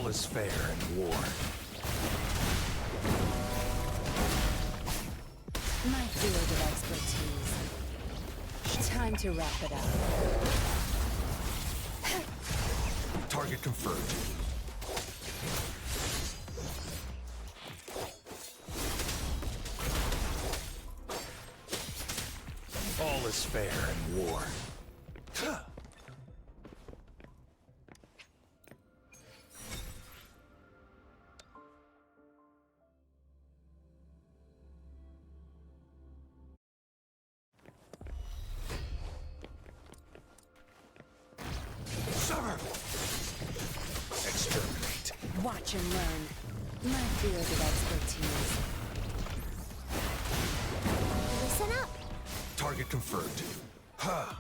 is fair in war. My field of expertise. Time to wrap it up. Target confirmed. All is fair in war. Exterminate. Watch and learn. My field of expertise. Listen up. Target confirmed. Ha!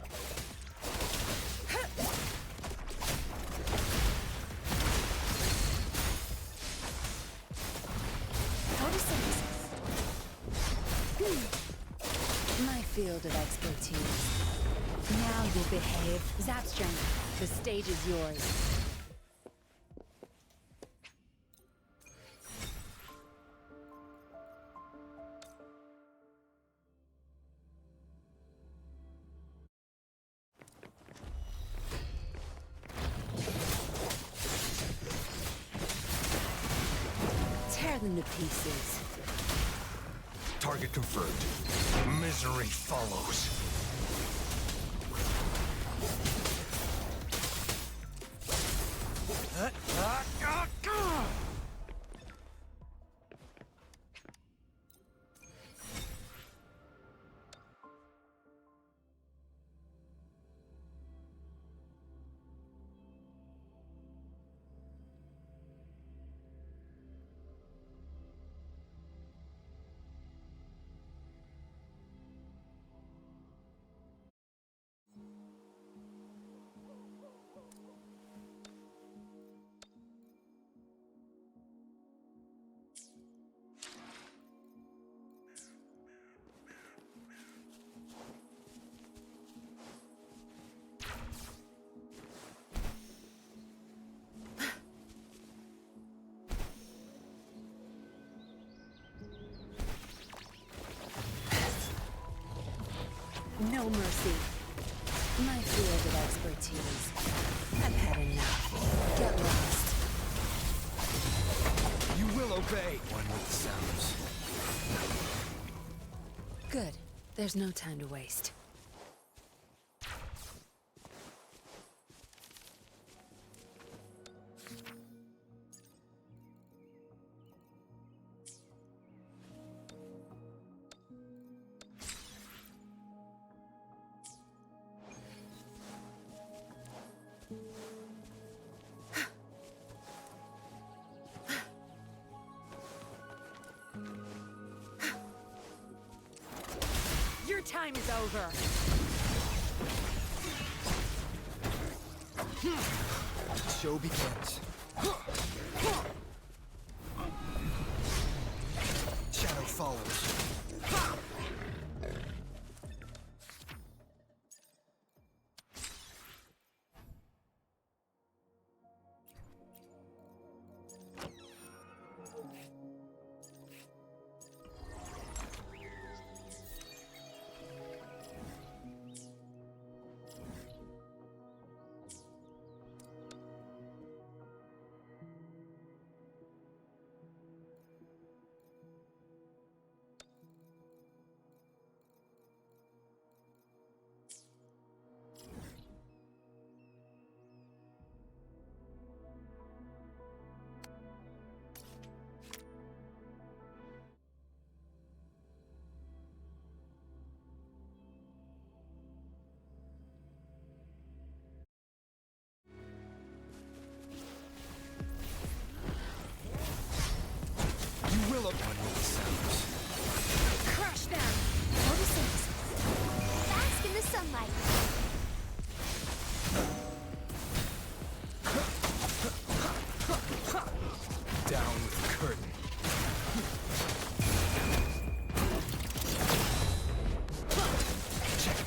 Photosynthesis. My field of expertise. Now you behave. Zapstring, the stage is yours. Tear them to pieces. Target confirmed. Misery follows. No mercy. My field of expertise. I've had enough. Get lost. You will obey. One with the sounds. Good. There's no time to waste. Your time is over. The show begins. Shadow follows. Will of one with the sounds. Crush them! Photosynthesis. Bask in the sunlight. Down with the curtain.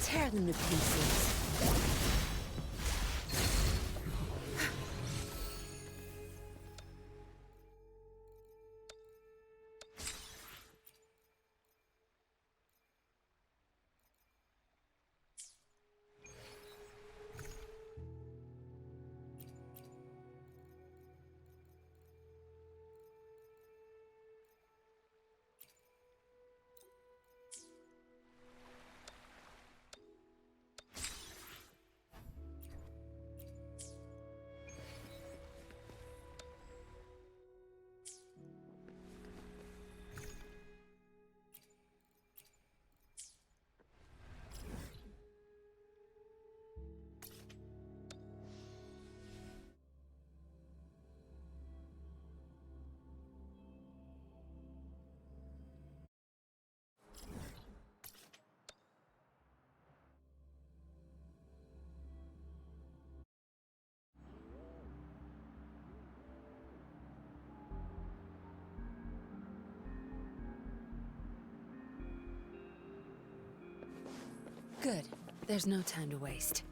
Tear them to pieces. Good. There's no time to waste.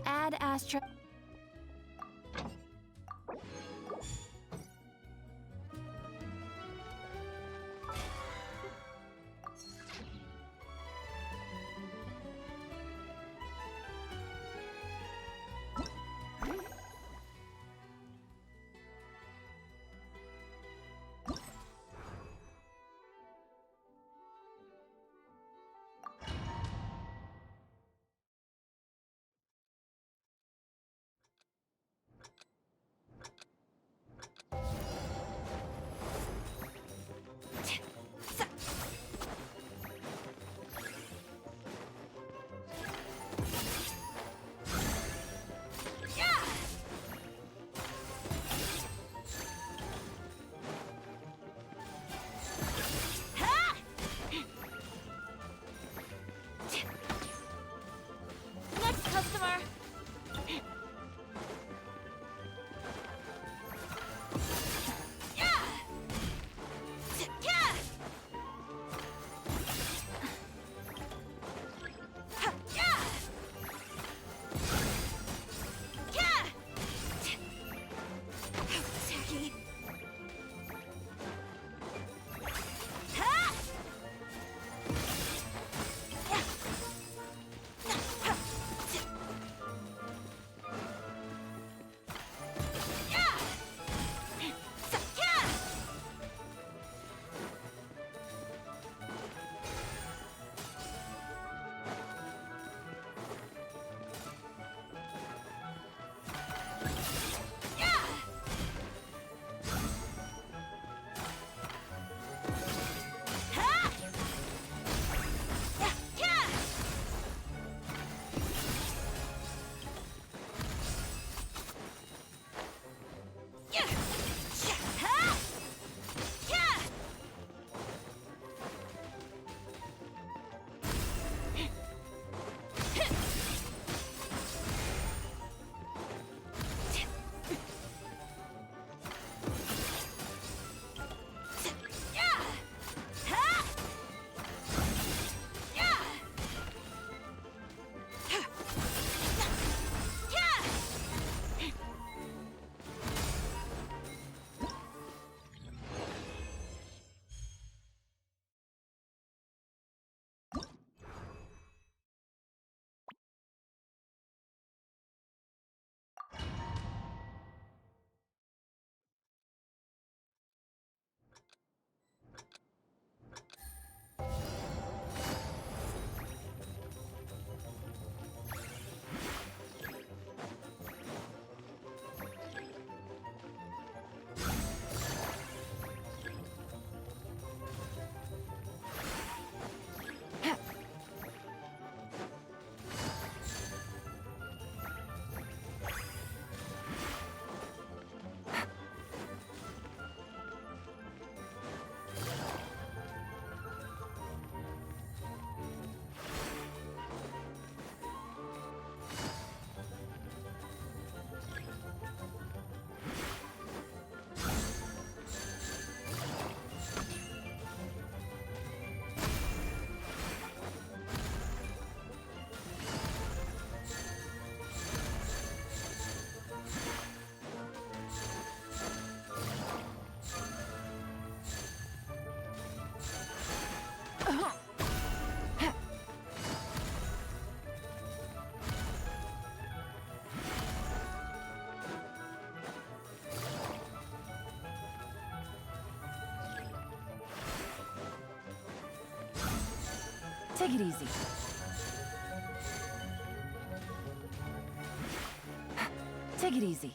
Add Astra. Take it easy. Take it easy.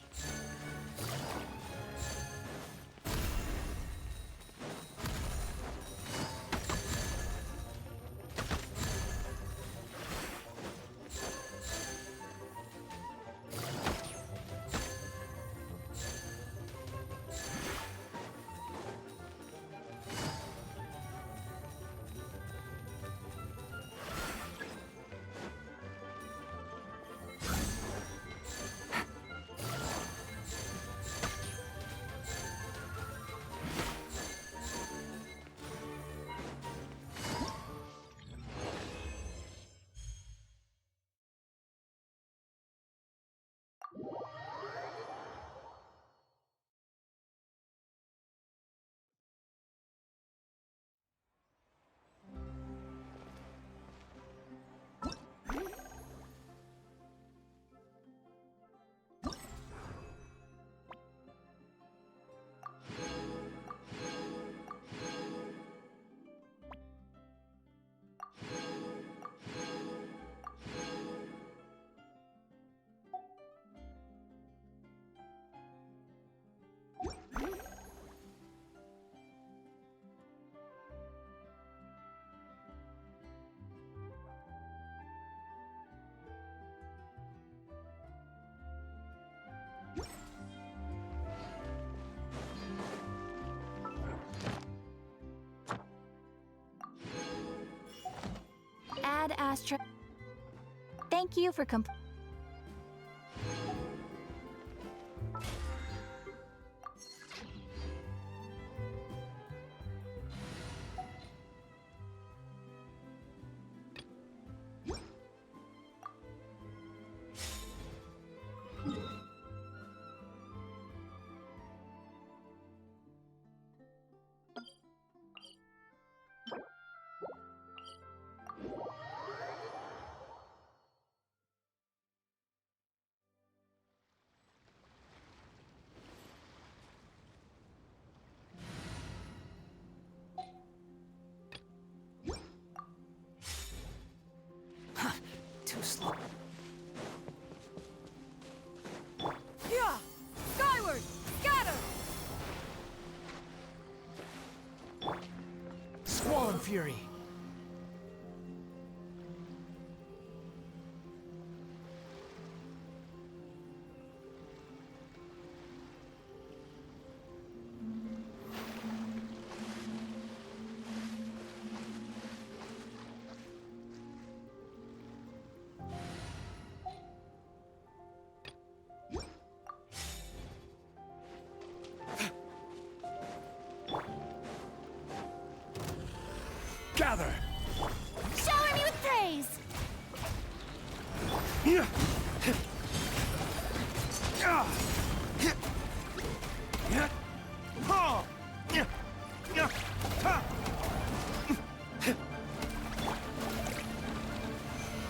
Add Astra. Thank you for Too slow. Yeah! Skyward! Scatter! Squall Fury. Gather! shower me with praise.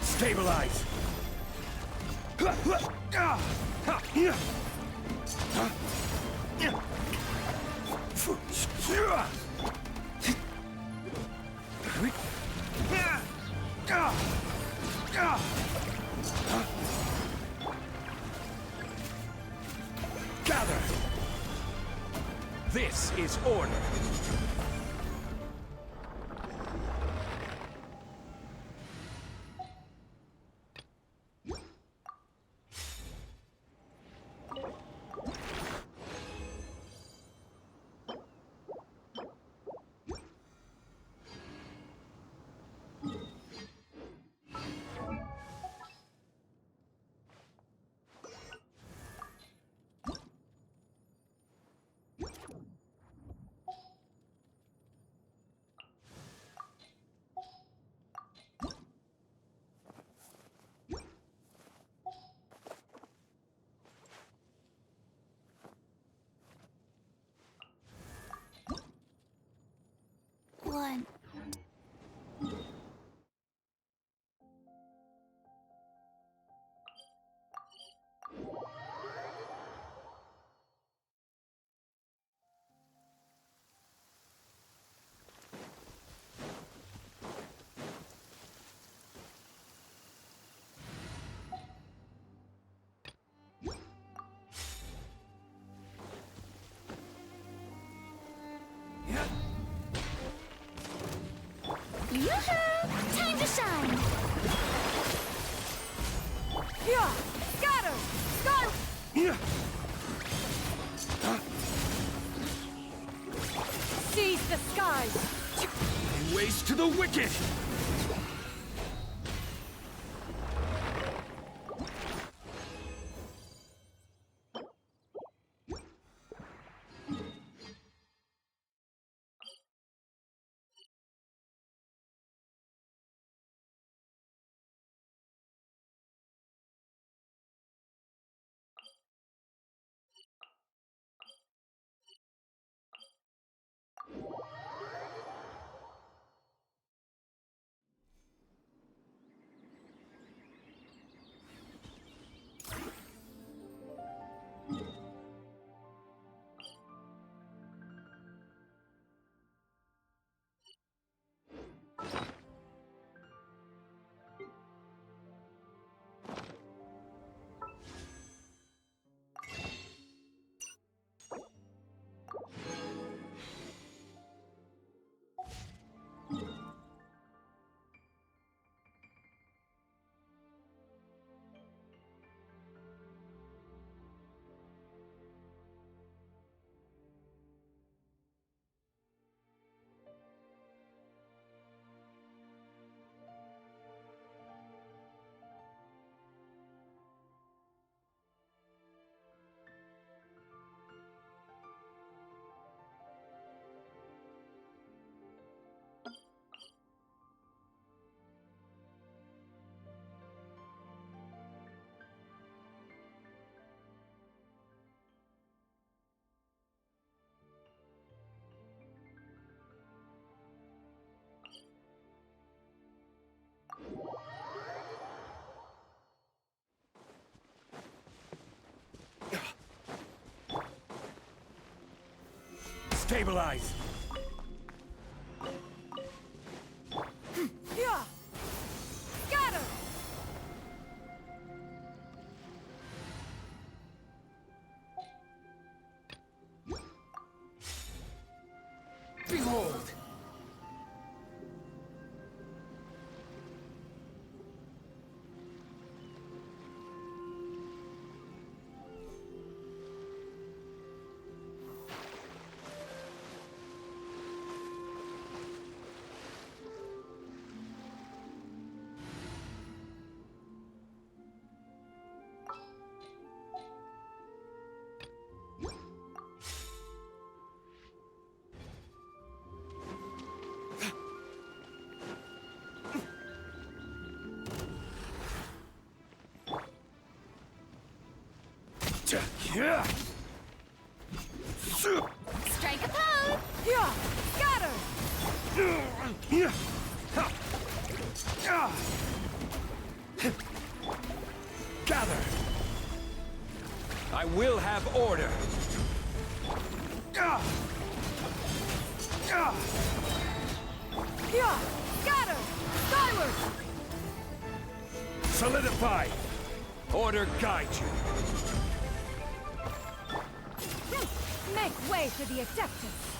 Stabilize! Gather! This is order. Yoo-hoo! Time to shine! Yeah! Scatter! Sky! Yeah. Seize the skies! Ways to the wicked! Stabilize! Yeah! Scatter! Behold! Yeah! Strike a pose! Yeah! Scatter! Gather! I will have order! Yeah! Scatter! Skyward! Solidify! Order guide you! Make way for the Adeptus!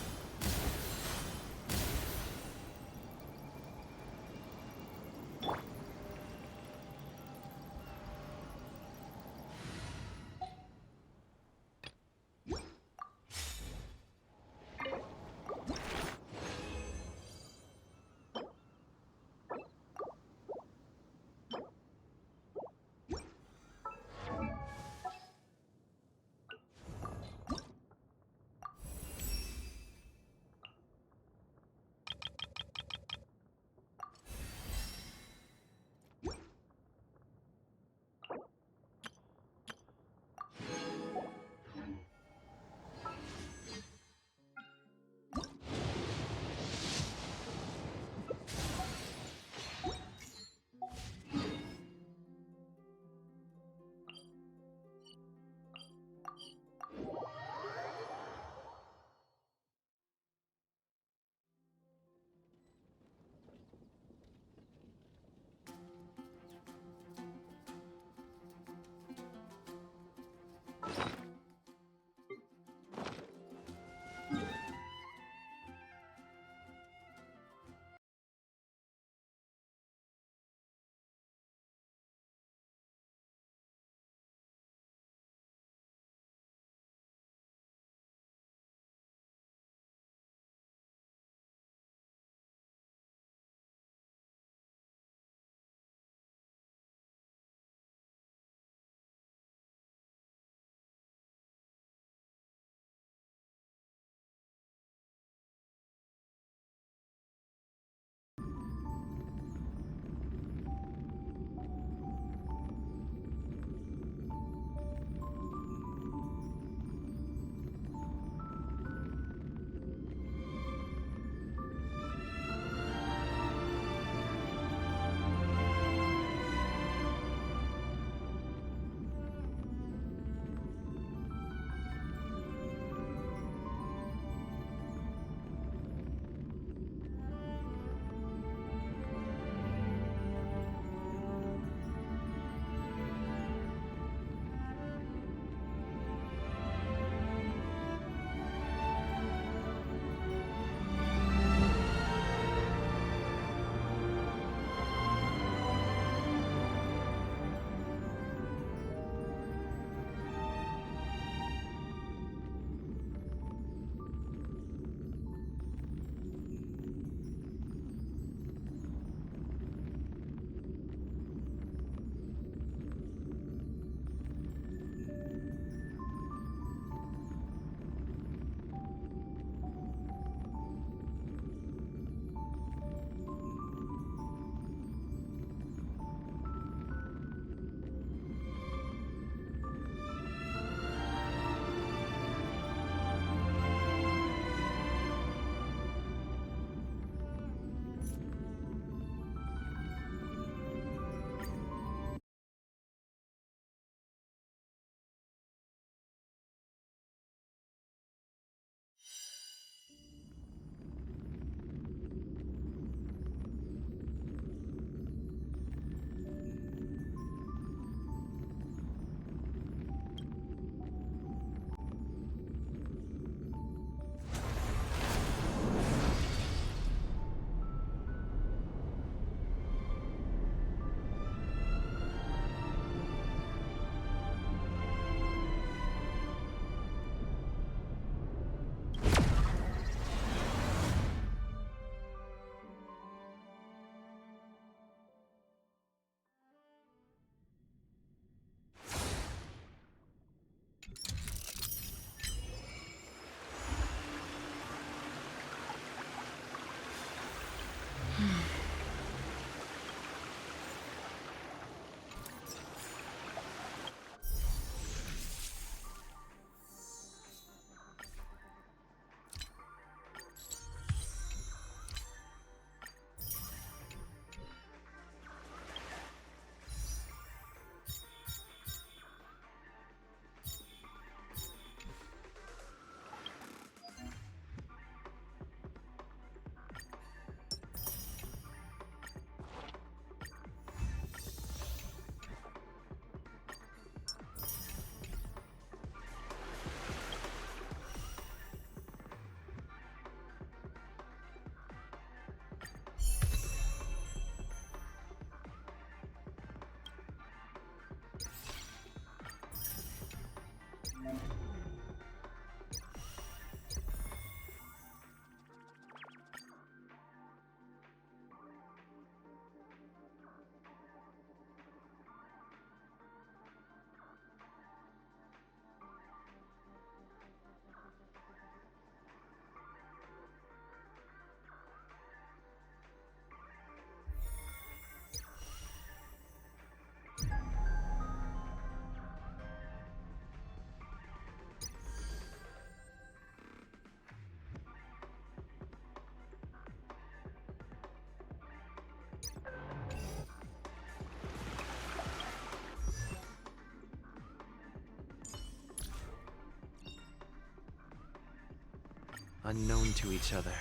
Unknown to each other,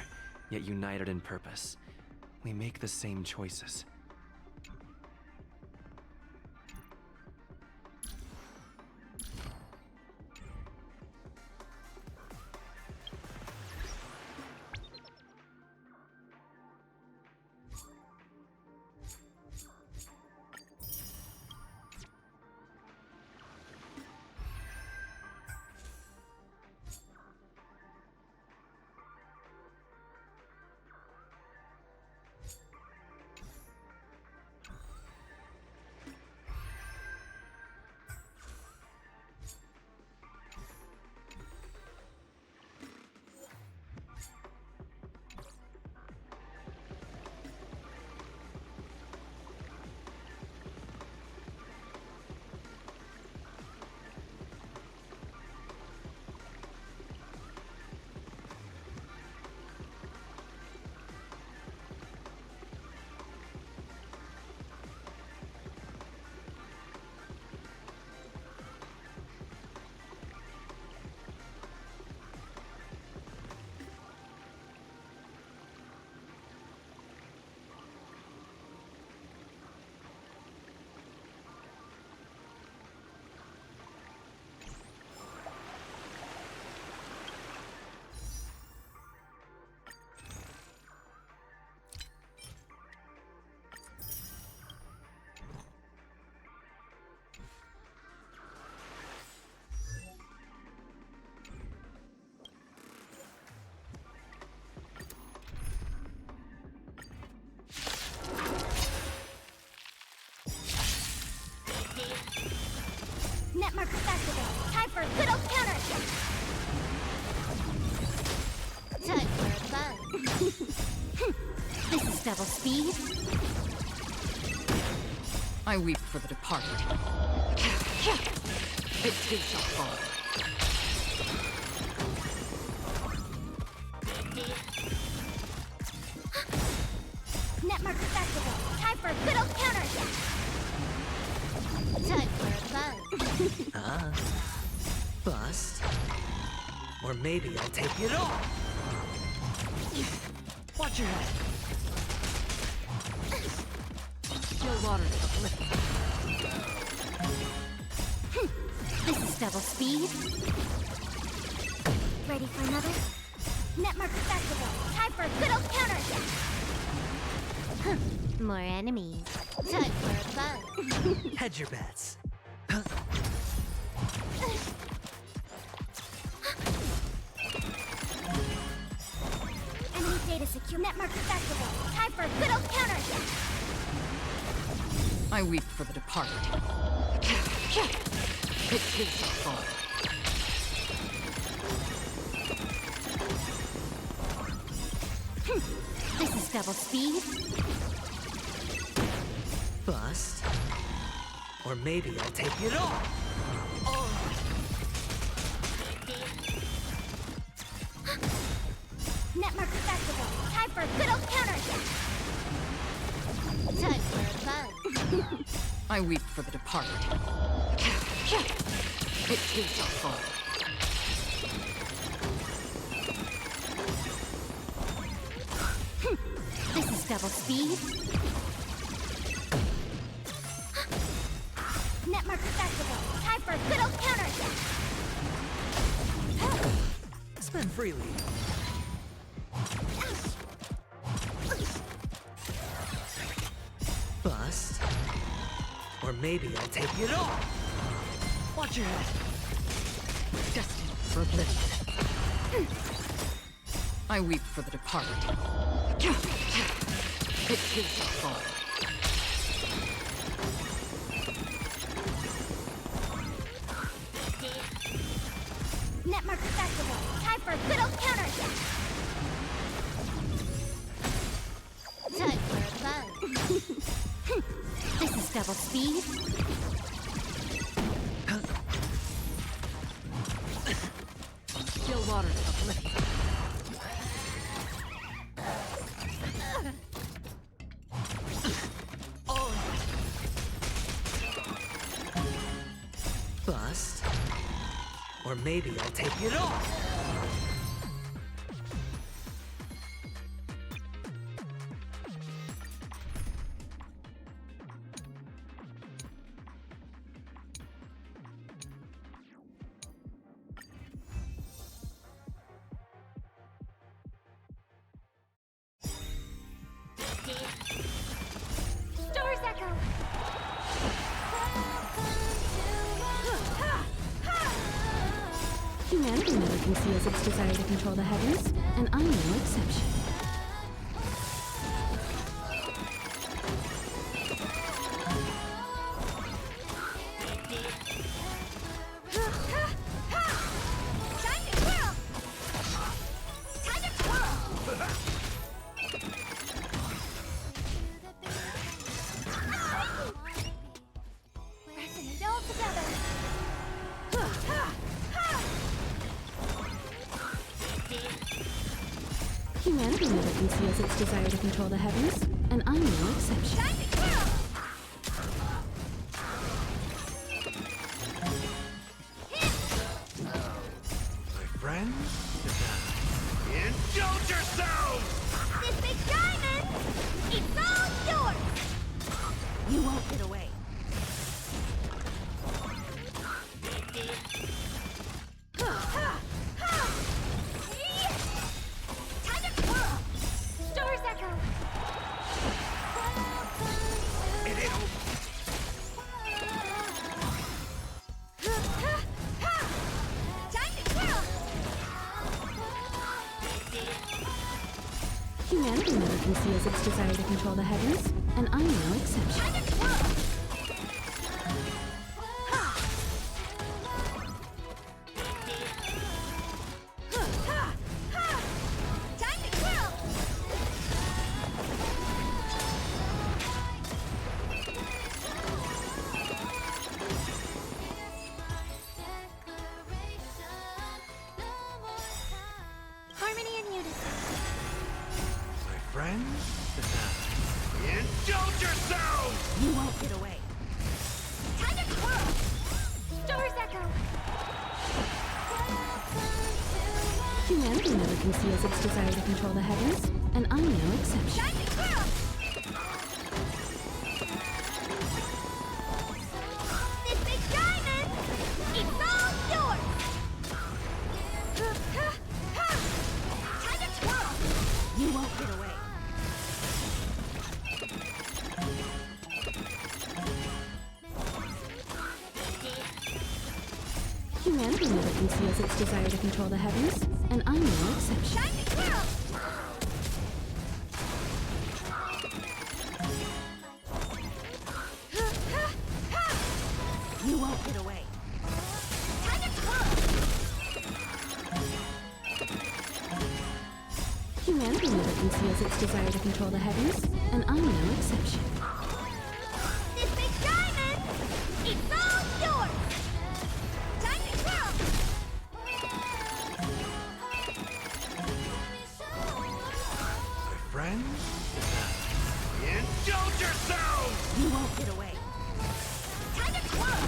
yet united in purpose. We make the same choices. Net marker activated. Time for a good old counter. Time for a bug. This is double speed. I weep for the departed. It too shall fall. Net marker activated. Time for a good old counter. Time for a bug. Bust. Or maybe I'll take it all. Watch your head. Still water uplifting. This is double speed. Ready for another? Net marker activated. Time for a good old counter. More enemies. Time for a bug. Hedge your bets. Enemy data secure. Net marker activated. Time for a good old counter. I weep for the departed. It too shall fall. This is double speed. Bust. Or maybe I'll take it all. Net marker activated. Time for a good old counter. Time for a bug. I weep for the departed. It too shall fall. This is double speed. Net marker activated. Time for a good old counter. Spend freely. Bust. Or maybe I'll take it all. Watch your head. Destined for oblivion. I weep for the departed. It too shall fall. Net marker activated. Time for a good old counter. Time for a bug. This is double speed. Still water uplifting. Bust. Or maybe I'll take it all. Humanity never conceals its desire to control the heavens, and I'm no exception. Time to twirl! Time to twirl! Pressing it all together. Humanity never conceals its desire to control the heavens, and I'm no exception. Time to twirl! My friends, indulge yourselves! This big diamond! It's all yours! You won't get away. Time to twirl! Stars echo! And it'll Time to twirl! Humanity never conceals its desire to control the heavens, and I'm no exception. Time to twirl! Time to twirl! Harmony and unison. my friends, indulge yourselves! You won't get away. Time to twirl! Stars echo! Humanity never conceals its desire to control the heavens, and I'm no exception. Time to twirl! This big diamond! It's all yours! Time to twirl! You won't get away. Humanity never conceals its desire to control the heavens, and I'm no exception. Time to twirl! You won't get away. Time to twirl! Humanity never conceals its desire to control the heavens, and I'm no exception. This big diamond! It's all yours! Time to twirl! My friends, indulge yourselves! You won't get away. Time to twirl!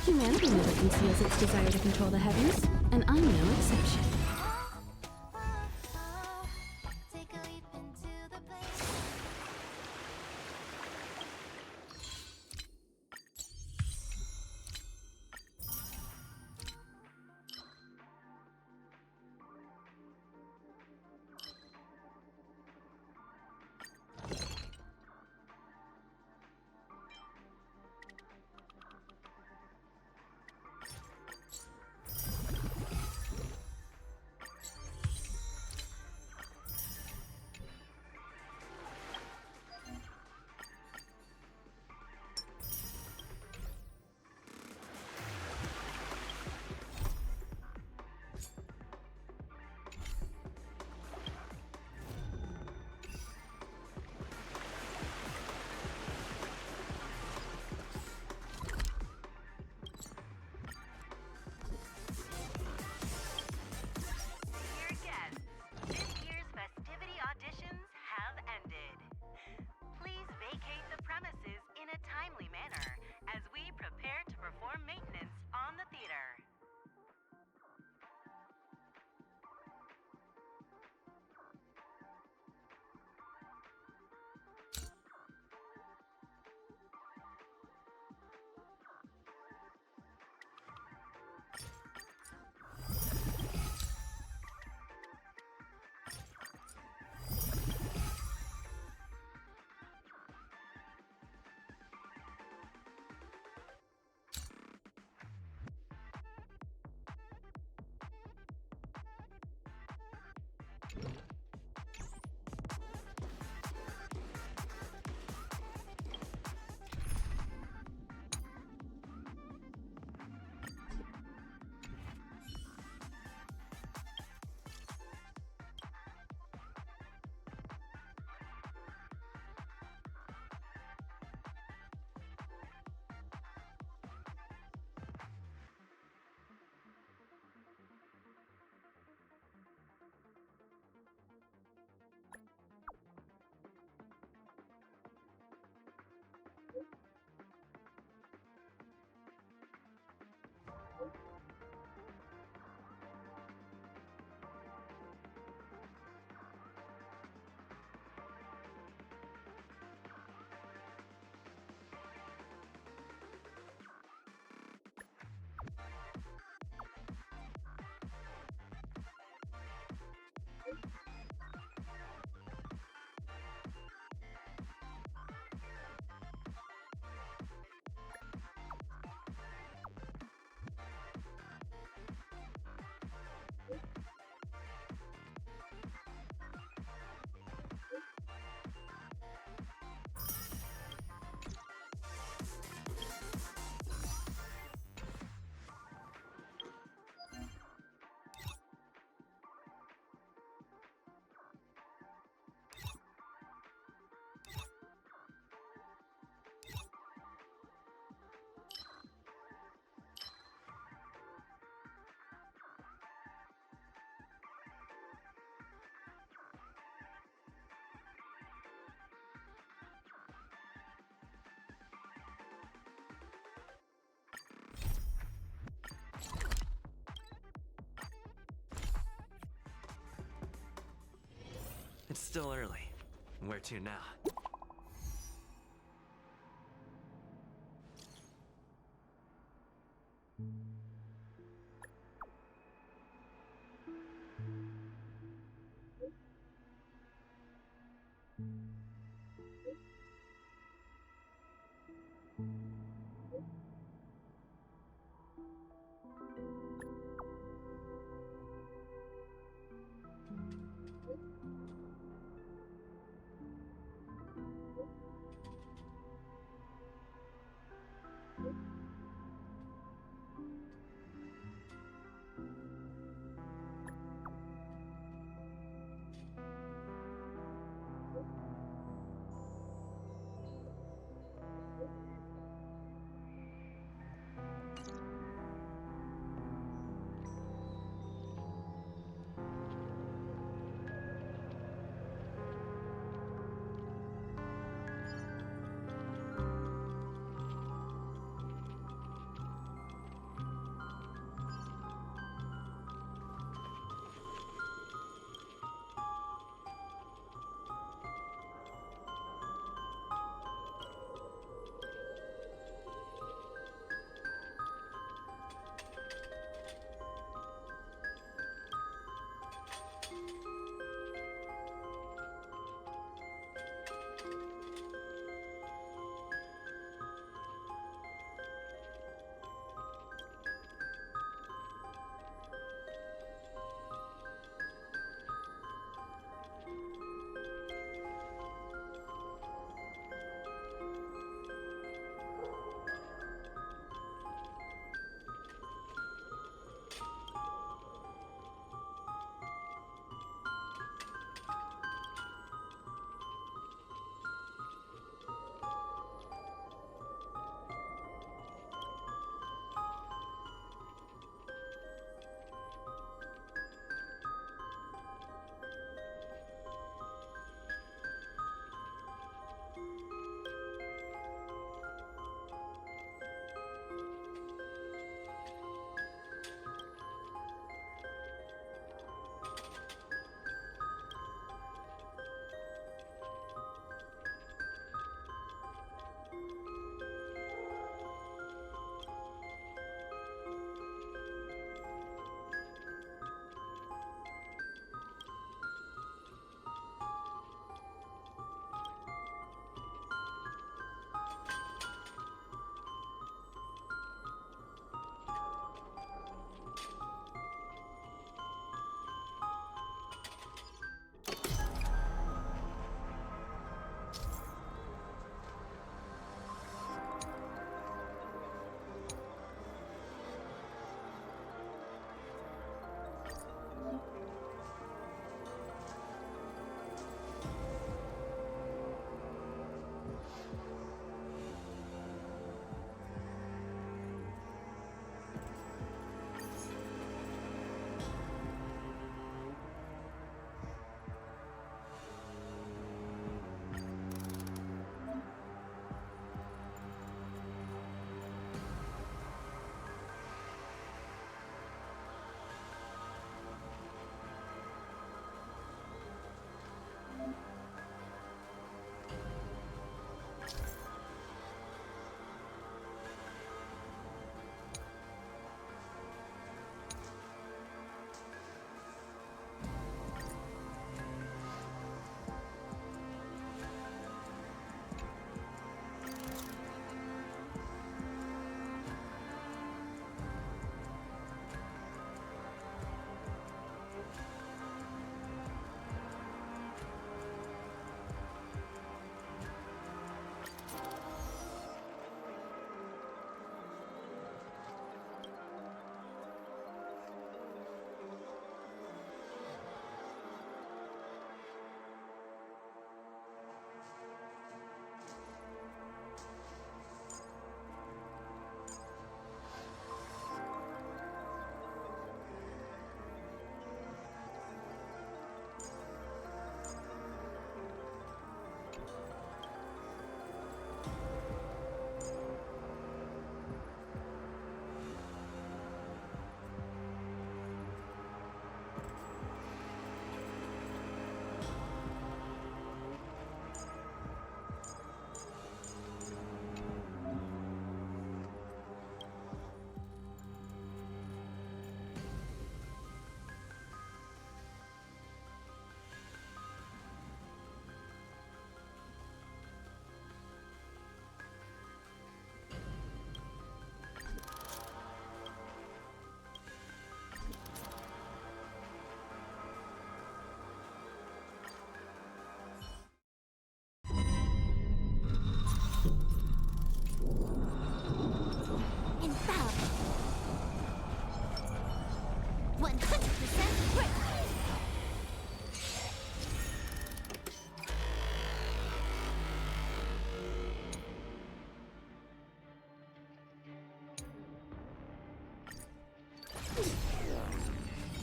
Humanity never conceals its desire to control the heavens, and I'm no exception. Take a leap into the blaze. It's still early. Where to now?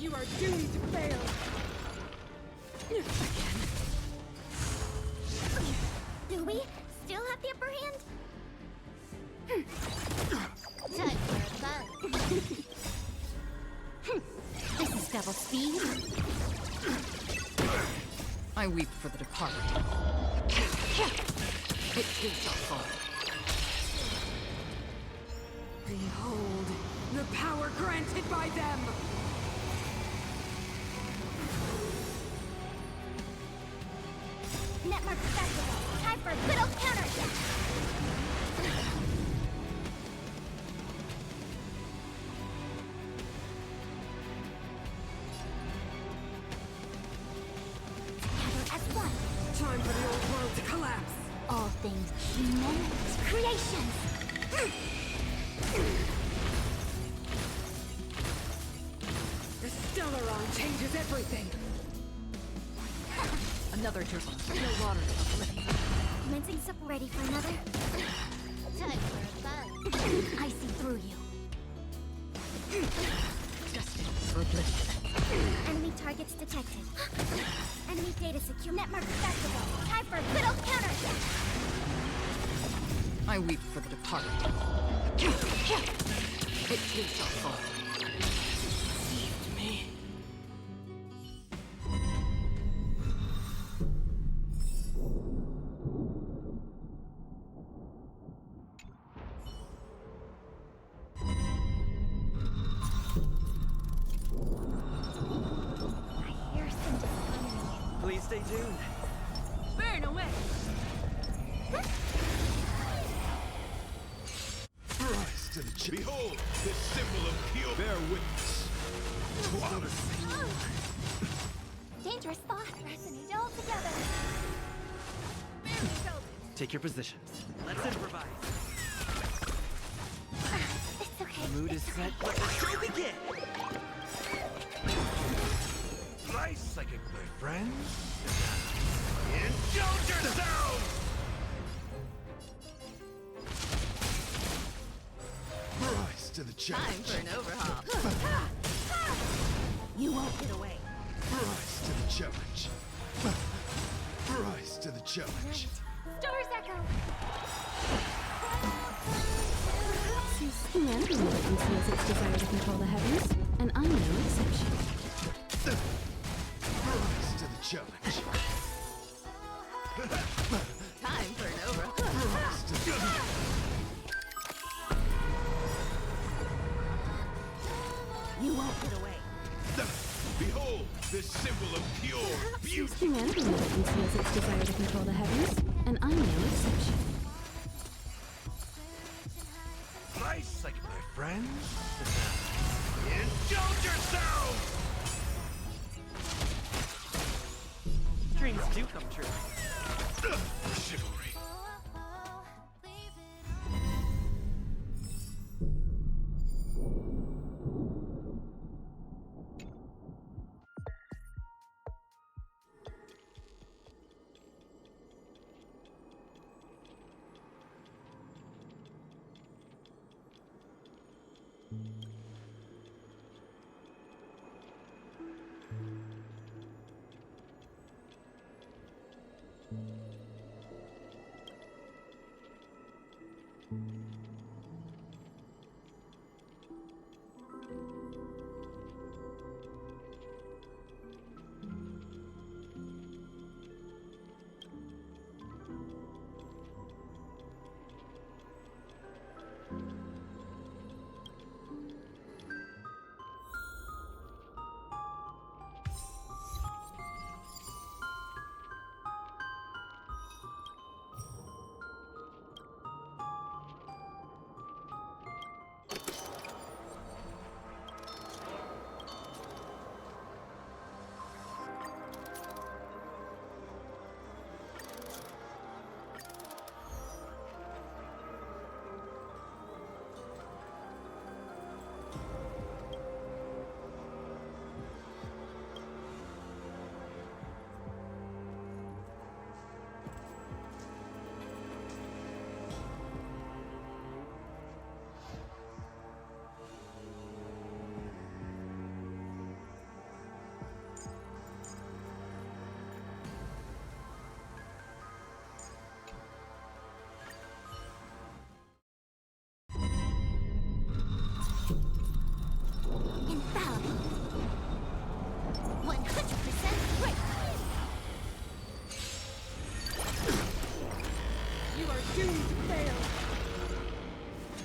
You are doomed to fail! Again. Do we still have the upper hand? Time for a bug. This is double speed. I weep for the departed. It too shall fall. Behold, the power granted by them! Netmark festival. Time for a good old counterattack. Together as one. Time for the old world to collapse! All things human creations. The Stellaron changes everything! Another turtle. No water to uplift. Commencing sup ready for another. Time for a bug. I see through you. Destined for oblivion. Enemy targets detected. Enemy data secure. Netmark festival. Time for a good old counterattack. I weep for the departed. It too shall fall. Saved me. I hear some disharmony. Please stay tuned. Burn away! Rise to the Behold, this symbol of pure. Bear witness. To our Dangerous thought. Resonate all together. Take your positions. Let's improvise. It's okay. The mood is set. Let the show begin. nice psychic, my friends. Indulge yourselves! Rise to the challenge. an overhaul. You won't get away. Rise to the challenge. Rise to the challenge. Stars echo. Humanity conceals its desire to control the heavens, and I'm no exception. Rise to the challenge. Time for an overhaul. Rise to the You won't get away. Behold, this symbol of pure beauty. Humanity conceals its desire to control the heavens, and I'm no exception. Nice psychic, my friends. Indulge yourselves! Dreams do come true. Chivalry.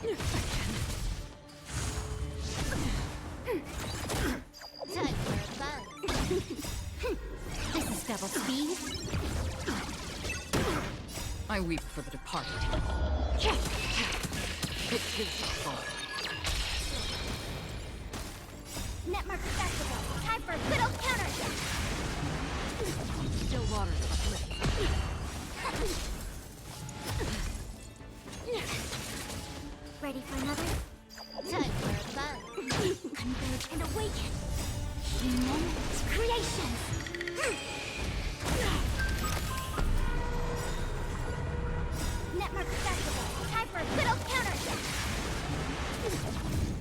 Time for a buzz. This is double speed. I weep for the departed. It is the fall. Netmark festival. Time for a little counter. Still waters uplift. Ready for another? Time for a buzz. Converge and awaken. Immense creations. Netmark festival. Time for a little counter.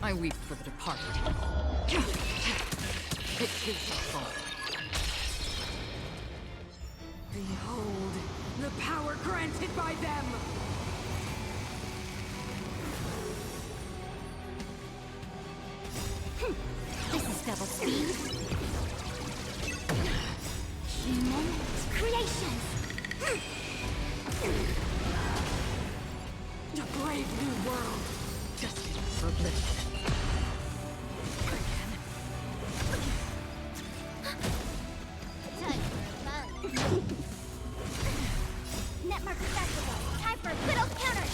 I weep for the departed. It is the fall. Behold, the power granted by them! This is double speed. Immense creations. A brave new world, destined for bliss. Time for a buzz. Netmark festival. Time for a little counter.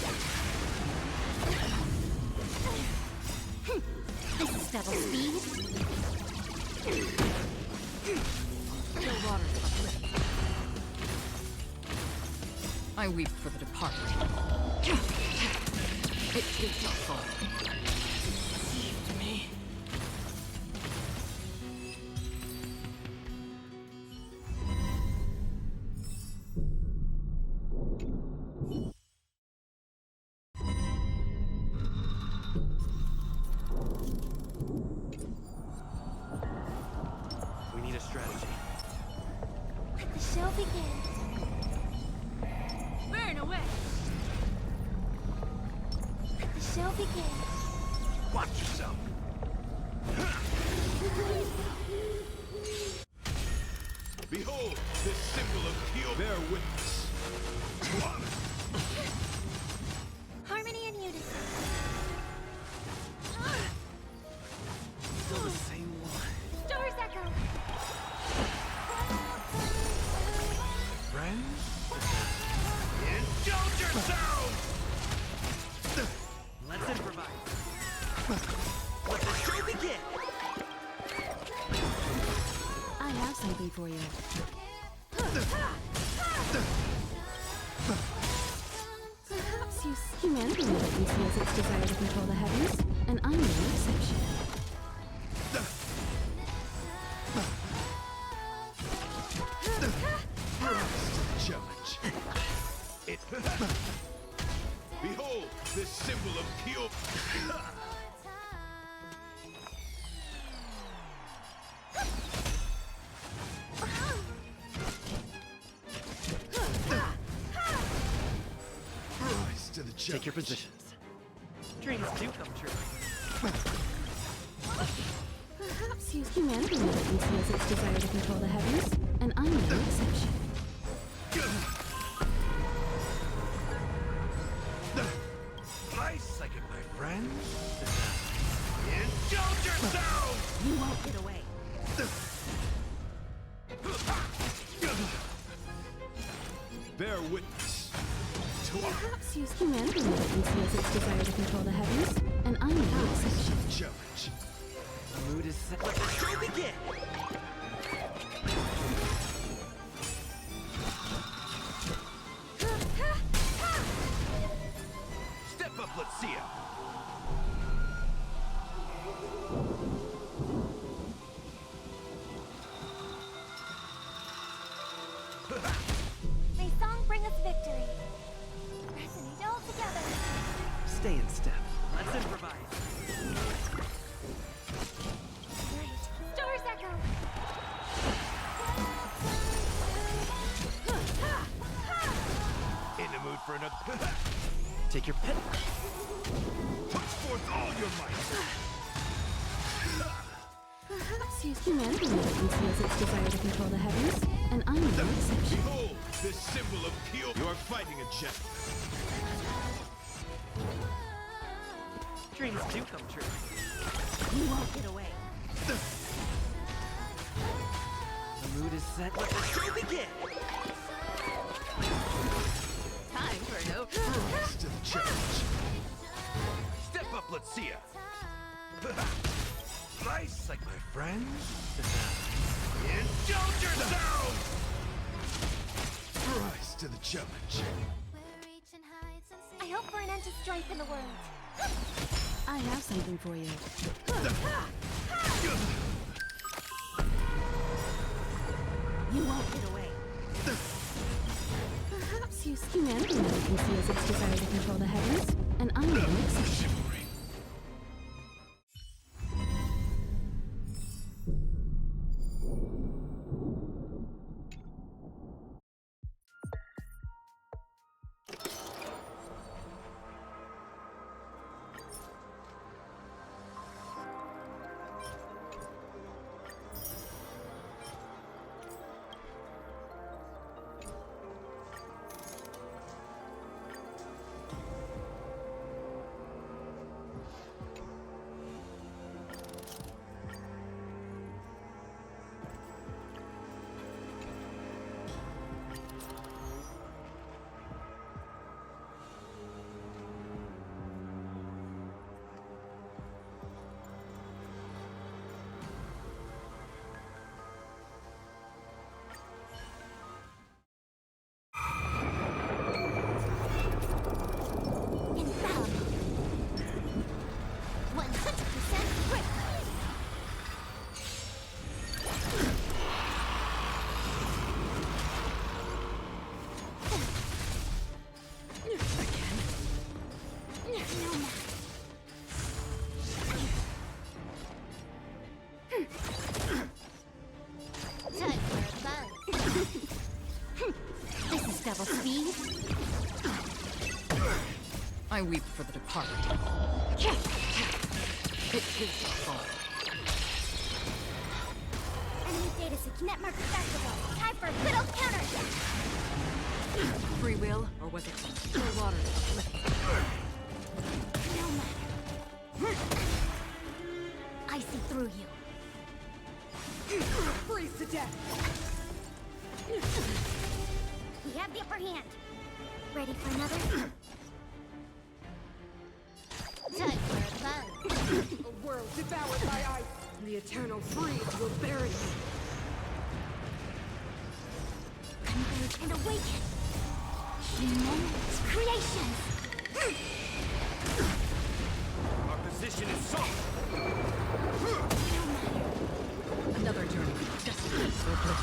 This is double speed. Still waters uplift. I weep for the departed. It is the fall. Deceived me. We need a strategy. Let the show begin. Burn away! Let the show begin. Watch yourself. Behold, this symbol of pure bear witness. Harmony and unison. Still the same one. Stars echo. Friends? Indulge yourselves! Let's improvise. Let the show begin. I have something for you. Perhaps humanity mistakenly feels its desire to control the heavens, and I'm no exception. Challenge. It. Behold, this symbol of pure. Rise to the challenge. Take your positions. Dreams do come true. Perhaps humanity mistakenly feels its desire to control the heavens, and I'm no exception. Nice second, my friends. Indulge yourselves! You won't get away. Bear witness to our Perhaps humanity mistakenly feels its desire to control the heavens, and I'm no exception. challenge. The mood is set. Let the show begin. Step up, let's see it. May song bring us victory. Resonate all together. Stay in step. Let's improvise. Right. Stars echo. In the mood for another. Take your pick. Put forth all your might. Perhaps humanity mistakenly feels its desire to control the heavens, and I'm no exception. Behold, this symbol of pure. You are fighting a jet. dreams do come true. You won't get away. The mood is set. Let the show begin. Time for an open. Rise to the challenge. Step up, let's see ya. Nice, like my friends. Indulge yourself! Rise to the challenge. I hope for an end to strife in the world. I have something for you. You won't get away. Perhaps humanity never conceals its desire to control the heavens, and I know it's Chivalry. Infallible. 100% quick. No matter. Time for a buzz. This is double speed. I weep for the departed. It is your fault. Enemy data secure. Net marker festival. Time for a little counter. Free will, or was it still water? No matter. I see through you. Freeze to death! We have the upper hand. Ready for another? Time for a buzz. A world devoured by ice! The eternal freeze will bury you. Converge and awaken. Humans creations. Our position is solid. No matter. Another journey. Destiny for bliss.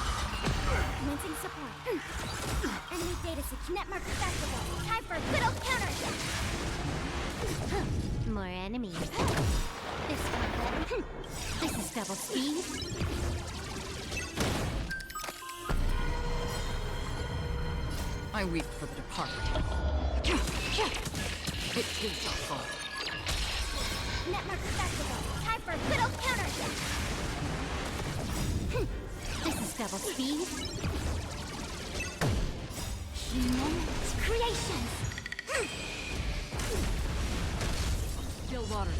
Commencing support. Enemy data secure. Net marker festival. Time for a little counter. More enemies. This one. This is double speed. I weep for the departed. It is your fault. Net marker festival. Time for a little counter. This is double speed. Humans creations. Still water.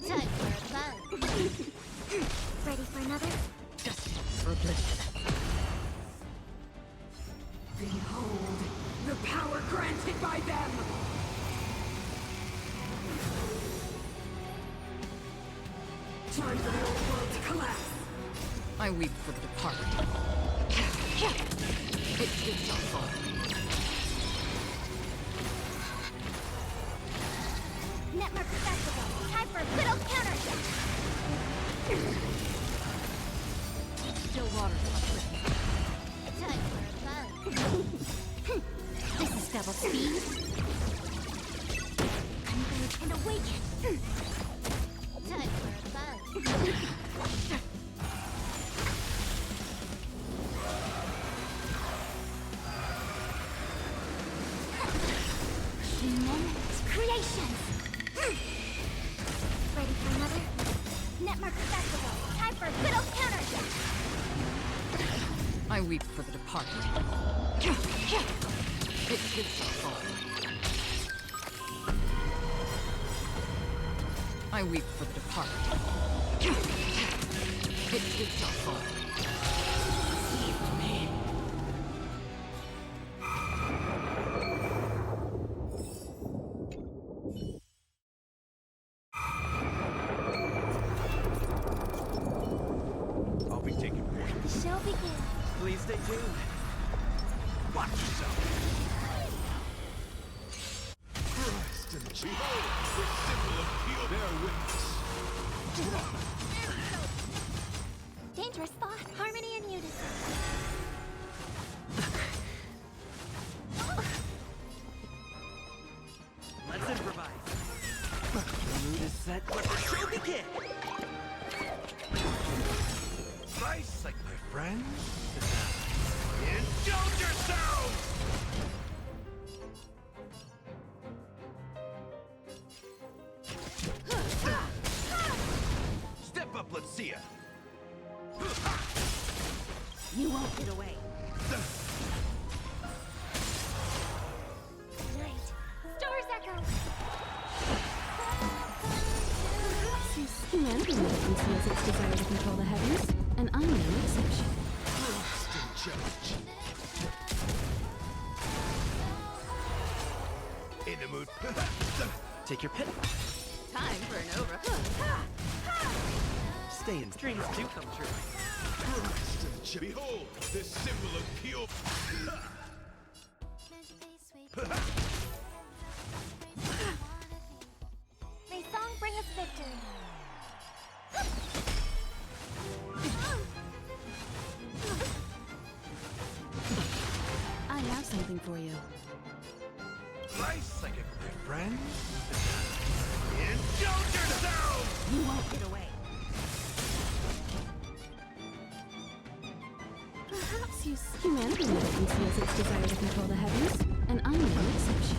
Time for a buzz. Ready for another? Destiny for bliss. Behold, the power granted by them! Time for the old world to collapse! I weep for the departed. It is your fault. Net marker festival. Time for a little counter. Still water. Time for a buzz. This is double speed. Converge and awaken. Time for a buzz. Humans creations. Ready for another? Net marker festival. Time for a little counter. I weep for the departed. It is your fault. I weep for the departed. It is our fault. Leave me. I'll be taking point. The show begins. Please stay tuned. Watch yourself. Christ and behold, the symbol of pure bear witness. Dangerous thought. Harmony and unison. Let's improvise. The mood is set. Let the show begin. Nice, like my friends. Indulge yourselves! Step up, let's see ya. You won't get away. Night. Stars echo. Perhaps humanity conceals its desire to control the heavens, and I'm no exception. Trust and judge. In the mood. Take your pick. Time for an overhaul. Stay in. Dreams do come true. Trust and judge. Behold, this symbol of pure. May song bring us victory. I have something for you. Nice, like it, my friends. Indulge yourselves! You won't get away. Perhaps humanity conceals its desire to control the heavens, and I'm no exception.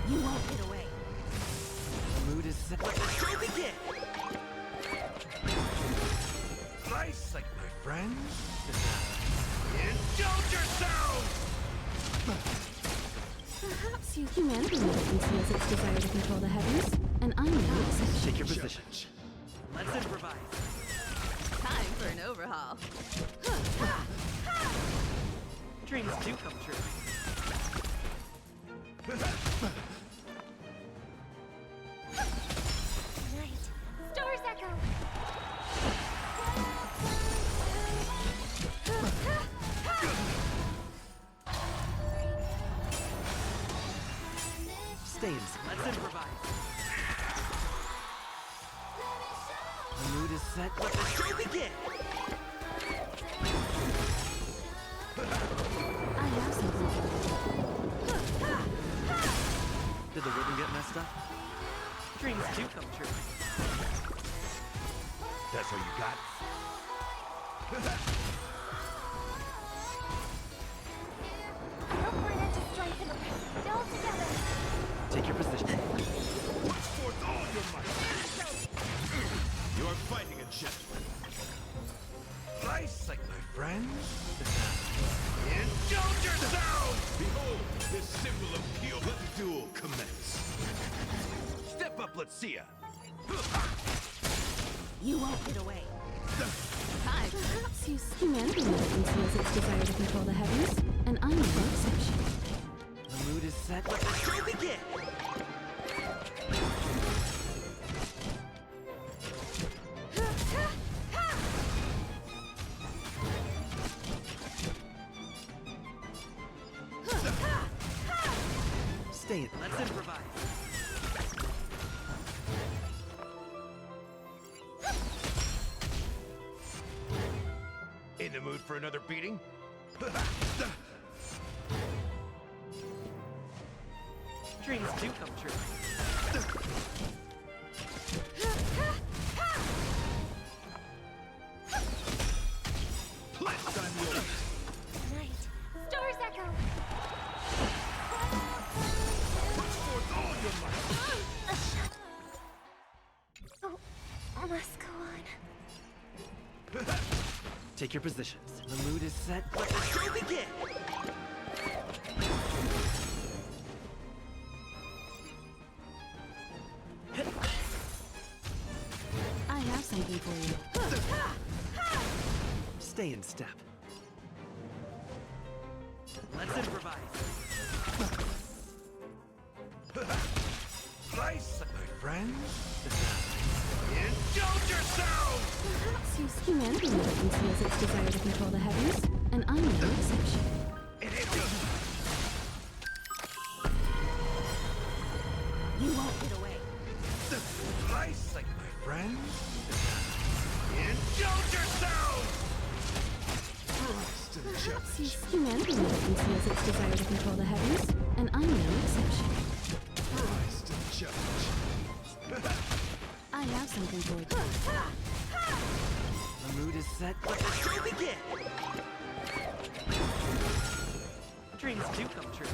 You won't get away. The mood is set. Let the show begin. Nice, like my friends. Indulge yourselves! Perhaps humanity conceals its desire to control the heavens, and I'm no exception. Take your position. Let's improvise. Time for an overhaul. Dreams do come true. Night. Stars echo. Stay in. Let's improvise. The mood is set. Let the show begin. I have something for you. Did the rhythm get messed up? Dreams do come true. That's all you got? Look for an edge of strength in the rest. Still together. Take your position. Put forth all your might! You are fighting a gentleman. Nice, like my friends. Indulge yourselves! Behold, this symbol of pure. Let the duel commence. Step up, let's see ya. You won't get away. Time. Perhaps humanity conceals its desire to control the heavens, and I'm no exception. The mood is set. Let the show begin. Stay in. Let's improvise. In the mood for another beating? Dreams do come true. Let's time the old. Night. Stars echo. Put forth all your might. Oh, I must go on. Take your positions. The mood is set. Let the show begin! I have something for you. Stay in step. Let's improvise. Nice, my friends. Indulge yourselves! Perhaps use humanity more conceals its desire to control the heavens, and I'm no exception. It is good. You won't get away. Nice, my friends. Indulge yourselves! Christ and Perhaps judge. use humanity more conceals its desire to control the heavens, and I'm no exception. Christ and judge. I have something for you. The mood is set. Let the show begin! Dreams do come true.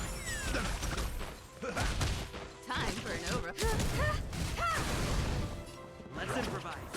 Time for an over. Let's improvise.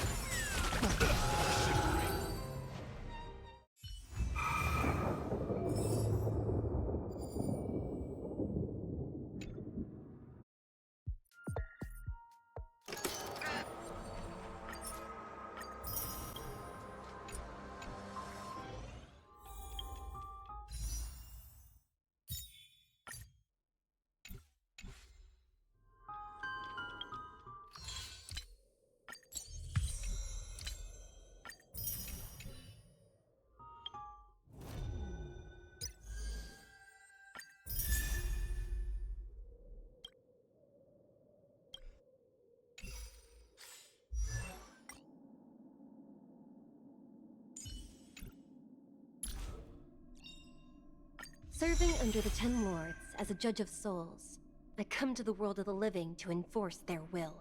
Serving under the Ten Lords as a judge of souls, I come to the world of the living to enforce their will.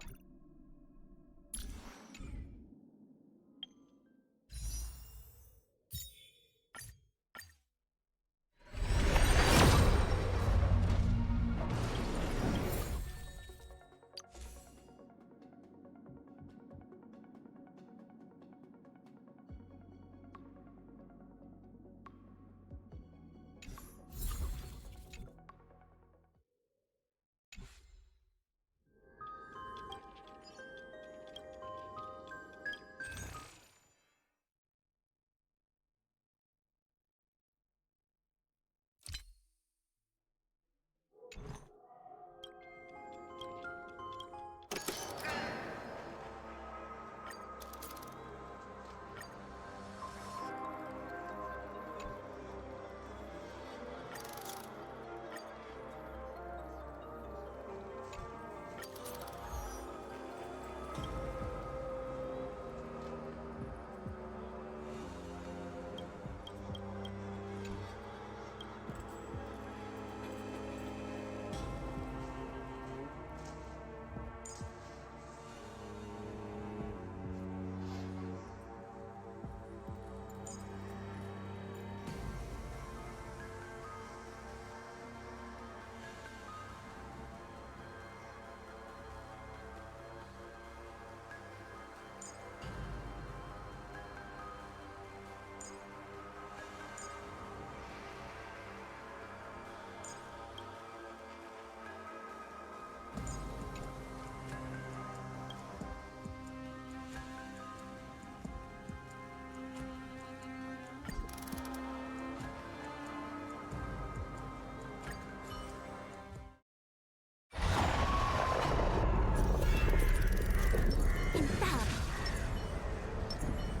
Infallible.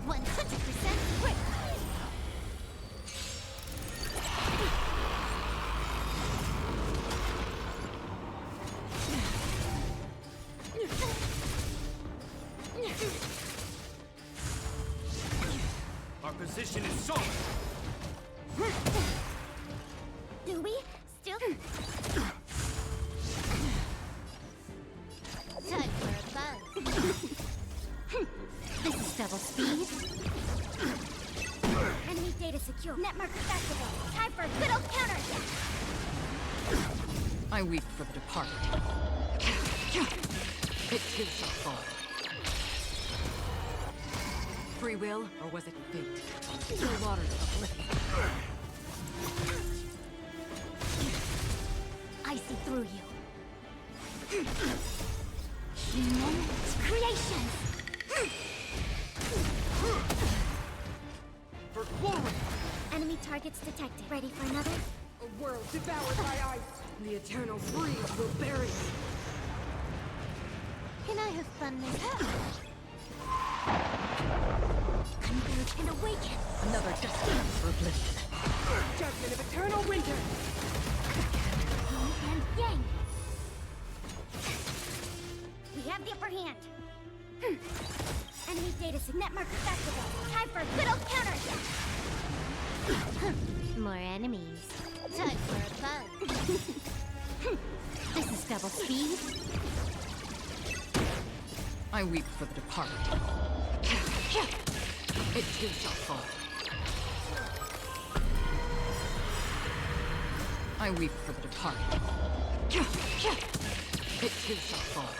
100% quick. Our position is solid. Do we still? Time for a buzz. This is double speed. Enemy data secure. Net markers activated. Time for a good old counterattack. I weep for the departed. It too shall fall. Free will, or was it fate? The waters of oblivion. I see through you. Human creations! For glory! Enemy targets detected. Ready for another? A world devoured by ice. The eternal freeze will bury me. Can I have fun now? Converge and awaken! Another destiny for oblivion. Judgment of eternal winter. Yin and yang! We have the upper hand! Enemy data net mark accessible. Time for a good old counter! More enemies. Time for a fun. This is double speed. I weep for the departed. It too shall fall. I weep for the departed. It too shall fall.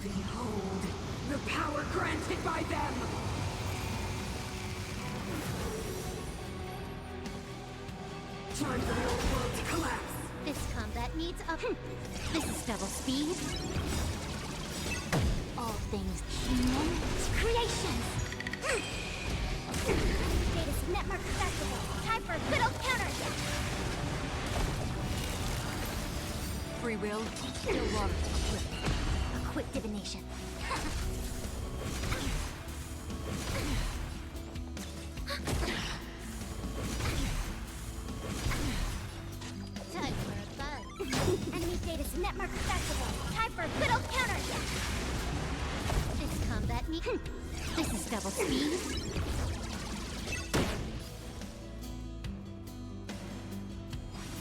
Behold, the power granted by them! Time for the old world to collapse! This combat needs up. This is double speed. All things human creations. Data net mark accessible. Time for a good old counter. Free will, still waters of oblivion. A quick divination. Time for a fun. Enemy data net mark accessible. Time for a good old counter. This combat need. This is double speed.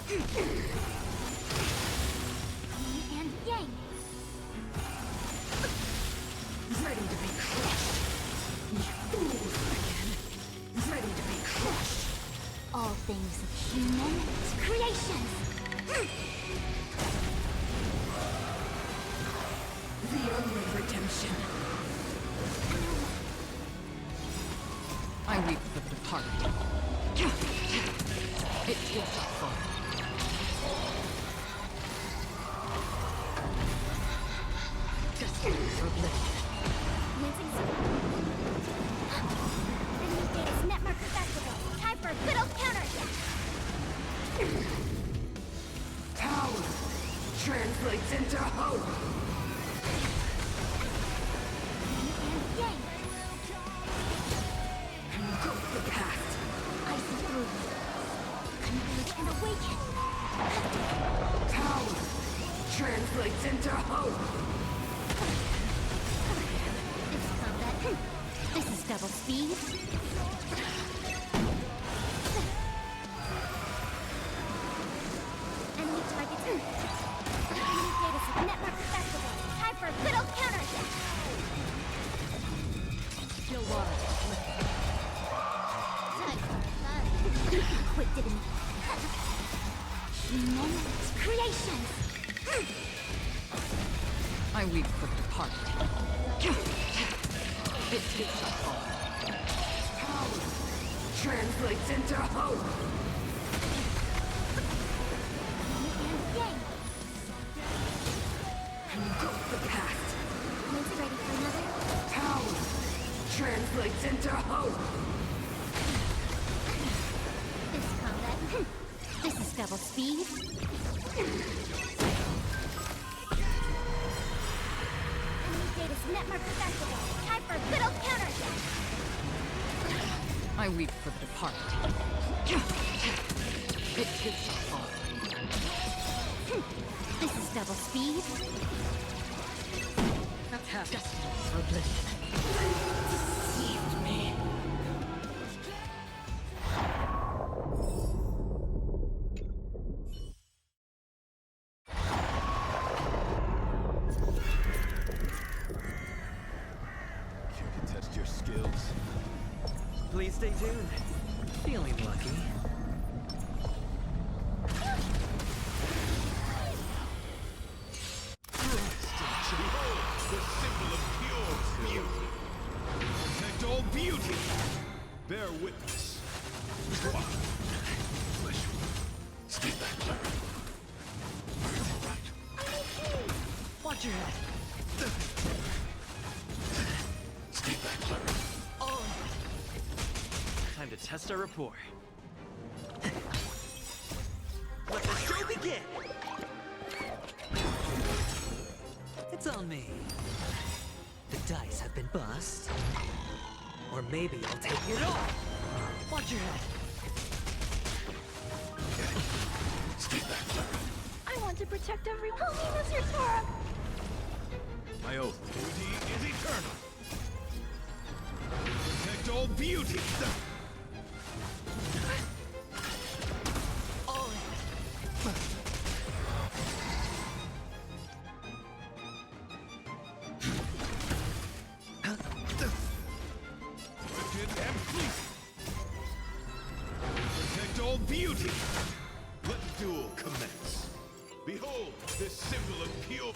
Yin and yang. Ready to be crushed. You fools again. Ready to be crushed. All things human creations. The only redemption. I weep for the departed. It too shall fall. Destiny for oblivion. Commencing support. Enemy data net mark accessible. Time for a good old counter. Power translates into hope. Yin and yang. Engulf the past. I see through you. Converge and awaken. Power translates into hope. This combat. This is double speed. Enemy targets. Enemy data net mark accessible. Time for a good old counter. Still waters of oblivion. Time for fun. Quick divination. Human creations. I weep for the departed. It too shall fall. Power translates into hope. Yin and yang. Engulf the past. Mince ready for another? Power translates into hope. This combat. This is double speed. Enemy data net mark accessible. Time for a good old counter. I weep for the departed. It too shall fall. This is double speed. Destiny for oblivion. Deceived me. Care to test your skills? Please stay tuned. Feeling lucky. Behold, the symbol of pure beauty. beauty! Bear witness. Flesh. Stay back, Clara. You're all right. Watch your head. Stay back, Clara. Time to test our rapport. Let the show begin! It's on me. The dice have been bust. Or maybe I'll take it all! Watch your head! Stay back, Clara. I want to protect everyone. Help me, Monsieur Sora. My oath. Beauty is eternal. Protect all beauty. All in! Lifted and fleeting. Protect all beauty. Let the duel commence. Behold this symbol of pure.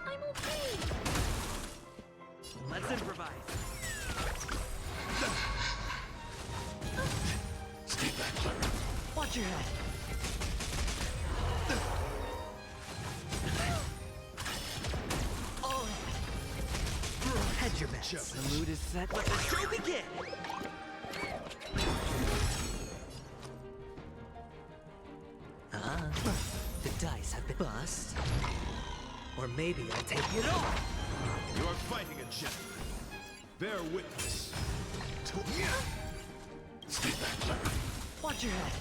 I'm okay. Let's improvise. Stay back, Clara. Watch your head! All in! Hedge your bets. The mood is set. Let the show begin! The dice have been bust. Or maybe I'll take it all! You are fighting a gentleman. Bear witness. Stay back, Clara. Watch your head!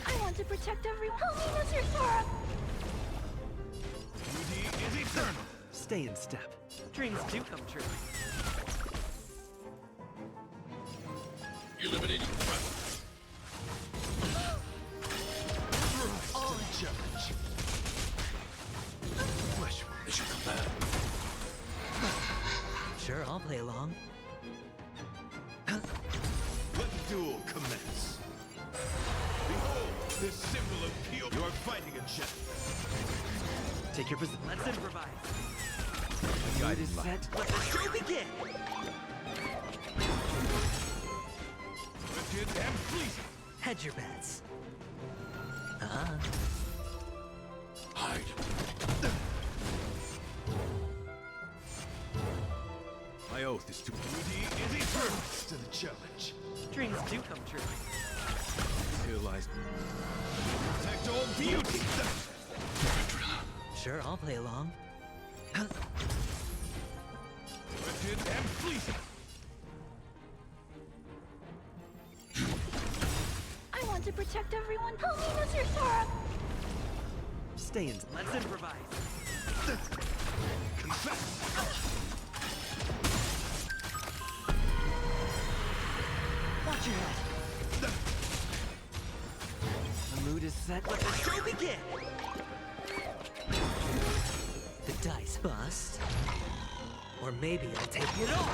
I want to protect everyone. Help me, Monsieur Sora. Beauty is eternal. Stay in step. Dreams do come true. Eliminating threat. Rise to the challenge. Flesh mission command. Sure, I'll play along. Let the duel commence. Behold this symbol of pure. You are fighting a gentleman. Take your position. Let's improvise. A Mood guiding is light. set. Let the show begin! Lifted and fleeting. Hedge your bets. Hide. My oath is to beauty is eternal. To the challenge. Dreams do come true. Here lies. Protect all beauty. Sure, I'll play along. Lifted and fleeting. I want to protect everyone. Help me, Monsieur Sora. Stay in. Let's improvise. Confess. Watch your head! The mood is set. Let the show begin! The dice bust. Or maybe I'll take it all!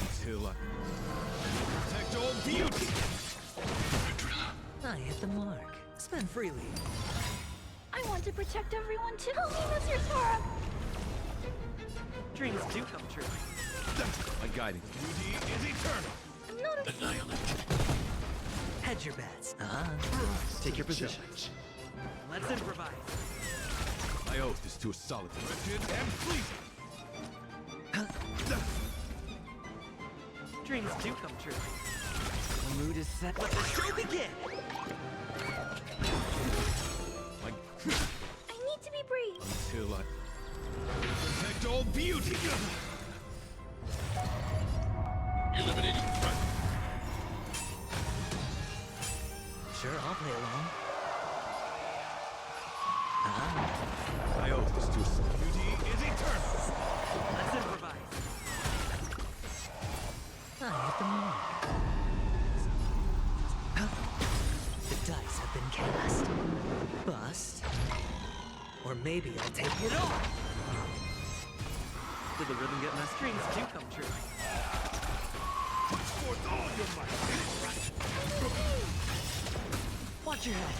Until I protect all beauty. I hit the mark. Spend freely. I want to protect everyone too. Help me, Monsieur Sora. Dreams do come true. My guiding beauty is eternal. I'm not a... Annihilate. Hedge your bets. Take your position. Challenge. Let's improvise. My oath is to a solid. Lifted and fleeting. Dreams do come true. The mood is set. Let the show begin! My I need to be brave. until I protect all beauty. Eliminating threat. Sure, I'll play along. My oath is to a beauty is eternal. Let's improvise. I hit the mark. The dice have been cast. Bust. Or maybe I'll take it all! Did the rhythm get messed? Dreams do come true. Put forth all your might. Watch your head!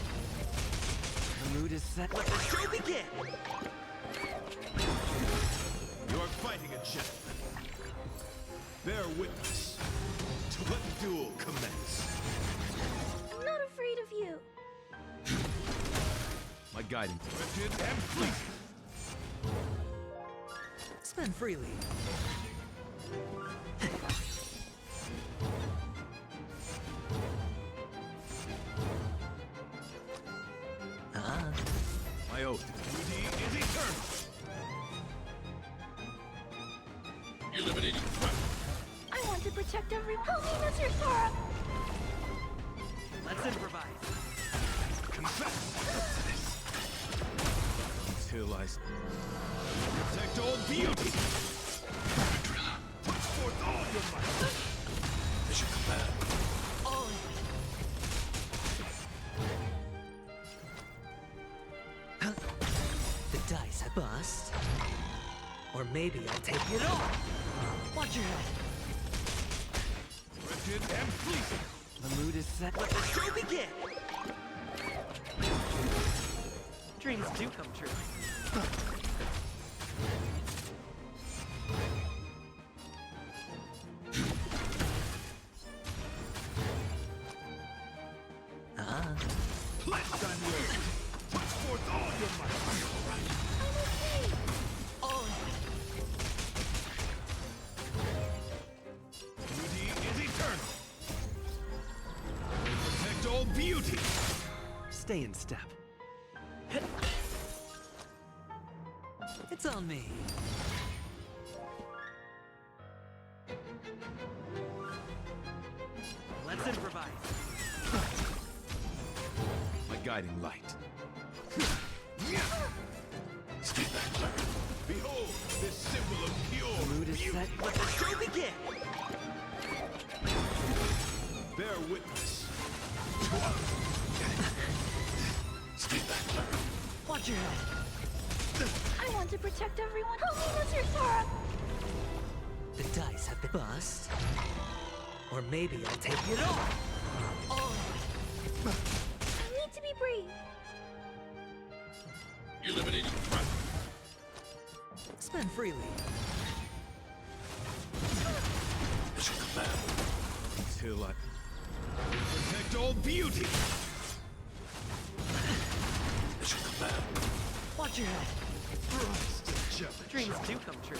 The mood is set. Let the show begin! You are fighting. fighting a gentleman. Bear witness to let the duel commence. I'm not afraid of you. My guiding thrifted and fleeting. Spend freely. My oath to duty is eternal. Eliminating threat. I want to protect everyone. Help me, Mr. Sora. Let's improvise. Confess to this. Until I protect all beauty. Put forth all your might. Mission command. The dice have bust. Or maybe I'll take it all. Watch your head. Thrifted and fleeting. The mood is set. Let the show begin. Dreams do come true. Pledged on you. Put forth all your might. Beauty is eternal. Protect all beauty. Stay in step. It's on me. Let's improvise. My guiding light. Stay back, Clara. Behold, this symbol of pure Mood is beauty. set. Let the show begin. Bear witness. Stay back, Clara. Watch your head. I want to protect everyone. Help me, Mr. Sora. The dice have been bust. Or maybe I'll take it all. I need to be brave. Eliminating threat. Spend freely. Mission command. Until I protect all beauty. Mission command. Watch your head. Rise to the challenge. Dreams do come true.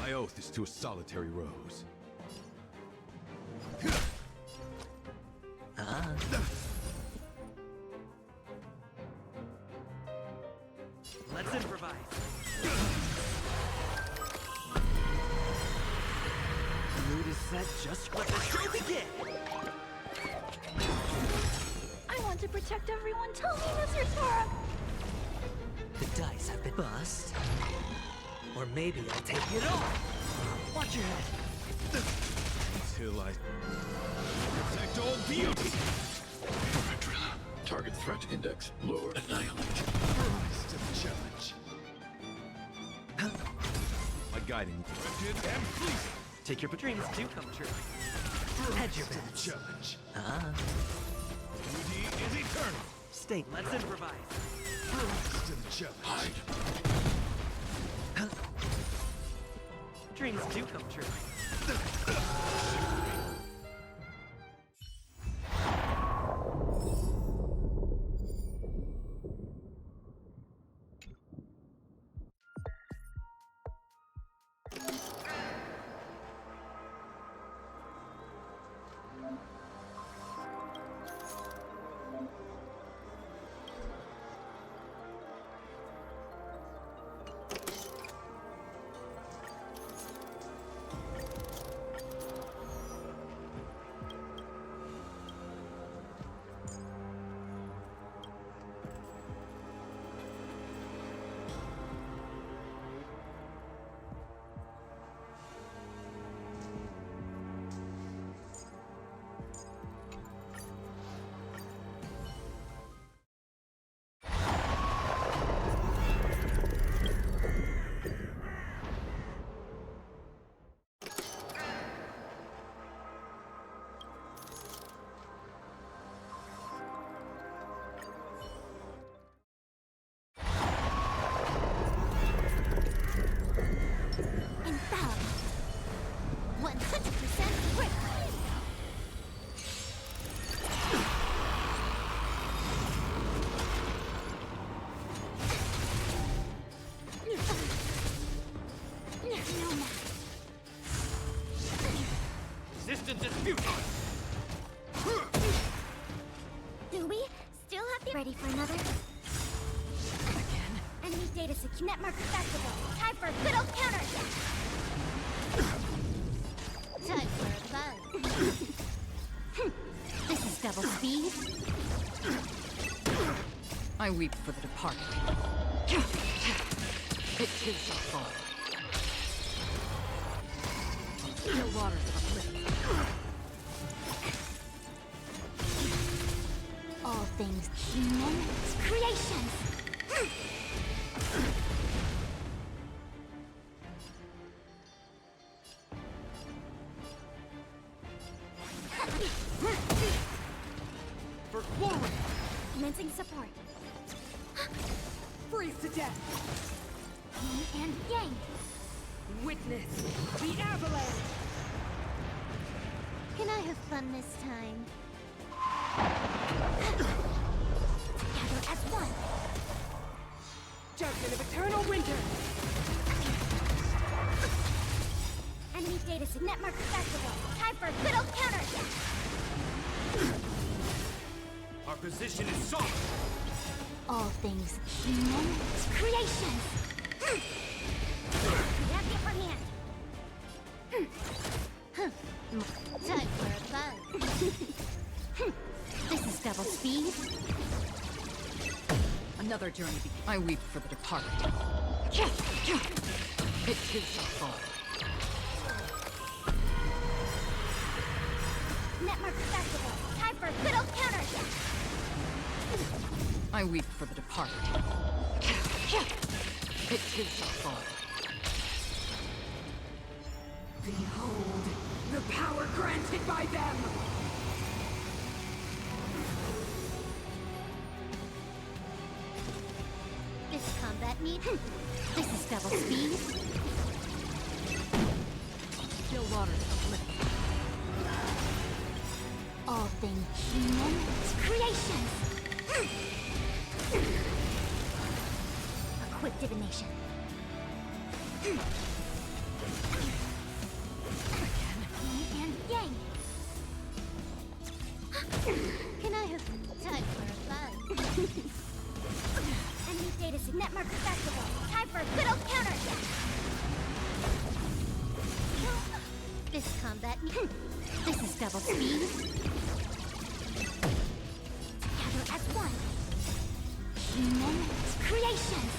My oath is to a solitary rose. Let's improvise. The mood is set. Just Let the show begin. I want to protect everyone. Help me, Mr. Sora. The dice have been bust. Or maybe I'll take it all. Watch your head. Until I protect all beauty. Target threat index lowered. Annihilate. Rise to the challenge. My guiding thrifted and fleeting. take your Dreams do come true. Hedge your Rise to the bets. challenge. Beauty is eternal. Stay. Let's improvise. Rise to the challenge. Hide. Dreams do come true. dispute. Do we still have the ready for another? Again? Enemy data secure. Netmark accessible. Time for a good old counterattack. Time for a buzz. This is double speed. I weep for the departed. It too shall fall. The waters uplift. All things human creations. For glory! Commencing support. Freeze to death! Yin and yang. Witness the avalanche! Can I have fun this time? Together as one. Judgment of eternal winter! Enemy data set. Netmark accessible. Time for a good old counterattack. Our position is solid. All things human creations. We have the upper hand. Time for a buzz. This is double speed. Another journey. I weep for the departed. It too shall fall. Netmark accessible. Time for a good old counterattack. I weep for the departed. It too shall fall. Behold, the power granted by them! This combat need. This is double speed. Still waters uplift. All things human creations. A quick divination. Yin and yang. Can I have time for a buzz? Enemy data set. Netmark accessible. Time for a good old counterattack. This combat. This is double speed. Together as one. Human creations.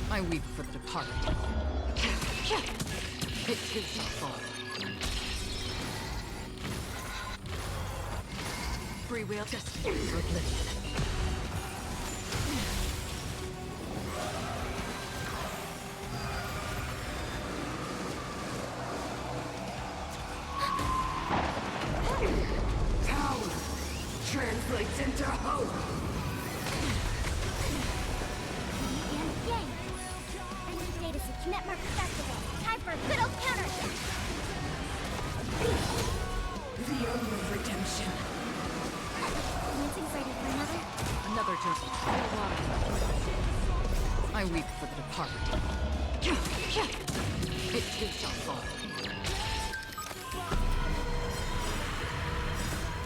I weep for the departed. It too shall fall. Free will just for oblivion. Power translates into hope. And yang. Enemy data set. Netmark accessible. Time for a good old counterattack. The only redemption. Commencing ready for another. Another journey. Still waters. I weep for the departed. It too shall fall.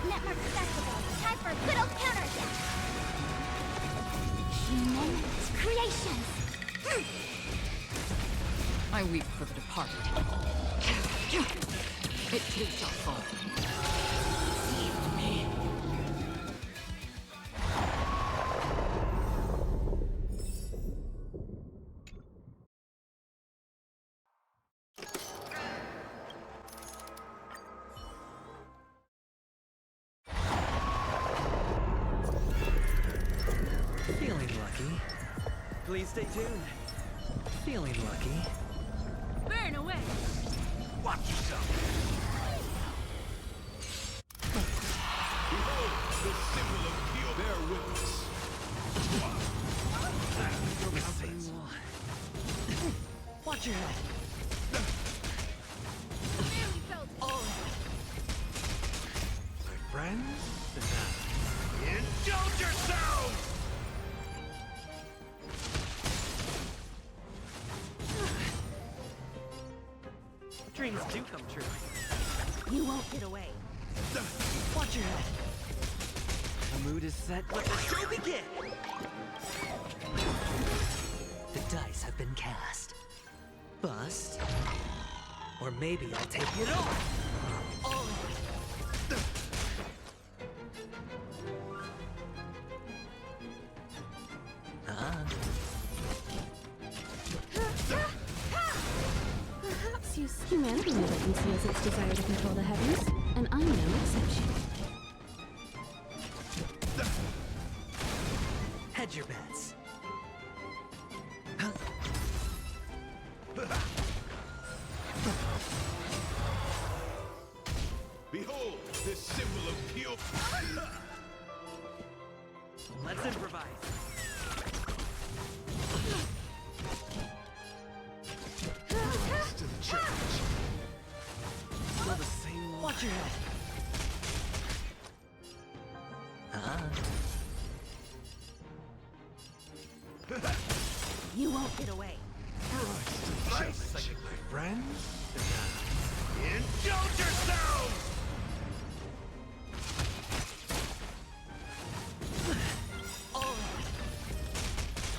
Netmark accessible. Time for a good old counterattack. Human creations. I weep for the departed. It too shall fall. Saved me. Feeling lucky. Please stay tuned. Feeling lucky. Burn away! Watch yourself. Behold, the symbol of pure. Bear witness. Watch your head. My friends, indulge yourselves! Dreams do come true. You won't get away. Watch your head. The mood is set. Let the show begin! The dice have been cast. Bust. Or maybe I'll take it all. Oh. Perhaps humanity never conceals its desire to control the heavens, and I'm no exception. Hedge your bets. Behold, this symbol of pure. Let's improvise. Rise to the challenge. Still the same one. Watch your head. You won't get away. Rise to the challenge. Psychic, my friends. Indulge yourselves!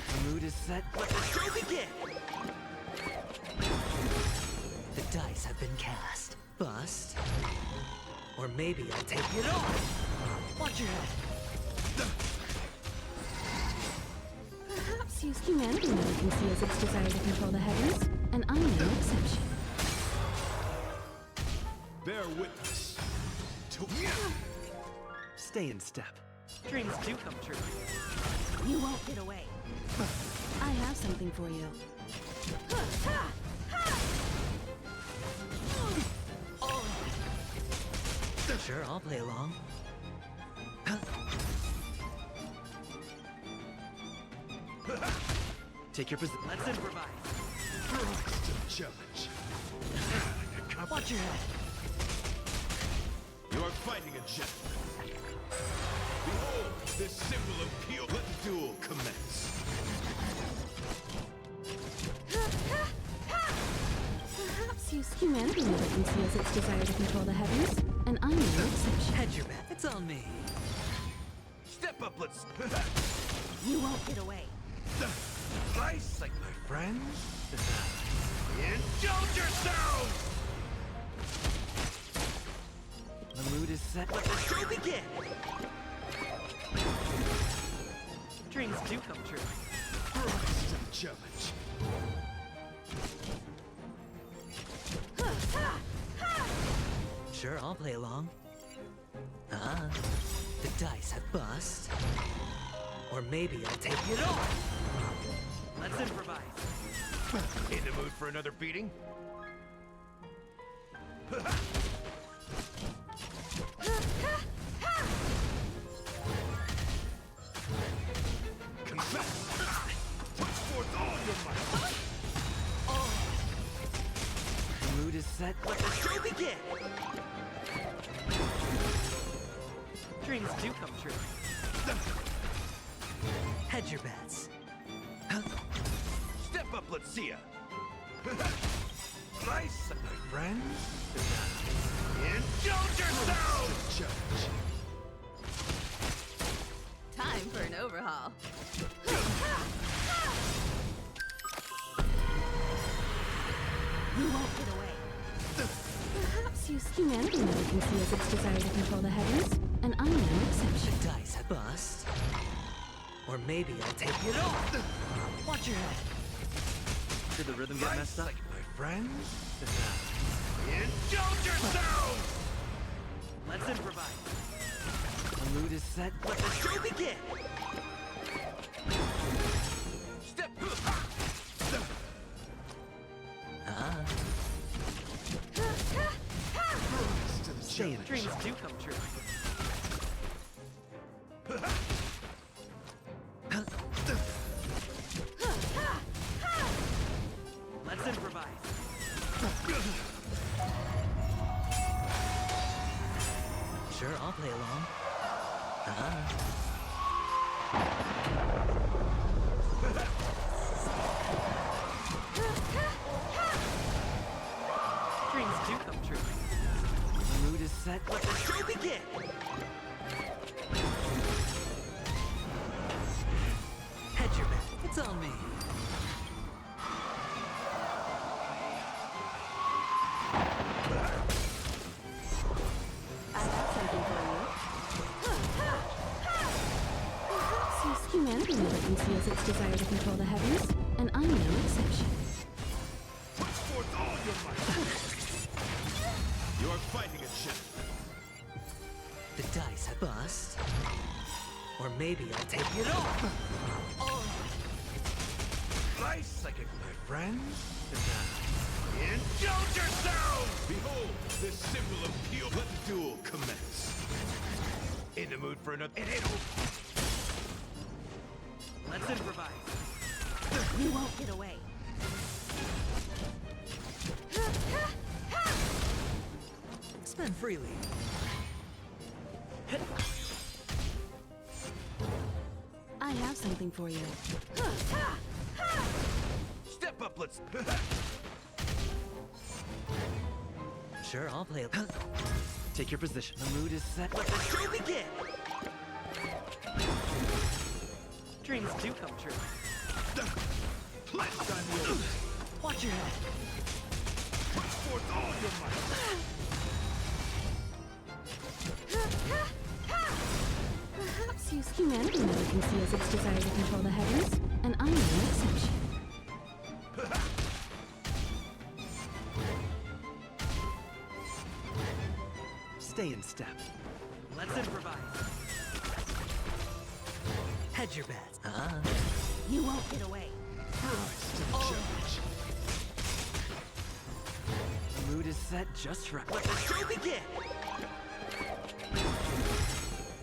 The mood is set. Let the show begin! The dice have been cast. Bust. Or maybe I'll take it all. Watch your head. Perhaps humanity never conceals its desire to control the heavens, and I'm no exception. Bear witness to Stay in step. Dreams do come true. You won't get away. I have something for you. Sure, I'll play along. Take your position. Let's improvise. rise to the challenge. Watch your head. You are fighting a gentleman. Behold, this symbol of pure. Let the duel commence. Perhaps humanity never conceals its desire to control the heavens, and I'm no exception. Hedge your bet. It's on me. Step up, let's. You won't get away. Rise, like my friends. Indulge yourselves! The mood is set. Let the show begin! Dreams do come true. Rise to the challenge. Sure, I'll play along. The dice have bust. Or maybe I'll take it all. Let's improvise. In the mood for another beating? Confess! Put forth all your might! The mood is set. Let the show begin! Dreams do come true. Hedge your bets. Step up, let's see ya! Nice, my friends! Indulge yourselves! Challenge. Time for an overhaul. You won't get away. Perhaps humanity never conceals its desire to control the heavens, and I'm no exception. The dice have bust. Or maybe I'll take it all. Watch your head. Did the rhythm get messed up? Like my friends? Indulge yourselves! Let's improvise. The mood is set. Let the show begin! Step. Rise to the Stay in challenge. Dreams do come true. Let's improvise. Sure, I'll play along. Dreams set. Let the show begin! Hedge your bet. It's on me. I have something for you. Perhaps humanity never conceals its desire to control the heavens, and I'm no exception. Put forth all your might. You are fighting a gentleman. The dice have bust. Or maybe I'll take it off! Life psychic, my friends. Indulge yourselves! Behold, this symbol of pure. Let the duel commence. In the mood for another. It ain't over. Let's improvise. You won't get away. Spend freely. I have something for you. Step up, let's. Sure, I'll play. Take your position. The mood is set. Let the show begin! Dreams do come true. Pledged on you. Watch your head. Put forth all your might. Perhaps humanity never conceals its desire to control the heavens, and I'm no exception. Stay in step. Let's improvise. Hedge your bets. You won't get away. The mood is set just right. Let the show begin!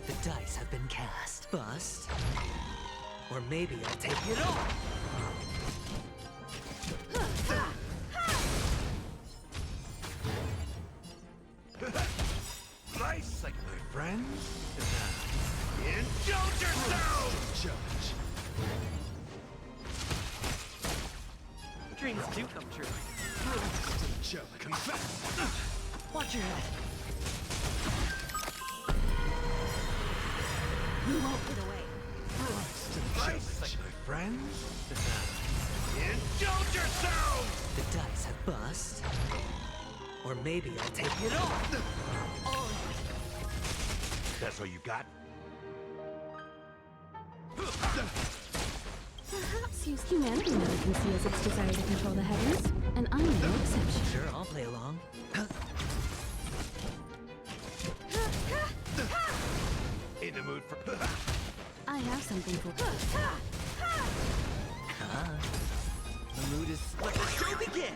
The dice have been cast. Bust. Or maybe I'll take it off! Life like my friends. Indulge yourselves! Judge. Dreams do come true. Judge. Confess. Watch your head. You won't get away. Life like my friends. Indulge yourselves! The dice have bust. Or maybe I'll take it off! That's all you got? Perhaps humanity never conceals its desire to control the heavens, and I'm no exception. Sure, I'll play along. In the mood for. I have something for you. The mood is. Let the show begin!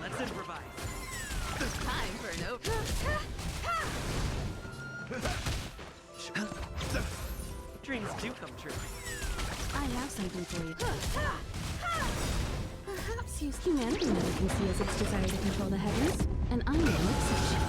Let's improvise. Time for an open. Dreams do come true. I have something for you. Perhaps humanity never conceals its desire to control the heavens, and I'm no exception.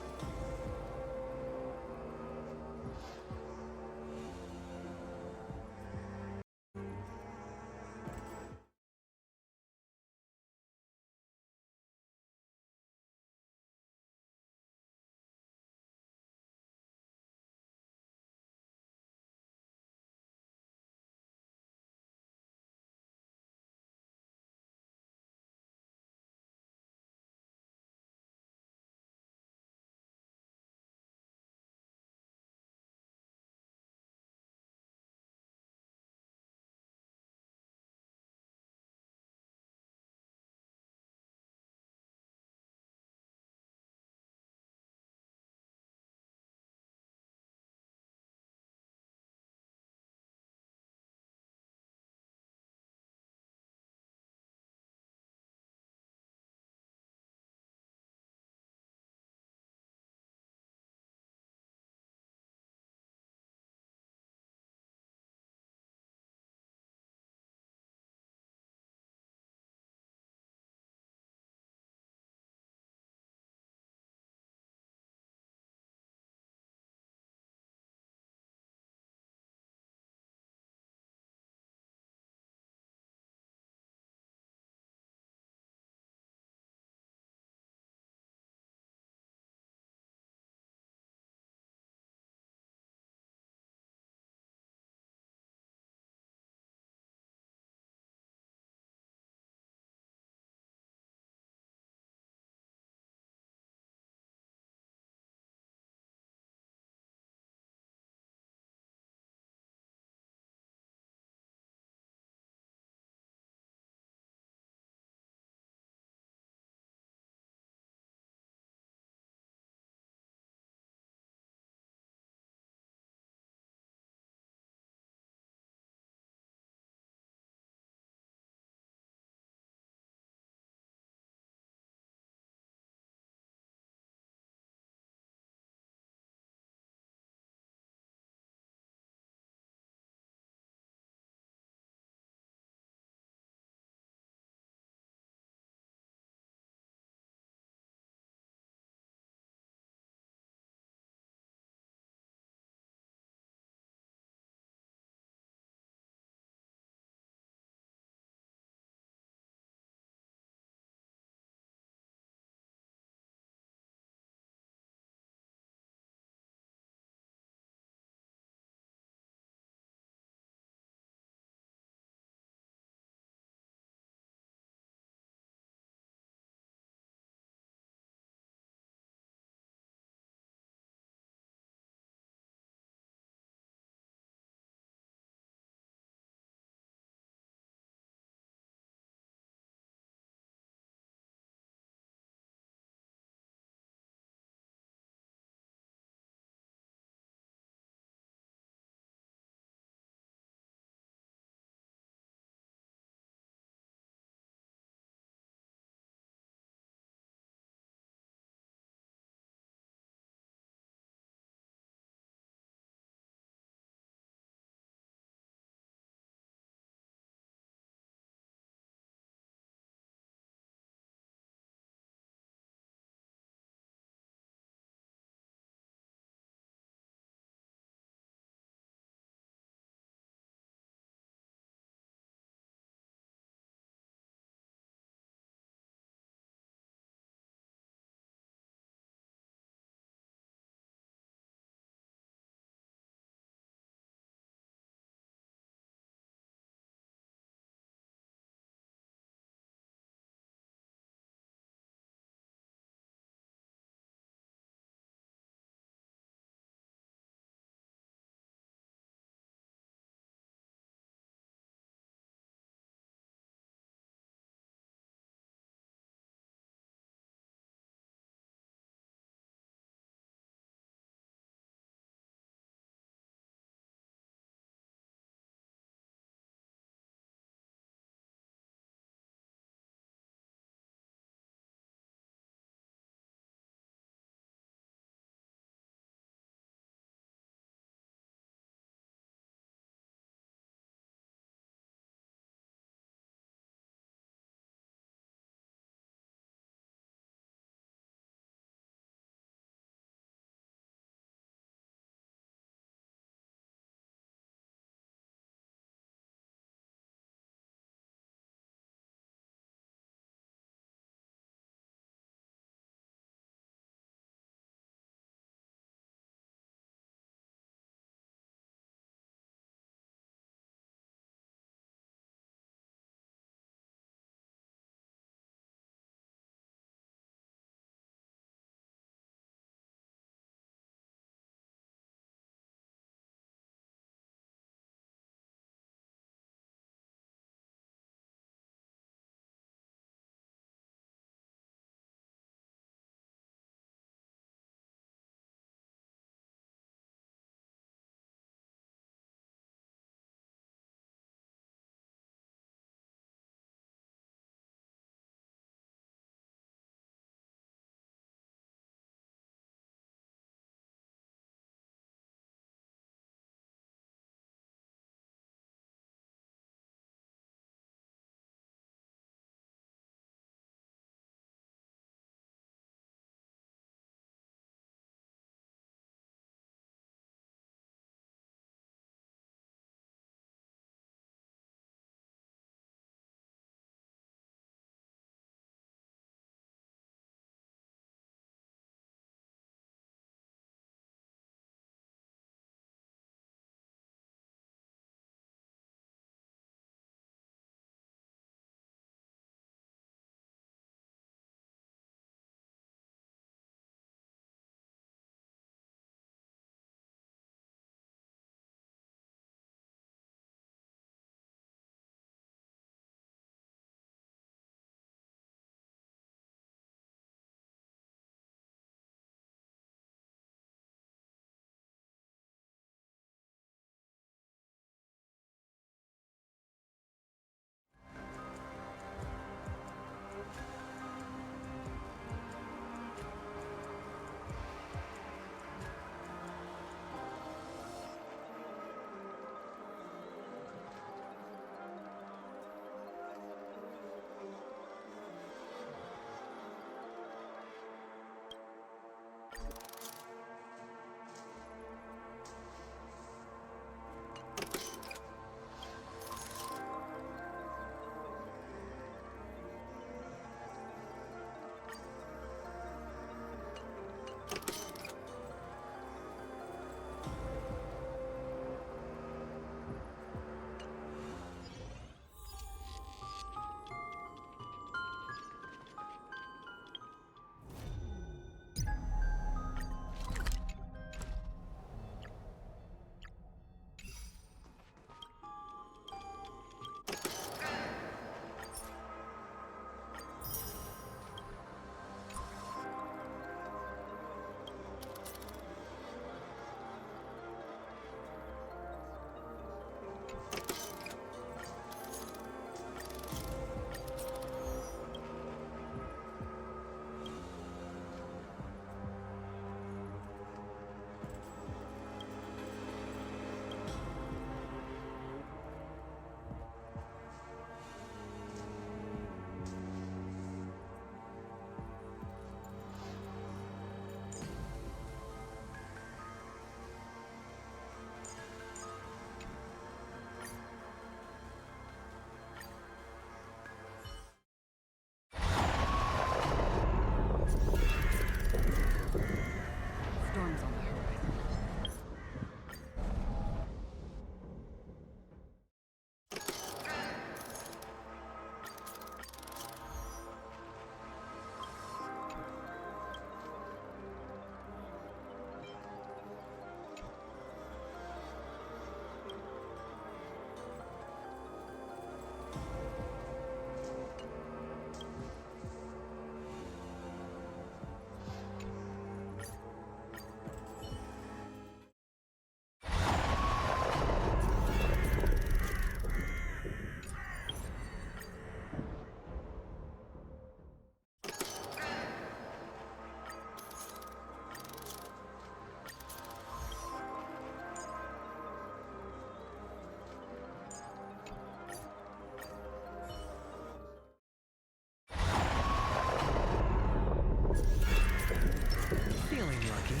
lucky.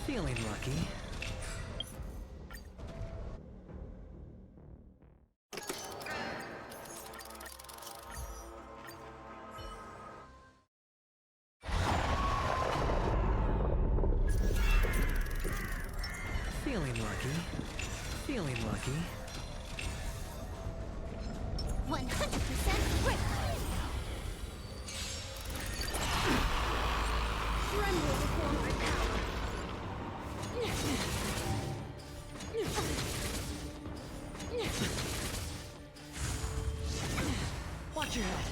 Feeling lucky. Feeling lucky. Feeling lucky. 100% grip. Tremble before my power. Watch your head.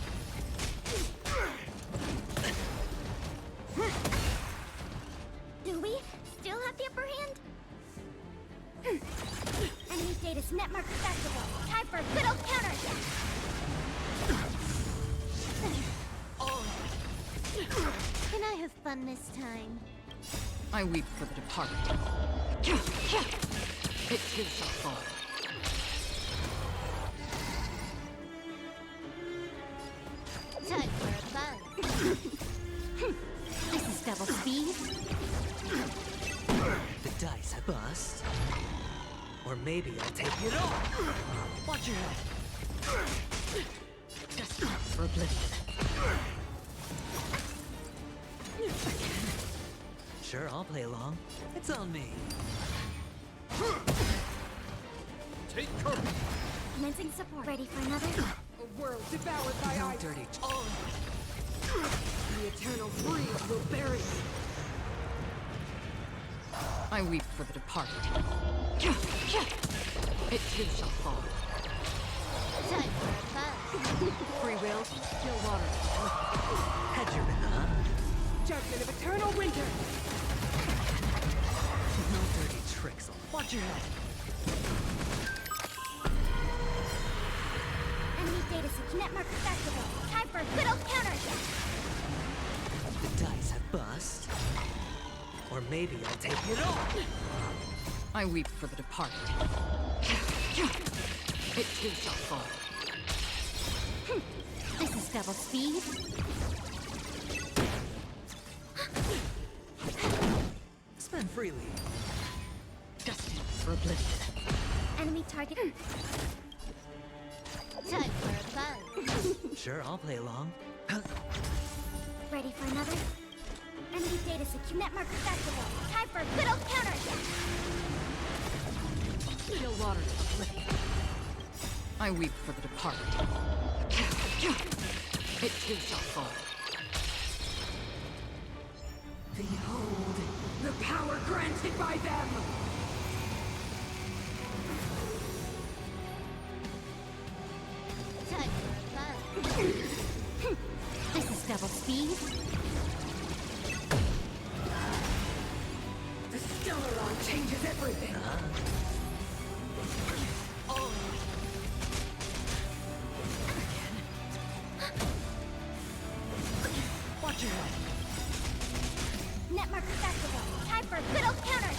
Do we still have the upper hand? Enemy status net mark accessible. Time for a good old counter. Can I have fun this time? I weep for the departed. It too shall fall. Time for a buzz. This is double speed. The dice have bust. Or maybe I'll take it all. Watch your head. Just for oblivion. Sure, I'll play along. It's on me. Take cover. Commencing support. Ready for another? A world devoured by No ice. dirty. The eternal freeze will bury me. I weep for the departed. It too shall fall. Time for a buzz. Free will, still water. Had your been, huh? Judgment of eternal winter. No dirty tricks. Watch your head. Enemy data set net mark accessible. Time for a good old counter. The dice have bust. Or maybe I'll take it all. I weep for the departed. It too shall fall. This is double speed. Spend freely. Destined for oblivion. Enemy target. Time for a buzz. Sure, I'll play along. Ready for another? Enemy data set net mark accessible. Time for a good old counter. Still water oblivion. I weep for the departed. It too shall fall. Behold, the power granted by them! Time for a buzz. This is double speed. The Stellaron changes everything! Watch your head. Net mark accessible. Time for a good old counter.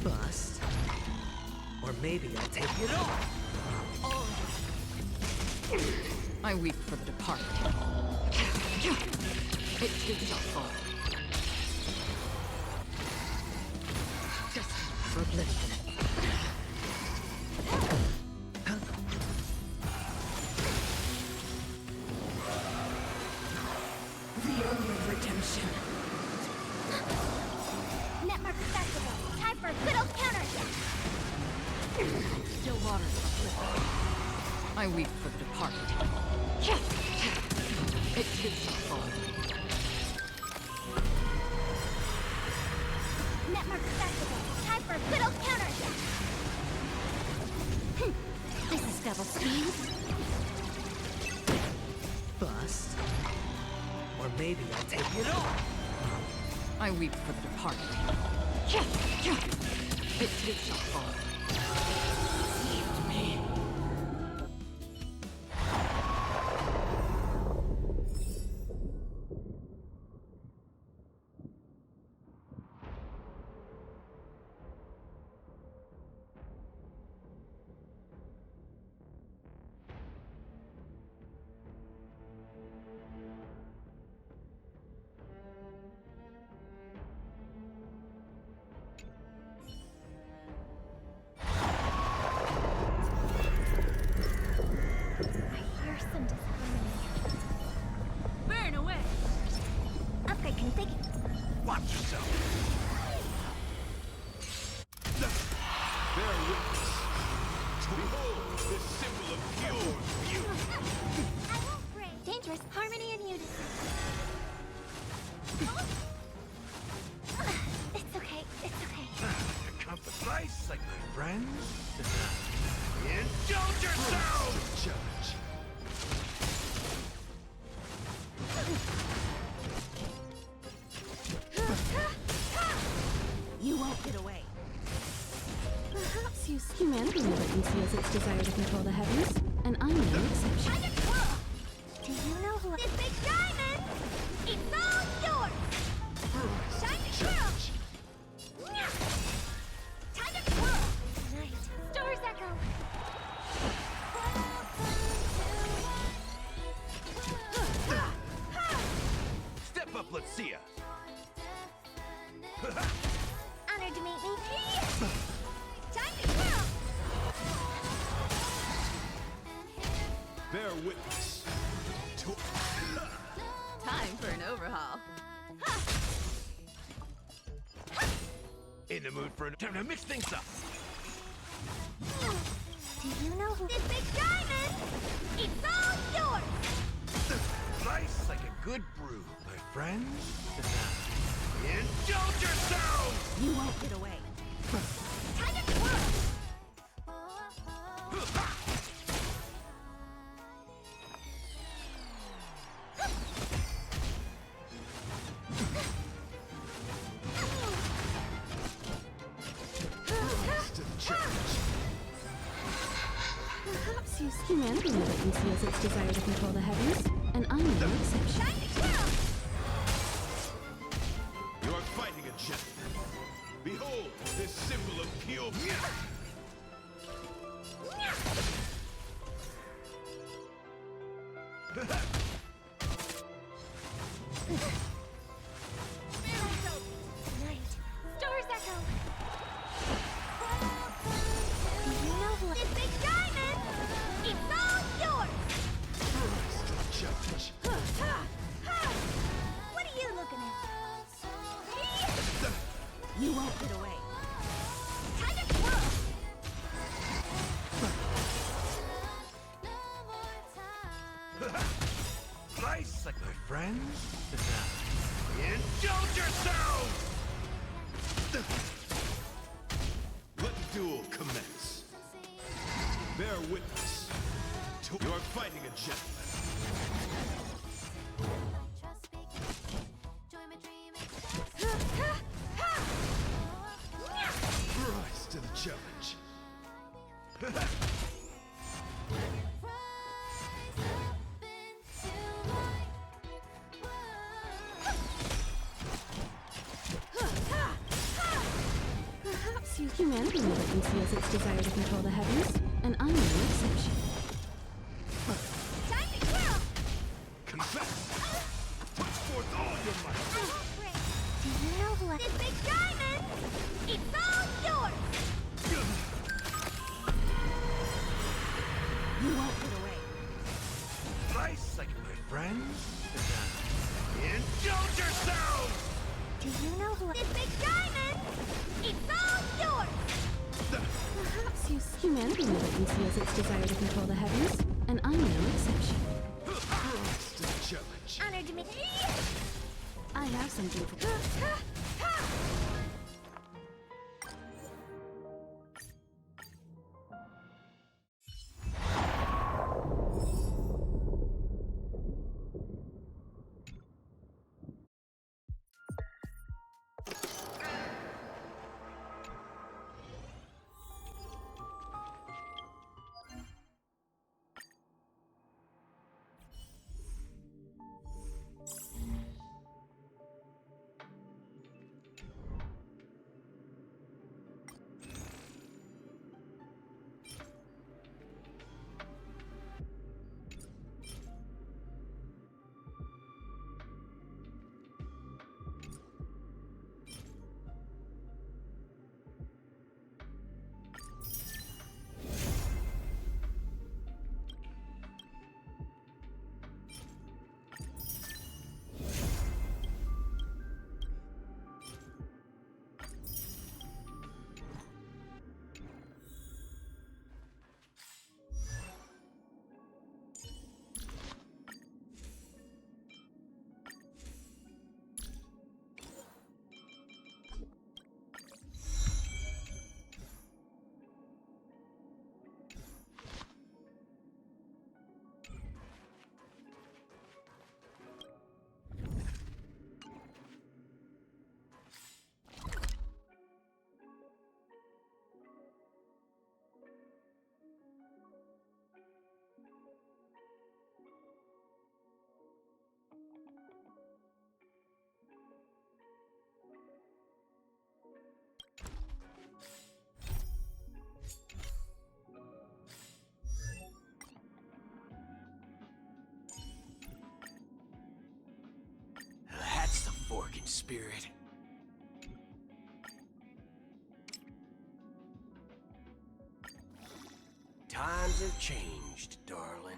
Bust. Or maybe I'll take it all. I weep for the departed. It too shall fall. Destined for oblivion. The only redemption. Net mark accessible. Time for a good old counter. Still water oblivion. I weep for the departed. It too shall fall. Net mark accessible. Time for a good old counter. This is double speed. Bust. Or maybe I'll take it all. I weep for the departed. It too shall fall. Saved me. upgrade configured. Watch yourself. Bear witness. Behold, the symbol of pure beauty. I won't break. Dangerous harmony and unity. It's okay. It's okay. Here comes the slice, like my friends. Indulge yourself! Challenge. You won't get away. Perhaps humanity never conceals its desire to control the heavens, and I'm no exception. Do you know who? This big diamond! It's all yours! Time to twirl! Time to twirl! Night. Stars echo! Step up, let's see ya. Honored to meet me. Time to twirl! Bear witness. Time for an overhaul. In the mood for an time to mix things up. Do you know who? This big diamond! It's all yours! Slice like a good brew, my friends. Indulge yourselves! You won't get away. Time to twirl! Rise to the challenge. Perhaps humanity never conceals its desire to control the heavens, and I'm no exception. Time to twirl! You are fighting a gentleman. Behold, this symbol of pure beauty. Night. Stars echo. Do you know who? This big diamond! It's all yours! Rise to the challenge. What are you looking at? You won't get away. Time to twirl! Slice like my friends. Indulge yourselves! Let the duel commence. Bear witness. You are fighting a gentleman. Rise to the challenge. Perhaps humanity never conceals its desire to control the heavens, and I'm no exception. Time to twirl! Confess! Put forth all your might! I won't break. Do you know who? This big diamond! It's all yours! You won't get away. Slice like my friends. Indulge yourselves! Do you know who? This big diamond! It's all yours! Perhaps humanity never conceals its desire to control the heavens, and I'm no exception. Rise to the challenge. Honored to meet I have something for spirit. Times have changed, darling.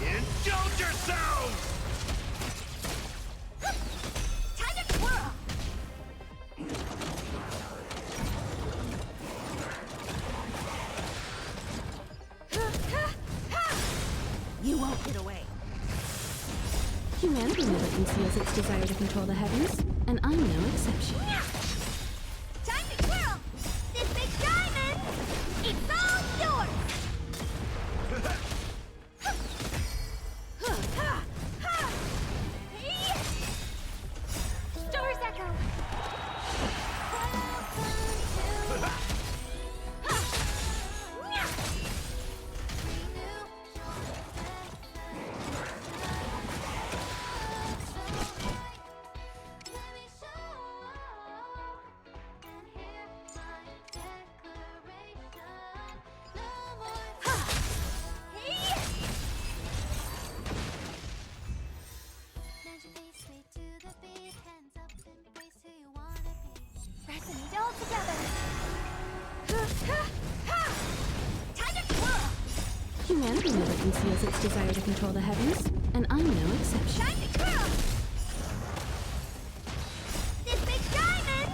Indulge yourselves! Time to twirl! You won't get away. Humanity never conceals its desire to control the heavens, and I'm no exception. Time to twirl! This big diamond! It's all yours! Humanity never conceals its desire to control the heavens, and I'm no exception. Time to twirl! This big diamond,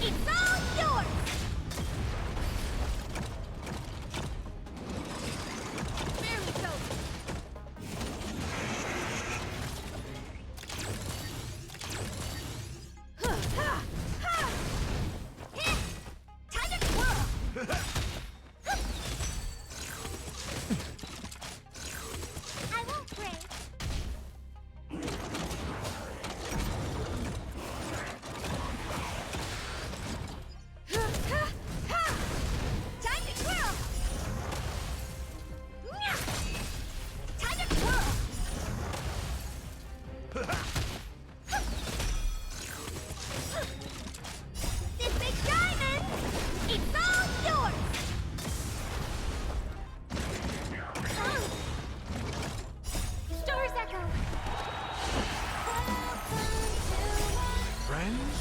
it's all yours! There we go! Ha! Ha! Hit! Time to twirl! I won't break. Time to twirl! Time to twirl! This big diamond, it's all yours! Stars echo! Friends?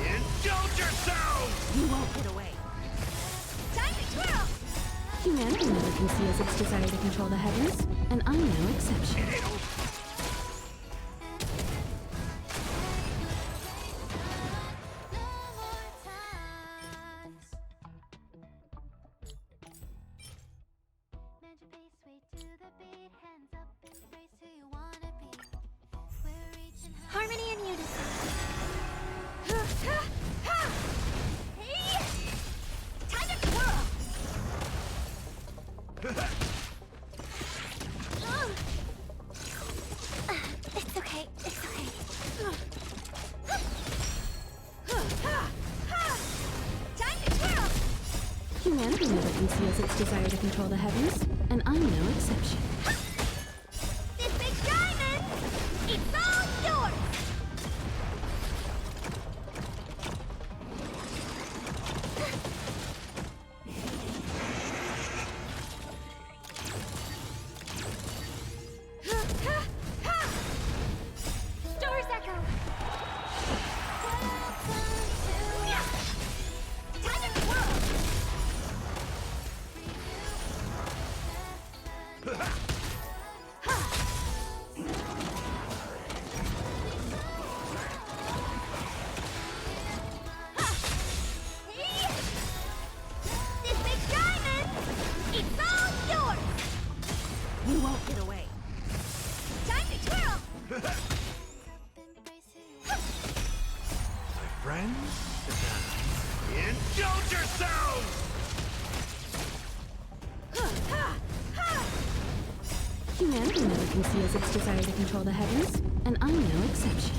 Indulge yourselves! You won't get away. Time to twirl! Humanity never conceals its desire to control the heavens, and I'm no exception. Harmony and unison. Time to twirl! It's okay, it's okay. Time to twirl! Humanity never conceals its desire to control the heavens, and I'm no exception. This big diamond, it's all yours! Stars echo! Time to twirl! This big diamond, it's all yours! You won't get away. Time to twirl! My friends? Indulge yourselves! Humanity never conceals its desire to control the heavens, and I'm no exception.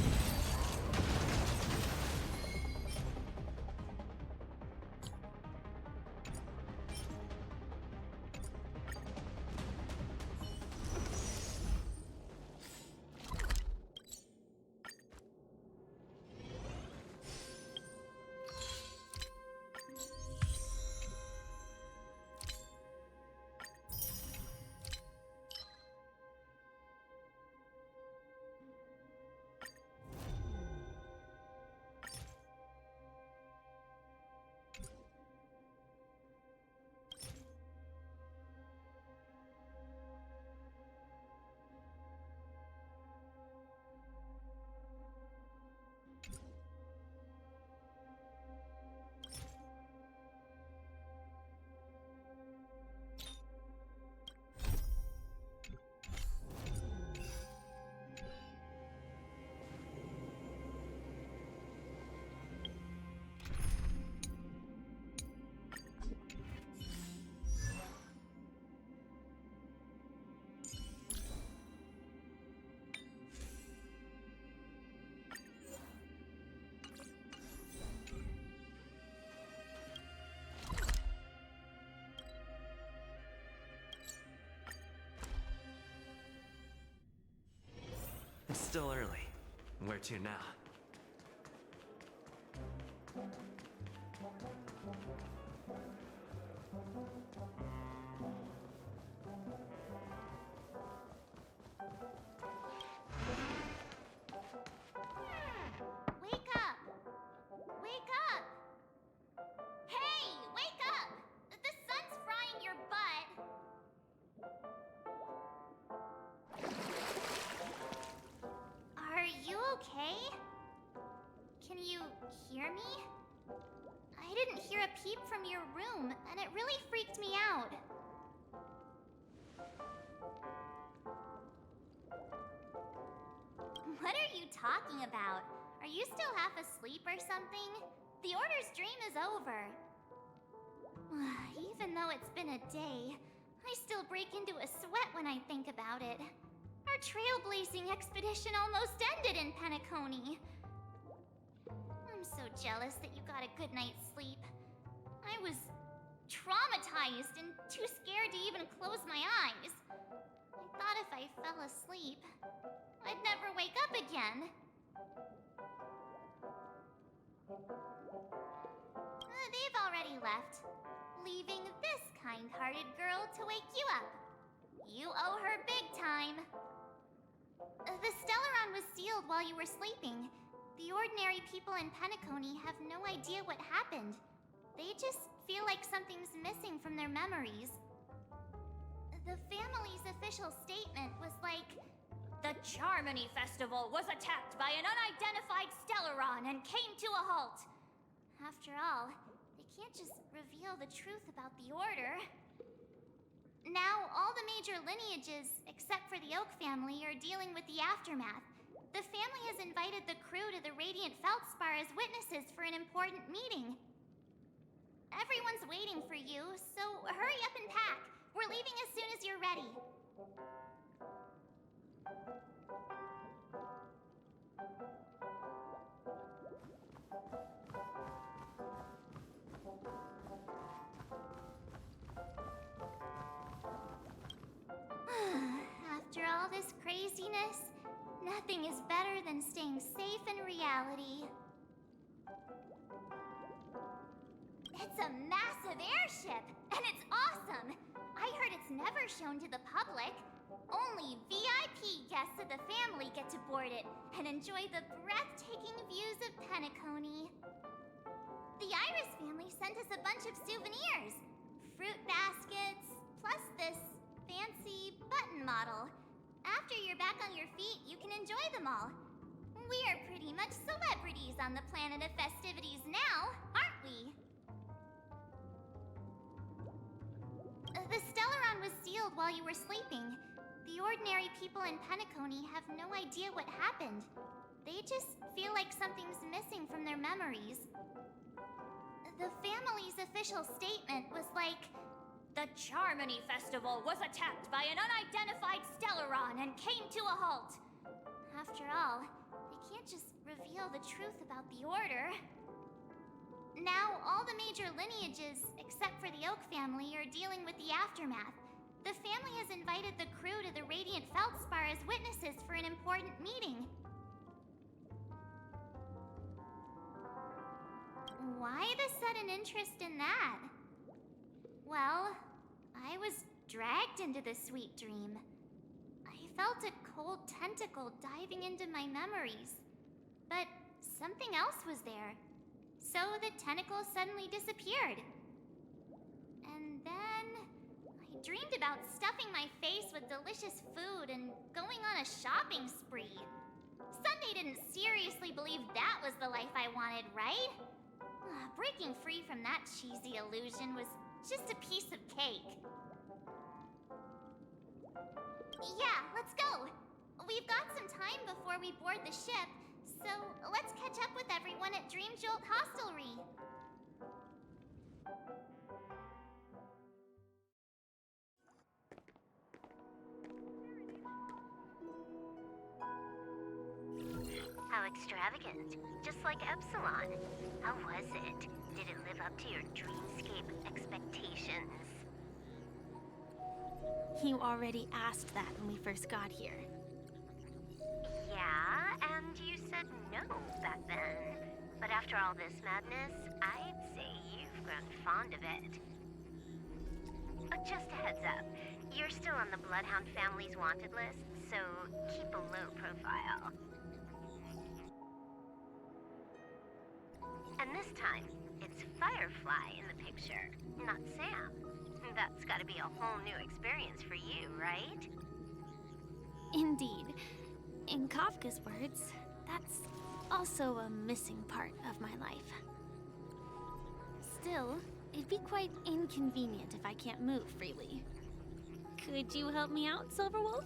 It's still early. Where to now? Wake up! Wake up! Hey, wake up! The sun's frying your butt. hear me? I didn't hear a peep from your room, and it really freaked me out. What are you talking about? Are you still half asleep or something? The Order's dream is over. Even though it's been a day, I still break into a sweat when I think about it. Our trailblazing expedition almost ended in Penacony. I'm so jealous that you got a good night's sleep. I was traumatized and too scared to even close my eyes. I thought if I fell asleep, I'd never wake up again. They've already left, leaving this kind-hearted girl to wake you up. You owe her big time. The Stellaron was sealed while you were sleeping. The ordinary people in Penacony have no idea what happened. They just feel like something's missing from their memories. The family's official statement was like, "The Charmony Festival was attacked by an unidentified Stellaron and came to a halt." After all, they can't just reveal the truth about the Order. Now, all the major lineages, except for the Oak family, are dealing with the aftermath. The family has invited the crew to the Radiant Feldspar as witnesses for an important meeting. Everyone's waiting for you, so hurry up and pack. We're leaving as soon as you're ready. After all this craziness, nothing is better than staying safe in reality. It's a massive airship, and it's awesome! I heard it's never shown to the public. Only VIP guests of the family get to board it and enjoy the breathtaking views of Penacony. The Iris family sent us a bunch of souvenirs. Fruit baskets, plus this fancy button model. After you're back on your feet, you can enjoy them all. We are pretty much celebrities on the planet of festivities now, aren't we? The Stellaron was sealed while you were sleeping. The ordinary people in Penacony have no idea what happened. They just feel like something's missing from their memories. The family's official statement was like, "The Charmony Festival was attacked by an unidentified Stellaron and came to a halt." After all, they can't just reveal the truth about the Order. Now, all the major lineages, except for the Oak family, are dealing with the aftermath. The family has invited the crew to the Radiant Feldspar as witnesses for an important meeting. Why the sudden interest in that? Well, I was dragged into the sweet dream. I felt a cold tentacle diving into my memories. But something else was there. So the tentacle suddenly disappeared. And then I dreamed about stuffing my face with delicious food and going on a shopping spree. Sunday didn't seriously believe that was the life I wanted, right? Breaking free from that cheesy illusion was just a piece of cake. Yeah, let's go. We've got some time before we board the ship, so let's catch up with everyone at Dream Jolt Hostelry. How extravagant. Just like Epsilon. How was it? Did it live up to your dreamscape expectations? You already asked that when we first got here. Yeah, and you said no back then. But after all this madness, I'd say you've grown fond of it. Just a heads up, you're still on the Bloodhound family's wanted list, so keep a low profile. And this time, it's Firefly in the picture, not Sam. That's gotta be a whole new experience for you, right? Indeed. In Kafka's words, that's also a missing part of my life. Still, it'd be quite inconvenient if I can't move freely. Could you help me out, Silverwolf?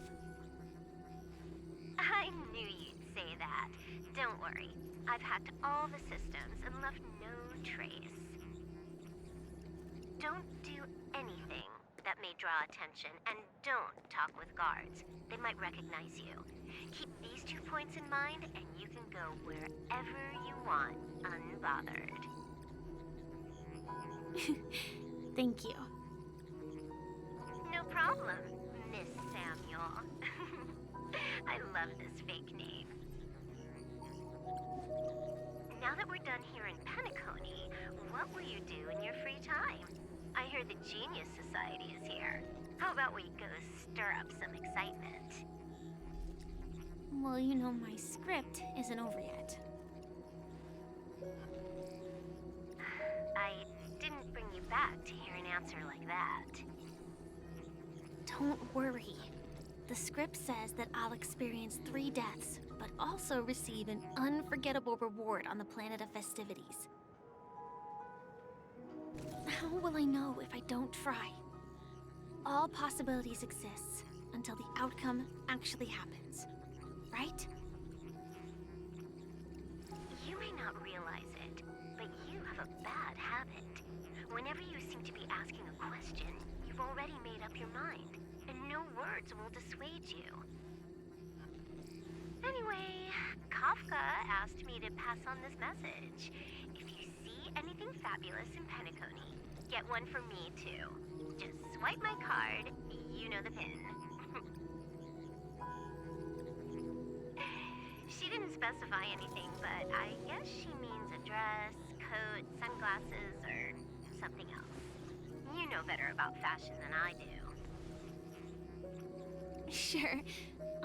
I knew you'd say that. Don't worry. I've hacked all the systems and left no trace. Don't do anything that may draw attention, and don't talk with guards. They might recognize you. Keep these 2 points in mind, and you can go wherever you want, unbothered. Thank you. No problem, Miss Samuel. I love this fake name. Now that we're done here in Penacony, what will you do in your free time? I hear the Genius Society is here. How about we go stir up some excitement? Well, you know my script isn't over yet. I didn't bring you back to hear an answer like that. Don't worry. The script says that I'll experience 3 deaths, but also receive an unforgettable reward on the planet of festivities. How will I know if I don't try? All possibilities exist until the outcome actually happens, right? You may not realize it, but you have a bad habit. Whenever you seem to be asking a question, you've already made up your mind, and no words will dissuade you. Anyway, Kafka asked me to pass on this message. If you see anything fabulous in Penacony, get one for me too. Just swipe my card, you know the pin. She didn't specify anything, but I guess she means a dress, coat, sunglasses, or something else. You know better about fashion than I do. Sure,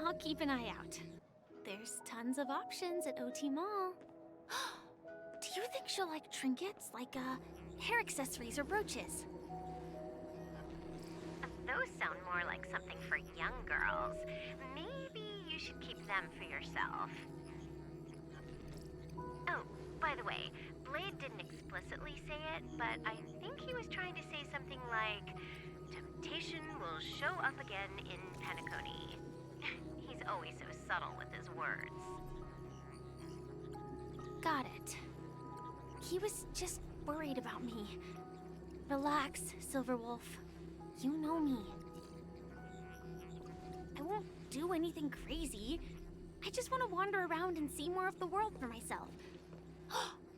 I'll keep an eye out. There's tons of options at OT Mall. Do you think she'll like trinkets, like hair accessories or brooches? Those sound more like something for young girls. Maybe you should keep them for yourself. Oh, by the way, Blade didn't explicitly say it, but I think he was trying to say something like, temptation will show up again in Penacony. He's always so subtle with his words. Got it. He was just worried about me. Relax, Silverwolf. You know me. I won't do anything crazy. I just want to wander around and see more of the world for myself.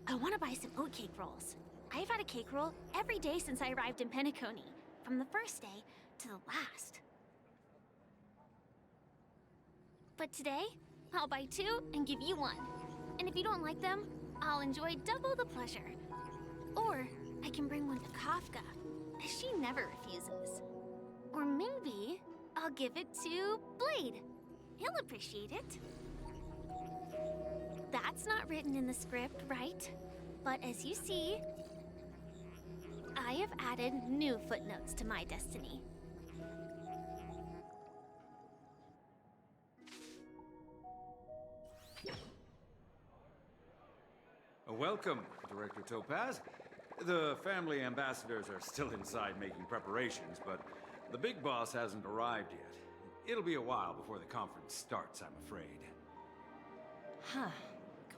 I want to buy some oatcake rolls. I've had a cake roll every day since I arrived in Penacony, from the first day to the last. But today, I'll buy 2 and give you 1. And if you don't like them, I'll enjoy double the pleasure. Or I can bring one to Kafka, as she never refuses. Or maybe I'll give it to Blade. He'll appreciate it. That's not written in the script, right? But as you see, I have added new footnotes to my destiny. Welcome, Director Topaz. The family ambassadors are still inside making preparations, but the big boss hasn't arrived yet. It'll be a while before the conference starts, I'm afraid. Huh.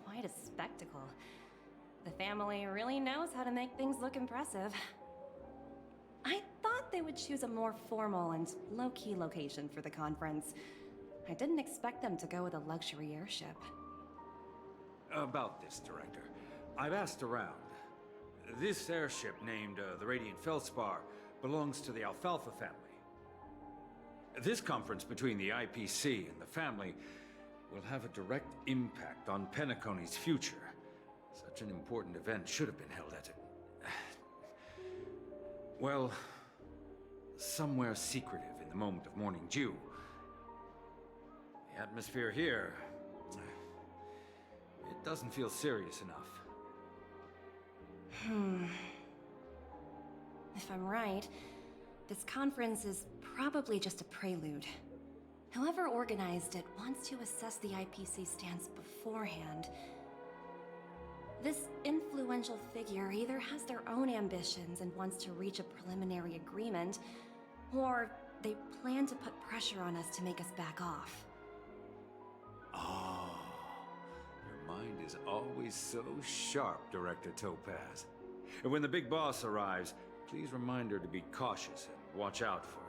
Quite a spectacle. The family really knows how to make things look impressive. I thought they would choose a more formal and low-key location for the conference. I didn't expect them to go with a luxury airship. About this, Director. I've asked around. This airship, named the Radiant Feldspar, belongs to the Alfalfa family. This conference between the IPC and the family will have a direct impact on Penacony's future. Such an important event should have been held at well, somewhere secretive in the moment of morning dew. The atmosphere here, it doesn't feel serious enough. If I'm right, this conference is probably just a prelude. Whoever organized it wants to assess the IPC stance beforehand, This influential figure either has their own ambitions and wants to reach a preliminary agreement, or they plan to put pressure on us to make us back off. Oh, your mind is always so sharp, Director Topaz. And when the big boss arrives, please remind her to be cautious and watch out for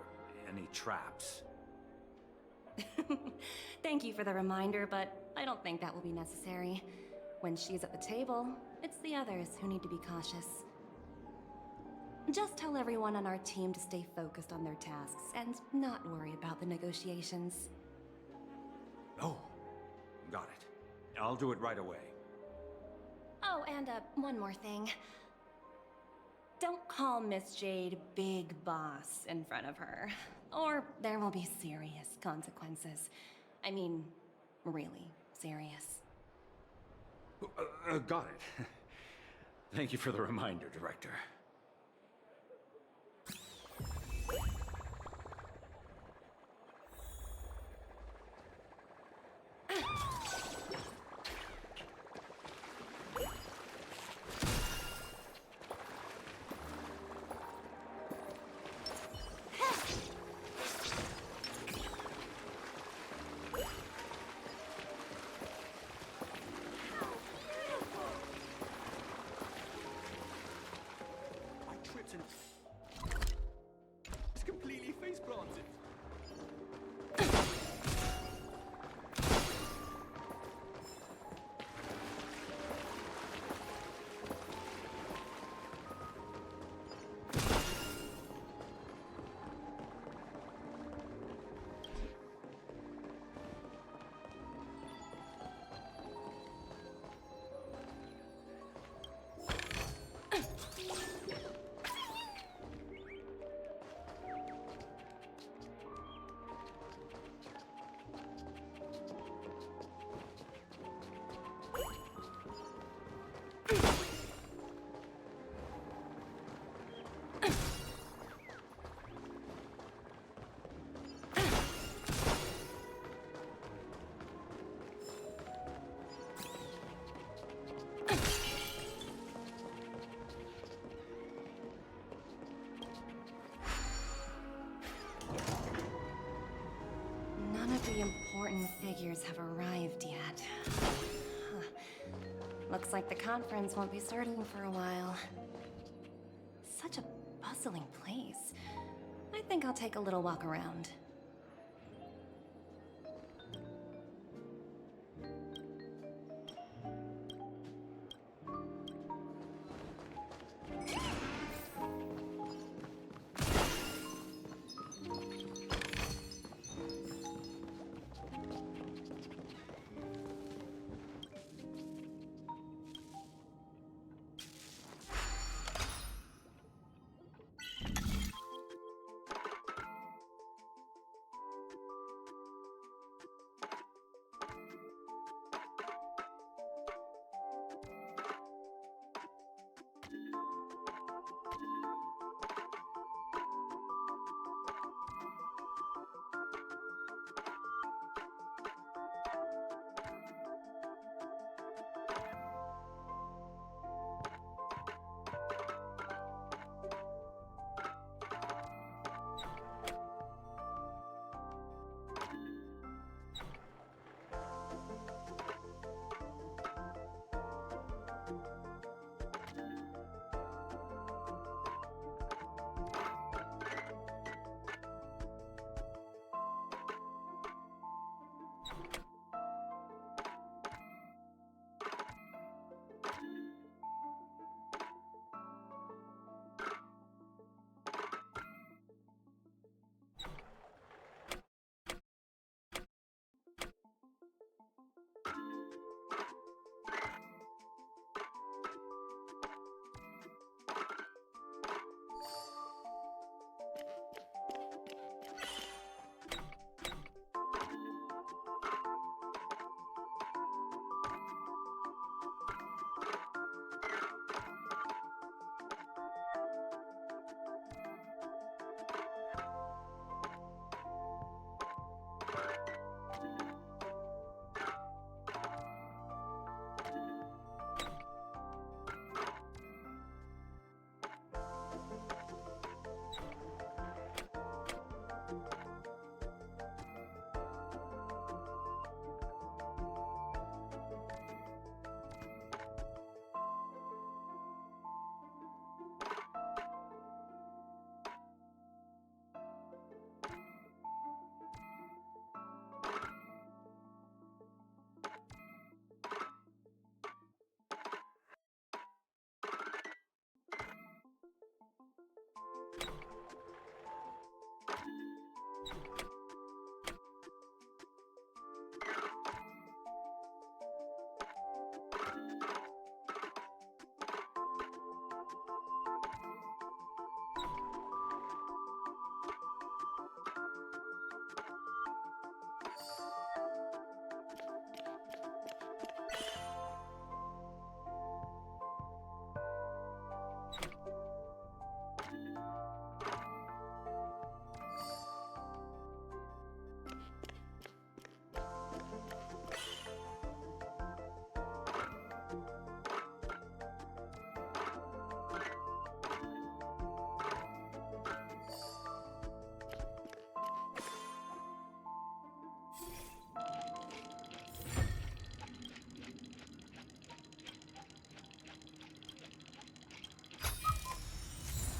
any traps. Thank you for the reminder, but I don't think that will be necessary. When she's at the table, it's the others who need to be cautious. Just tell everyone on our team to stay focused on their tasks and not worry about the negotiations. Oh, got it. I'll do it right away. Oh, and one more thing. Don't call Miss Jade Big Boss in front of her, or there will be serious consequences. I mean, really serious. Got it. Thank you for the reminder, Director. It's completely face planted. None of the important figures have arrived yet. Huh. Looks like the conference won't be starting for a while. Such a bustling place. I think I'll take a little walk around.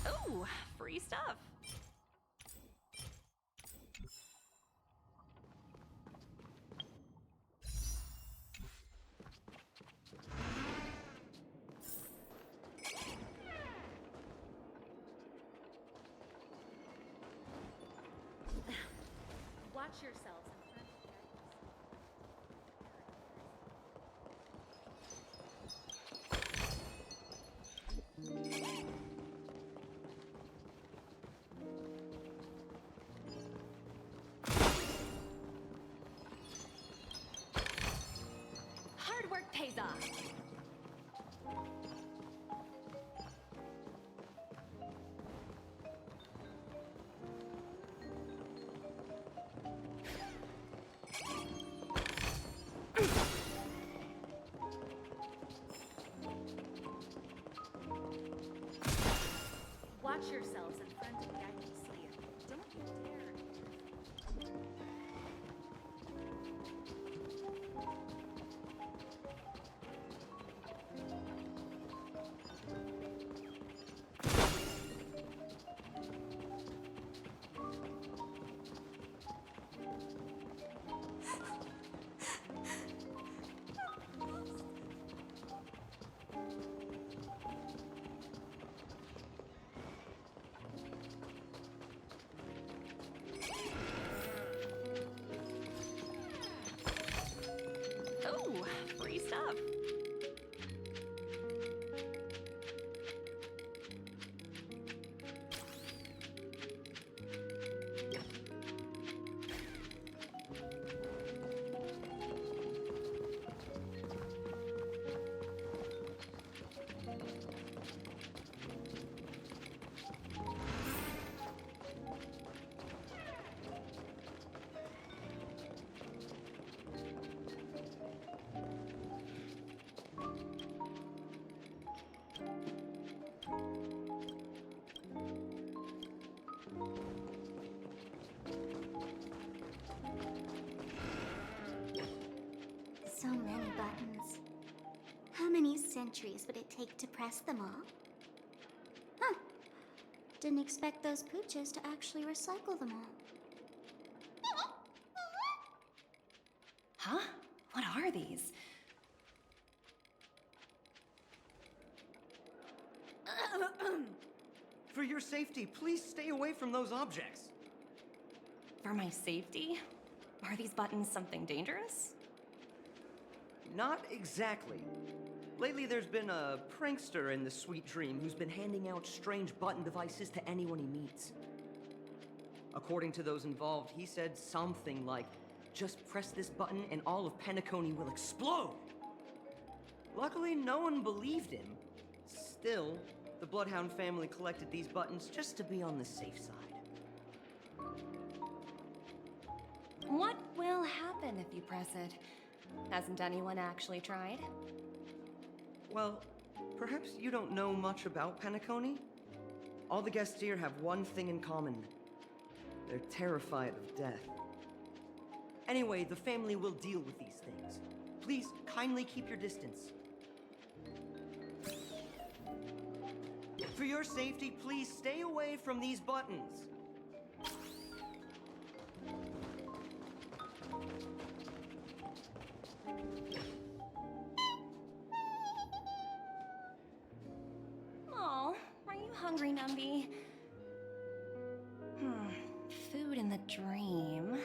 Oh, free stuff. Watch yourselves in front of Hard work pays off. Watch yourselves in front of the IPC. Don't you dare. Oh, free stuff. So many buttons. How many centuries would it take to press them all? Huh. Didn't expect those pooches to actually recycle them all. Huh? What are these? For your safety, please stay away from those objects. For my safety? Are these buttons something dangerous? Not exactly. Lately, there's been a prankster in the Sweet Dream who's been handing out strange button devices to anyone he meets. According to those involved, he said something like, "Just press this button and all of Penacony will explode!" Luckily, no one believed him. Still, the Bloodhound family collected these buttons just to be on the safe side. What will happen if you press it? Hasn't anyone actually tried? Well, perhaps you don't know much about Penacony? All the guests here have one thing in common. They're terrified of death. Anyway, the family will deal with these things. Please, kindly keep your distance. For your safety, please stay away from these buttons. Oh, are you hungry, Numby? Food in the dream.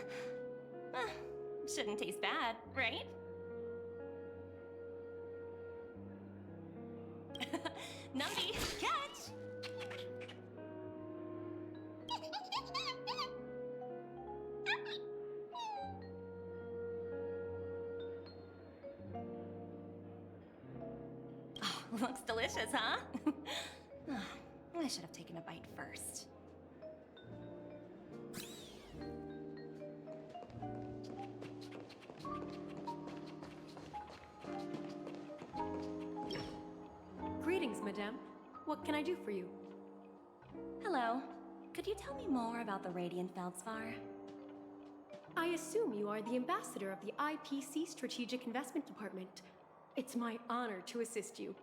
Shouldn't taste bad, right? Numby, catch! Oh, looks delicious, huh? I should have taken a bite first. Greetings, madame. What can I do for you? Hello. Could you tell me more about the Radiant Feldspar? I assume you are the ambassador of the IPC Strategic Investment Department. It's my honor to assist you.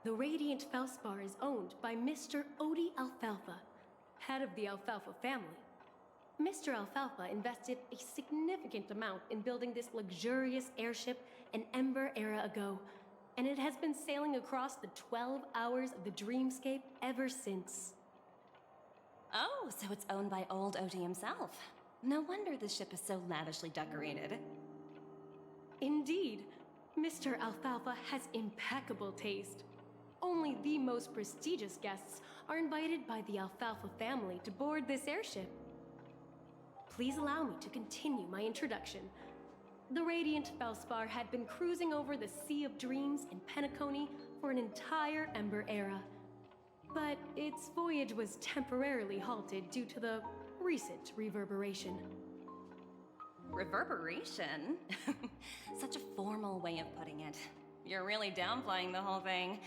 The Radiant Felspar is owned by Mr. Odie Alfalfa, head of the Alfalfa family. Mr. Alfalfa invested a significant amount in building this luxurious airship an Ember era ago, and it has been sailing across the 12 hours of the dreamscape ever since. Oh, so it's owned by old Odie himself. No wonder the ship is so lavishly decorated. Indeed, Mr. Alfalfa has impeccable taste. Only the most prestigious guests are invited by the Alfalfa family to board this airship. Please allow me to continue my introduction. The Radiant Felspar had been cruising over the Sea of Dreams in Penacony for an entire Ember era. But its voyage was temporarily halted due to the recent reverberation. Reverberation? Such a formal way of putting it. You're really downplaying the whole thing.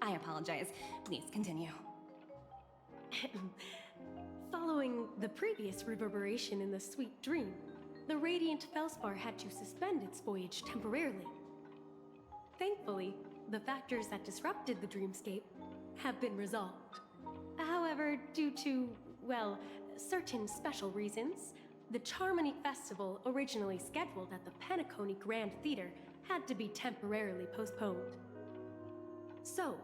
I apologize. Please continue. Following the previous reverberation in the Sweet Dream, the Radiant Felspar had to suspend its voyage temporarily. Thankfully, the factors that disrupted the dreamscape have been resolved. However, due to, well, certain special reasons, the Charmony Festival, originally scheduled at the Penacony Grand Theater, had to be temporarily postponed. So,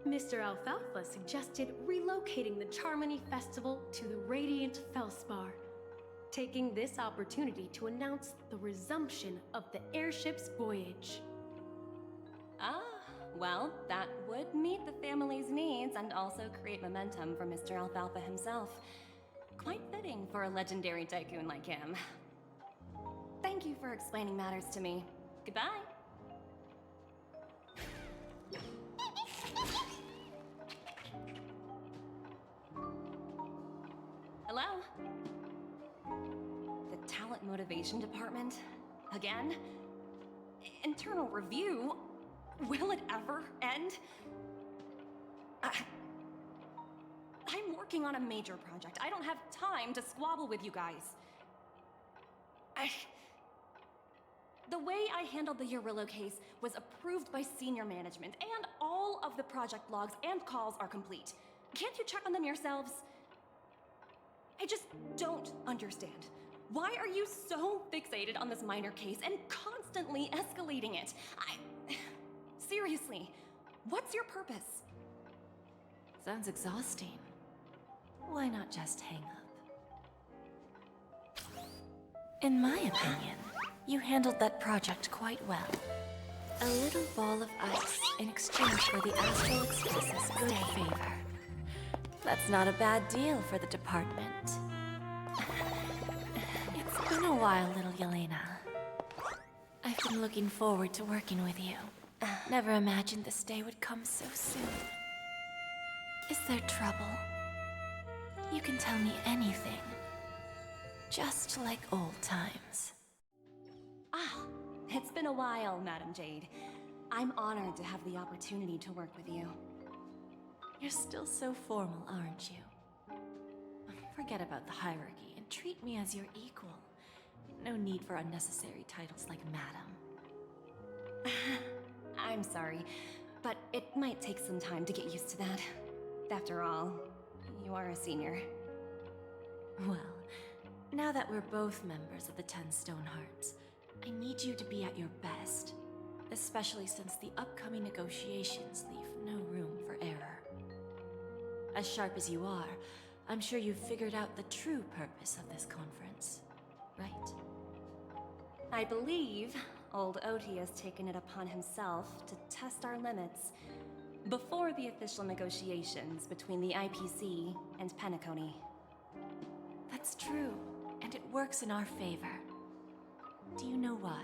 Mr. Alfalfa suggested relocating the Charmony Festival to the Radiant Felspar, taking this opportunity to announce the resumption of the airship's voyage. Ah, well, that would meet the family's needs and also create momentum for Mr. Alfalfa himself. Quite fitting for a legendary tycoon like him. Thank you for explaining matters to me. Goodbye. Hello? The Talent Motivation Department? Again? Internal review? Will it ever end? I'm working on a major project. I don't have time to squabble with you guys. The way I handled the Urillo case was approved by senior management, and all of the project logs and calls are complete. Can't you check on them yourselves? I just don't understand. Why are you so fixated on this minor case and constantly escalating it? Seriously, what's your purpose? Sounds exhausting. Why not just hang up? In my opinion, you handled that project quite well. A little ball of ice in exchange for the Astral Express's good favor. That's not a bad deal for the department. It's been a while, little Yelena. I've been looking forward to working with you. Never imagined this day would come so soon. Is there trouble? You can tell me anything. Just like old times. Ah, it's been a while, Madam Jade. I'm honored to have the opportunity to work with you. You're still so formal, aren't you? Forget about the hierarchy and treat me as your equal. No need for unnecessary titles like Madam. I'm sorry, but it might take some time to get used to that. After all, you are a senior. Well, now that we're both members of the 10 Stonehearts, I need you to be at your best. Especially since the upcoming negotiations leave no room for error. As sharp as you are, I'm sure you've figured out the true purpose of this conference, right? I believe old Odie has taken it upon himself to test our limits before the official negotiations between the IPC and Penacony. That's true, and it works in our favor. Do you know why?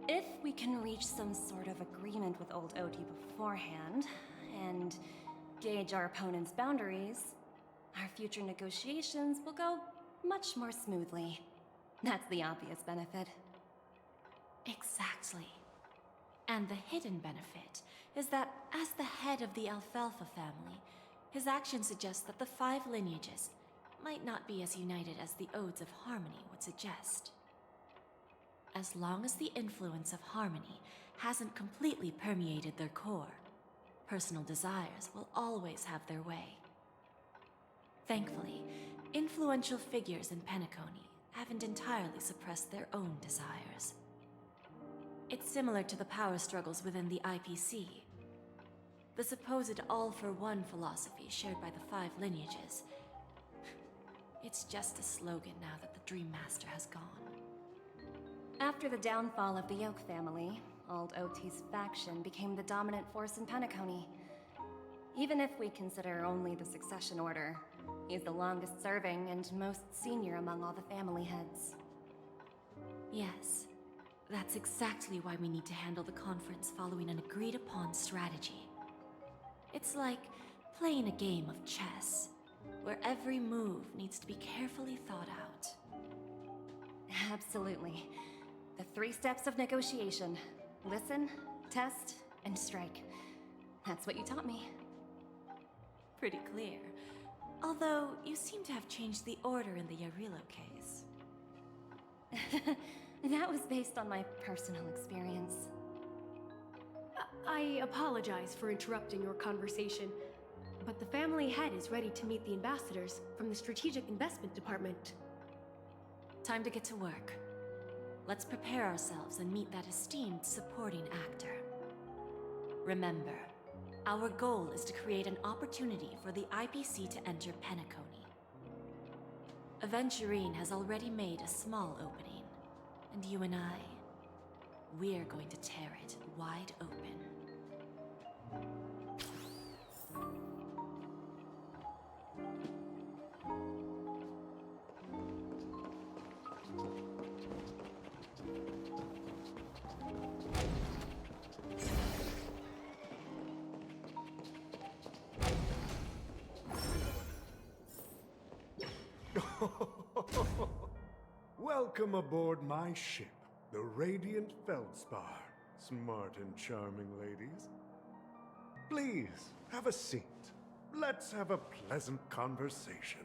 If we can reach some sort of agreement with old Odie beforehand, and gauge our opponent's boundaries, our future negotiations will go much more smoothly. That's the obvious benefit. Exactly. And the hidden benefit is that as the head of the Alfalfa family, his actions suggest that the 5 lineages, might not be as united as the Odes of Harmony would suggest. As long as the influence of Harmony hasn't completely permeated their core, personal desires will always have their way. Thankfully, influential figures in Penacony haven't entirely suppressed their own desires. It's similar to the power struggles within the IPC. The supposed all-for-one philosophy shared by the 5 lineages. It's just a slogan now that the Dream Master has gone. After the downfall of the Yoke family, Old OT's faction became the dominant force in Penacony. Even if we consider only the succession order, he's the longest serving and most senior among all the family heads. Yes, that's exactly why we need to handle the conference following an agreed-upon strategy. It's like playing a game of chess, where every move needs to be carefully thought out. Absolutely. The 3 steps of negotiation. Listen, test, and strike. That's what you taught me. Pretty clear. Although, you seem to have changed the order in the Yarilo case. That was based on my personal experience. I apologize for interrupting your conversation, but the family head is ready to meet the ambassadors from the Strategic Investment Department. Time to get to work. Let's prepare ourselves and meet that esteemed supporting actor. Remember, our goal is to create an opportunity for the IPC to enter Penacony. Aventurine has already made a small opening, and you and I, we're going to tear it wide open. Welcome aboard my ship, the Radiant Feldspar, smart and charming ladies. Please, have a seat. Let's have a pleasant conversation.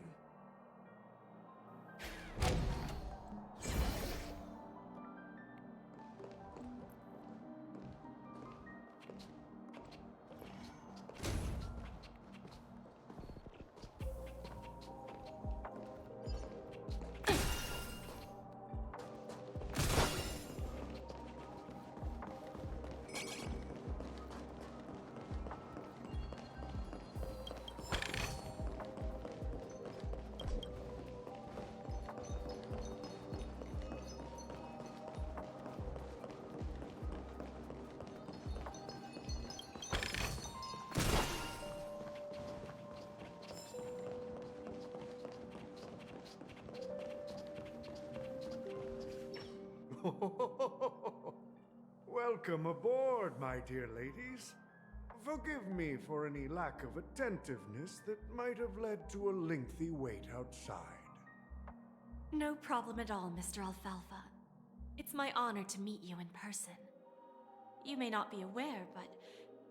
Welcome aboard, my dear ladies. Forgive me for any lack of attentiveness that might have led to a lengthy wait outside. No problem at all, Mr. Alfalfa. It's my honor to meet you in person. You may not be aware, but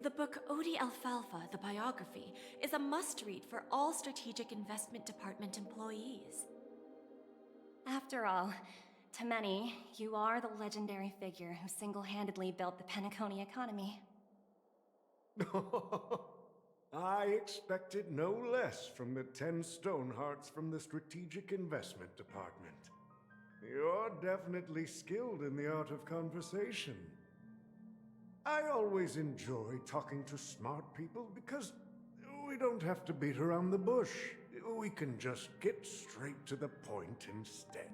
the book Odie Alfalfa, the biography, is a must-read for all Strategic Investment Department employees. After all, to many, you are the legendary figure who single-handedly built the Penacony economy. I expected no less from the 10 Stonehearts from the Strategic Investment Department. You're definitely skilled in the art of conversation. I always enjoy talking to smart people because we don't have to beat around the bush. We can just get straight to the point instead.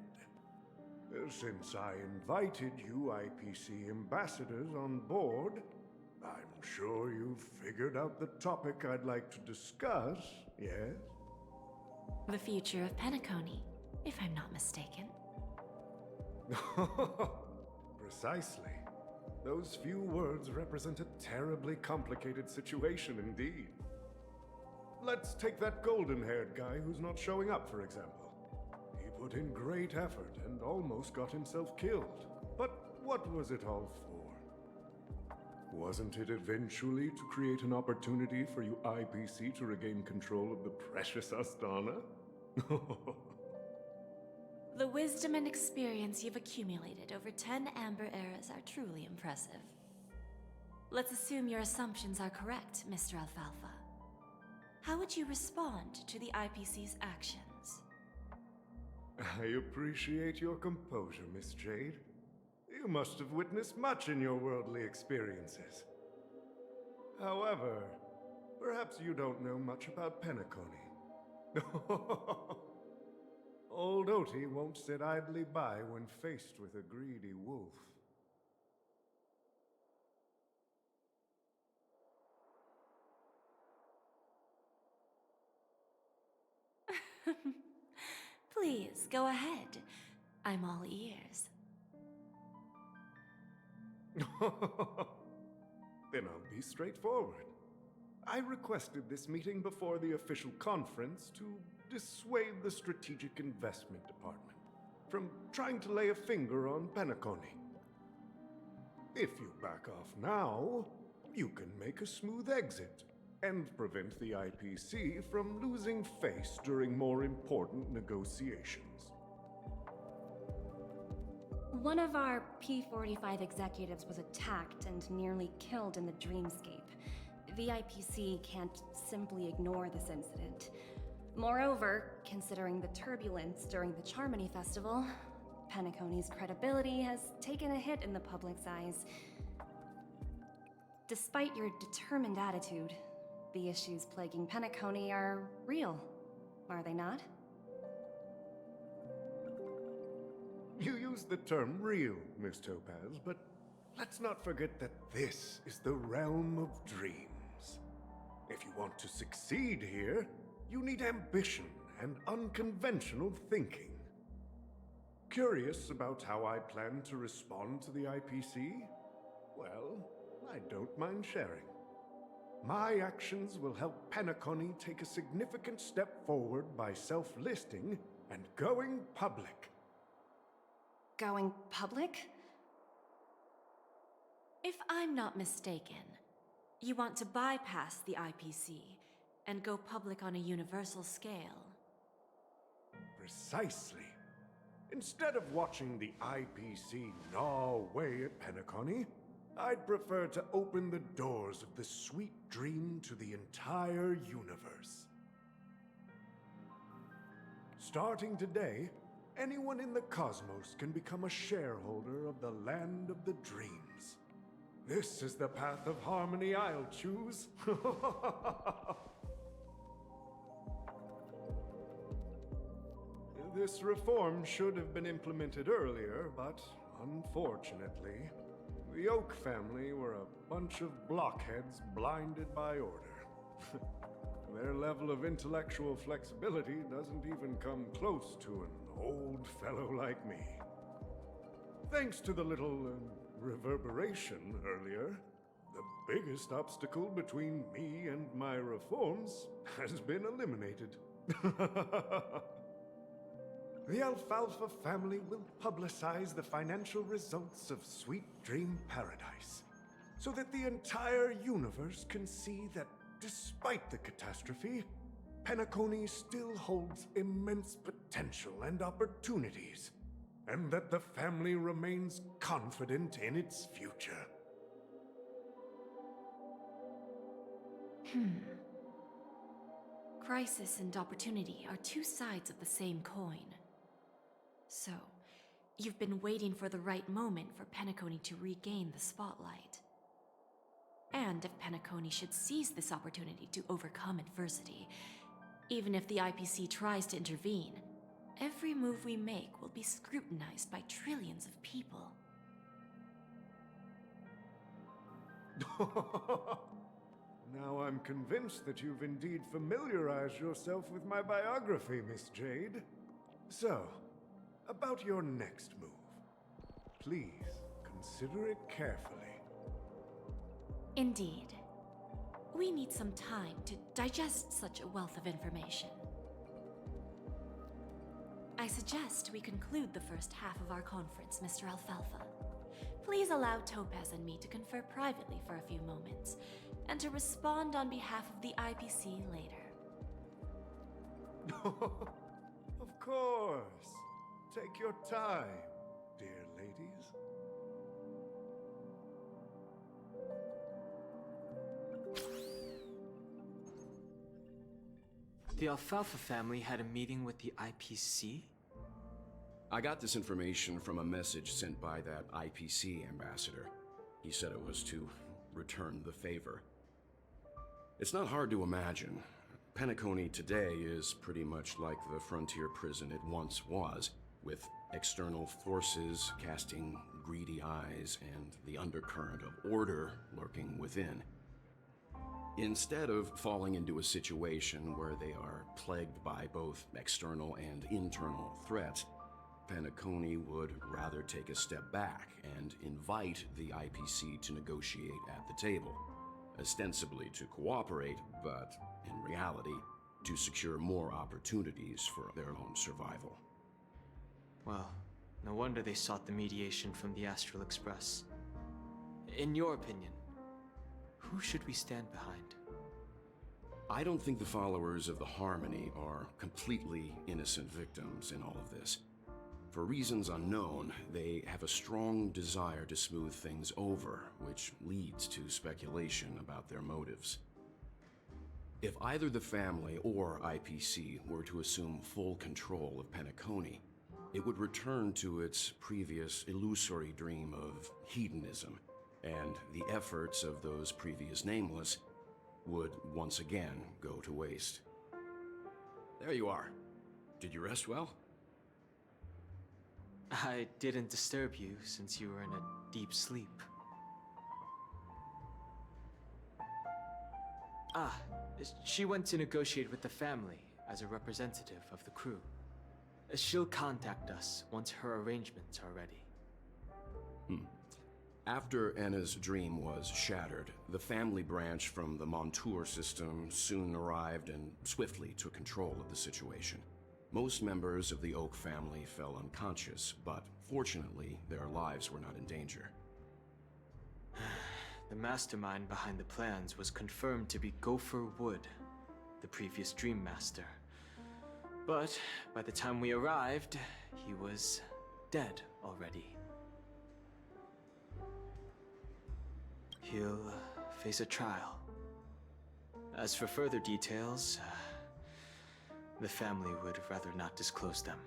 Since I invited you IPC ambassadors on board, I'm sure you've figured out the topic I'd like to discuss, yes? The future of Penacony, if I'm not mistaken. Precisely. Those few words represent a terribly complicated situation indeed. Let's take that golden-haired guy who's not showing up, for example. He put in great effort and almost got himself killed. But what was it all for? Wasn't it eventually to create an opportunity for you IPC to regain control of the precious Astana? The wisdom and experience you've accumulated over 10 Amber Eras are truly impressive. Let's assume your assumptions are correct, Mr. Alfalfa. How would you respond to the IPC's actions? I appreciate your composure, Miss Jade. You must have witnessed much in your worldly experiences. However, perhaps you don't know much about Penacony. Old Oti won't sit idly by when faced with a greedy wolf. Please, go ahead. I'm all ears. Then I'll be straightforward. I requested this meeting before the official conference to dissuade the Strategic Investment Department from trying to lay a finger on Penacony. If you back off now, you can make a smooth exit and prevent the IPC from losing face during more important negotiations. One of our P-45 executives was attacked and nearly killed in the dreamscape. The IPC can't simply ignore this incident. Moreover, considering the turbulence during the Charmony Festival, Penacony's credibility has taken a hit in the public's eyes. Despite your determined attitude, the issues plaguing Penacony are real, are they not? You use the term real, Miss Topaz, but let's not forget that this is the realm of dreams. If you want to succeed here, you need ambition and unconventional thinking. Curious about how I plan to respond to the IPC? Well, I don't mind sharing. My actions will help Penacony take a significant step forward by self-listing and going public. Going public? If I'm not mistaken, you want to bypass the IPC and go public on a universal scale. Precisely. Instead of watching the IPC gnaw away at Penacony, I'd prefer to open the doors of the sweet dream to the entire universe. Starting today, anyone in the cosmos can become a shareholder of the land of the dreams. This is the path of harmony I'll choose. This reform should have been implemented earlier, but unfortunately, the Oak family were a bunch of blockheads blinded by order. Their level of intellectual flexibility doesn't even come close to an old fellow like me. Thanks to the little reverberation earlier, the biggest obstacle between me and my reforms has been eliminated. The Alfalfa family will publicize the financial results of Sweet Dream Paradise, so that the entire universe can see that despite the catastrophe, Penacony still holds immense potential and opportunities, and that the family remains confident in its future. Crisis and opportunity are two sides of the same coin. So, you've been waiting for the right moment for Penacony to regain the spotlight. And if Penacony should seize this opportunity to overcome adversity, even if the IPC tries to intervene, every move we make will be scrutinized by trillions of people. Now I'm convinced that you've indeed familiarized yourself with my biography, Miss Jade. So, about your next move. Please, consider it carefully. Indeed. We need some time to digest such a wealth of information. I suggest we conclude the first half of our conference, Mr. Alfalfa. Please allow Topaz and me to confer privately for a few moments, and to respond on behalf of the IPC later. course. Take your time, dear ladies. The Alfalfa family had a meeting with the IPC? I got this information from a message sent by that IPC ambassador. He said it was to return the favor. It's not hard to imagine. Penacony today is pretty much like the frontier prison it once was, with external forces casting greedy eyes and the undercurrent of order lurking within. Instead of falling into a situation where they are plagued by both external and internal threats, Penacony would rather take a step back and invite the IPC to negotiate at the table, ostensibly to cooperate, but in reality, to secure more opportunities for their own survival. Well, no wonder they sought the mediation from the Astral Express. In your opinion, who should we stand behind? I don't think the followers of the Harmony are completely innocent victims in all of this. For reasons unknown, they have a strong desire to smooth things over, which leads to speculation about their motives. If either the family or IPC were to assume full control of Penacony, it would return to its previous illusory dream of hedonism, and the efforts of those previous nameless would once again go to waste. There you are. Did you rest well? I didn't disturb you since you were in a deep sleep. She went to negotiate with the family as a representative of the crew. She'll contact us once her arrangements are ready. After Anna's dream was shattered, the family branch from the Montour system soon arrived and swiftly took control of the situation. Most members of the Oak family fell unconscious, but fortunately, their lives were not in danger. The mastermind behind the plans was confirmed to be Gopher Wood, the previous Dream Master. But by the time we arrived, he was dead already. He'll face a trial. As for further details, the family would rather not disclose them.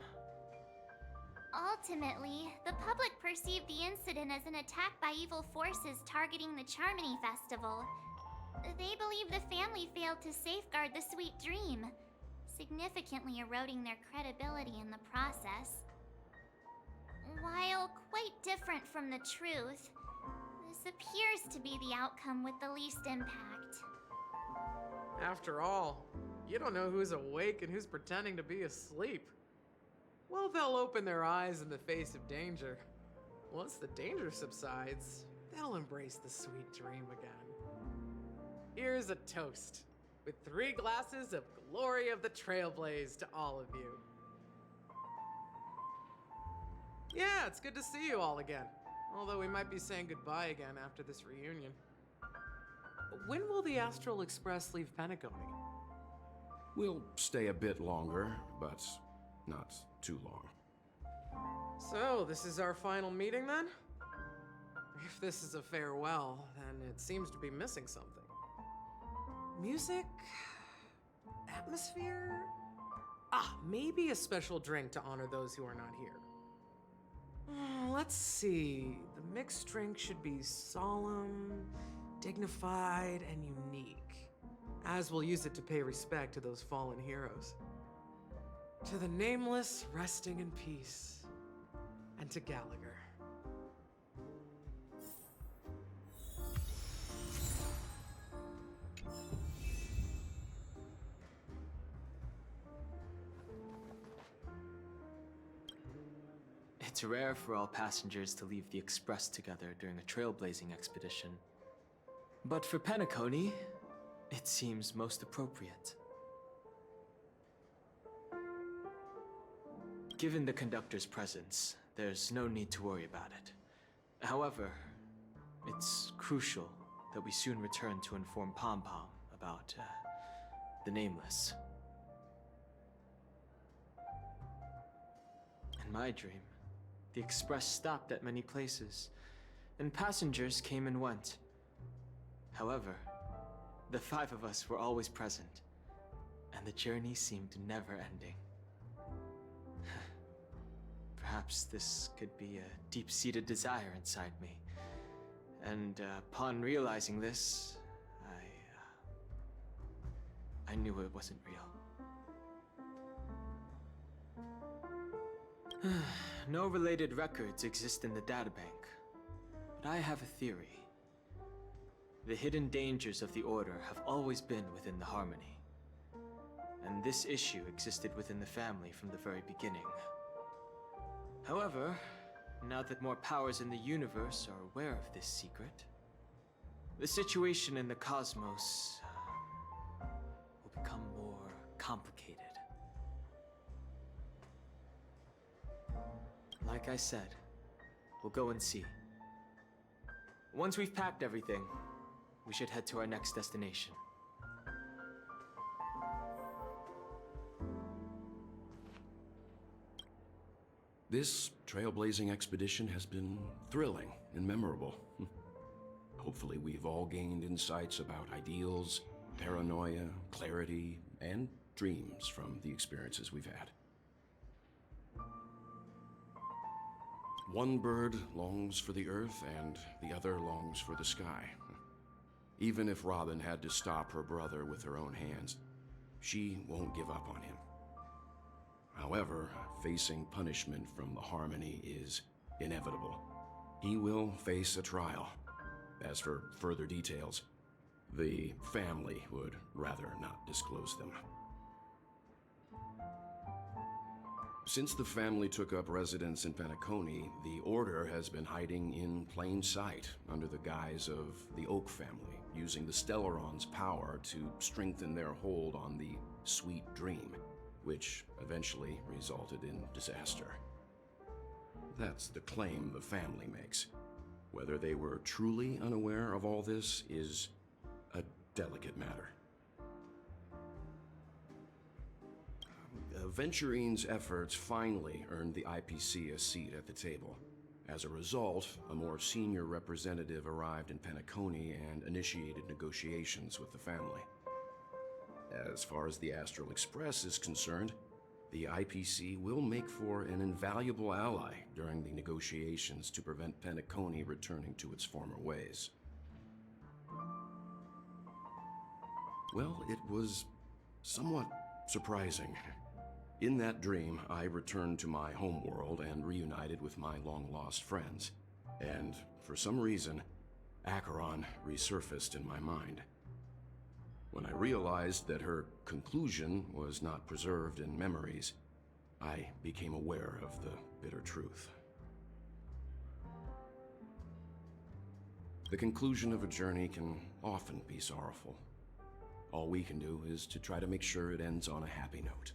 Ultimately, the public perceived the incident as an attack by evil forces targeting the Charmony Festival. They believe the family failed to safeguard the Sweet Dream, significantly eroding their credibility in the process. While quite different from the truth, this appears to be the outcome with the least impact. After all, you don't know who's awake and who's pretending to be asleep. Well, they'll open their eyes in the face of danger. Once the danger subsides, they'll embrace the sweet dream again. Here's a toast, with 3 glasses of glory of the trailblaze to all of you. Yeah, it's good to see you all again. Although we might be saying goodbye again after this reunion. When will the Astral Express leave Penacony? We'll stay a bit longer, but not too long. So, this is our final meeting then? If this is a farewell, then it seems to be missing something. Music? Atmosphere? Maybe a special drink to honor those who are not here. Let's see. The mixed drink should be solemn, dignified, and unique, as we'll use it to pay respect to those fallen heroes. To the nameless, resting in peace, and to Gallagher. It's rare for all passengers to leave the Express together during a trailblazing expedition. But for Penacony, it seems most appropriate. Given the conductor's presence, there's no need to worry about it. However, it's crucial that we soon return to inform Pom Pom about the Nameless. In my dream, the express stopped at many places, and passengers came and went. However, the five of us were always present, and the journey seemed never ending. Perhaps this could be a deep-seated desire inside me, and upon realizing this, I knew it wasn't real. No related records exist in the databank, but I have a theory. The hidden dangers of the Order have always been within the Harmony, and this issue existed within the family from the very beginning. However, now that more powers in the universe are aware of this secret, the situation in the cosmos will become more complicated. Like I said, we'll go and see. Once we've packed everything, we should head to our next destination. This trailblazing expedition has been thrilling and memorable. Hopefully we've all gained insights about ideals, paranoia, clarity, and dreams from the experiences we've had. One bird longs for the earth, and the other longs for the sky. Even if Robin had to stop her brother with her own hands, she won't give up on him. However, facing punishment from the Harmony is inevitable. He will face a trial. As for further details, the family would rather not disclose them. Since the family took up residence in Penacony, the Order has been hiding in plain sight under the guise of the Oak family, using the Stellaron's power to strengthen their hold on the Sweet Dream, which eventually resulted in disaster. That's the claim the family makes. Whether they were truly unaware of all this is a delicate matter. Venturine's efforts finally earned the IPC a seat at the table. As a result, a more senior representative arrived in Penacony and initiated negotiations with the family. As far as the Astral Express is concerned, the IPC will make for an invaluable ally during the negotiations to prevent Penacony returning to its former ways. Well, it was somewhat surprising. In that dream, I returned to my homeworld and reunited with my long-lost friends. And for some reason, Acheron resurfaced in my mind. When I realized that her conclusion was not preserved in memories, I became aware of the bitter truth. The conclusion of a journey can often be sorrowful. All we can do is to try to make sure it ends on a happy note.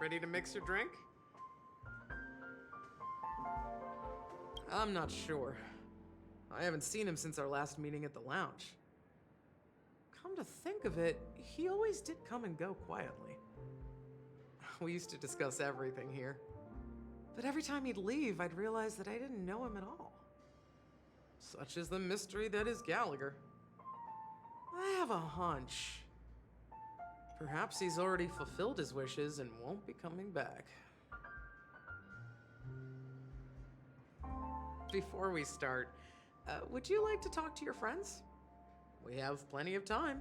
Ready to mix your drink? I'm not sure. I haven't seen him since our last meeting at the lounge. Come to think of it, he always did come and go quietly. We used to discuss everything here. But every time he'd leave, I'd realize that I didn't know him at all. Such is the mystery that is Gallagher. I have a hunch. Perhaps he's already fulfilled his wishes and won't be coming back. Before we start, would you like to talk to your friends? We have plenty of time.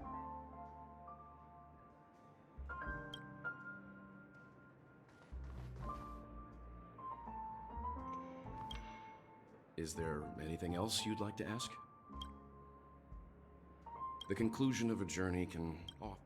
Is there anything else you'd like to ask? The conclusion of a journey can often...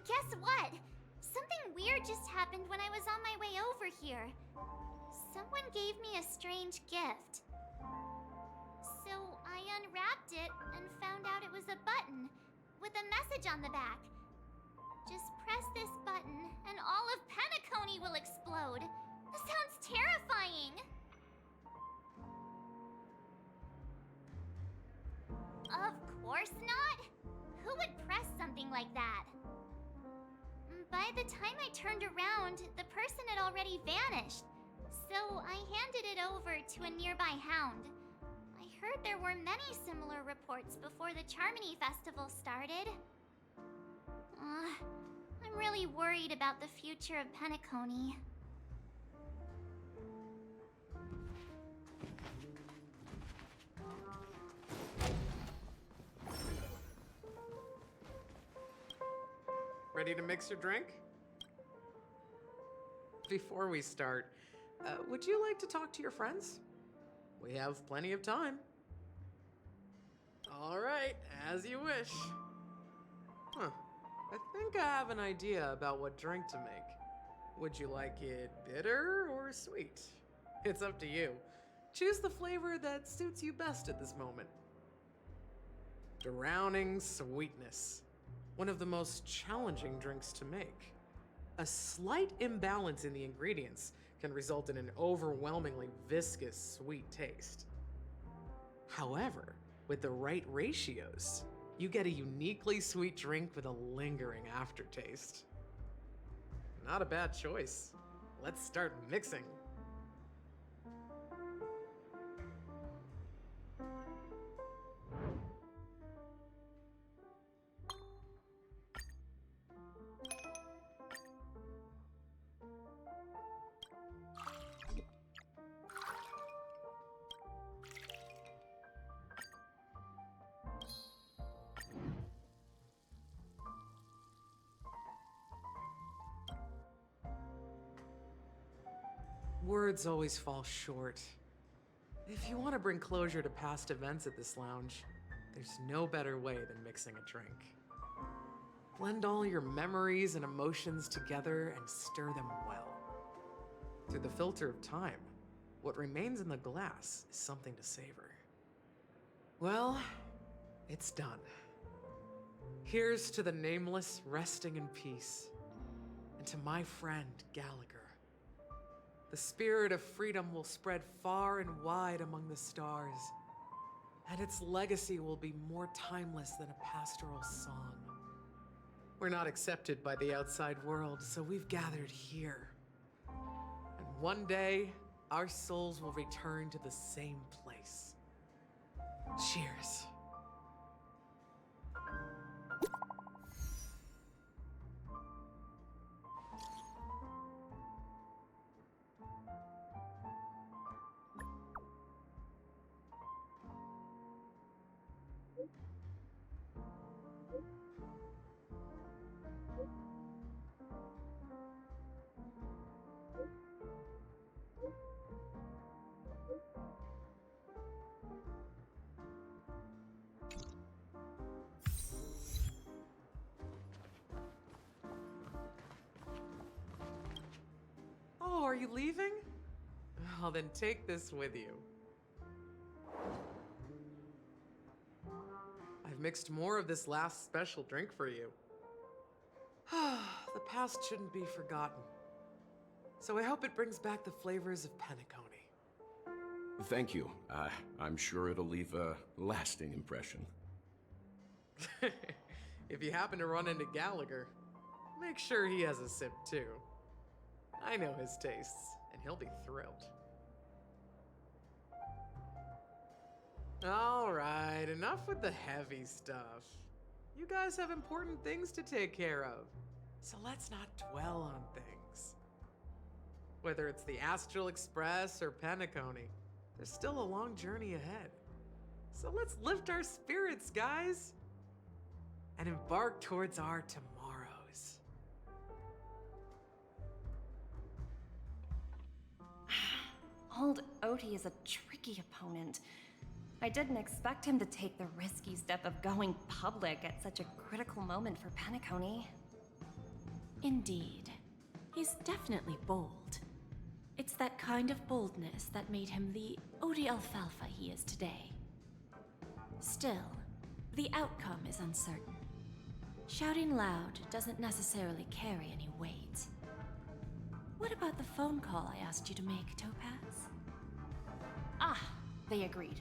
Guess what? Something weird just happened when I was on my way over here. Someone gave me a strange gift. So I unwrapped it and found out it was a button with a message on the back. Just press this button and all of Penacony will explode. That sounds terrifying. Of course not. Who would press something like that? By the time I turned around, the person had already vanished. So I handed it over to a nearby hound. I heard there were many similar reports before the Charmony Festival started. I'm really worried about the future of Penacony. Ready to mix your drink? Before we start, would you like to talk to your friends? We have plenty of time. All right, as you wish. Huh. I think I have an idea about what drink to make. Would you like it bitter or sweet? It's up to you. Choose the flavor that suits you best at this moment. Drowning sweetness. One of the most challenging drinks to make. A slight imbalance in the ingredients can result in an overwhelmingly viscous sweet taste. However, with the right ratios, you get a uniquely sweet drink with a lingering aftertaste. Not a bad choice. Let's start mixing. words always fall short. If you want to bring closure to past events at this lounge, there's no better way than mixing a drink. Blend all your memories and emotions together and stir them well. Through the filter of time, what remains in the glass is something to savor. Well, it's done. Here's to the nameless resting in peace, and to my friend Gallagher. The spirit of freedom will spread far and wide among the stars, and its legacy will be more timeless than a pastoral song. We're not accepted by the outside world, so we've gathered here. And one day, our souls will return to the same place. Cheers. Oh, are you leaving? Well, then take this with you. I've mixed more of this last special drink for you. The past shouldn't be forgotten. So I hope it brings back the flavors of Penacony. Thank you. I'm sure it'll leave a lasting impression. If you happen to run into Gallagher, make sure he has a sip too. I know his tastes, and he'll be thrilled. All right, enough with the heavy stuff. You guys have important things to take care of, so let's not dwell on things. Whether it's the Astral Express or Penacony, there's still a long journey ahead. So let's lift our spirits, guys, and embark towards our tomorrows. Old Odie is a tricky opponent. I didn't expect him to take the risky step of going public at such a critical moment for Penacony. Indeed. He's definitely bold. It's that kind of boldness that made him the Odie Alfalfa he is today. Still, the outcome is uncertain. Shouting loud doesn't necessarily carry any weight. What about the phone call I asked you to make, Topaz? Ah, they agreed.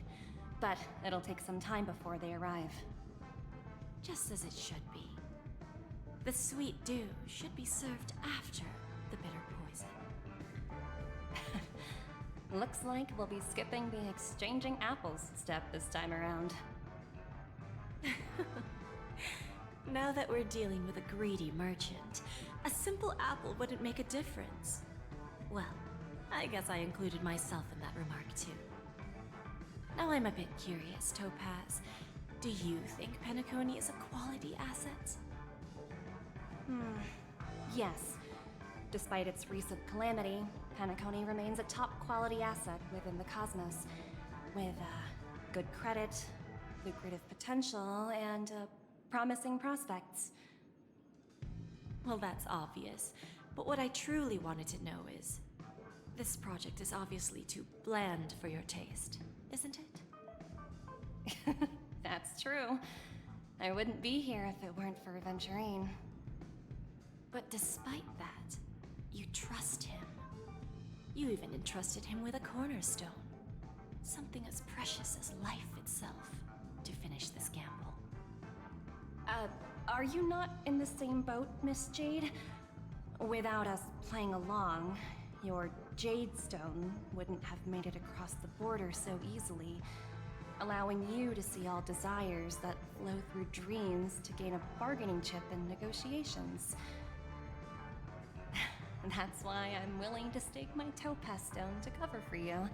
But it'll take some time before they arrive. Just as it should be. The sweet dew should be served after the bitter poison. Looks like we'll be skipping the exchanging apples step this time around. Now that we're dealing with a greedy merchant, a simple apple wouldn't make a difference. Well, I guess I included myself in that remark too. Now I'm a bit curious, Topaz. Do you think Penacony is a quality asset? Yes. Despite its recent calamity, Penacony remains a top quality asset within the cosmos, with good credit, lucrative potential, and promising prospects. Well, that's obvious, but what I truly wanted to know is, this project is obviously too bland for your taste, isn't it? That's true. I wouldn't be here if it weren't for Aventurine. But despite that, you trust him. You even entrusted him with a cornerstone. Something as precious as life itself, to finish this gamble. Are you not in the same boat, Miss Jade? Without us playing along, your Jade Stone wouldn't have made it across the border so easily, allowing you to see all desires that flow through dreams to gain a bargaining chip in negotiations. That's why I'm willing to stake my Topaz Stone to cover for you.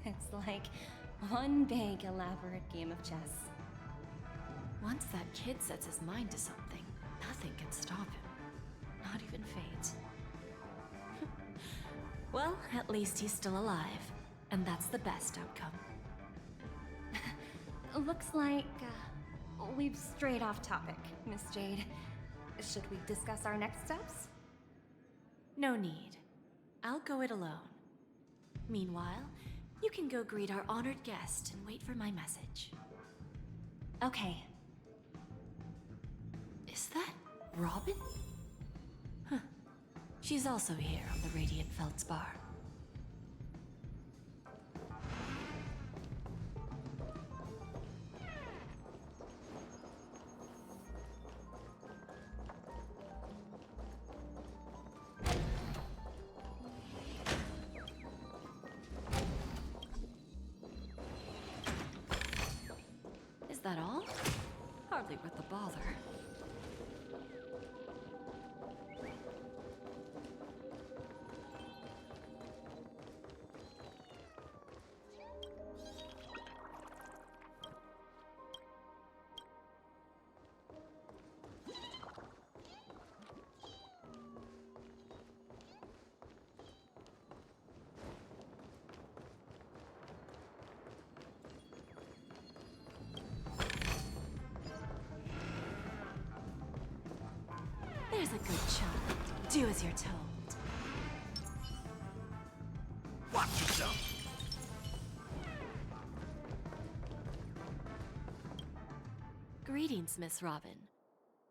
It's like one big, elaborate game of chess. Once that kid sets his mind to something, nothing can stop him. Not even fate. Well, at least he's still alive, and that's the best outcome. Looks like we've strayed off topic, Miss Jade. Should we discuss our next steps? No need. I'll go it alone. Meanwhile, you can go greet our honored guest and wait for my message. Okay. Is that Robin? Huh. She's also here on the Radiant Feldspar. Is that all? Hardly worth the bother. There's a good child. Do as you're told. Watch yourself! Greetings, Miss Robin.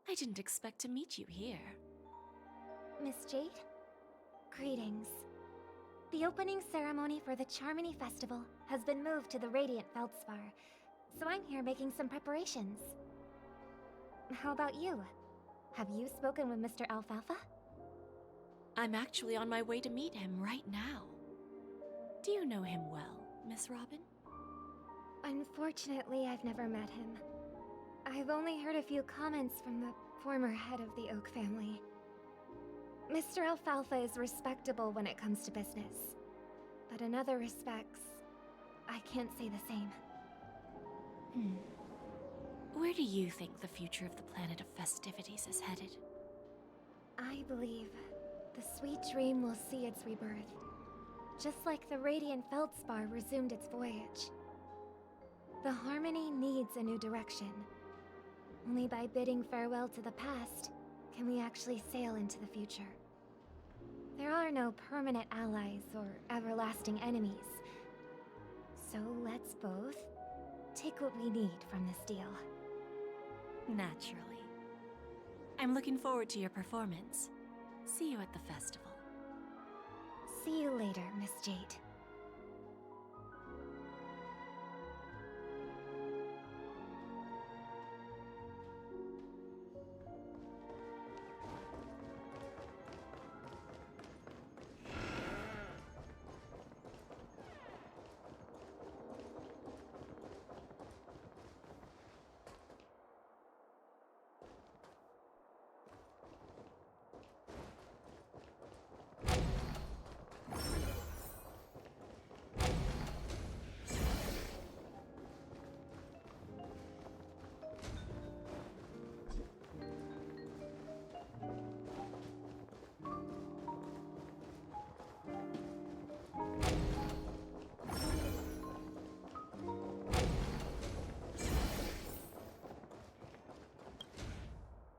I didn't expect to meet you here. Miss Jade? Greetings. The opening ceremony for the Charmony Festival has been moved to the Radiant Feldspar, so I'm here making some preparations. How about you? Have you spoken with Mr. Alfalfa? I'm actually on my way to meet him right now. Do you know him well, Miss Robin? Unfortunately, I've never met him. I've only heard a few comments from the former head of the Oak family. Mr. Alfalfa is respectable when it comes to business, but in other respects, I can't say the same. Where do you think the future of the planet of festivities is headed? I believe the sweet dream will see its rebirth, just like the Radiant Feldspar resumed its voyage. The Harmony needs a new direction. Only by bidding farewell to the past can we actually sail into the future. There are no permanent allies or everlasting enemies. So let's both take what we need from this deal. Naturally. I'm looking forward to your performance. See you at the festival. See you later, Miss Jade.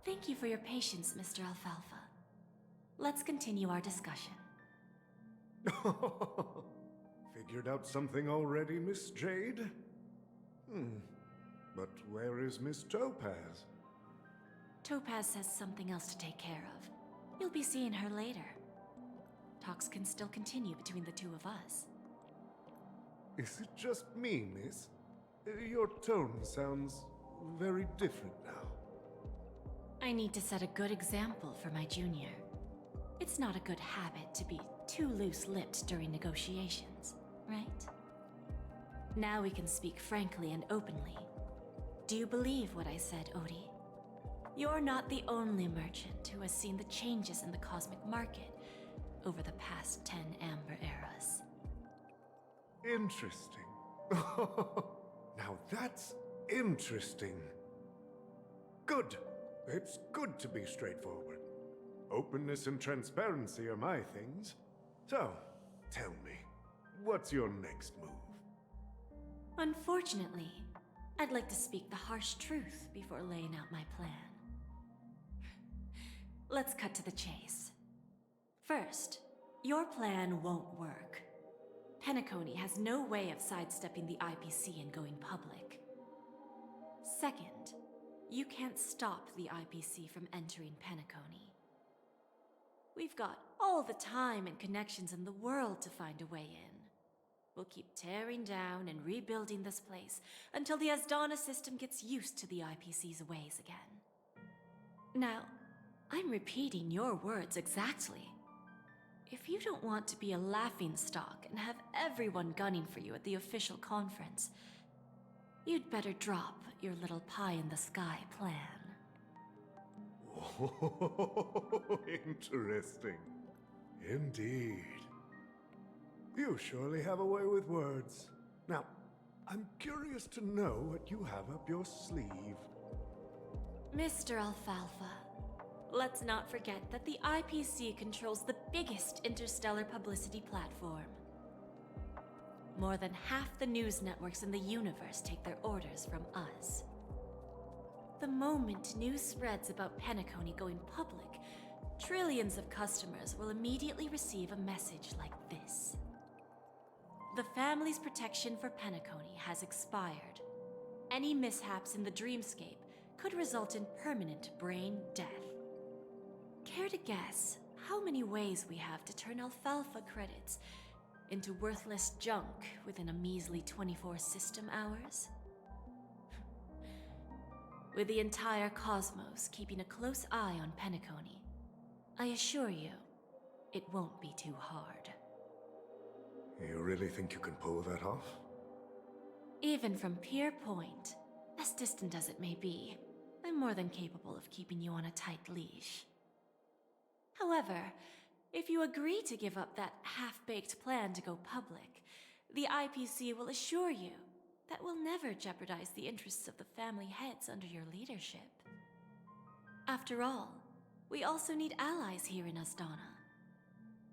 Thank you for your patience, Mr. Alfalfa. Let's continue our discussion. Figured out something already, Miss Jade? But where is Miss Topaz? Topaz has something else to take care of. You'll be seeing her later. Talks can still continue between the two of us. Is it just me, miss? Your tone sounds very different now. I need to set a good example for my junior. It's not a good habit to be too loose-lipped during negotiations, right? Now we can speak frankly and openly. Do you believe what I said, Odie? You're not the only merchant who has seen the changes in the cosmic market over the past 10 Amber Eras. Interesting. Now that's interesting. Good. It's good to be straightforward. Openness and transparency are my things. So, Tell me, what's your next move? Unfortunately, I'd like to speak the harsh truth before laying out my plan. Let's cut to the chase. First, your plan won't work. Penacony has no way of sidestepping the IPC and going public. Second, you can't stop the IPC from entering Penacony. We've got all the time and connections in the world to find a way in. We'll keep tearing down and rebuilding this place until the Asdana system gets used to the IPC's ways again. Now, I'm repeating your words exactly. If you don't want to be a laughingstock and have everyone gunning for you at the official conference, you'd better drop your little pie-in-the-sky plan. Oh, interesting. Indeed. You surely have a way with words. Now, I'm curious to know what you have up your sleeve. Mr. Alfalfa, let's not forget that the IPC controls the biggest interstellar publicity platform. More than half the news networks in the universe take their orders from us. The moment news spreads about Penacony going public, trillions of customers will immediately receive a message like this. The family's protection for Penacony has expired. Any mishaps in the dreamscape could result in permanent brain death. Care to guess how many ways we have to turn alfalfa credits into worthless junk within a measly 24 system hours? With the entire cosmos keeping a close eye on Penacony, I assure you, it won't be too hard. You really think you can pull that off? Even from Pier Point, as distant as it may be, I'm more than capable of keeping you on a tight leash. However, if you agree to give up that half-baked plan to go public, the IPC will assure you that we'll never jeopardize the interests of the family heads under your leadership. After all, we also need allies here in Asdana.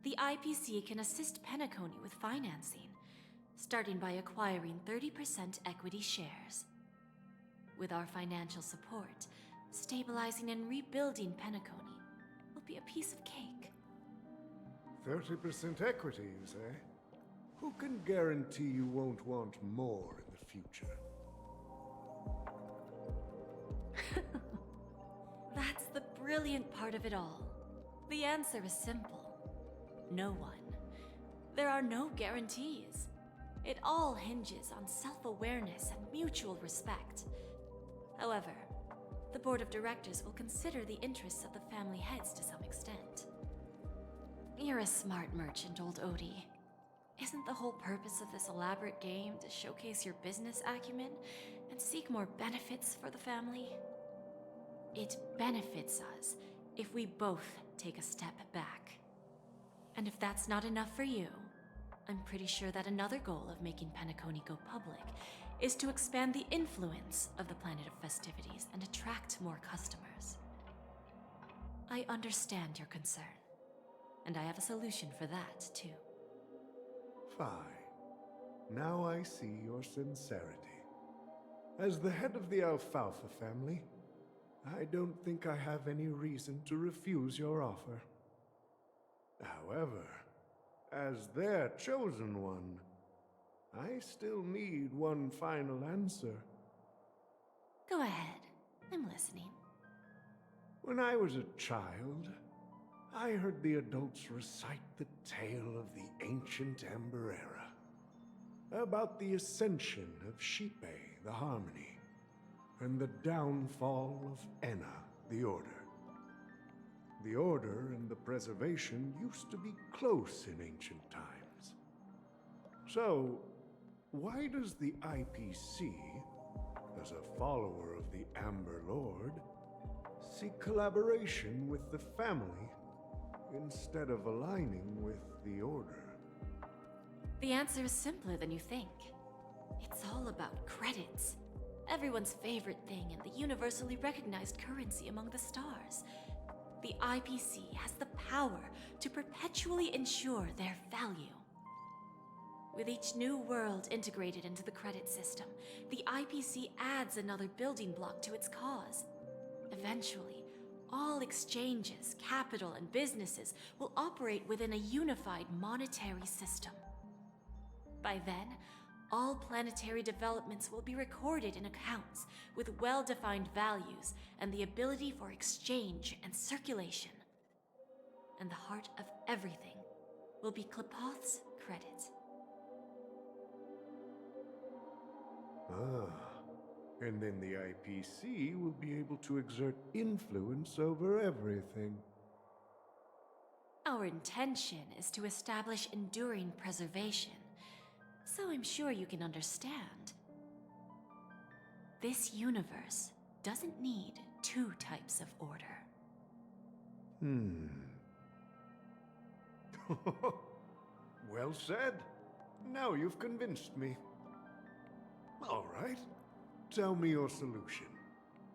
The IPC can assist Penacony with financing, starting by acquiring 30% equity shares. With our financial support, stabilizing and rebuilding Penacony will be a piece of cake. 30% equity, you say? Who can guarantee you won't want more in the future? That's the brilliant part of it all. The answer is simple. No one. There are no guarantees. It all hinges on self-awareness and mutual respect. However, the board of directors will consider the interests of the family heads to some extent. You're a smart merchant, old Odie. Isn't the whole purpose of this elaborate game to showcase your business acumen and seek more benefits for the family? It benefits us if we both take a step back. And if that's not enough for you, I'm pretty sure that another goal of making Penacony go public is to expand the influence of the Planet of Festivities and attract more customers. I understand your concern, and I have a solution for that, too. Fine. Now I see your sincerity. As the head of the Alfalfa family, I don't think I have any reason to refuse your offer. However, as their chosen one, I still need one final answer. Go ahead. I'm listening. When I was a child, I heard the adults recite the tale of the ancient Ember Era, about the ascension of Shipe, the Harmony, and the downfall of Enna, the Order. The Order and the Preservation used to be close in ancient times. So, why does the IPC, as a follower of the Amber Lord, seek collaboration with the family instead of aligning with the Order? The answer is simpler than you think. It's all about credits. Everyone's favorite thing and the universally recognized currency among the stars. The IPC has the power to perpetually ensure their value. With each new world integrated into the credit system, the IPC adds another building block to its cause. Eventually, all exchanges, capital, and businesses will operate within a unified monetary system. By then, all planetary developments will be recorded in accounts with well-defined values and the ability for exchange and circulation. And the heart of everything will be Klepoth's credit. And then the IPC will be able to exert influence over everything. Our intention is to establish enduring preservation, so I'm sure you can understand. This universe doesn't need two types of order. Well said. Now you've convinced me. All right. Tell me your solution.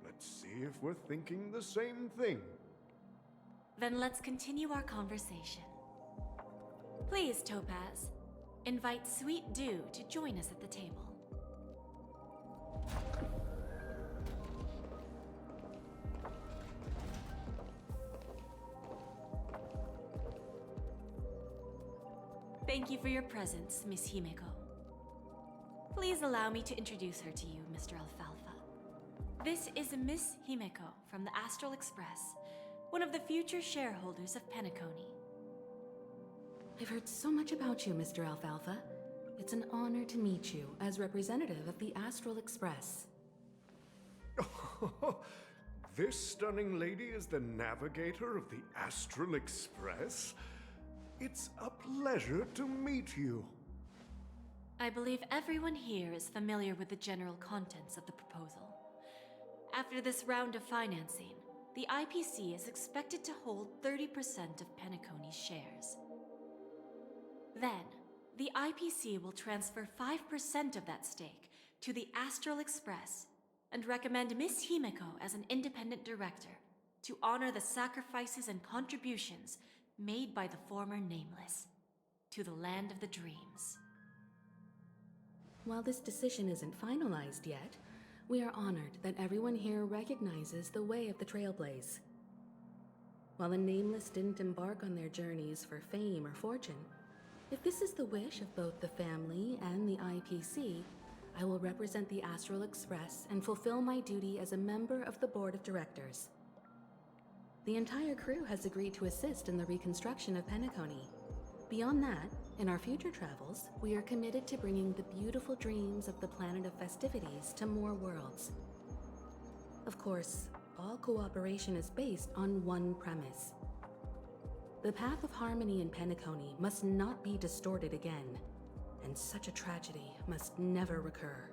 Let's see if we're thinking the same thing. Then let's continue our conversation. Please, Topaz, invite Sweet Dew to join us at the table. Thank you for your presence, Miss Himeko. Please allow me to introduce her to you, Mr. Alfalfa. This is Miss Himeko from the Astral Express, one of the future shareholders of Penacony. I've heard so much about you, Mr. Alfalfa. It's an honor to meet you as representative of the Astral Express. This stunning lady is the navigator of the Astral Express? It's a pleasure to meet you. I believe everyone here is familiar with the general contents of the proposal. After this round of financing, the IPC is expected to hold 30% of Penacony's shares. Then, the IPC will transfer 5% of that stake to the Astral Express and recommend Miss Himeko as an independent director to honor the sacrifices and contributions made by the former Nameless to the land of the dreams. While this decision isn't finalized yet, we are honored that everyone here recognizes the way of the trailblaze. While the Nameless didn't embark on their journeys for fame or fortune, if this is the wish of both the family and the IPC, I will represent the Astral Express and fulfill my duty as a member of the board of directors. The entire crew has agreed to assist in the reconstruction of Penacony. Beyond that, in our future travels, we are committed to bringing the beautiful dreams of the planet of festivities to more worlds. Of course, all cooperation is based on one premise. The path of harmony in Penacony must not be distorted again, and such a tragedy must never recur.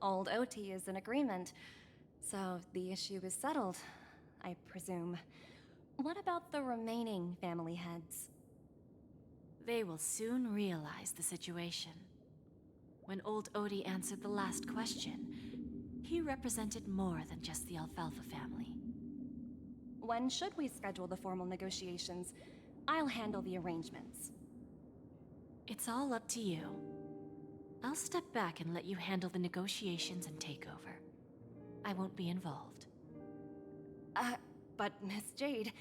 Old OT is in agreement, so the issue is settled, I presume. What about the remaining family heads? They will soon realize the situation. When old Odie answered the last question, he represented more than just the Alfalfa family. When should we schedule the formal negotiations? I'll handle the arrangements. It's all up to you. I'll step back and let you handle the negotiations and takeover. I won't be involved. But Miss Jade,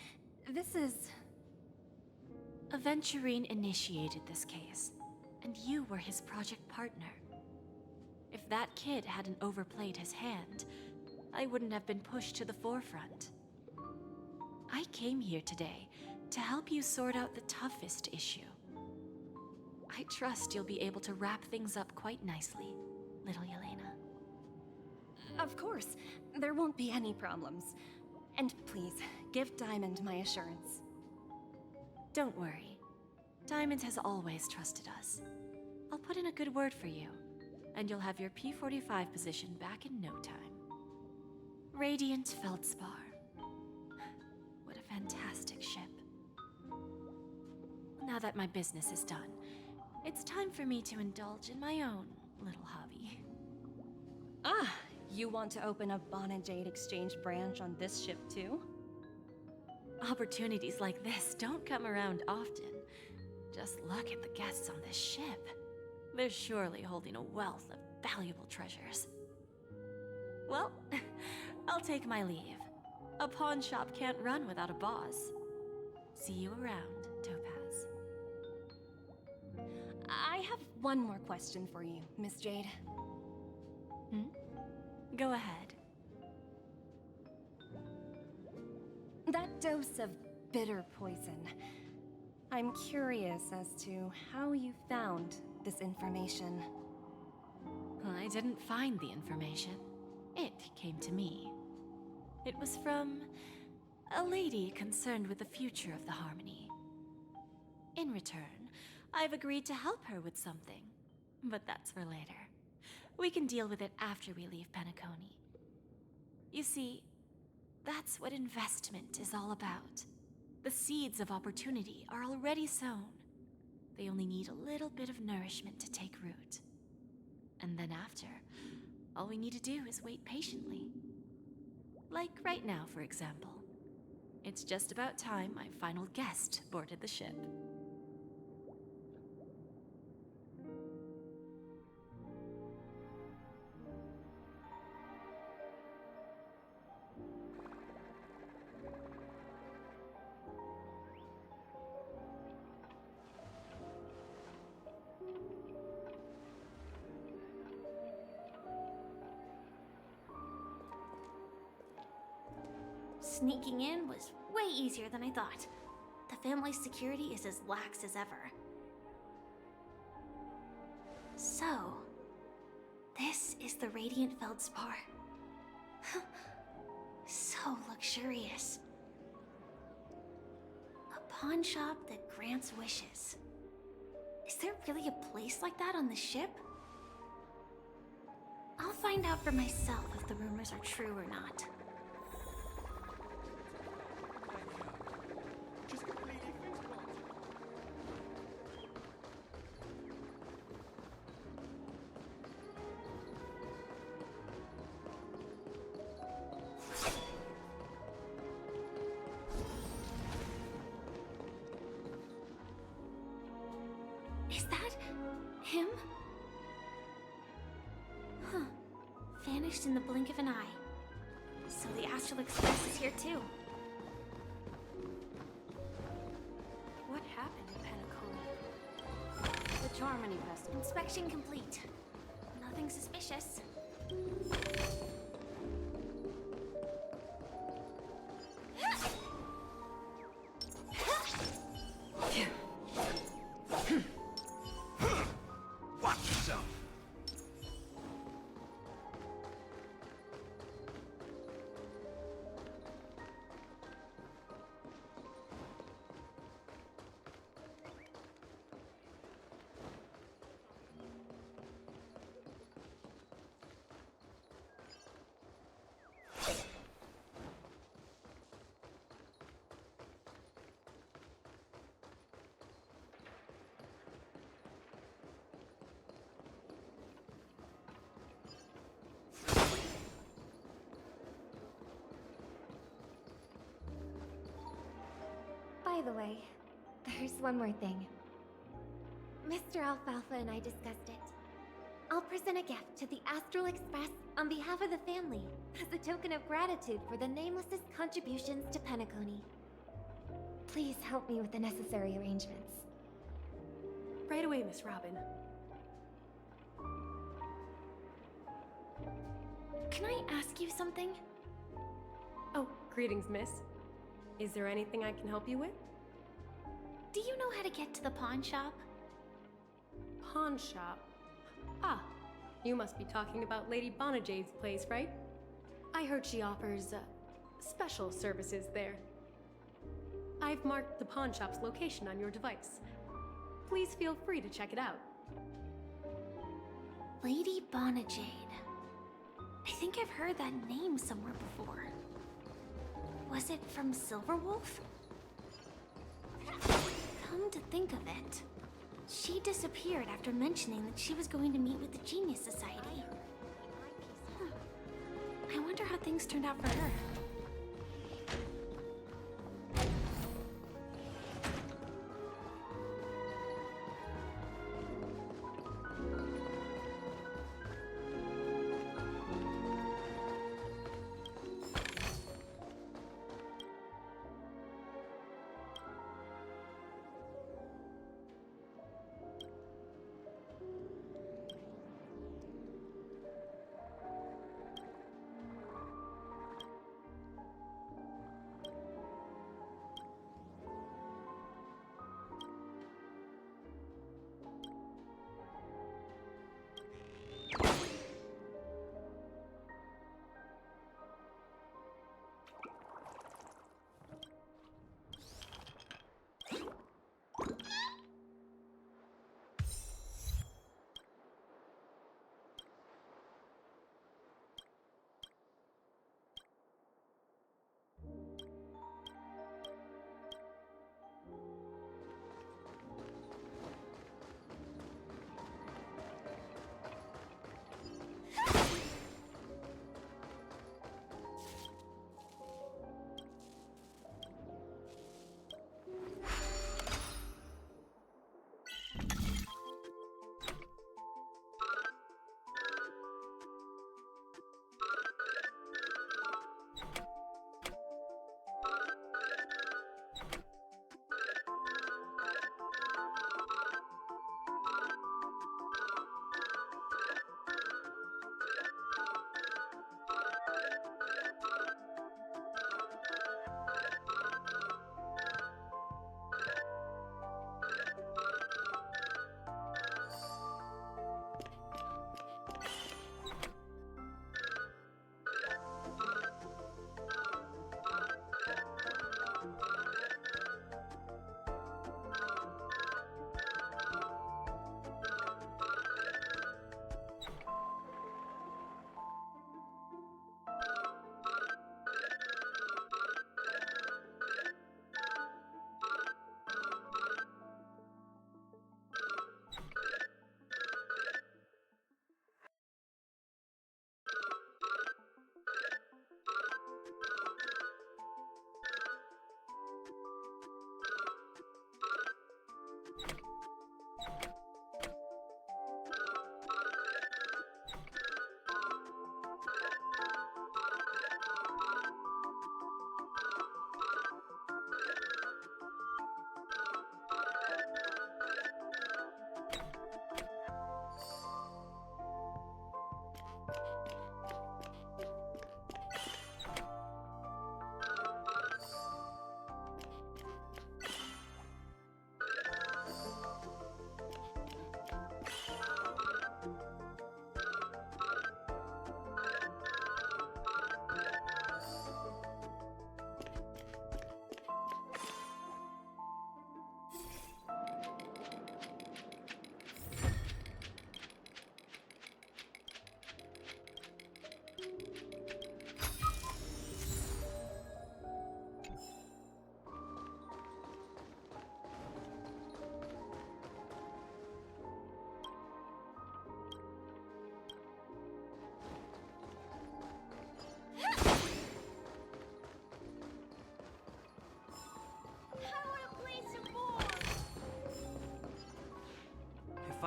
this is... Aventurine initiated this case, and you were his project partner. If that kid hadn't overplayed his hand, I wouldn't have been pushed to the forefront. I came here today to help you sort out the toughest issue. I trust you'll be able to wrap things up quite nicely, little Yelena. Of course, there won't be any problems. And please, give Diamond my assurance. Don't worry. Diamond has always trusted us. I'll put in a good word for you, and you'll have your P-45 position back in no time. Radiant Feldspar. What a fantastic ship. Now that my business is done, it's time for me to indulge in my own little hobby. Ah, you want to open a Bon and Jade exchange branch on this ship too? Opportunities like this don't come around often. Just look at the guests on this ship. They're surely holding a wealth of valuable treasures. Well, I'll take my leave. A pawn shop can't run without a boss. See you around, Topaz. I have one more question for you, Miss Jade. Go ahead. That dose of bitter poison. I'm curious as to how you found this information. I didn't find the information. It came to me. It was from a lady concerned with the future of the Harmony. In return, I've agreed to help her with something. But that's for later. We can deal with it after we leave Penacony. You see, that's what investment is all about. The seeds of opportunity are already sown. They only need a little bit of nourishment to take root. And then after, all we need to do is wait patiently. Like right now, for example. It's just about time my final guest boarded the ship. Sneaking in was way easier than I thought. The family's security is as lax as ever. So, this is the Radiant Feldspar. So luxurious. A pawn shop that grants wishes. Is there really a place like that on the ship? I'll find out for myself if the rumors are true or not. Is that him? Huh. Vanished in the blink of an eye. So the Astral Express is here too. What happened in Penacony? The Charmony Festival. Inspection complete. Nothing suspicious. Watch yourself. By the way, there's one more thing. Mr. Alfalfa and I discussed it. I'll present a gift to the Astral Express on behalf of the family as a token of gratitude for the Nameless's contributions to Penacony. Please help me with the necessary arrangements. Right away, Miss Robin. Can I ask you something? Oh, greetings, miss. Is there anything I can help you with? Do you know how to get to the pawn shop? Pawn shop? Ah, you must be talking about Lady Bonajade's place, right? I heard she offers, special services there. I've marked the pawn shop's location on your device. Please feel free to check it out. Lady Bonajade. I think I've heard that name somewhere before. Was it from Silverwolf? Come to think of it, she disappeared after mentioning that she was going to meet with the Genius Society. I wonder how things turned out for her.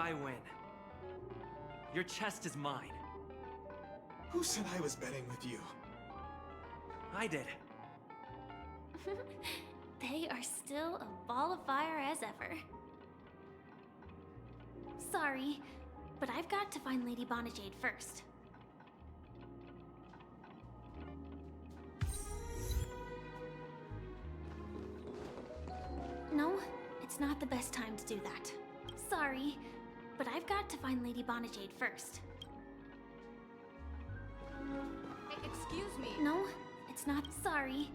I win. Your chest is mine. Who said I was betting with you? I did. They are still a ball of fire as ever. Sorry, but I've got to find Lady Bonajade first. No, it's not the best time to do that. Sorry, but I've got to find Lady Bonajade first. Excuse me. No, it's not. Sorry.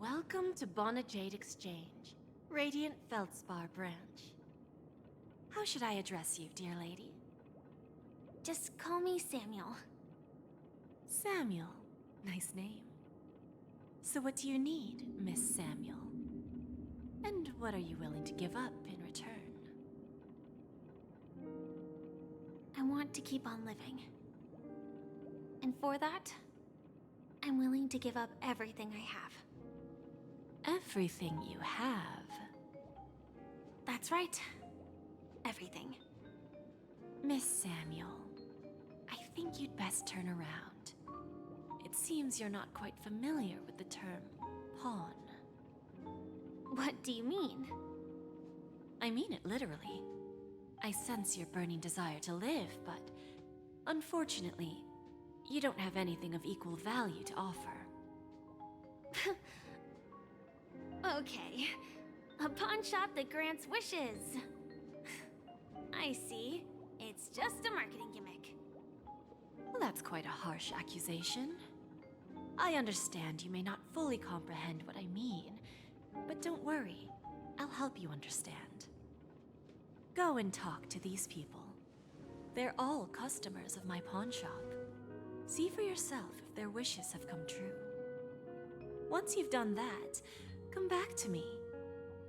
Welcome to Bonajade Exchange, Radiant Feldspar branch. How should I address you, dear lady? Just call me Samuel. Samuel. Nice name. So what do you need, Miss Samuel? And what are you willing to give up in return? I want to keep on living. And for that, I'm willing to give up everything I have. Everything you have? That's right. Everything. Miss Samuel, I think you'd best turn around. It seems you're not quite familiar with the term pawn. What do you mean? I mean it literally. I sense your burning desire to live, but unfortunately, you don't have anything of equal value to offer. Okay. A pawn shop that grants wishes. I see. It's just a marketing gimmick. Well, that's quite a harsh accusation. I understand you may not fully comprehend what I mean, but don't worry. I'll help you understand. Go and talk to these people. They're all customers of my pawn shop. See for yourself if their wishes have come true. Once you've done that, come back to me.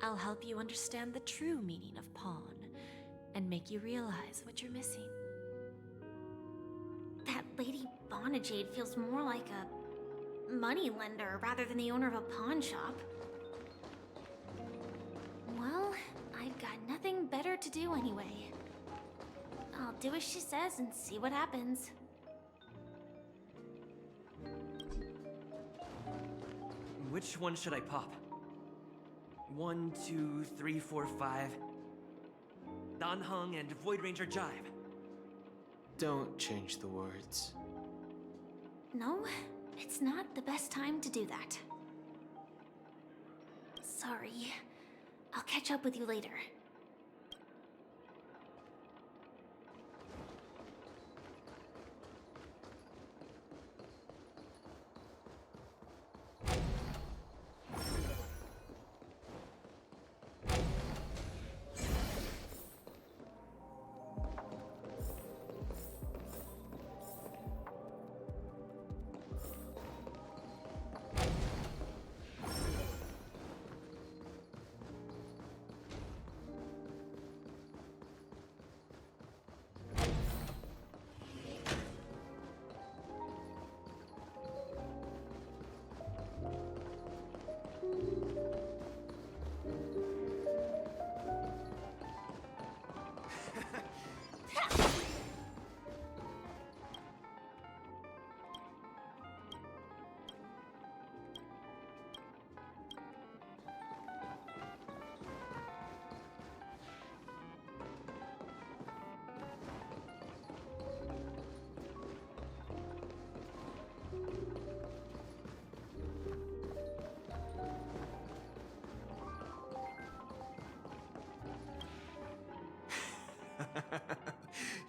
I'll help you understand the true meaning of pawn and make you realize what you're missing. That Lady Bonajade feels more like a money lender rather than the owner of a pawn shop. Well, I've got nothing better to do anyway. I'll do as she says and see what happens. Which one should I pop? 1, 2, 3, 4, 5. Danheng and Void Ranger Jive. Don't change the words. No, it's not the best time to do that. Sorry. I'll catch up with you later.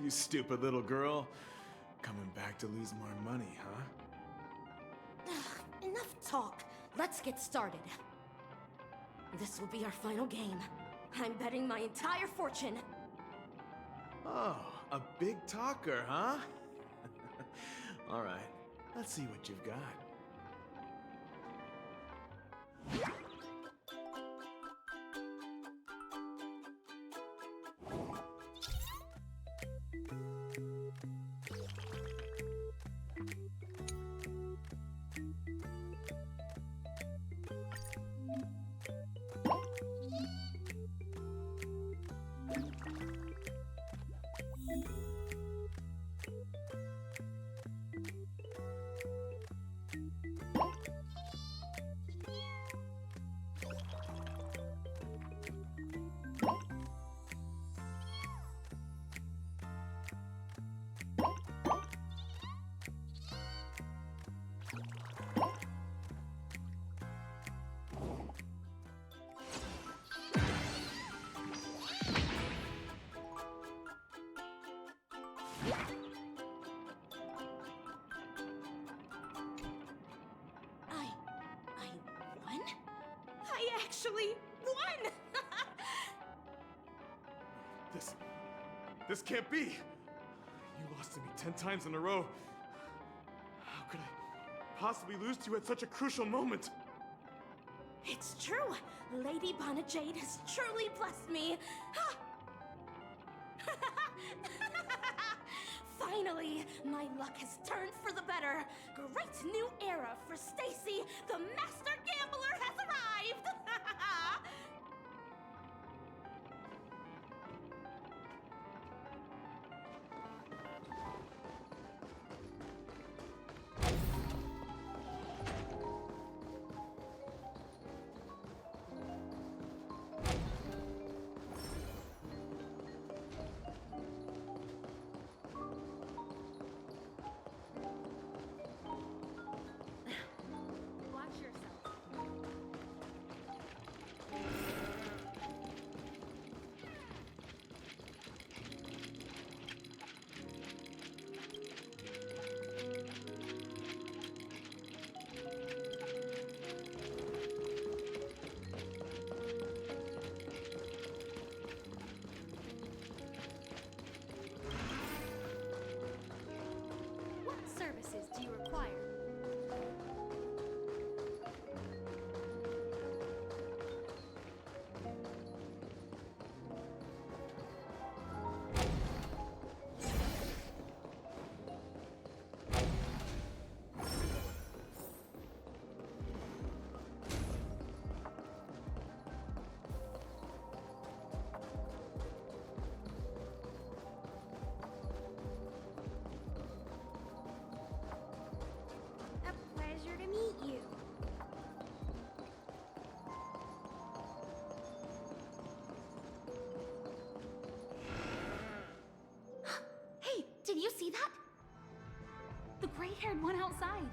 You stupid little girl. Coming back to lose more money, huh? Enough talk. Let's get started. This will be our final game. I'm betting my entire fortune. Oh, a big talker, huh? All right, let's see what you've got. I actually won! This can't be! You lost to me 10 times in a row. How could I possibly lose to you at such a crucial moment? It's true! Lady Bonajade has truly blessed me! Finally, my luck has turned for the better. Great new era for Stacy. The master gambler has arrived. Watch yourself. What services do you require? A pleasure to meet you. Hey, did you see that? The gray-haired one outside.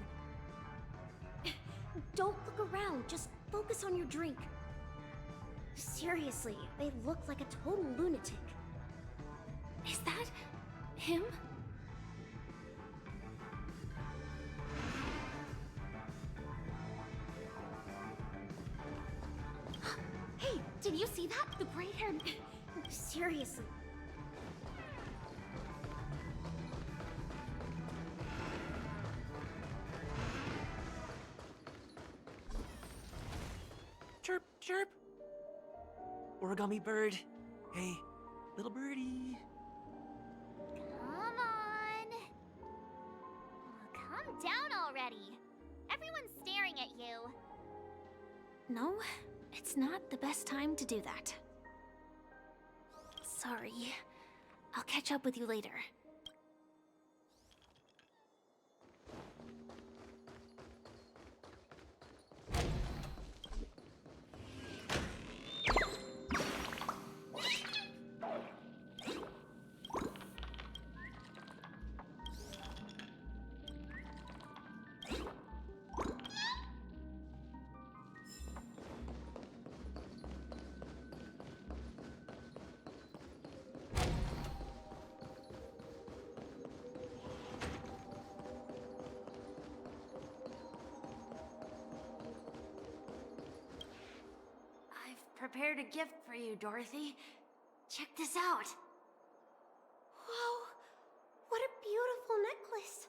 Don't look around, just focus on your drink. Seriously, they look like a total lunatic. Is that him? Hey, did you see that? The gray-haired... Seriously. Chirp, chirp. Origami bird. Hey, little birdie. Come on. Oh, calm down already. Everyone's staring at you. No, it's not the best time to do that. Sorry. I'll catch up with you later. prepared a gift for you, Dorothy. Check this out. Whoa! What a beautiful necklace!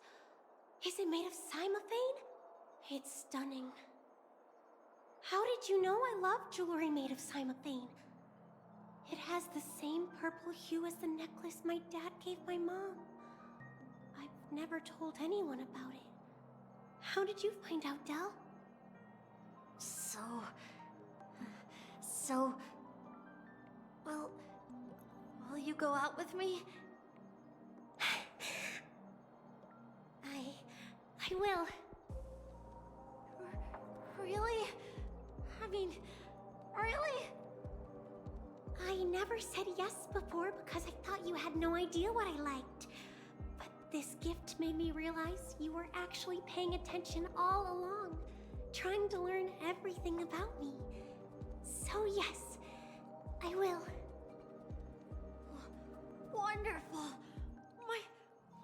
Is it made of cymophane? It's stunning. How did you know I love jewelry made of cymophane? It has the same purple hue as the necklace my dad gave my mom. I've never told anyone about it. How did you find out, Del? Will you go out with me? I will. Really? I mean, really? I never said yes before because I thought you had no idea what I liked. But this gift made me realize you were actually paying attention all along, trying to learn everything about me. So yes, I will. Wonderful!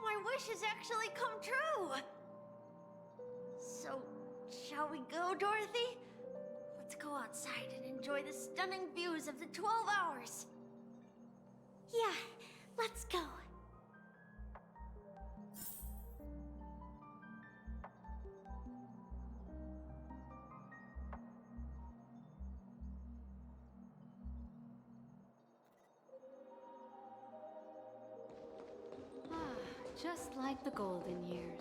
My wish has actually come true! So, shall we go, Dorothy? Let's go outside and enjoy the stunning views of the 12 hours! Yeah, let's go. Just like the golden years.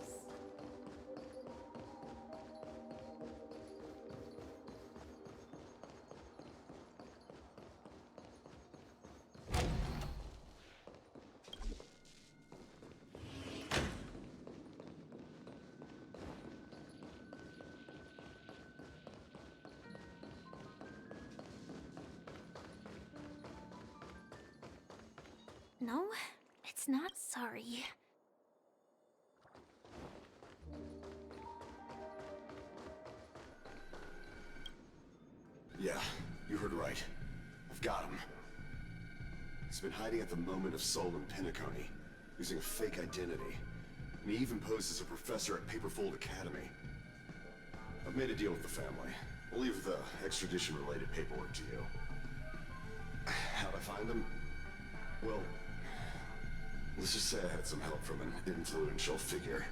No, it's not sorry. Yeah, you heard right. I've got him. He's been hiding at the moment of soul in Penacony, using a fake identity. And he even posed as a professor at Paperfold Academy. I've made a deal with the family. I'll leave the extradition-related paperwork to you. How'd I find him? Well, let's just say I had some help from an influential figure.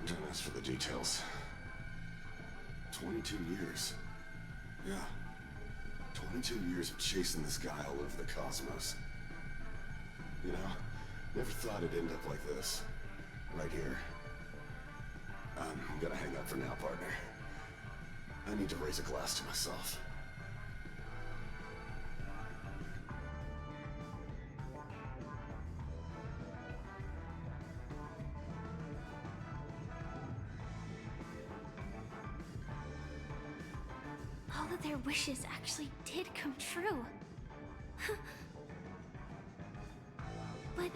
Don't ask for the details. 22 years. Yeah. 22 years of chasing this guy all over the cosmos. You know, never thought it'd end up like this. Right here. I'm gonna hang up for now, partner. I need to raise a glass to myself. All of their wishes actually did come true. But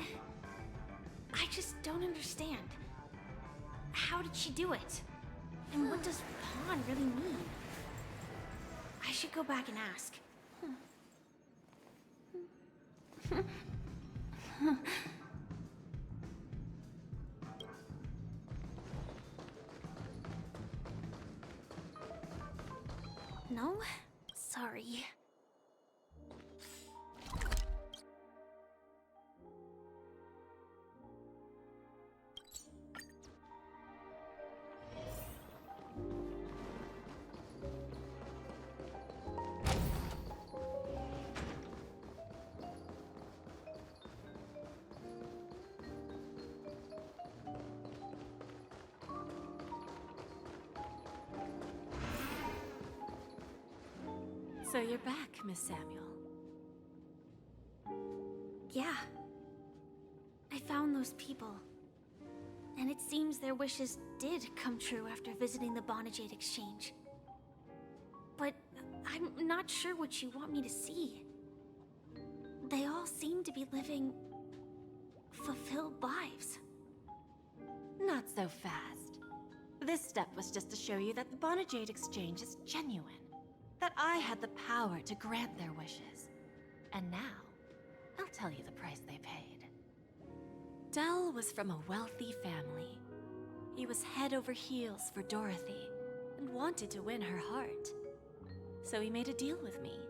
I just don't understand. How did she do it? And what does pawn really mean? I should go back and ask. No? Sorry. So you're back, Miss Samuel. Yeah. I found those people. And it seems their wishes did come true after visiting the Bonajade Exchange. But I'm not sure what you want me to see. They all seem to be living fulfilled lives. Not so fast. This step was just to show you that the Bonajade Exchange is genuine. That I had the power to grant their wishes. And now, I'll tell you the price they paid. Del was from a wealthy family. He was head over heels for Dorothy and wanted to win her heart. So he made a deal with me.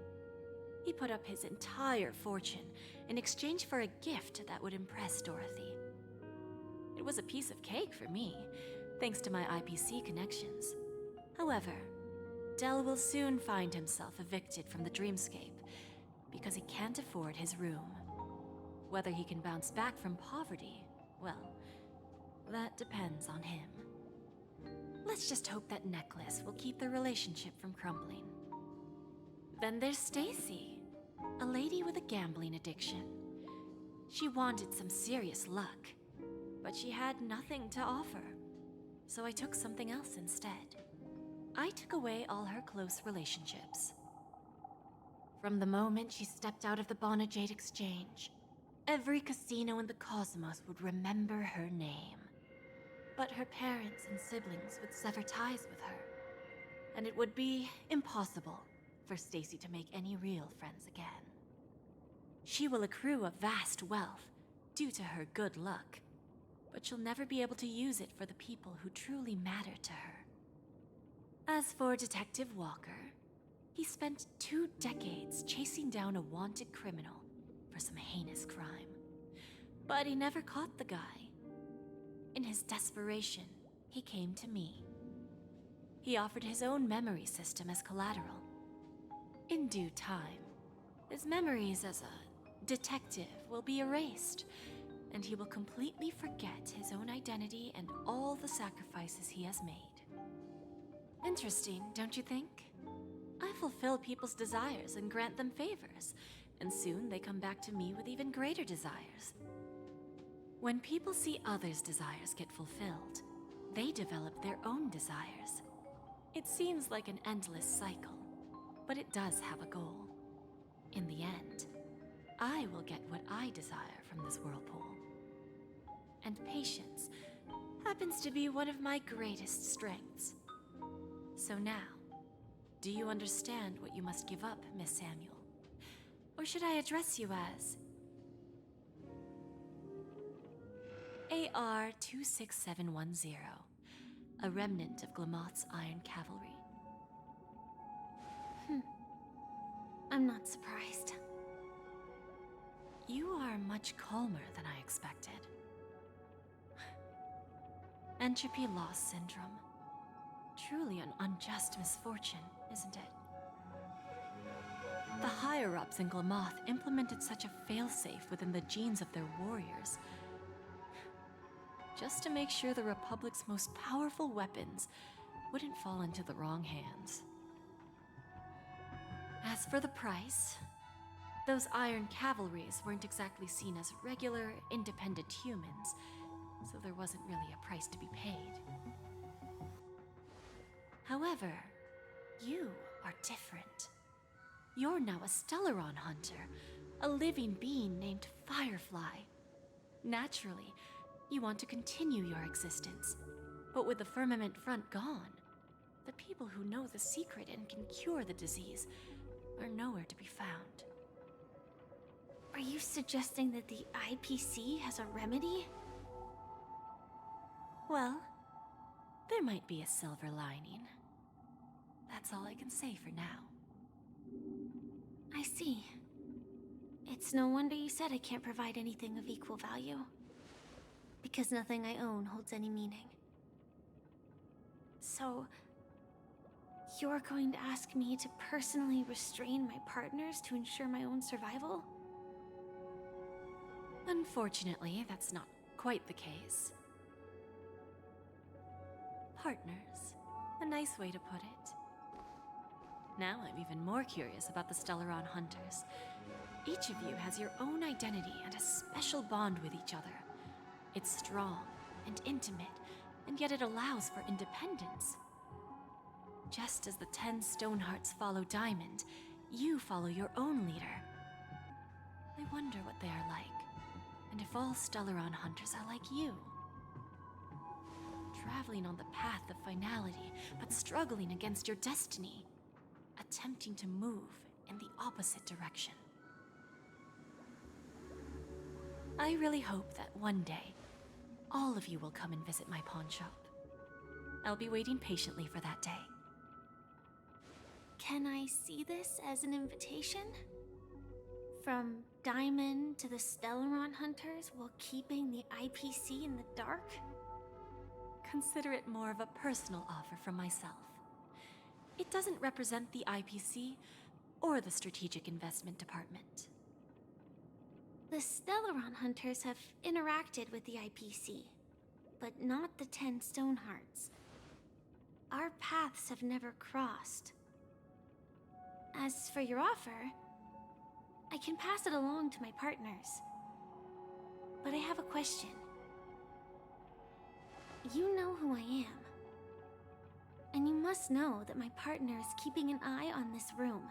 He put up his entire fortune in exchange for a gift that would impress Dorothy. It was a piece of cake for me, thanks to my IPC connections. However, Del will soon find himself evicted from the dreamscape because he can't afford his room. Whether he can bounce back from poverty, well, that depends on him. Let's just hope that necklace will keep the relationship from crumbling. Then there's Stacy, a lady with a gambling addiction. She wanted some serious luck, but she had nothing to offer, so I took something else instead. I took away all her close relationships. From the moment she stepped out of the Bonajade Exchange, every casino in the cosmos would remember her name. But her parents and siblings would sever ties with her, and it would be impossible for Stacy to make any real friends again. She will accrue a vast wealth due to her good luck, but she'll never be able to use it for the people who truly matter to her. As for Detective Walker, he spent 2 decades chasing down a wanted criminal for some heinous crime. But he never caught the guy. In his desperation, he came to me. He offered his own memory system as collateral. In due time, his memories as a detective will be erased, and he will completely forget his own identity and all the sacrifices he has made. Interesting, don't you think? I fulfill people's desires and grant them favors, and soon they come back to me with even greater desires. When people see others' desires get fulfilled, they develop their own desires. It seems like an endless cycle, but it does have a goal. In the end, I will get what I desire from this whirlpool. And patience happens to be one of my greatest strengths. So now, do you understand what you must give up, Miss Samuel? Or should I address you as AR-26710, a remnant of Glamoth's Iron Cavalry? I'm not surprised. You are much calmer than I expected. Entropy loss syndrome. Truly an unjust misfortune, isn't it? The higher-ups in Glamoth implemented such a failsafe within the genes of their warriors, just to make sure the Republic's most powerful weapons wouldn't fall into the wrong hands. As for the price, those Iron Cavalries weren't exactly seen as regular, independent humans, so there wasn't really a price to be paid. However, you are different. You're now a Stellaron hunter, a living being named Firefly. Naturally, you want to continue your existence, but with the Firmament Front gone, the people who know the secret and can cure the disease are nowhere to be found. Are you suggesting that the IPC has a remedy? Well, there might be a silver lining. That's all I can say for now. I see. It's no wonder you said I can't provide anything of equal value. Because nothing I own holds any meaning. So, you're going to ask me to personally restrain my partners to ensure my own survival? Unfortunately, that's not quite the case. Partners. A nice way to put it. Now I'm even more curious about the Stellaron Hunters. Each of you has your own identity and a special bond with each other. It's strong and intimate, and yet it allows for independence. Just as the 10 Stonehearts follow Diamond, you follow your own leader. I wonder what they are like, and if all Stellaron Hunters are like you. Traveling on the path of finality, but struggling against your destiny. Attempting to move in the opposite direction. I really hope that one day, all of you will come and visit my pawn shop. I'll be waiting patiently for that day. Can I see this as an invitation? from Diamond to the Stellaron Hunters while keeping the IPC in the dark? Consider it more of a personal offer from myself. It doesn't represent the IPC or the Strategic Investment Department. The Stellaron Hunters have interacted with the IPC, but not the 10 Stonehearts. Our paths have never crossed. As for your offer, I can pass it along to my partners. But I have a question. You know who I am. And you must know that my partner is keeping an eye on this room.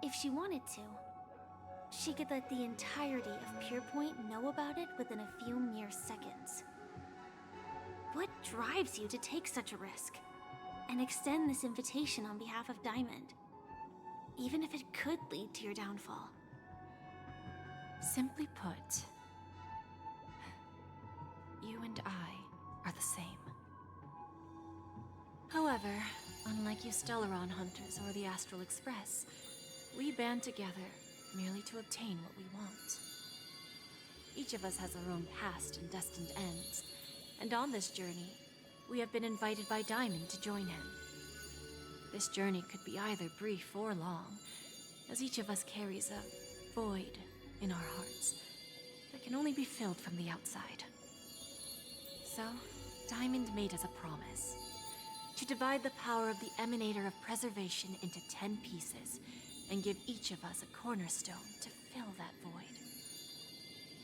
If she wanted to, she could let the entirety of Purepoint know about it within a few mere seconds. What drives you to take such a risk and extend this invitation on behalf of Diamond, even if it could lead to your downfall? Simply put, you and I are the same. However, unlike you Stellaron Hunters or the Astral Express, we band together merely to obtain what we want. Each of us has our own past and destined ends, and on this journey, we have been invited by Diamond to join him. This journey could be either brief or long, as each of us carries a void in our hearts that can only be filled from the outside. So, Diamond made us a promise to divide the power of the Emanator of Preservation into 10 pieces and give each of us a cornerstone to fill that void.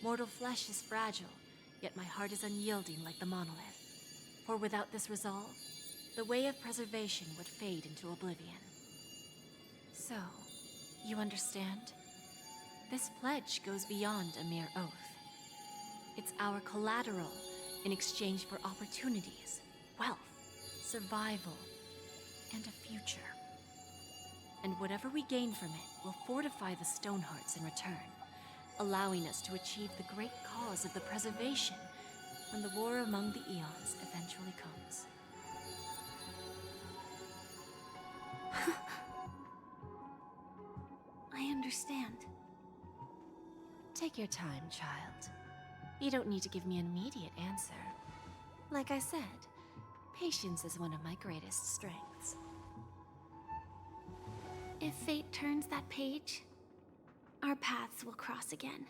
Mortal flesh is fragile, yet my heart is unyielding like the monolith. For without this resolve, the way of preservation would fade into oblivion. So, you understand? This pledge goes beyond a mere oath. It's our collateral in exchange for opportunities, wealth, survival, and a future. And whatever we gain from it will fortify the Stonehearts in return, allowing us to achieve the great cause of the preservation when the war among the eons eventually comes. I understand. Take your time, child. You don't need to give me an immediate answer. Like I said, patience is one of my greatest strengths. If fate turns that page, our paths will cross again.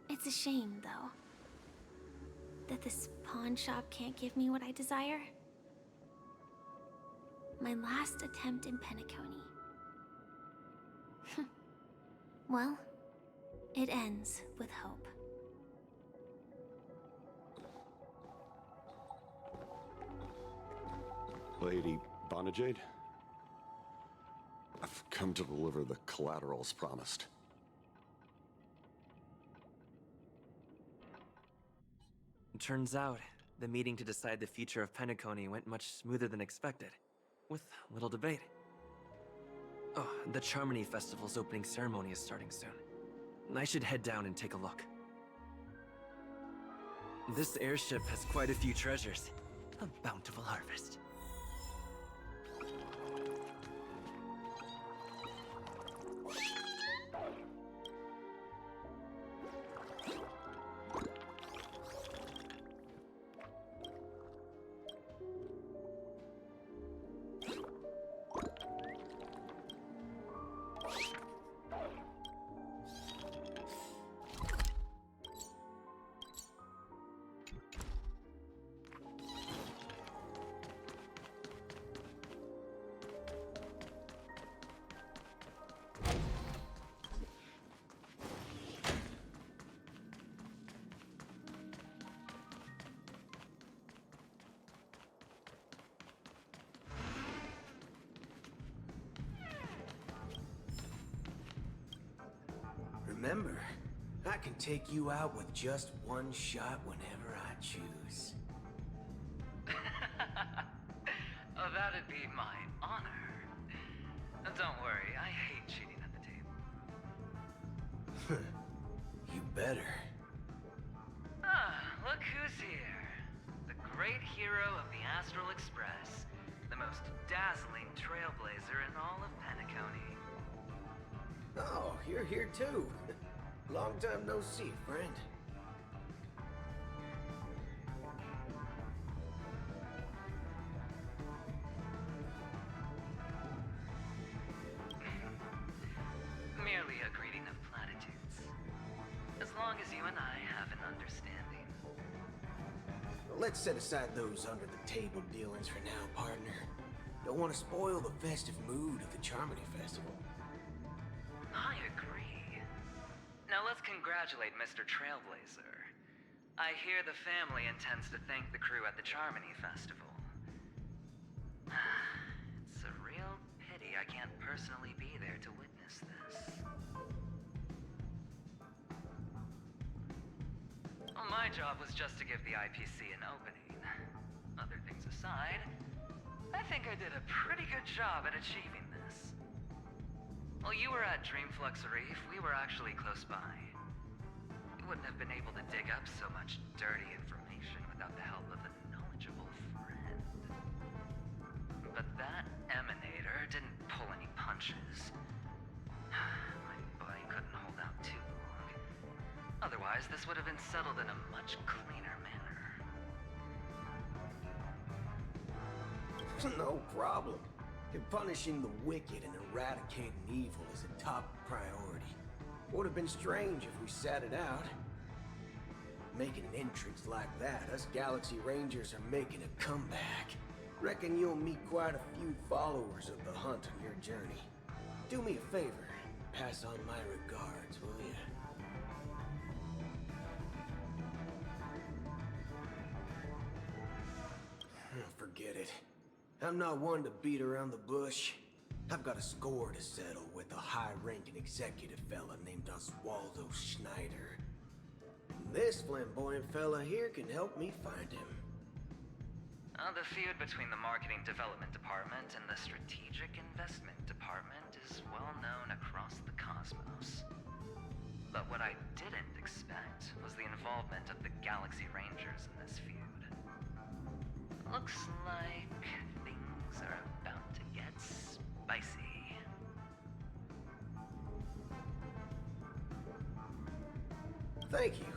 It's a shame, though, that this pawn shop can't give me what I desire. My last attempt in Penacony. Well, it ends with hope. Lady Bonajade? I've come to deliver the collaterals promised. It turns out, the meeting to decide the future of Penacony went much smoother than expected, with little debate. Oh, the Charmony Festival's opening ceremony is starting soon. I should head down and take a look. This airship has quite a few treasures. A bountiful harvest. Remember, I can take you out with just one shot whenever I choose. Oh, that'd be my honor. Don't worry, I hate cheating at the table. You better. Ah, look who's here. The great hero of the Astral Express. The most dazzling trailblazer in all of Penacony. Oh, you're here too. Long time no see, friend. Merely a greeting of platitudes. As long as you and I have an understanding. Let's set aside those under-the-table dealings for now, partner. Don't want to spoil the festive mood of the Charmony Festival. I agree. Now let's congratulate Mr. Trailblazer. I hear the family intends to thank the crew at the Charmony Festival. It's a real pity I can't personally be there to witness this. Well, my job was just to give the IPC an opening. Other things aside, I think I did a pretty good job at achieving this. While you were at Dreamflux Reef, we were actually close by. You wouldn't have been able to dig up so much dirty information without the help of a knowledgeable friend. But that emanator didn't pull any punches. My body couldn't hold out too long. Otherwise, this would have been settled in a much cleaner manner. No problem. Punishing the wicked and eradicating evil is a top priority. Would have been strange if we sat it out. Making an entrance like that, us Galaxy Rangers are making a comeback. Reckon you'll meet quite a few followers of the hunt on your journey. Do me a favor, pass on my regards, will ya? Forget it. I'm not one to beat around the bush. I've got a score to settle with a high-ranking executive fella named Oswaldo Schneider. This flamboyant fella here can help me find him. The feud between the Marketing Development Department and the Strategic Investment Department is well known across the cosmos. But what I didn't expect was the involvement of the Galaxy Rangers in this feud. Looks like things are about to get spicy. Thank you.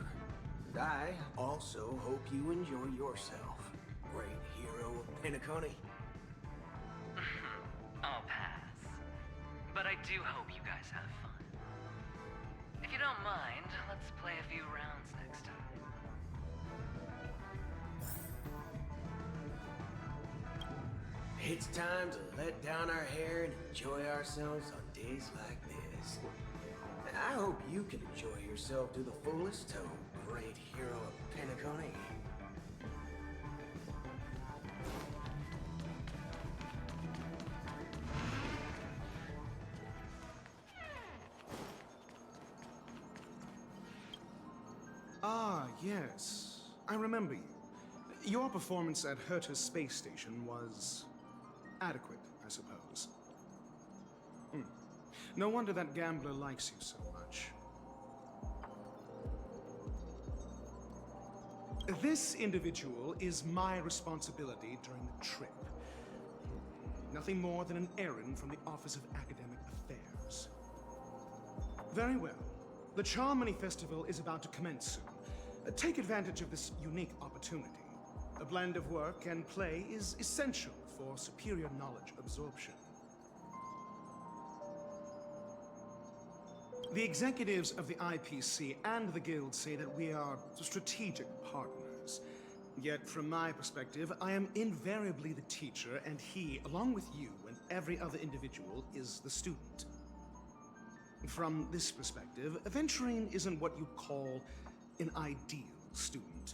And I also hope you enjoy yourself, great hero of Penacony. I'll pass. But I do hope you guys have fun. If you don't mind, let's play a few rounds next time. It's time to let down our hair and enjoy ourselves on days like this. I hope you can enjoy yourself to the fullest, oh great hero of Penacony. Ah, yes. I remember you. Your performance at Herta's space station was adequate, I suppose. No wonder that gambler likes you so much. This individual is my responsibility during the trip. Nothing more than an errand from the Office of Academic Affairs. Very well. The Charmony Festival is about to commence soon. Take advantage of this unique opportunity. A blend of work and play is essential for superior knowledge absorption. The executives of the IPC and the Guild say that we are strategic partners. Yet, from my perspective, I am invariably the teacher, and he, along with you and every other individual, is the student. From this perspective, Aventurine isn't what you'd call an ideal student.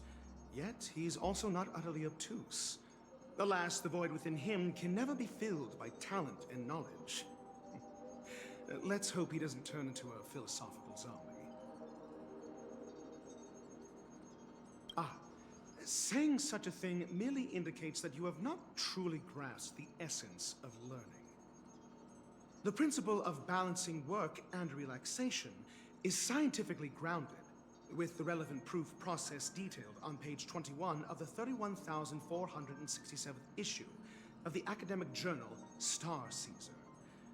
Yet, he's also not utterly obtuse. Alas, the void within him can never be filled by talent and knowledge. Let's hope he doesn't turn into a philosophical zombie. Saying such a thing merely indicates that you have not truly grasped the essence of learning. The principle of balancing work and relaxation is scientifically grounded, with the relevant proof process detailed on page 21 of the 31,467th issue of the academic journal Star Caesar.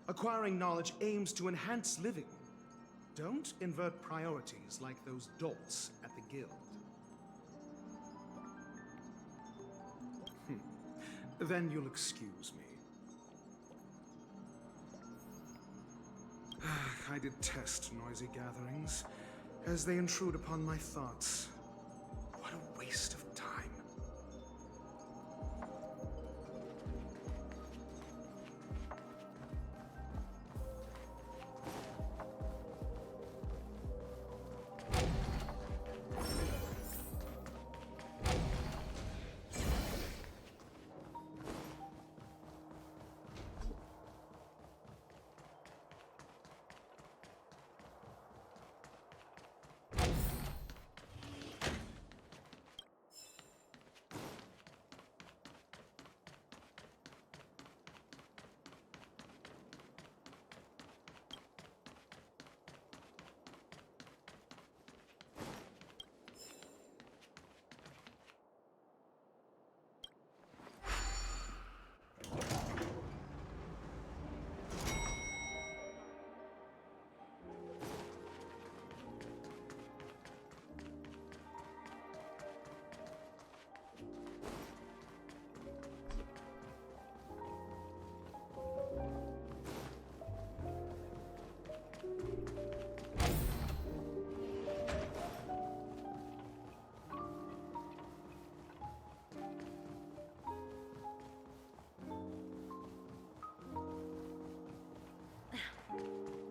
Acquiring knowledge aims to enhance living Don't invert priorities like those dolts at the guild. Then you'll excuse me. I detest noisy gatherings, as they intrude upon my thoughts. What a waste of time.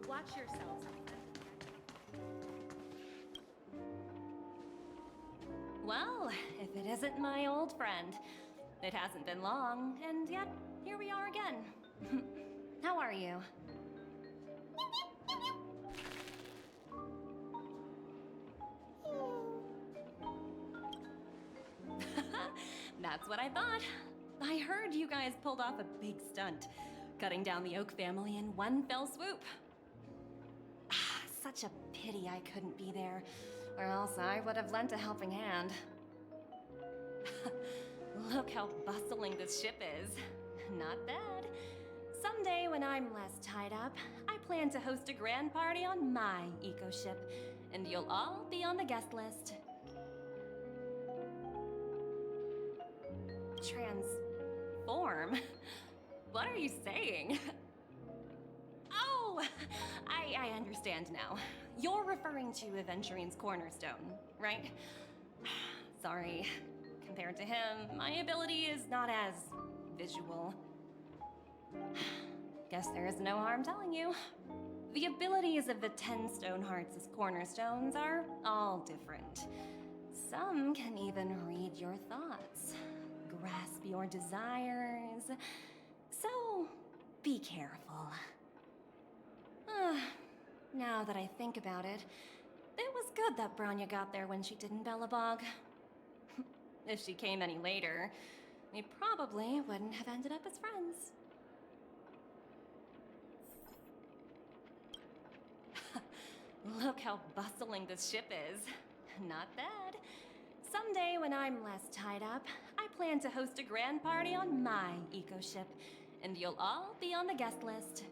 Watch yourselves. Well, if it isn't my old friend. It hasn't been long, and yet, here we are again. How are you? That's what I thought. I heard you guys pulled off a big stunt, cutting down the Oak family in one fell swoop. Such a pity I couldn't be there, or else I would have lent a helping hand. Look how bustling this ship is. Not bad. Someday when I'm less tied up, I plan to host a grand party on my eco-ship, and you'll all be on the guest list. Transform? What are you saying? Oh, I understand now. You're referring to Aventurine's cornerstone, right? Sorry. Compared to him, my ability is not as visual. Guess there is no harm telling you. The abilities of the 10 Stonehearts' cornerstones are all different. Some can even read your thoughts, grasp your desires. So, be careful. Now that I think about it, it was good that Branya got there when she did in Belobog. If she came any later, we probably wouldn't have ended up as friends. Look how bustling this ship is. Not bad. Someday when I'm less tied up, I plan to host a grand party on my eco-ship, and you'll all be on the guest list.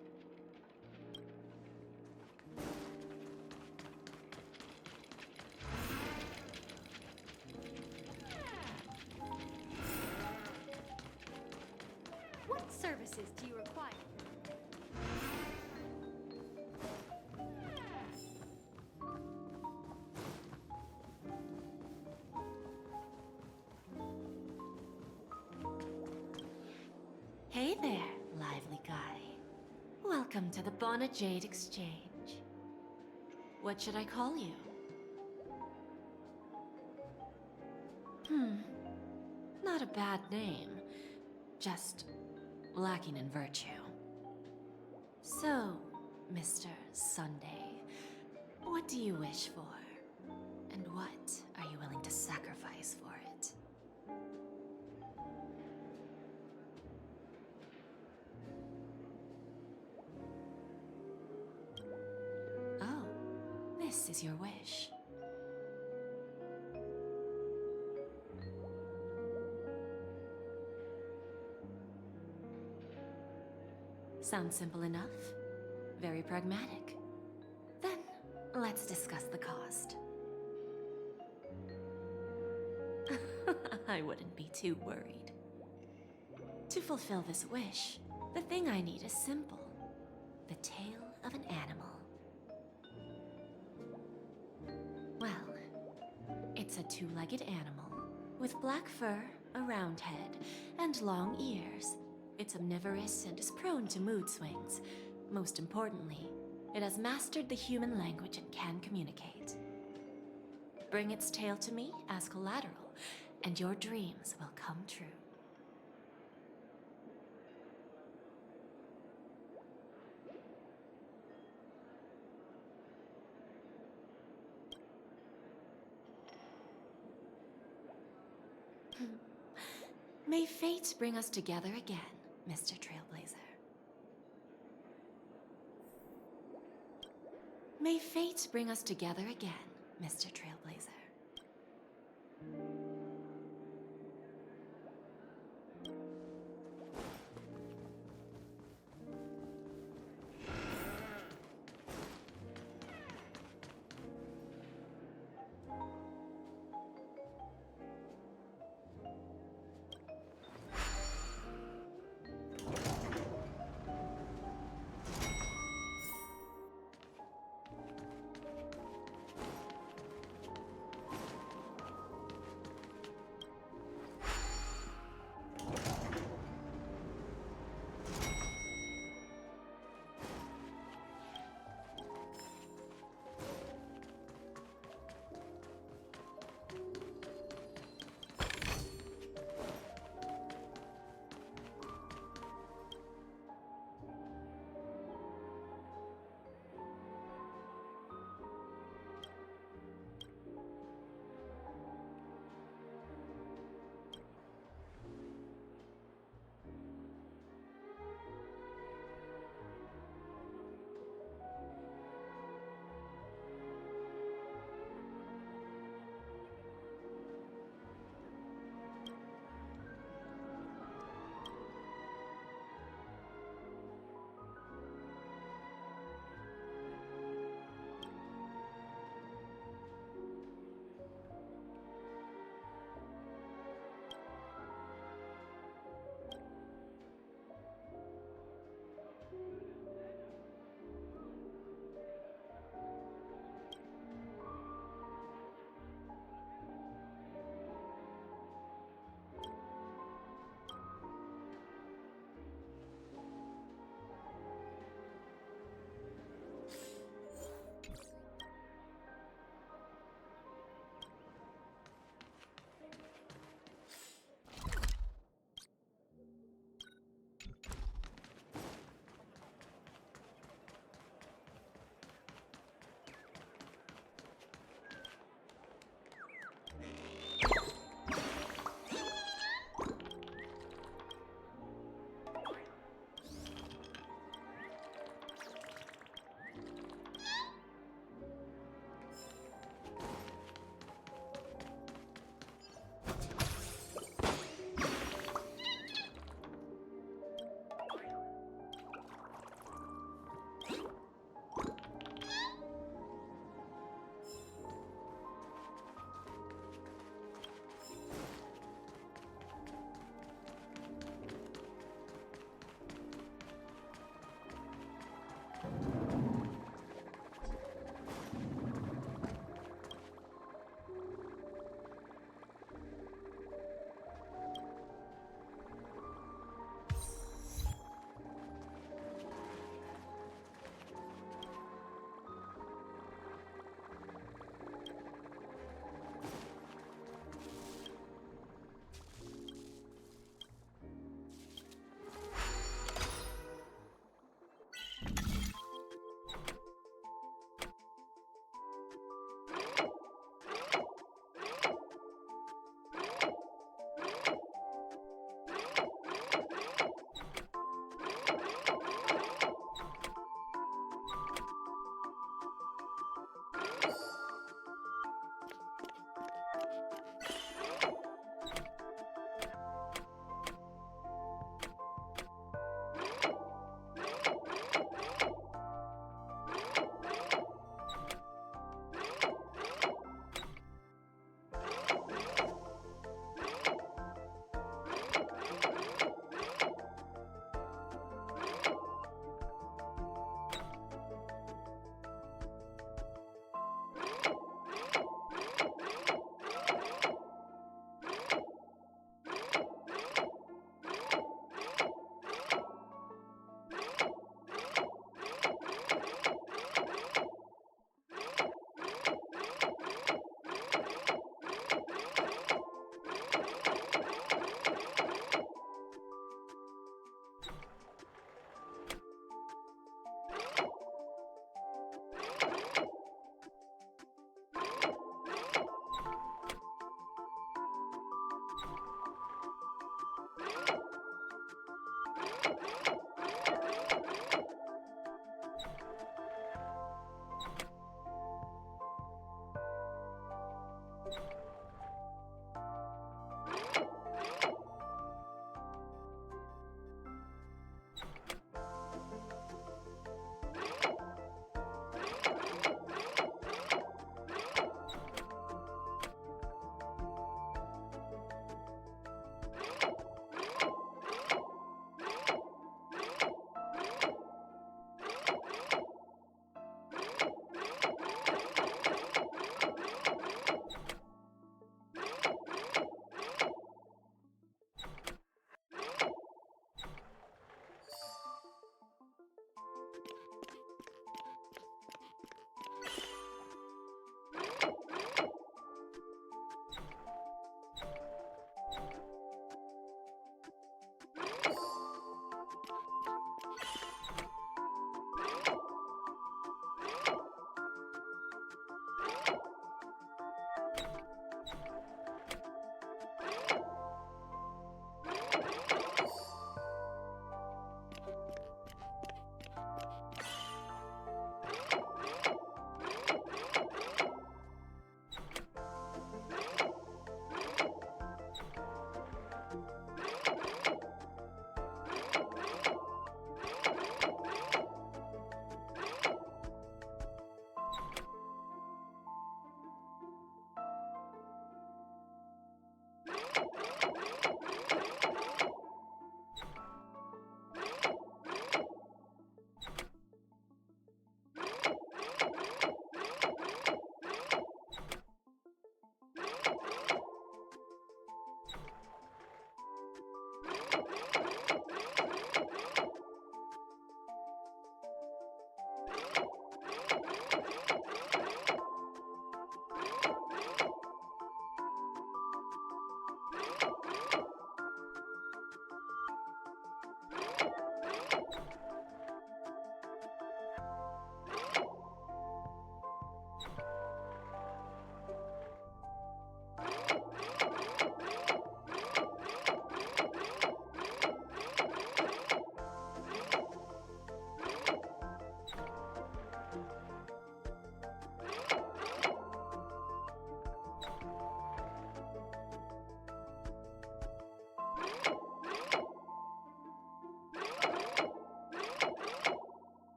What services do you require? Hey there, lively guy. Welcome to the Bonnet Jade Exchange. What should I call you? Not a bad name. Just lacking in virtue. So, Mr. Sunday, what do you wish for? And what are you willing to sacrifice for it? Oh, this is your wish. Sounds simple enough. Very pragmatic. Then, Let's discuss the cost. I wouldn't be too worried. To fulfill this wish, the thing I need is simple. The tail of an animal. Well, it's a two-legged animal, with black fur, a round head, and long ears. It's omnivorous and is prone to mood swings. Most importantly, it has mastered the human language and can communicate. Bring its tail to me as collateral, and your dreams will come true. May fate bring us together again, Mr. Trailblazer. May fate bring us together again, Mr. Trailblazer.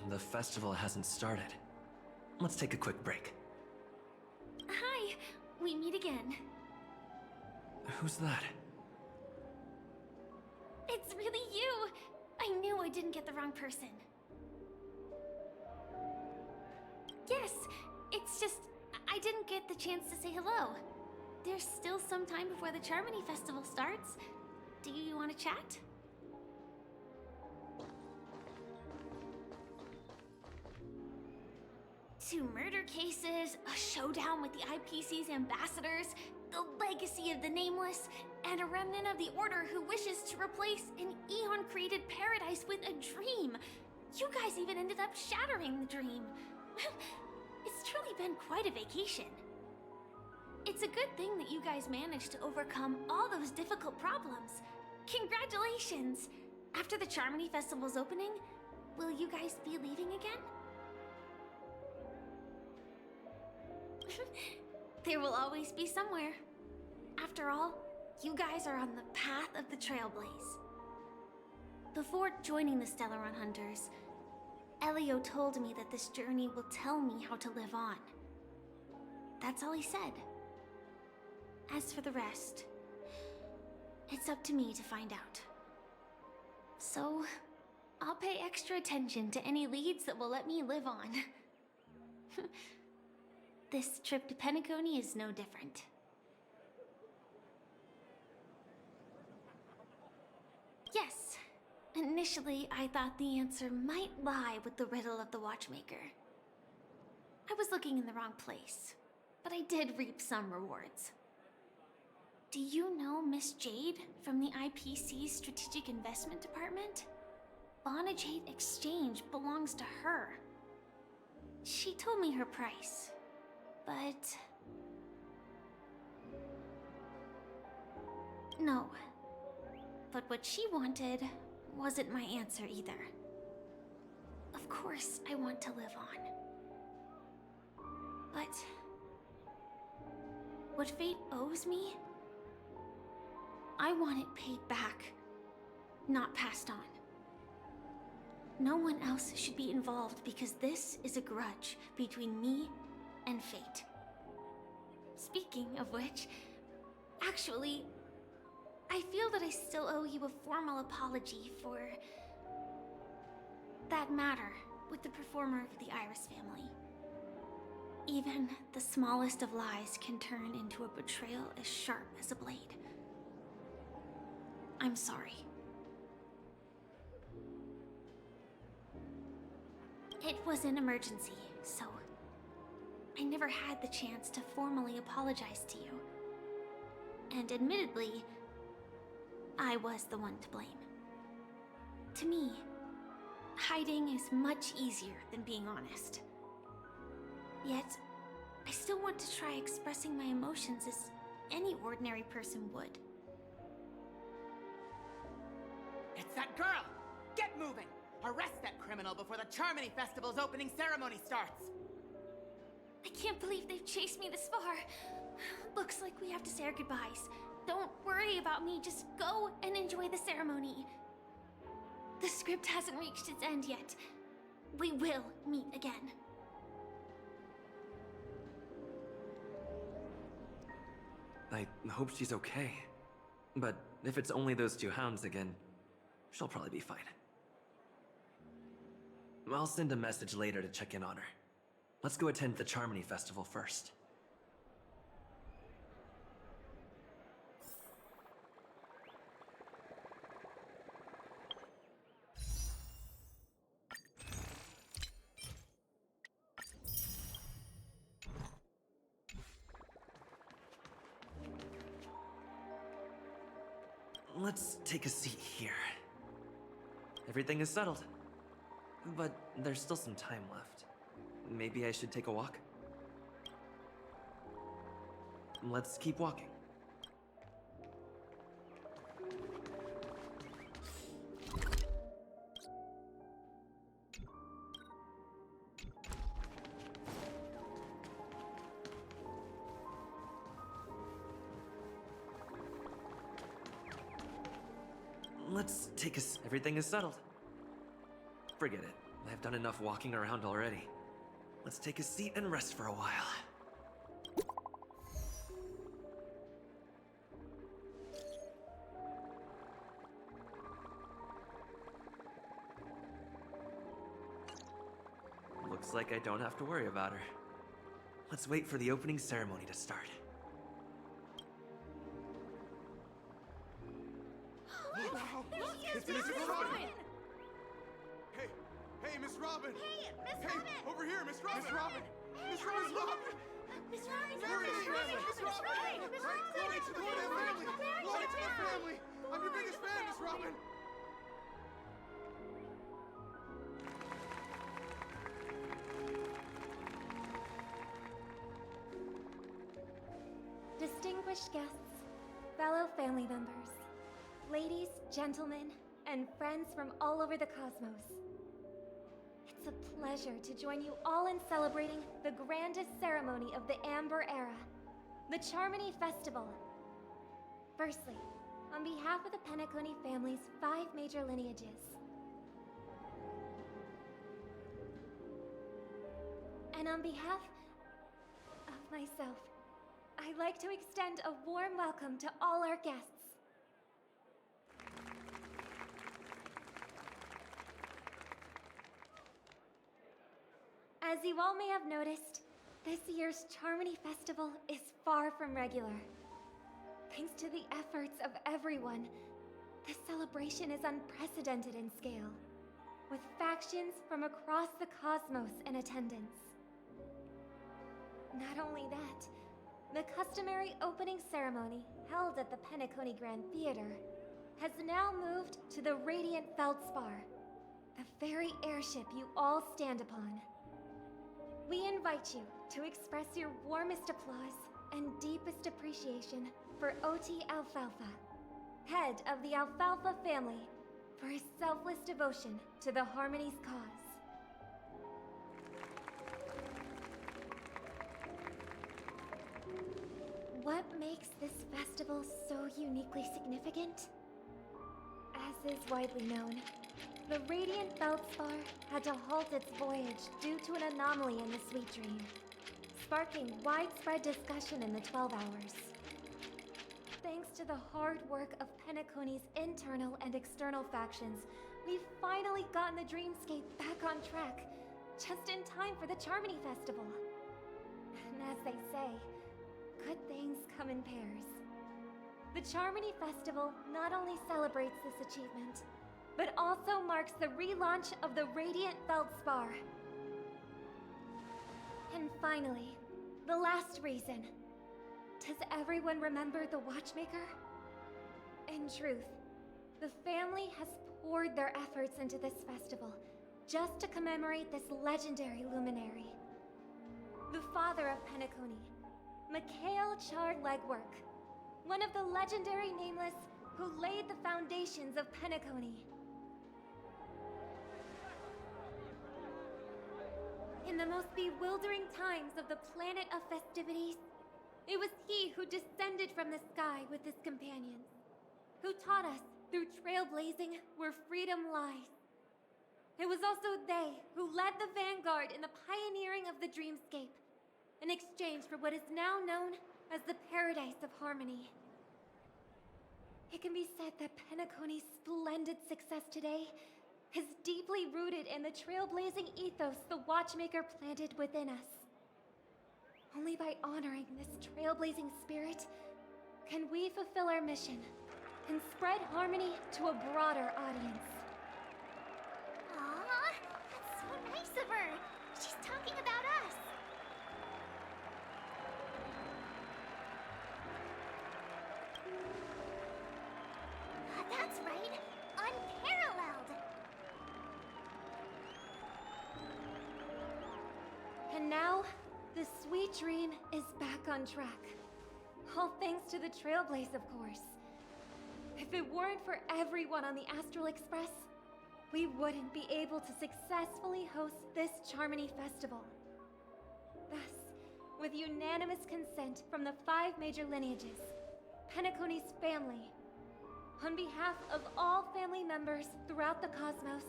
The festival hasn't started. Let's take a quick break. Hi, we meet again. Who's that? It's really you! I knew I didn't get the wrong person. Yes, it's just I didn't get the chance to say hello. There's still some time before the Charmony Festival starts. Do you want to chat? Two murder cases, a showdown with the IPC's ambassadors, the legacy of the Nameless, and a remnant of the Order who wishes to replace an Eon-created paradise with a dream. You guys even ended up shattering the dream. It's truly been quite a vacation. It's a good thing that you guys managed to overcome all those difficult problems. Congratulations! After the Charmony Festival's opening, will you guys be leaving again? There will always be somewhere. After all, you guys are on the path of the trailblaze. Before joining the Stellaron Hunters, Elio told me that this journey will tell me how to live on. That's all he said. As for the rest, it's up to me to find out. So, I'll pay extra attention to any leads that will let me live on. This trip to Penacony is no different. Yes, initially I thought the answer might lie with the riddle of the Watchmaker. I was looking in the wrong place, but I did reap some rewards. Do you know Miss Jade from the IPC's Strategic Investment Department? Bonajade Exchange belongs to her. She told me her price. But... no. But what she wanted wasn't my answer either. Of course, I want to live on. But... what fate owes me? I want it paid back, not passed on. No one else should be involved because this is a grudge between me and fate. Speaking of which, actually, I feel that I still owe you a formal apology for that matter with the performer of the Iris family. Even the smallest of lies can turn into a betrayal as sharp as a blade. I'm sorry. It was an emergency, so I never had the chance to formally apologize to you. And admittedly, I was the one to blame. To me, hiding is much easier than being honest. Yet, I still want to try expressing my emotions as any ordinary person would. It's that girl! Get moving! Arrest that criminal before the Charmony Festival's opening ceremony starts! I can't believe they've chased me this far. Looks like we have to say our goodbyes. Don't worry about me, just go and enjoy the ceremony. The script hasn't reached its end yet. We will meet again. I hope she's okay. But If it's only those two hounds again, she'll probably be fine. I'll send a message later to check in on her. Let's go attend the Charmony Festival first. Let's take a seat here. Everything is settled. But there's still some time left. Maybe I should take a walk? Let's keep walking. Let's take a... Everything is settled. Forget it. I've done enough walking around already. Let's take a seat and rest for a while. Looks like I don't have to worry about her. Let's wait for the opening ceremony to start. It's Miss Robin! Hey, Miss Robin! Hey, Miss Robin! Over here, Miss Robin! Miss Robin! Miss Robin! Miss Robin! Glory to the family! Miss Robin! Glory to the family! Glory to the family! I'm your biggest fan, Miss Robin! Distinguished guests, fellow family members, ladies, gentlemen, and friends from all over the cosmos. It's a pleasure to join you all in celebrating the grandest ceremony of the Amber Era, the Charmony Festival. Firstly, on behalf of the Penacony family's 5 major lineages, and on behalf of myself, I'd like to extend a warm welcome to all our guests. As you all may have noticed, this year's Charmony Festival is far from regular. Thanks to the efforts of everyone, this celebration is unprecedented in scale, with factions from across the cosmos in attendance. Not only that, the customary opening ceremony held at the Penacony Grand Theater has now moved to the Radiant Feldspar, the very airship you all stand upon. We invite you to express your warmest applause and deepest appreciation for OT Alfalfa, head of the Alfalfa family, for his selfless devotion to the Harmony's cause. What makes this festival so uniquely significant? As is widely known, the Radiant Feldspar had to halt its voyage due to an anomaly in the Sweet Dream, sparking widespread discussion in the 12 Hours. Thanks to the hard work of Penacony's internal and external factions, we've finally gotten the Dreamscape back on track, just in time for the Charmony Festival. And as they say, good things come in pairs. The Charmony Festival not only celebrates this achievement, but also marks the relaunch of the Radiant Feldspar. And finally, the last reason. Does everyone remember the Watchmaker? In truth, the family has poured their efforts into this festival just to commemorate this legendary luminary. The father of Penacony, Mikhail Char-Legwork, one of the legendary Nameless who laid the foundations of Penacony. In the most bewildering times of the planet of festivities, it was he who descended from the sky with his companions, who taught us through trailblazing where freedom lies. It was also they who led the vanguard in the pioneering of the Dreamscape, in exchange for what is now known as the Paradise of Harmony. It can be said that Penacony's splendid success today is deeply rooted in the trailblazing ethos the Watchmaker planted within us. Only by honoring this trailblazing spirit can we fulfill our mission and spread harmony to a broader audience. Aw, that's so nice of her. She's talking about us. That's right. Unparalleled. And now, the sweet dream is back on track. All thanks to the Trailblaze, of course. If it weren't for everyone on the Astral Express, we wouldn't be able to successfully host this Charmony Festival. Thus, with unanimous consent from the 5 major lineages, Penacony's family, on behalf of all family members throughout the cosmos,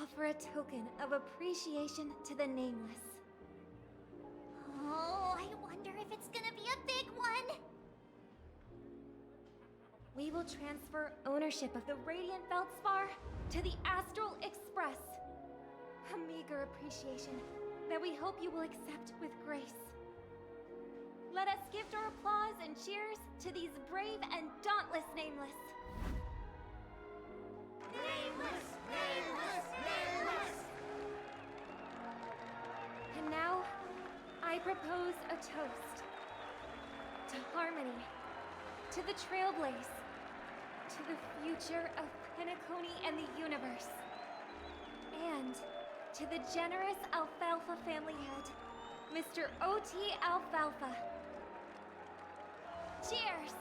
offer a token of appreciation to the Nameless. Oh, I wonder if it's gonna be a big one. We will transfer ownership of the Radiant Feldspar to the Astral Express. A meager appreciation that we hope you will accept with grace. Let us gift our applause and cheers to these brave and dauntless Nameless. Nameless! Nameless! Nameless! And now, I propose a toast. To harmony, to the Trailblaze, to the future of Penacony and the universe, and to the generous Alfalfa family head, Mr. O.T. Alfalfa. Cheers!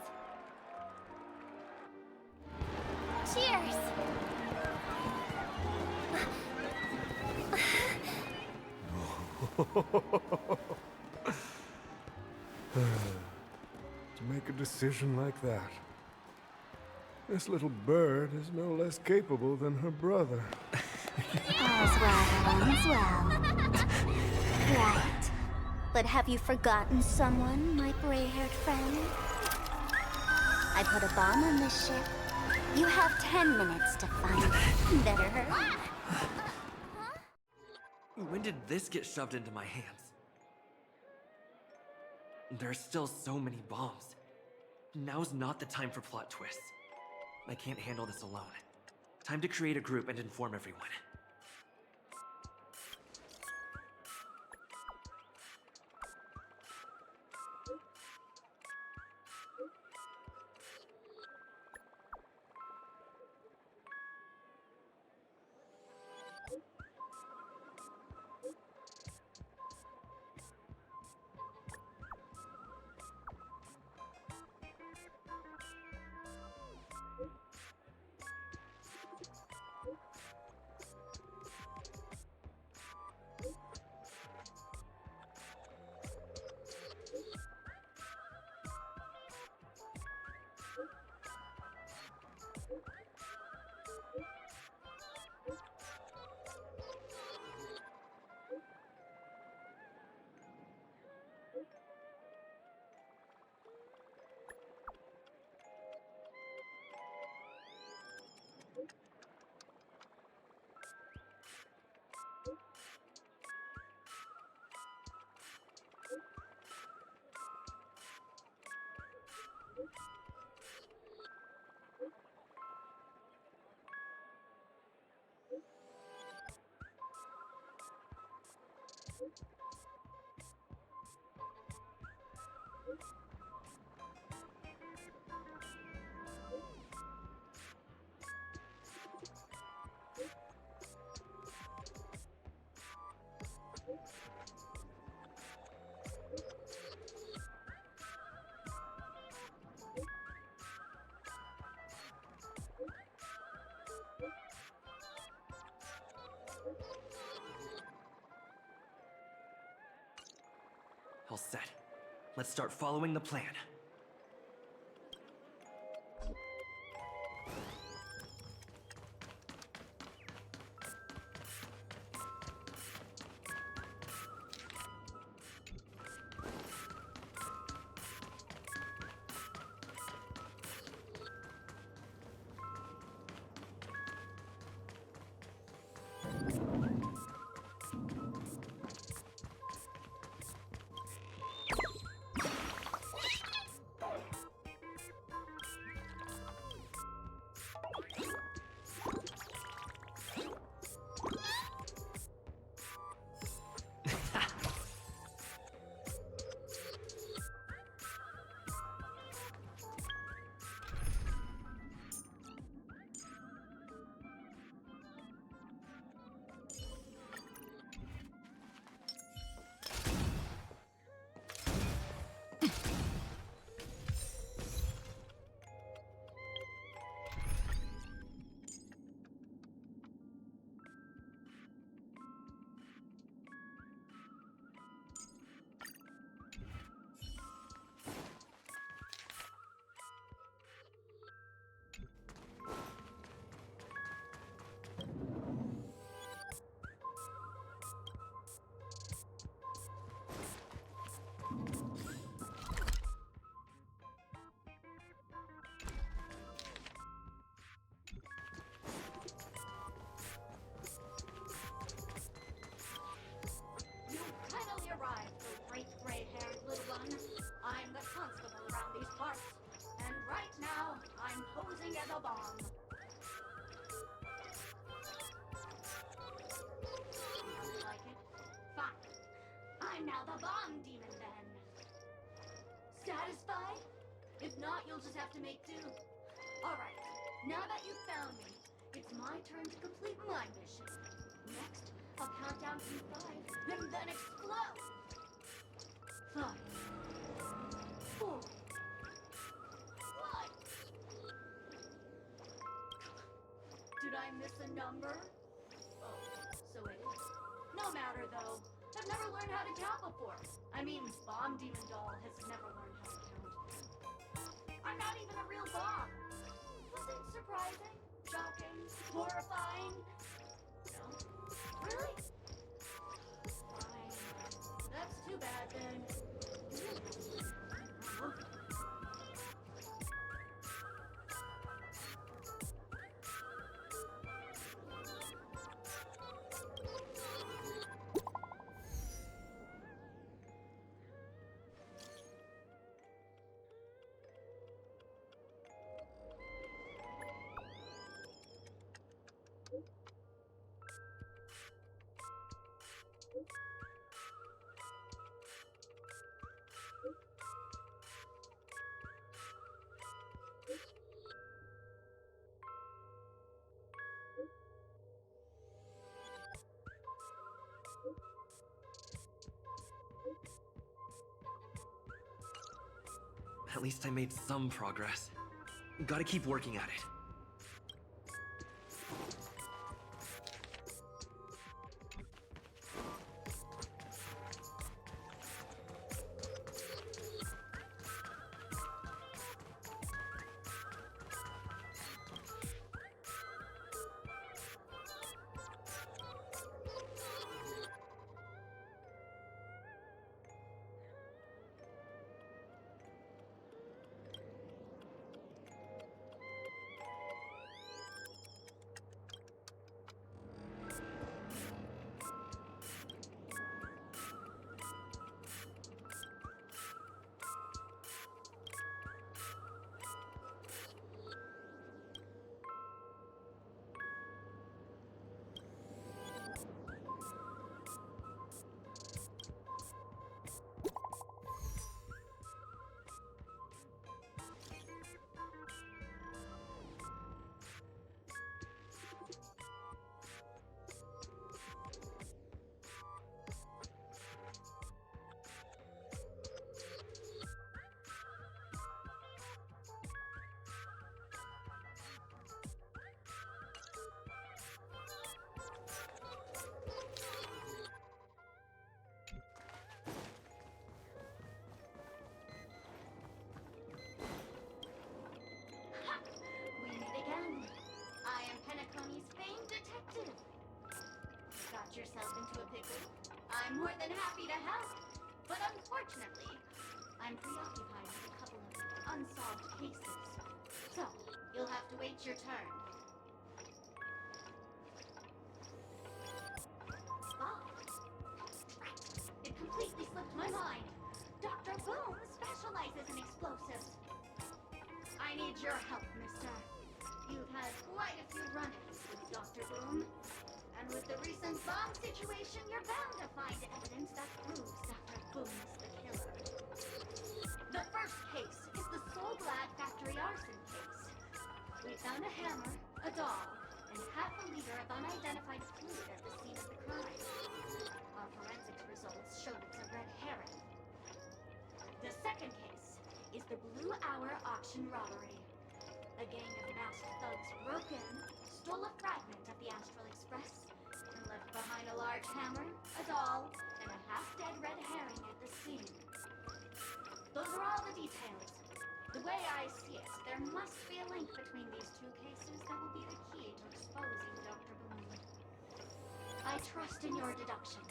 Cheers! To make a decision like that. This little bird is no less capable than her brother. All's well that ends well. Right. But have you forgotten someone, my gray-haired friend? I put a bomb on this ship. You have 10 minutes to find it. Better hurry. When did this get shoved into my hands? There are still so many bombs. Now's not the time for plot twists. I can't handle this alone. Time to create a group and inform everyone. All set. Let's start following the plan. not, you'll just have to make do. Alright, now that you've found me, it's my turn to complete my mission. Next, I'll count down from 5, and then explode! 5, 4, 1. Did I miss a number? Oh, so it is. No matter though. I've never learned how to count before. I mean, Bomb Demon Doll has never learned how to count. I'm not even a real bomb. Was it surprising? Shocking? Horrifying? No? Really? Fine. That's too bad then. At least I made some progress. Gotta keep working at it. yourself into a pickle, I'm more than happy to help. But unfortunately, I'm preoccupied with a couple of unsolved cases. So, you'll have to wait your turn. Ah, it completely slipped my mind. Dr. Boom specializes in explosives. I need your help, mister. You've had quite a few run-ins with Dr. Boom. And with the recent bomb situation, you're bound to find evidence that proves Dr. Boom is the killer. The first case is the Soul Glad factory arson case. We found a hammer, a dog, and half a liter of unidentified fluid at the scene of the crime. Our forensics results showed it's a red herring. The second case is the Blue Hour auction robbery. A gang of masked thugs broke in, stole a fragment of the Astral Express, and left behind a large hammer, a doll, and a half-dead red herring at the scene. Those are all the details. The way I see it, there must be a link between these two cases that will be the key to exposing Dr. Boom. I trust in your deduction.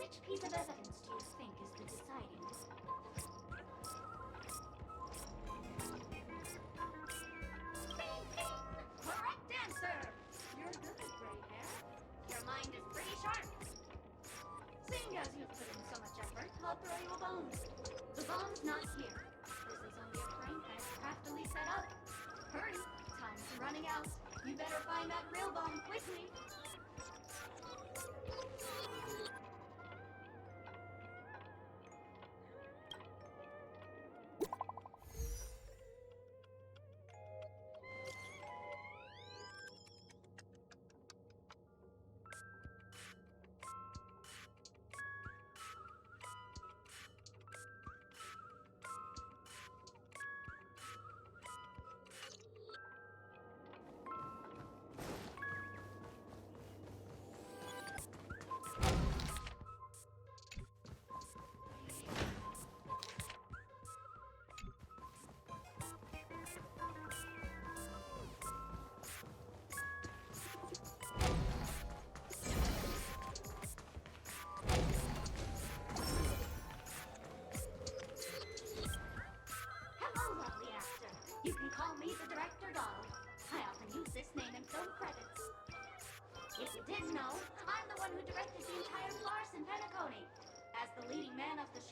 Which piece of evidence do you think is the deciding? Bing, bing! Correct answer! You're good, gray hair. Your mind is pretty sharp. Seeing as you've put in so much effort, I'll throw you a bone. The bomb's not here. This is only a prank I've craftily set up. Hurry, time's running out. You better find that real bomb quickly.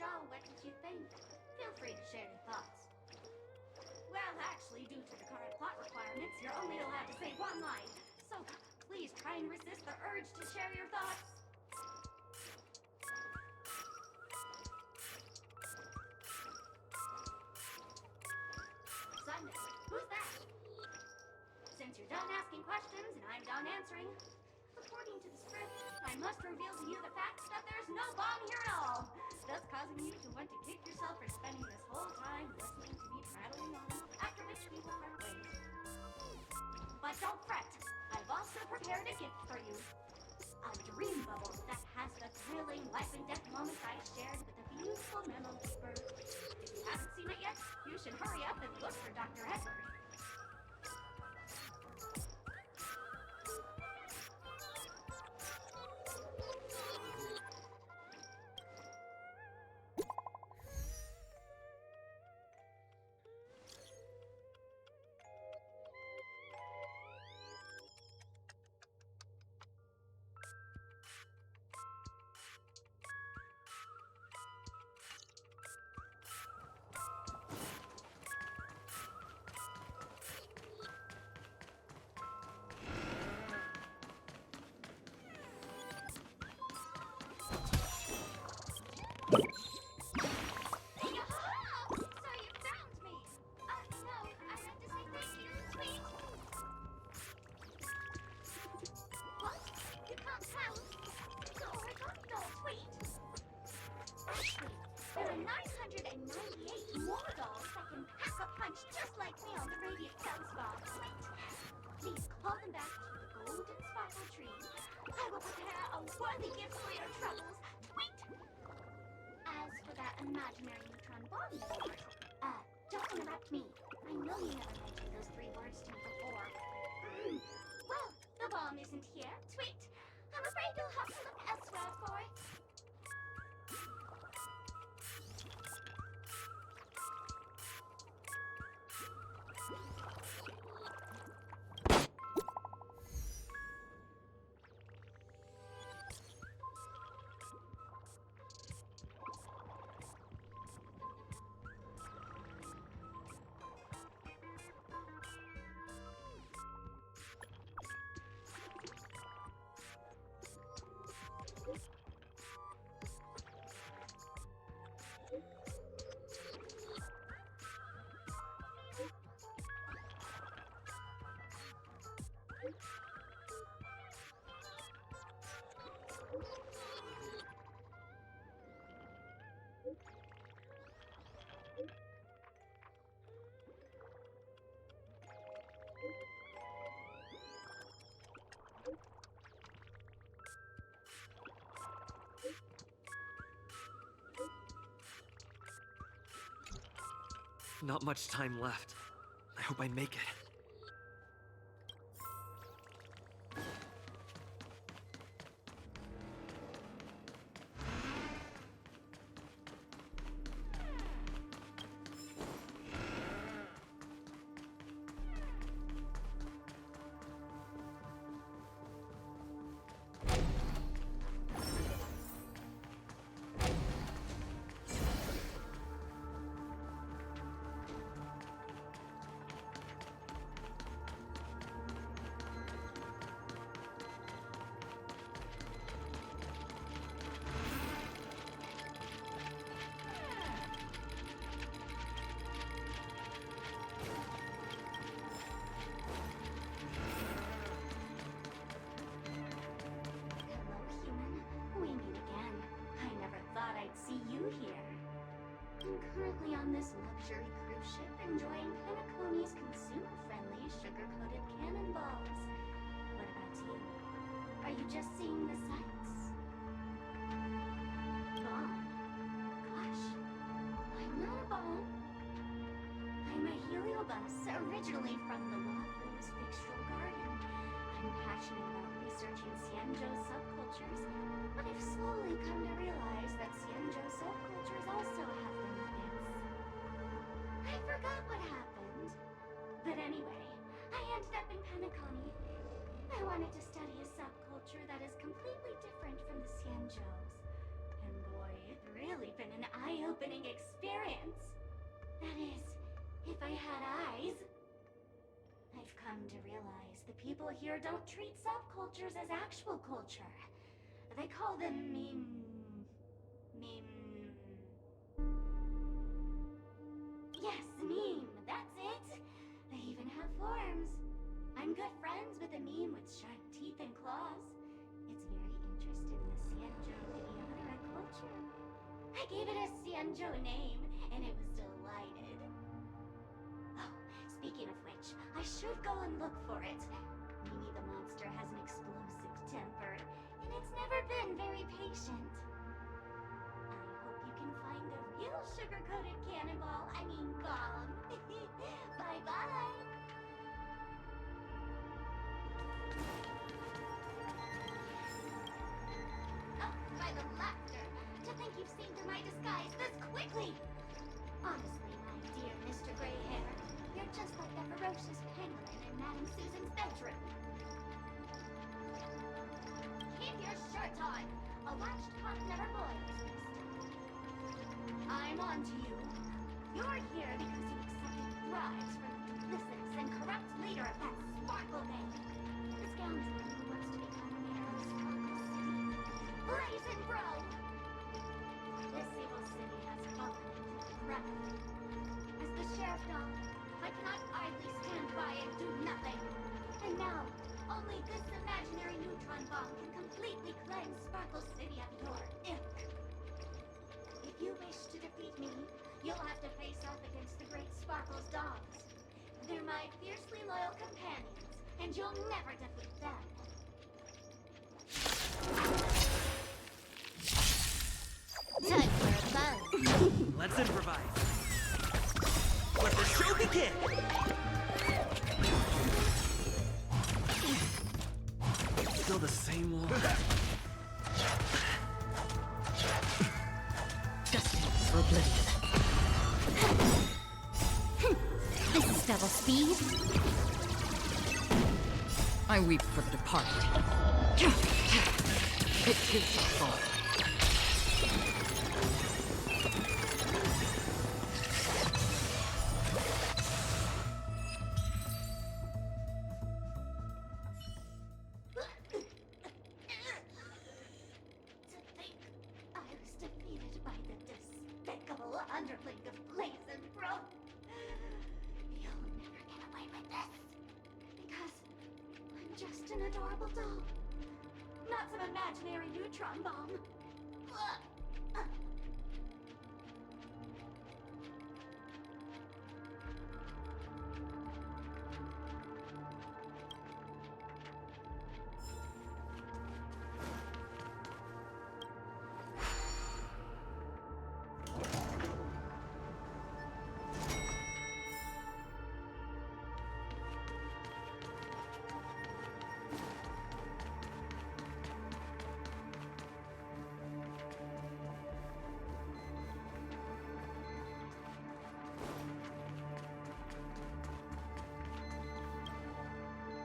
show, what did you think? Feel free to share your thoughts. Well, actually, due to the current plot requirements, you're only allowed to say one line. So please try and resist the urge to share your thoughts. Simon, who's that? Since you're done asking questions and I'm done answering, according to the script, I must reveal to you the fact that there's no bomb here at all, thus causing you to want to kick yourself for spending this whole time listening to me prattling on, after which we will part ways. But don't fret, I've also prepared a gift for you. A dream bubble that has the thrilling life and death moments I shared with a beautiful memo paper. If you haven't seen it yet, you should hurry up and look for Dr. Edward. There are 998 more dolls that can pack a punch just like me on the Radiant Feldspar. Please call them back to the Golden Sparkle Tree. I will prepare a worthy gift for your troubles. Tweet! As for that imaginary neutron bomb, don't interrupt me. I know you never mentioned those 3 words to me before. Well, the bomb isn't here. Tweet! I'm afraid you'll have to look elsewhere for it. Not much time left. I hope I make it. Currently on this luxury cruise ship, enjoying Penacony's consumer-friendly, sugar-coated cannonballs. What about you? Are you just seeing the sights? Bomb? Gosh, I'm not a bomb. I'm a heliobus, originally from the Wafu's fictional garden. I'm passionate about researching Xianzhou's subcultures, but I've slowly come to realize that Xianzhou subcultures also have their limits. I forgot what happened. But anyway, I ended up in Penacony. I wanted to study a subculture that is completely different from the Xianzhou's. And boy, really been an eye-opening experience. That is, if I had eyes. I've come to realize the people here don't treat subcultures as actual culture. They call them Yes, meme, that's it. They even have forms. I'm good friends with a meme with sharp teeth and claws. It's very interested in the Xianzhou idiota culture. I gave it a Xianzhou name, and it was delighted. Oh, speaking of which, I should go and look for it. Mimi the monster has an explosive temper, and it's never been very patient. I hope you can find the real sugar-coated cannonball, I mean bomb. Bye-bye! Oh, by the laughter! To think you've seen through my disguise this quickly! Honestly, my dear Mr. Greyhair, you're just like that ferocious pangolin in Madame Susan's bedroom. Keep your shirt on! A latched cock never boils, Mister. I'm on to you. You're here because you accepted bribes from the duplicitous and corrupt leader of that Sparkle Gang. The scoundrel who wants to become mayor of Sparkle City. Brazen Bro! This evil city has fallen into the ground. As the sheriff dog, I cannot idly stand by and do nothing. And now, only this imaginary neutron bomb can completely cleanse Sparkle City of your ilk. If you wish to defeat me, you'll have to face off against the great Sparkle's dogs. They're my fiercely loyal companions, and you'll never defeat them. Time for a fun. Let's improvise. Let the show begin! Still the same one. Destined for oblivion. This is double speed. I weep for the departed. It is our fault. I was defeated by the despicable underling of Brazen Bro. You'll never get away with this. Because I'm just an adorable doll. Not some imaginary neutron bomb.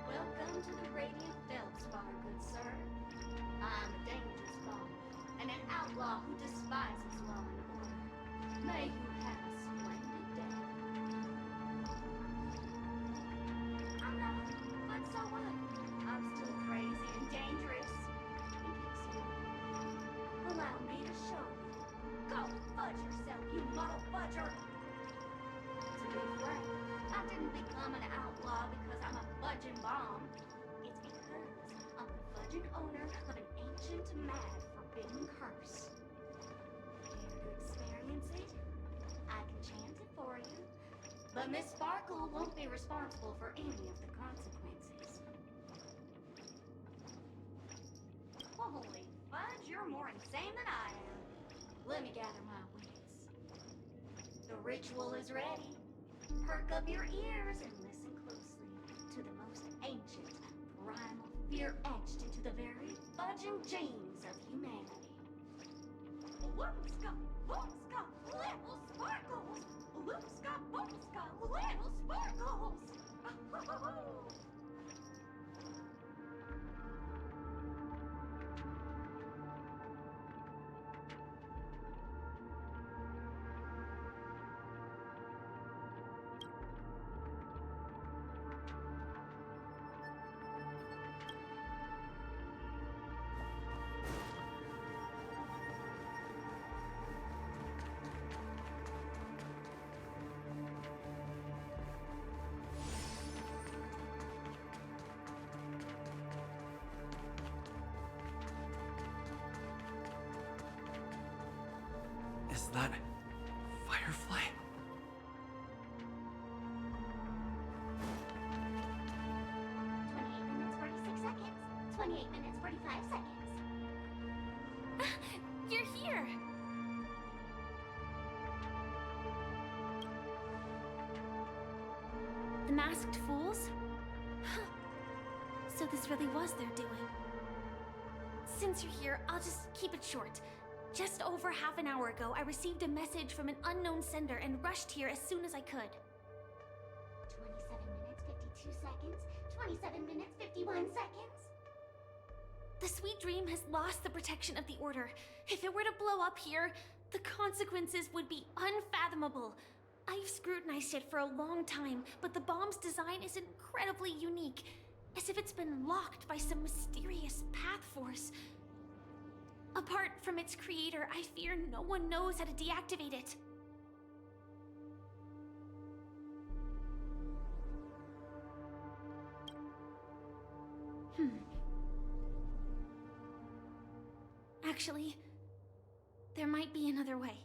Welcome to the Radiant Feldspar, good sir. I'm a dangerous bomb, and an outlaw who despises law and order. May you have a splendid day. I'm not, but so what? I'm still crazy and dangerous. In case you allow me to show you. Go fudge yourself, you muddle fudger! To be frank, I didn't become an outlaw because I'm a fudging bomb. It's because I'm the fudging owner of an ancient, mad, forbidden curse. Care to experience it? I can chant it for you. But Miss Sparkle won't be responsible for any of the consequences. Holy fudge, you're more insane than I am. Let me gather my wits. The ritual is ready. Perk up your ears and listen closely to the most ancient, primal fear etched into the very fudging genes of humanity. Loomska, boomska, little sparkles! Loomska, boomska, little sparkles! that Firefly? 28 minutes, 45 seconds. You're here! The masked fools? So this really was their doing. Since you're here, I'll just keep it short. Just over half an hour ago, I received a message from an unknown sender and rushed here as soon as I could. 27 minutes, 52 seconds. 27 minutes, 51 seconds. The Sweet Dream has lost the protection of the Order. If it were to blow up here, the consequences would be unfathomable. I've scrutinized it for a long time, but the bomb's design is incredibly unique, as if it's been locked by some mysterious path force. Apart from its creator, I fear no one knows how to deactivate it. Actually, there might be another way.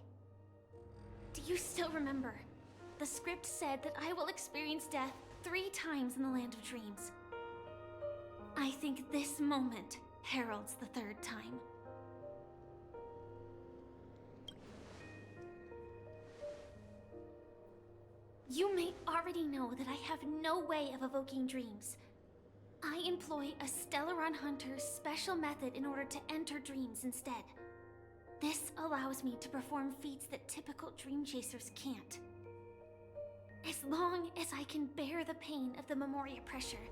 Do you still remember? The script said that I will experience death 3 times in the Land of Dreams. I think this moment heralds the 3rd time. You may already know that I have no way of evoking dreams. I employ a Stellaron Hunter's special method in order to enter dreams instead. This allows me to perform feats that typical dream chasers can't. As long as I can bear the pain of the Memoria pressure,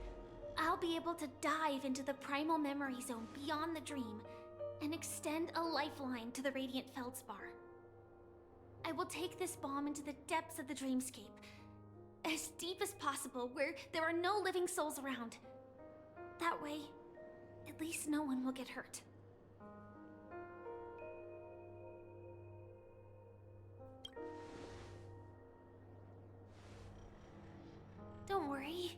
I'll be able to dive into the primal memory zone beyond the dream and extend a lifeline to the Radiant Feldspar. I will take this bomb into the depths of the dreamscape, as deep as possible where there are no living souls around. That way, at least no one will get hurt. Don't worry.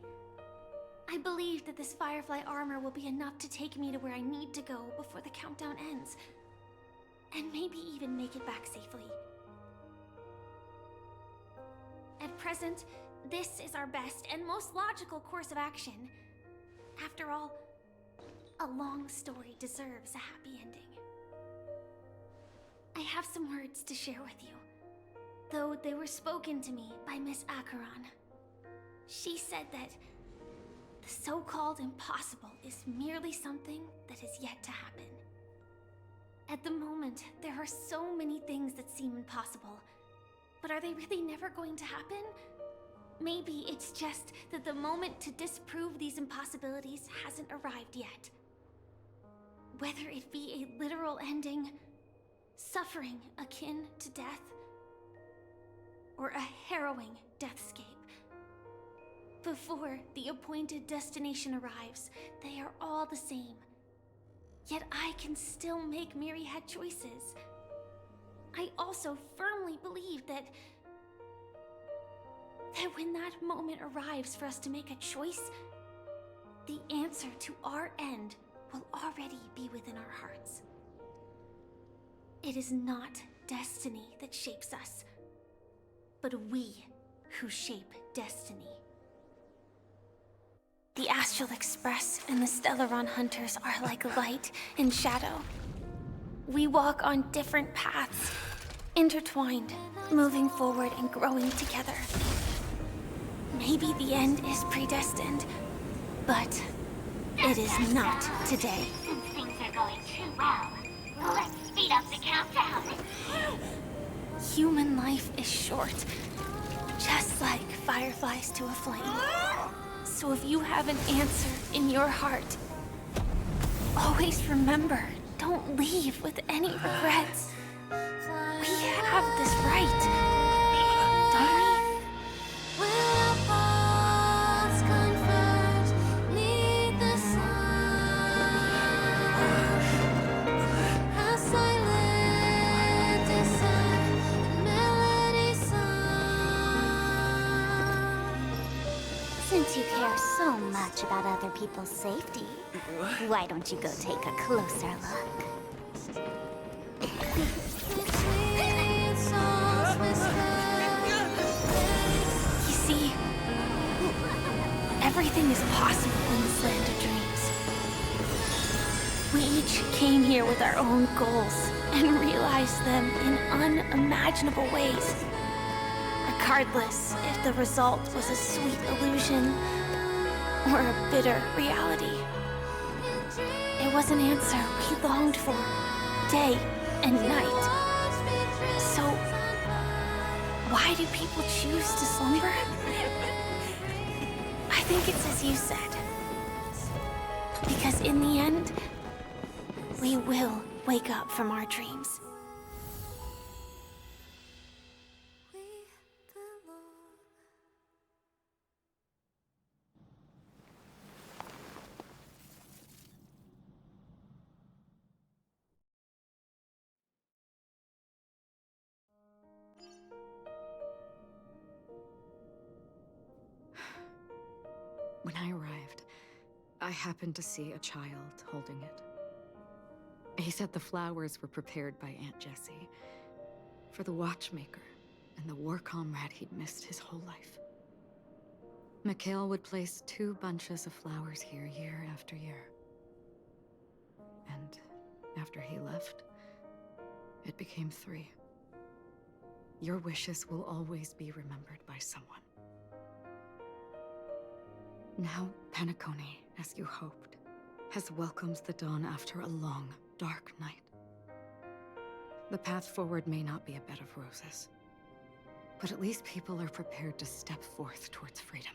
I believe that this Firefly armor will be enough to take me to where I need to go before the countdown ends. And maybe even make it back safely. At present, this is our best and most logical course of action. After all, a long story deserves a happy ending. I have some words to share with you, though they were spoken to me by Miss Acheron. She said that the so-called impossible is merely something that is yet to happen. At the moment, there are so many things that seem impossible, but are they really never going to happen? Maybe it's just that the moment to disprove these impossibilities hasn't arrived yet. Whether it be a literal ending, suffering akin to death, or a harrowing deathscape. Before the appointed destination arrives, they are all the same. Yet I can still make myriad choices. I also firmly believe that when that moment arrives for us to make a choice, the answer to our end will already be within our hearts. It is not destiny that shapes us, but we who shape destiny. The Astral Express and the Stellaron Hunters are like light and shadow. We walk on different paths, intertwined, moving forward and growing together. Maybe the end is predestined, but it is not today. Since things are going too well, let's speed up the countdown. Human life is short, just like fireflies to a flame. So if you have an answer in your heart, always remember, don't leave with any regrets. We have this right, don't we? Since you care so much about other people's safety, why don't you go take a closer look? everything is possible in this land of dreams. We each came here with our own goals and realized them in unimaginable ways. Regardless if the result was a sweet illusion or a bitter reality. It was an answer we longed for, day and night. So, why do people choose to slumber? I think it's as you said. Because in the end, we will wake up from our dreams. When I arrived, I happened to see a child holding it. He said the flowers were prepared by Aunt Jessie for the watchmaker and the war comrade he'd missed his whole life. Mikhail would place 2 bunches of flowers here year after year. And after he left, it became 3. Your wishes will always be remembered by someone. Now, Penacony, as you hoped, has welcomed the dawn after a long, dark night. The path forward may not be a bed of roses, but at least people are prepared to step forth towards freedom.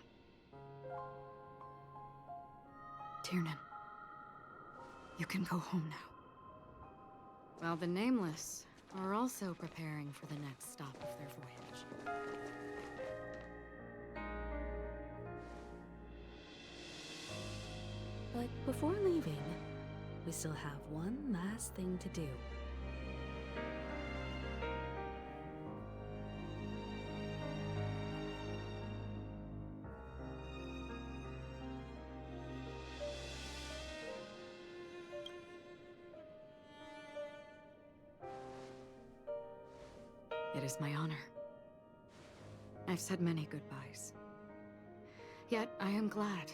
Tiernan, you can go home now. While the Nameless are also preparing for the next stop of their voyage. But before leaving, we still have one last thing to do. It is my honor. I've said many goodbyes. Yet I am glad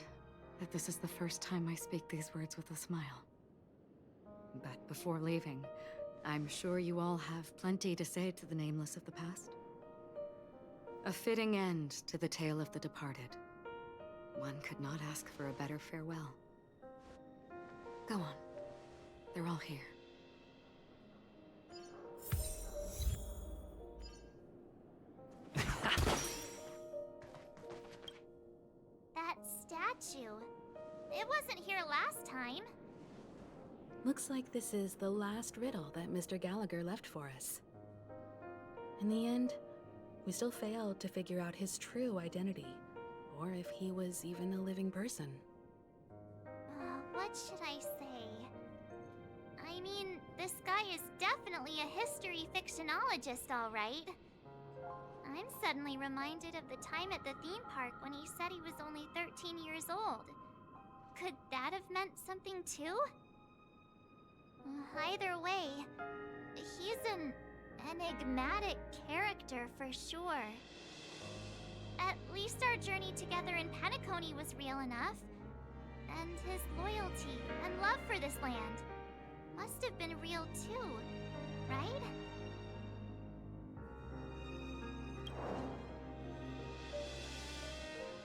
that this is the first time I speak these words with a smile. But before leaving, I'm sure you all have plenty to say to the Nameless of the past. A fitting end to the tale of the departed. One could not ask for a better farewell. Go on. They're all here. That statue. It wasn't here last time. Looks like this is the last riddle that Mr. Gallagher left for us. In the end, we still failed to figure out his true identity, or if he was even a living person. What should I say? I mean, this guy is definitely a history fictionologist, all right. I'm suddenly reminded of the time at the theme park when he said he was only 13 years old. Could that have meant something too? Either way, he's an enigmatic character for sure. At least our journey together in Penacony was real enough. And his loyalty and love for this land must have been real too, right?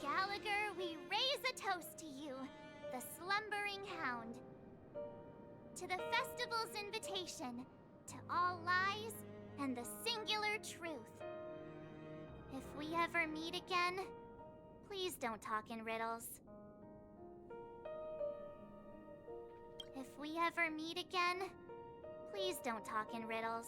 Gallagher, we raise a toast to you, the slumbering hound. To the festival's invitation, to all lies and the singular truth. If we ever meet again, please don't talk in riddles. If we ever meet again, please don't talk in riddles.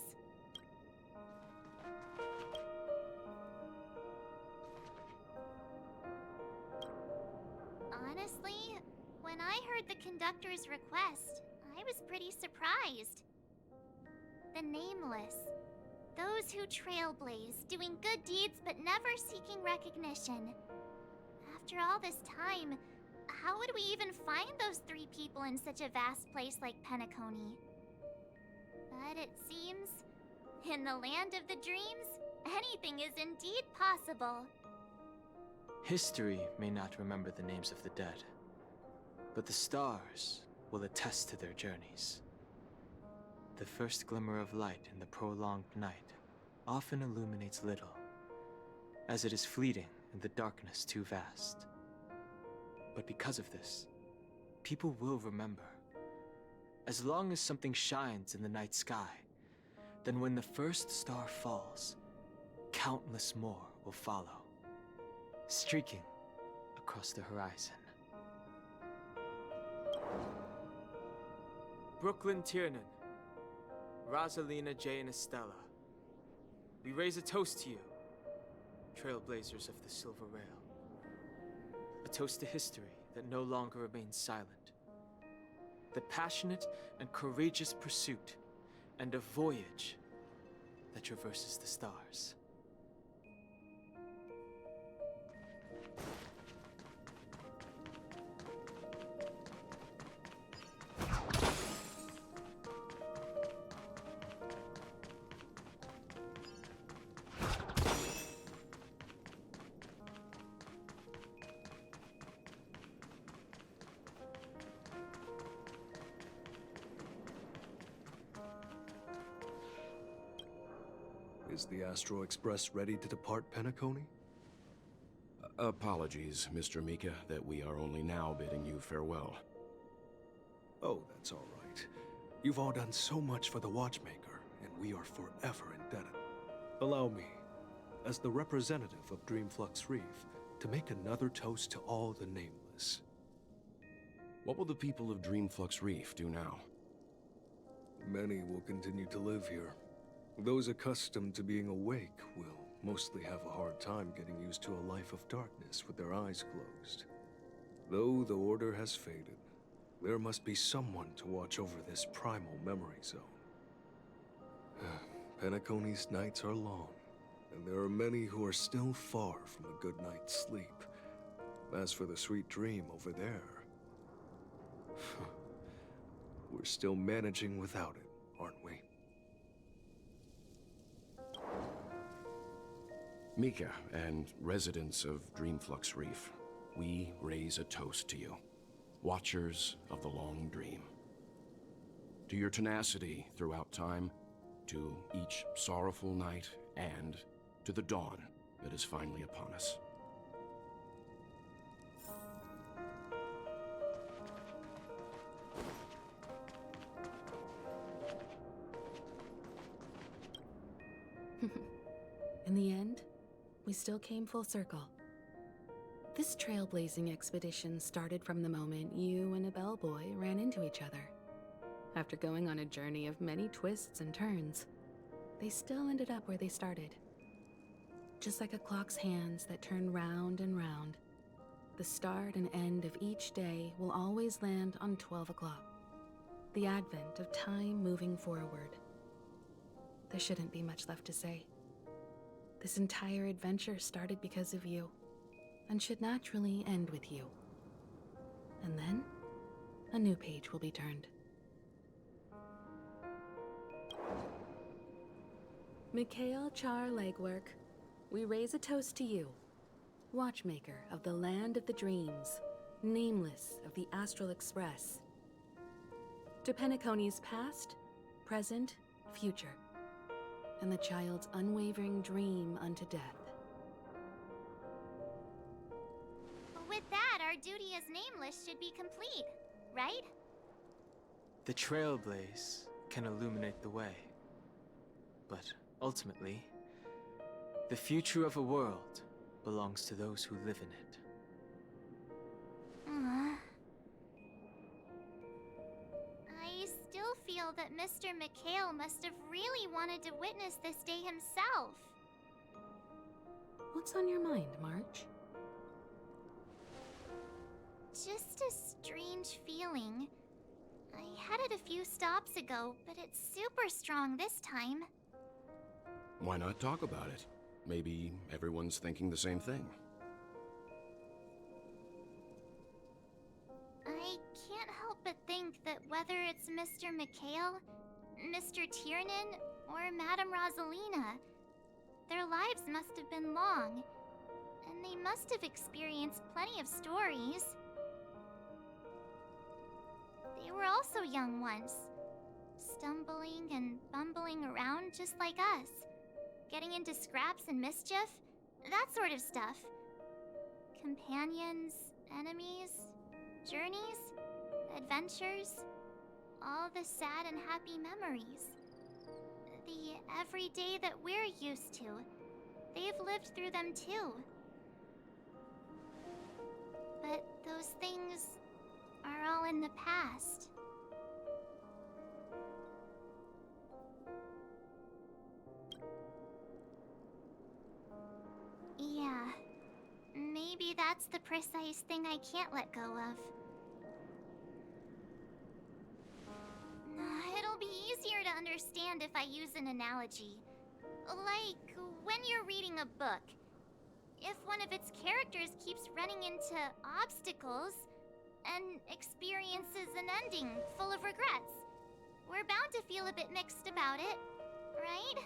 Honestly, when I heard the conductor's request, I was pretty surprised. The Nameless. Those who trailblaze, doing good deeds but never seeking recognition. After all this time, how would we even find those 3 people in such a vast place like Penacony? But it seems, in the land of the dreams, anything is indeed possible. History may not remember the names of the dead, but the stars will attest to their journeys. The first glimmer of light in the prolonged night often illuminates little, as it is fleeting and the darkness too vast. But because of this, people will remember. As long as something shines in the night sky, then when the first star falls, countless more will follow, streaking across the horizon. Brooklyn Tiernan, Rosalina J. and Estella, we raise a toast to you, trailblazers of the Silver Rail. A toast to history that no longer remains silent. The passionate and courageous pursuit, and a voyage that traverses the stars. Is the Astro Express ready to depart Penacony? Apologies, Mr. Mika, that we are only now bidding you farewell. Oh, that's all right. You've all done so much for the Watchmaker, and we are forever indebted. Allow me, as the representative of Dreamflux Reef, to make another toast to all the nameless. What will the people of Dreamflux Reef do now? Many will continue to live here. Those accustomed to being awake will mostly have a hard time getting used to a life of darkness with their eyes closed. Though the order has faded, there must be someone to watch over this primal memory zone. Penacony's nights are long, and there are many who are still far from a good night's sleep. As for the sweet dream over there, we're still managing without it, aren't we? Mika and residents of Dreamflux Reef, we raise a toast to you, watchers of the long dream. To your tenacity throughout time, to each sorrowful night, and to the dawn that is finally upon us. In the end, we still came full circle. This trailblazing expedition started from the moment you and a bellboy ran into each other. After going on a journey of many twists and turns, they still ended up where they started. Just like a clock's hands that turn round and round, the start and end of each day will always land on 12 o'clock, the advent of time moving forward. There shouldn't be much left to say. This entire adventure started because of you, and should naturally end with you. And then, a new page will be turned. Mikhail Char Legwork, we raise a toast to you, watchmaker of the Land of the Dreams, nameless of the Astral Express. To Penacony's past, present, future, and the child's unwavering dream unto death. With that, our duty as nameless should be complete, right? The trailblaze can illuminate the way, but ultimately, the future of a world belongs to those who live in it. I still feel that Mr. Mikhail must have really wanted to witness this day himself. What's on your mind, March? Just a strange feeling. I had it a few stops ago, but it's super strong this time. Why not talk about it? Maybe everyone's thinking the same thing. I can't help but think that whether it's Mr. Mikhail, Mr. Tiernan, or Madame Rosalina, their lives must have been long, and And they must have experienced plenty of stories. They were also young once, stumbling and bumbling around just like us, getting into scraps and mischief, that sort of stuff. Companions, enemies, journeys, adventures, all the sad and happy memories. The everyday that we're used to, they've lived through them too. But those things are all in the past. Yeah, maybe that's the precise thing I can't let go of. It'll be easier to understand if I use an analogy. Like when you're reading a book. If one of its characters keeps running into obstacles and experiences an ending full of regrets, we're bound to feel a bit mixed about it, right?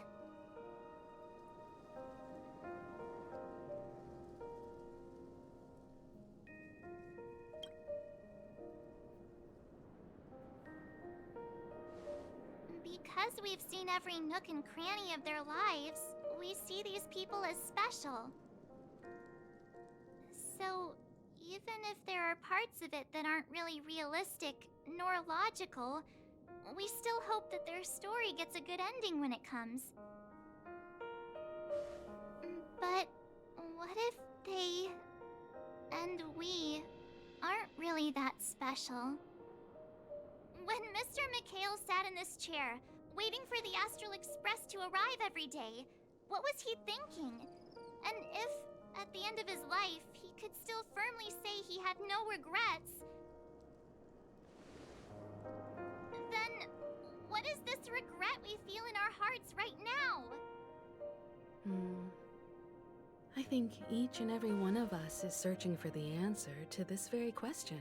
Because we've seen every nook and cranny of their lives, we see these people as special. So, even if there are parts of it that aren't really realistic nor logical, we still hope that their story gets a good ending when it comes. But what if they and we aren't really that special? When Mr. McHale sat in this chair, waiting for the Astral Express to arrive every day, what was he thinking? And if, at the end of his life, he could still firmly say he had no regrets, then what is this regret we feel in our hearts right now? I think each and every one of us is searching for the answer to this very question.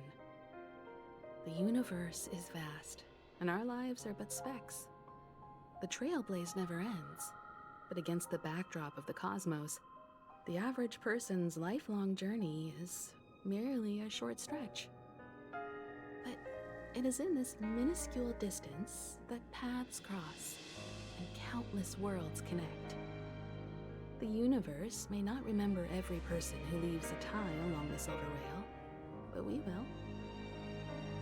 The universe is vast, and our lives are but specks. The trailblaze never ends, but against the backdrop of the cosmos, the average person's lifelong journey is merely a short stretch. But it is in this minuscule distance that paths cross and countless worlds connect. The universe may not remember every person who leaves a tie along the silver rail, but we will.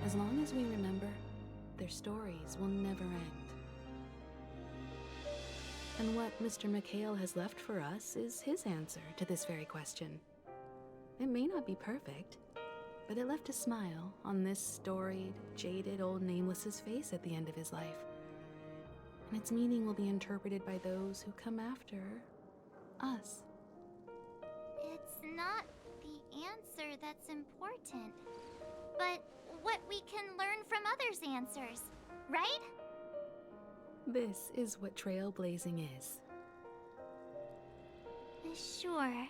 As long as we remember, their stories will never end. And what Mr. McHale has left for us is his answer to this very question. It may not be perfect, but it left a smile on this storied, jaded old Nameless's face at the end of his life. And its meaning will be interpreted by those who come after us. It's not the answer that's important, but what we can learn from others' answers, right? This is what trailblazing is. Sure.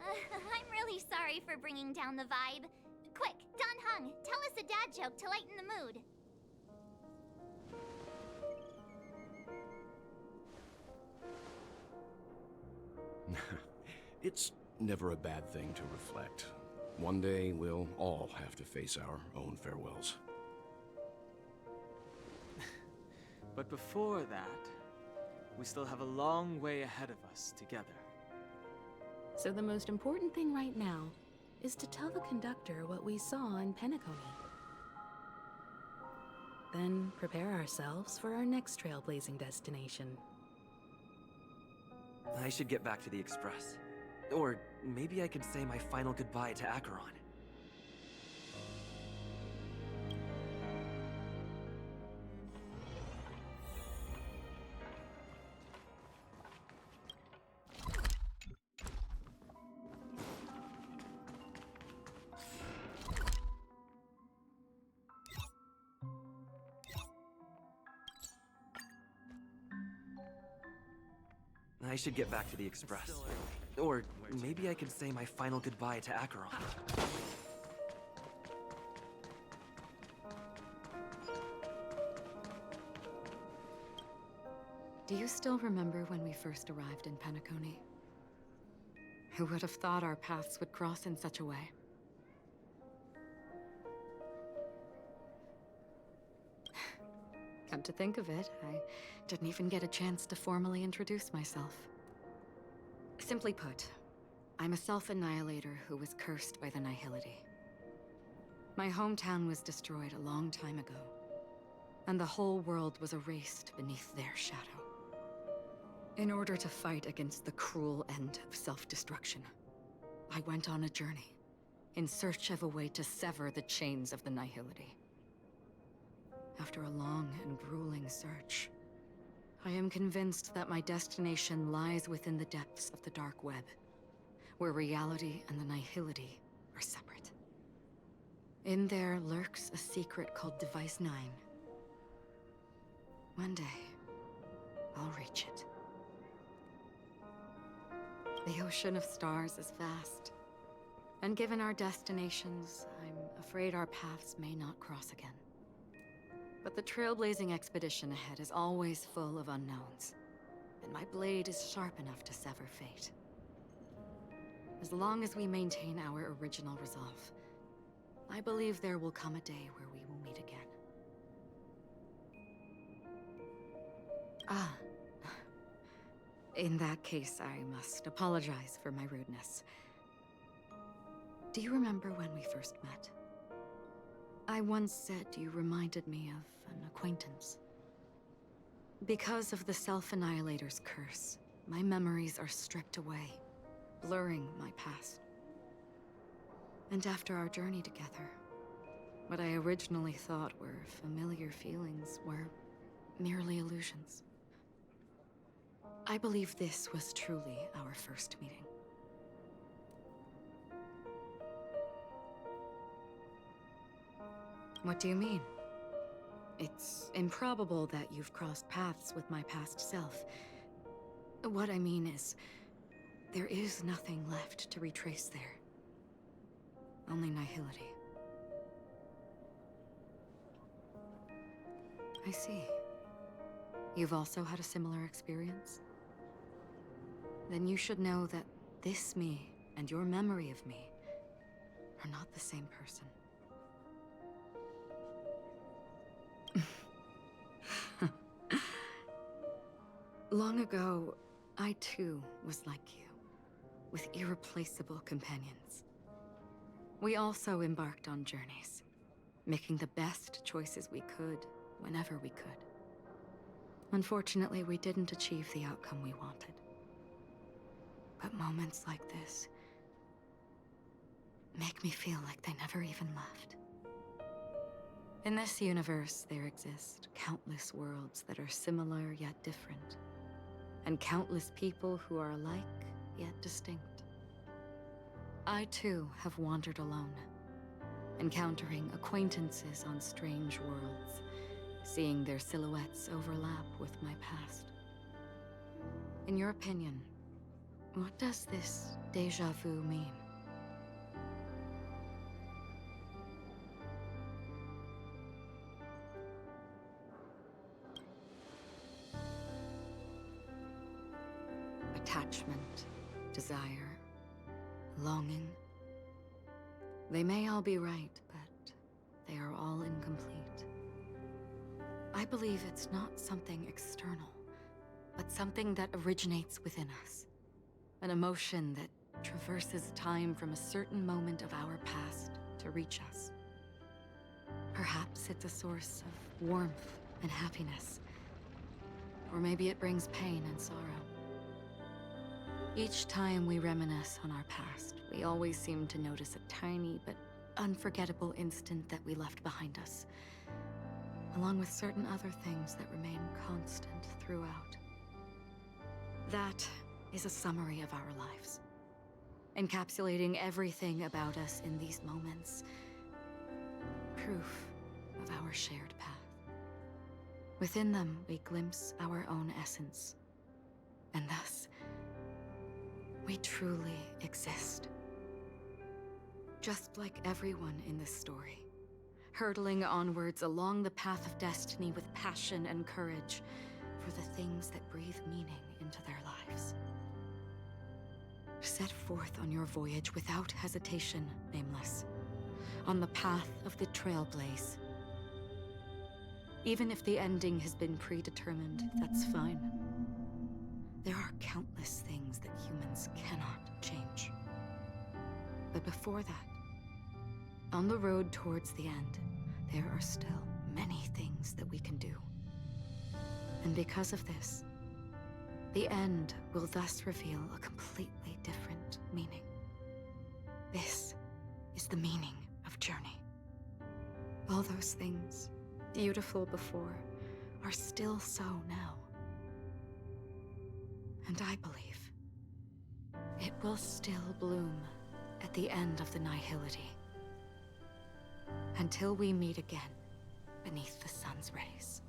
I'm really sorry for bringing down the vibe. Quick, Don Hung, tell us a dad joke to lighten the mood. It's never a bad thing to reflect. One day, we'll all have to face our own farewells. But before that, we still have a long way ahead of us together. So the most important thing right now is to tell the conductor what we saw in Penacony. Then prepare ourselves for our next trailblazing destination. I should get back to the Express. Or maybe I could say my final goodbye to Acheron. I should get back to the Express. Or maybe I could say my final goodbye to Acheron. Do you still remember when we first arrived in Penacony? Who would have thought our paths would cross in such a way? Come to think of it, I didn't even get a chance to formally introduce myself. Simply put, I'm a self-annihilator who was cursed by the Nihility. My hometown was destroyed a long time ago, and the whole world was erased beneath their shadow. In order to fight against the cruel end of self-destruction, I went on a journey, in search of a way to sever the chains of the Nihility. After a long and grueling search, I am convinced that my destination lies within the depths of the dark web, where reality and the Nihility are separate. In there lurks a secret called Device 9. One day, I'll reach it. The ocean of stars is vast, and given our destinations, I'm afraid our paths may not cross again. But the trailblazing expedition ahead is always full of unknowns, and my blade is sharp enough to sever fate. As long as we maintain our original resolve, I believe there will come a day where we will meet again. Ah. In that case, I must apologize for my rudeness. Do you remember when we first met? I once said you reminded me of an acquaintance. Because of the Self-Annihilator's curse, my memories are stripped away, blurring my past. And after our journey together, what I originally thought were familiar feelings were merely illusions. I believe this was truly our first meeting. What do you mean? It's improbable that you've crossed paths with my past self. What I mean is, there is nothing left to retrace there. Only nihility. I see. You've also had a similar experience? Then you should know that this me and your memory of me are not the same person. Long ago, I too was like you, with irreplaceable companions. We also embarked on journeys, making the best choices we could, whenever we could. Unfortunately, we didn't achieve the outcome we wanted. But moments like this make me feel like they never even left. In this universe, there exist countless worlds that are similar yet different, and countless people who are alike yet distinct. I too have wandered alone, encountering acquaintances on strange worlds, seeing their silhouettes overlap with my past. In your opinion, what does this déjà vu mean? Attachment, desire, longing. They may all be right, but they are all incomplete. I believe it's not something external, but something that originates within us. An emotion that traverses time from a certain moment of our past to reach us. Perhaps it's a source of warmth and happiness. Or maybe it brings pain and sorrow. Each time we reminisce on our past, we always seem to notice a tiny but unforgettable instant that we left behind us, along with certain other things that remain constant throughout. That is a summary of our lives, encapsulating everything about us in these moments. Proof of our shared path. Within them, we glimpse our own essence, and thus, we truly exist. Just like everyone in this story, hurtling onwards along the path of destiny with passion and courage for the things that breathe meaning into their lives. Set forth on your voyage without hesitation, Nameless. On the path of the trailblaze. Even if the ending has been predetermined, that's fine. There are countless things that humans cannot change. But before that, on the road towards the end, there are still many things that we can do. And because of this, the end will thus reveal a completely different meaning. This is the meaning of journey. All those things, beautiful before, are still so now. And I believe it will still bloom at the end of the nihility. Until we meet again beneath the sun's rays.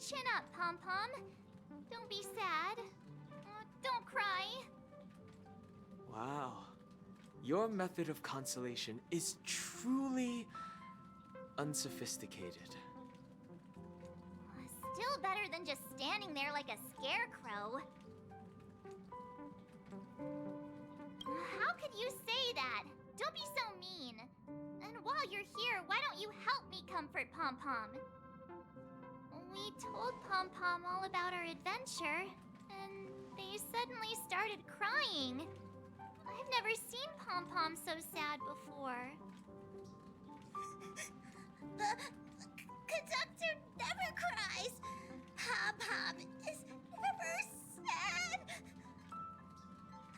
Chin up, Pom-Pom. Don't be sad. Don't cry. Wow. Your method of consolation is truly unsophisticated. Still better than just standing there like a scarecrow. How could you say that? Don't be so mean. And while you're here, why don't you help me comfort Pom-Pom? We told Pom-Pom all about our adventure, and they suddenly started crying. I've never seen Pom-Pom so sad before. The conductor never cries. Pom-Pom is never sad.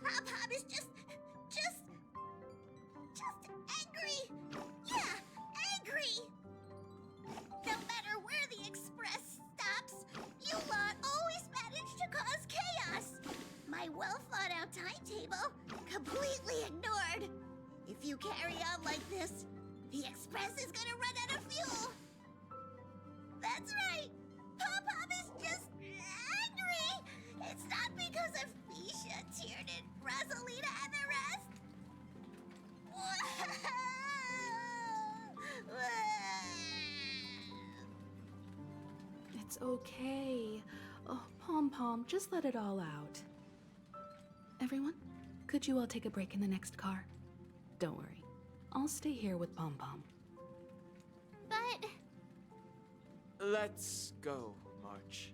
Pom-Pom is just angry. Yeah, angry. No matter where the express stops, you lot always manage to cause chaos. My well-thought-out timetable completely ignored. If you carry on like this, the express is gonna run out of fuel. That's right. Pom-Pom is just angry. It's not because of Misha, Tiernan, Rosalina, and the rest. It's okay. Oh, Pom-Pom, just let it all out. Everyone, could you all take a break in the next car? Don't worry. I'll stay here with Pom-Pom. But... Let's go, March.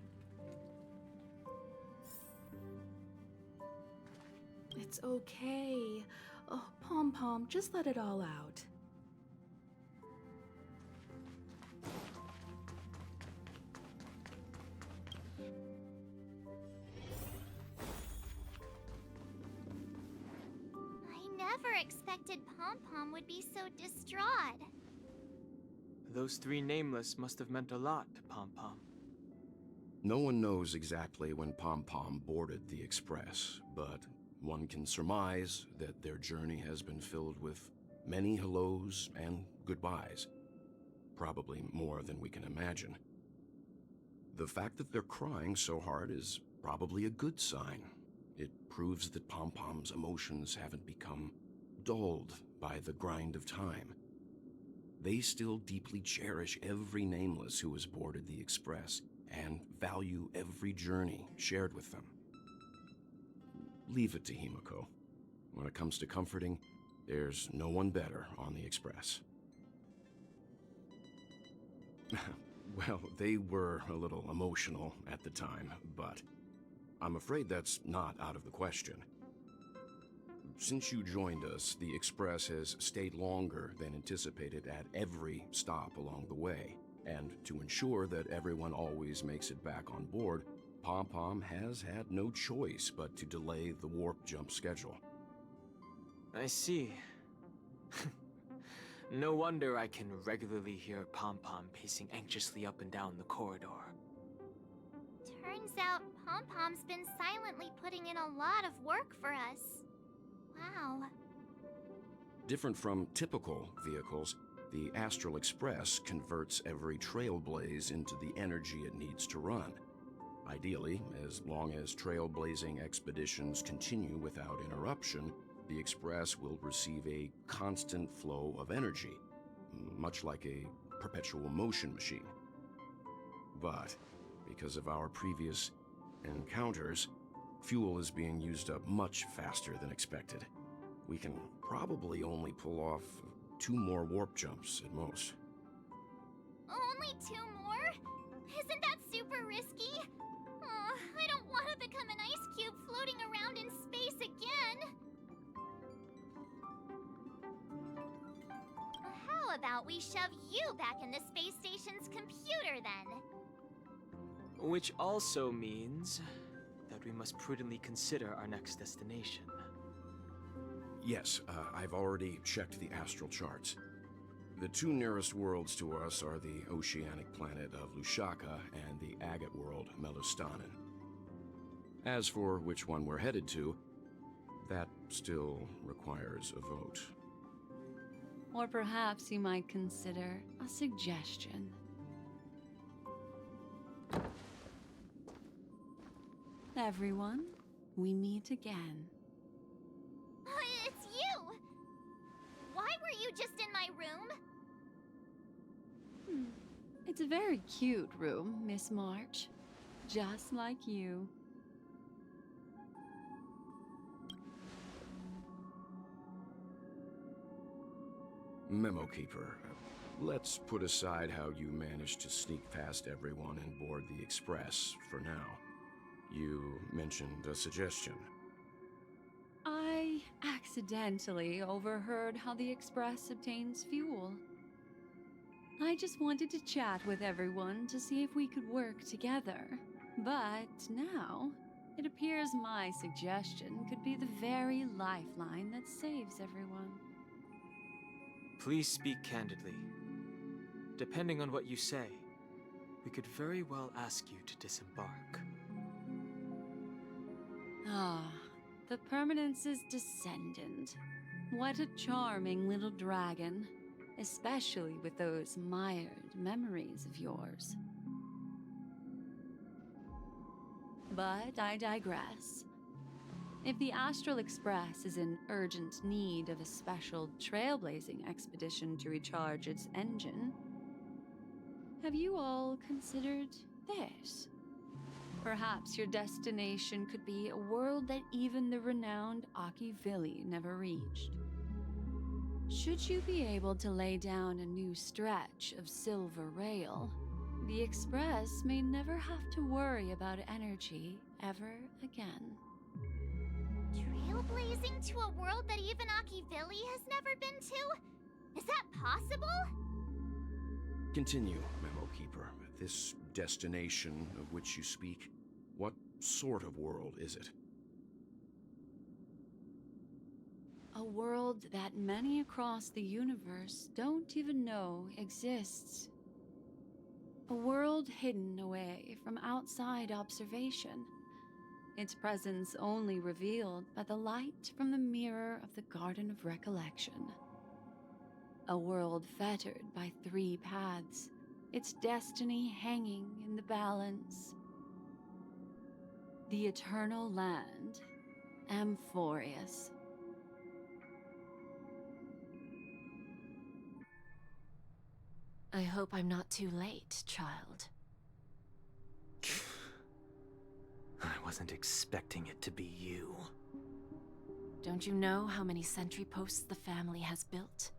It's okay. Oh, Pom-Pom, just let it all out. I never expected Pom-Pom would be so distraught. Those three nameless must have meant a lot to Pom-Pom. No one knows exactly when Pom-Pom boarded the Express, but one can surmise that their journey has been filled with many hellos and goodbyes. Probably more than we can imagine. The fact that they're crying so hard is probably a good sign. It proves that Pom-Pom's emotions haven't become dulled by the grind of time. They still deeply cherish every nameless who has boarded the Express and value every journey shared with them. Leave it to Himiko. When it comes to comforting, there's no one better on the Express. Well, they were a little emotional at the time, but I'm afraid that's not out of the question. Since you joined us, the Express has stayed longer than anticipated at every stop along the way. And to ensure that everyone always makes it back on board, Pom-Pom has had no choice but to delay the warp jump schedule. I see. No wonder I can regularly hear Pom-Pom pacing anxiously up and down the corridor. Turns out Pom-Pom's been silently putting in a lot of work for us. Wow. Different from typical vehicles, the Astral Express converts every trailblaze into the energy it needs to run. Ideally, as long as trailblazing expeditions continue without interruption, the Express will receive a constant flow of energy, much like a perpetual motion machine. But because of our previous encounters, fuel is being used up much faster than expected. We can probably only pull off 2 more warp jumps at most. Only 2 more? Isn't that super risky? I don't want to become an ice cube floating around in space again. How about we shove you back in the space station's computer then? Which also means that we must prudently consider our next destination. Yes, I've already checked the astral charts. The 2 nearest worlds to us are the oceanic planet of Lushaka and the agate world, Melustanen. As for which one we're headed to, that still requires a vote. Or perhaps you might consider a suggestion. everyone. We meet again. It's you! Why were you just in my room? It's a very cute room, Miss March. Just like you. Memo Keeper, let's put aside how you managed to sneak past everyone and board the Express for now. You mentioned a suggestion. I accidentally overheard how the Express obtains fuel. I just wanted to chat with everyone to see if we could work together. But now, it appears my suggestion could be the very lifeline that saves everyone. Please speak candidly. Depending on what you say, we could very well ask you to disembark. Ah, the Permanence's descendant. What a charming little dragon, especially with those mired memories of yours. But I digress. If the Astral Express is in urgent need of a special trailblazing expedition to recharge its engine, have you all considered this? Perhaps your destination could be a world that even the renowned Akivili never reached. Should you be able to lay down a new stretch of silver rail, the Express may never have to worry about energy ever again. Trailblazing to a world that even Akivili has never been to? Is that possible? Continue, Memo Keeper. This destination of which you speak, what sort of world is it? A world that many across the universe don't even know exists. A world hidden away from outside observation. Its presence only revealed by the light from the mirror of the Garden of Recollection. A world fettered by 3 paths, its destiny hanging in the balance. The Eternal Land, Amphorius. I hope I'm not too late, child. I wasn't expecting it to be you. Don't you know how many sentry posts the family has built?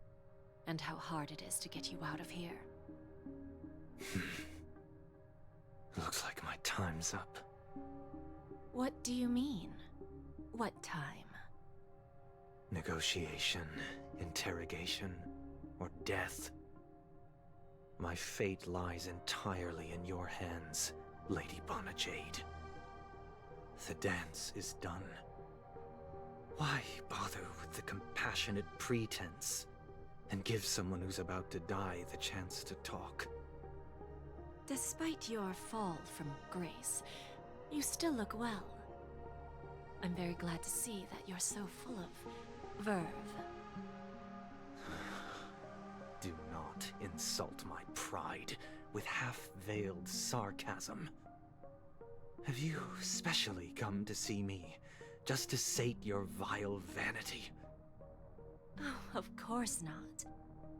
And how hard it is to get you out of here? Looks like my time's up. What do you mean? What time? Negotiation, interrogation, or death. My fate lies entirely in your hands, Lady Bonajade. The dance is done. Why bother with the compassionate pretense and give someone who's about to die the chance to talk? Despite your fall from grace, you still look well. I'm very glad to see that you're so full of verve. Do not insult my pride with half-veiled sarcasm. Have you specially come to see me just to sate your vile vanity? Oh, of course not.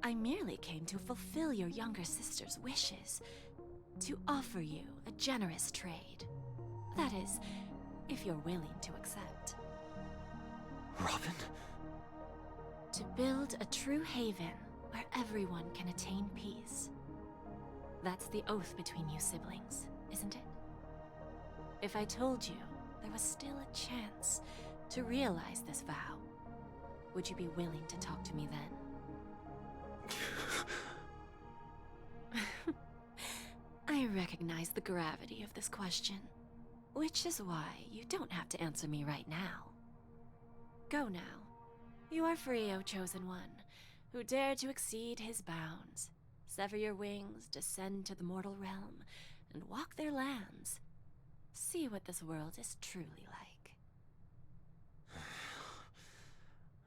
I merely came to fulfill your younger sister's wishes. To offer you a generous trade. That is, if you're willing to accept. Robin? To build a true haven where everyone can attain peace. That's the oath between you siblings, isn't it? If I told you there was still a chance to realize this vow, would you be willing to talk to me then? I recognize the gravity of this question, which is why you don't have to answer me right now. Go now. You are free, O Chosen One, who dare to exceed his bounds, sever your wings, descend to the mortal realm, and walk their lands. See what this world is truly like.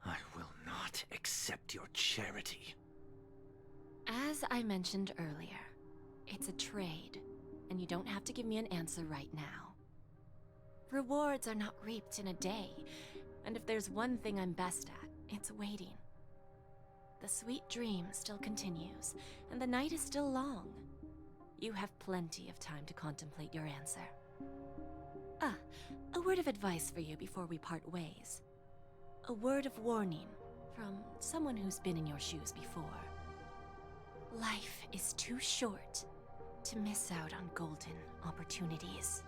I will not accept your charity. As I mentioned earlier, it's a trade, and you don't have to give me an answer right now. Rewards are not reaped in a day, and if there's one thing I'm best at, it's waiting. The sweet dream still continues, and the night is still long. You have plenty of time to contemplate your answer. Ah, a word of advice for you before we part ways. A word of warning from someone who's been in your shoes before. Life is too short to miss out on golden opportunities.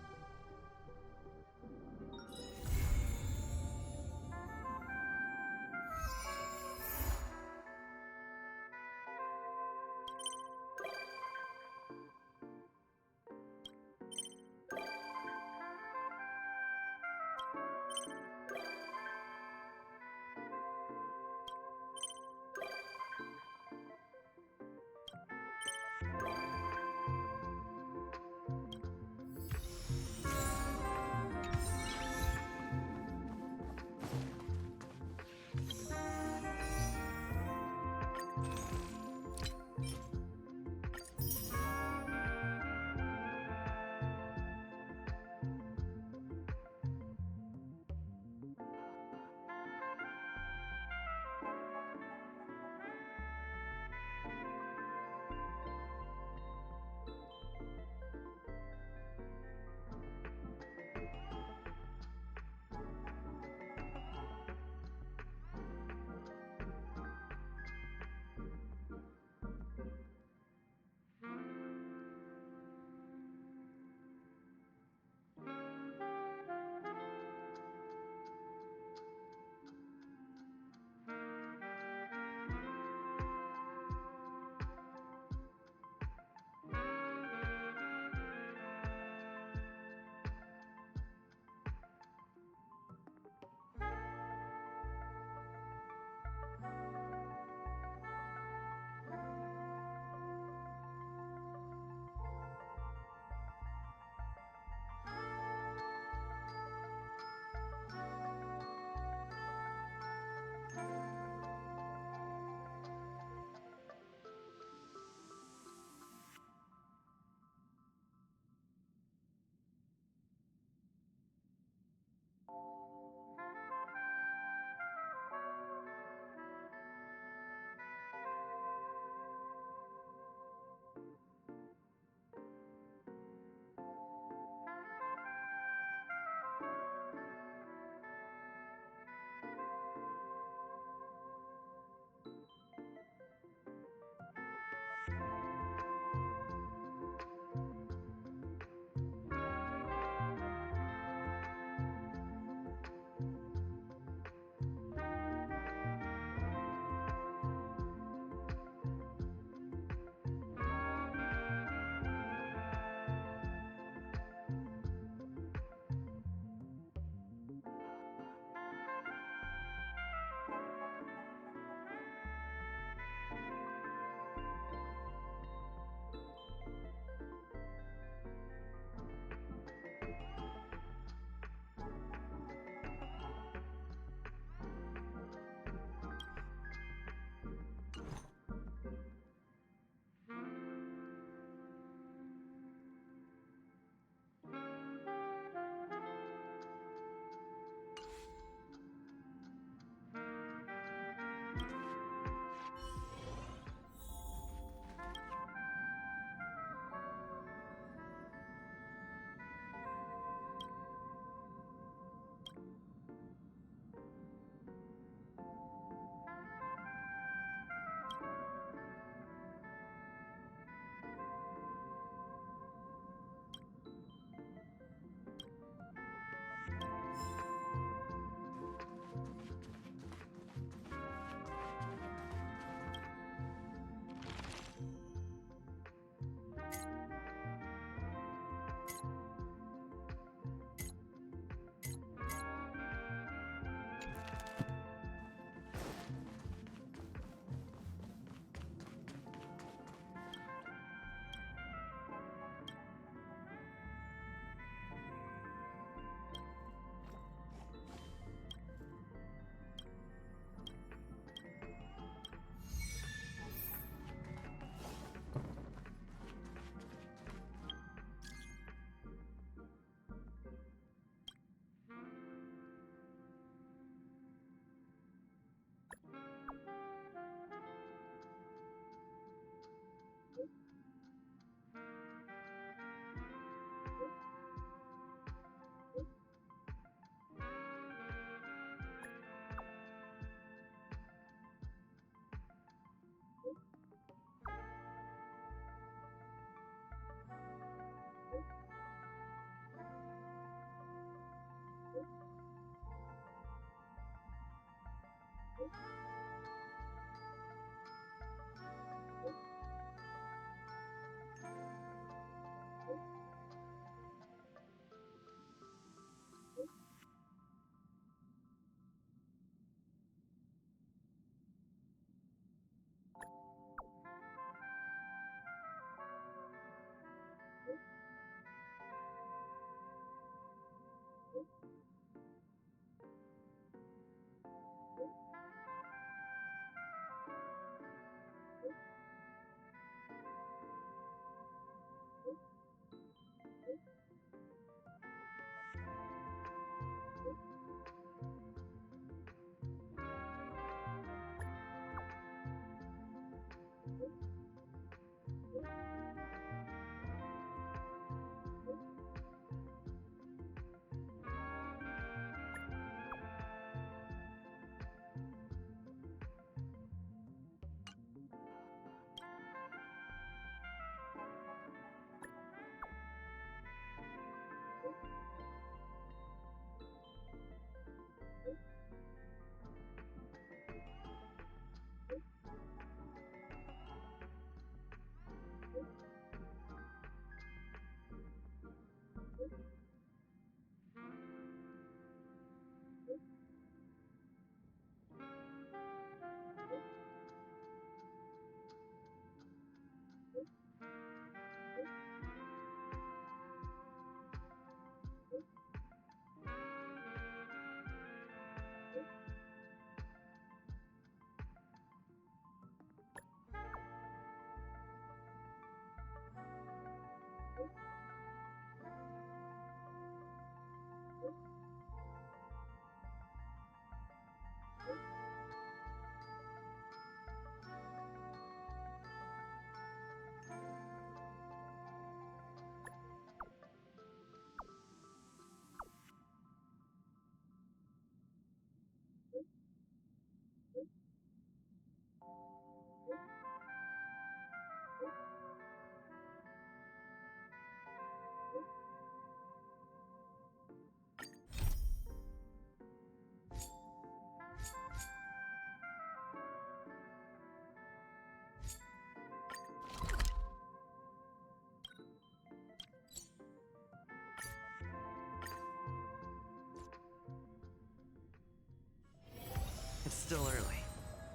It's still early.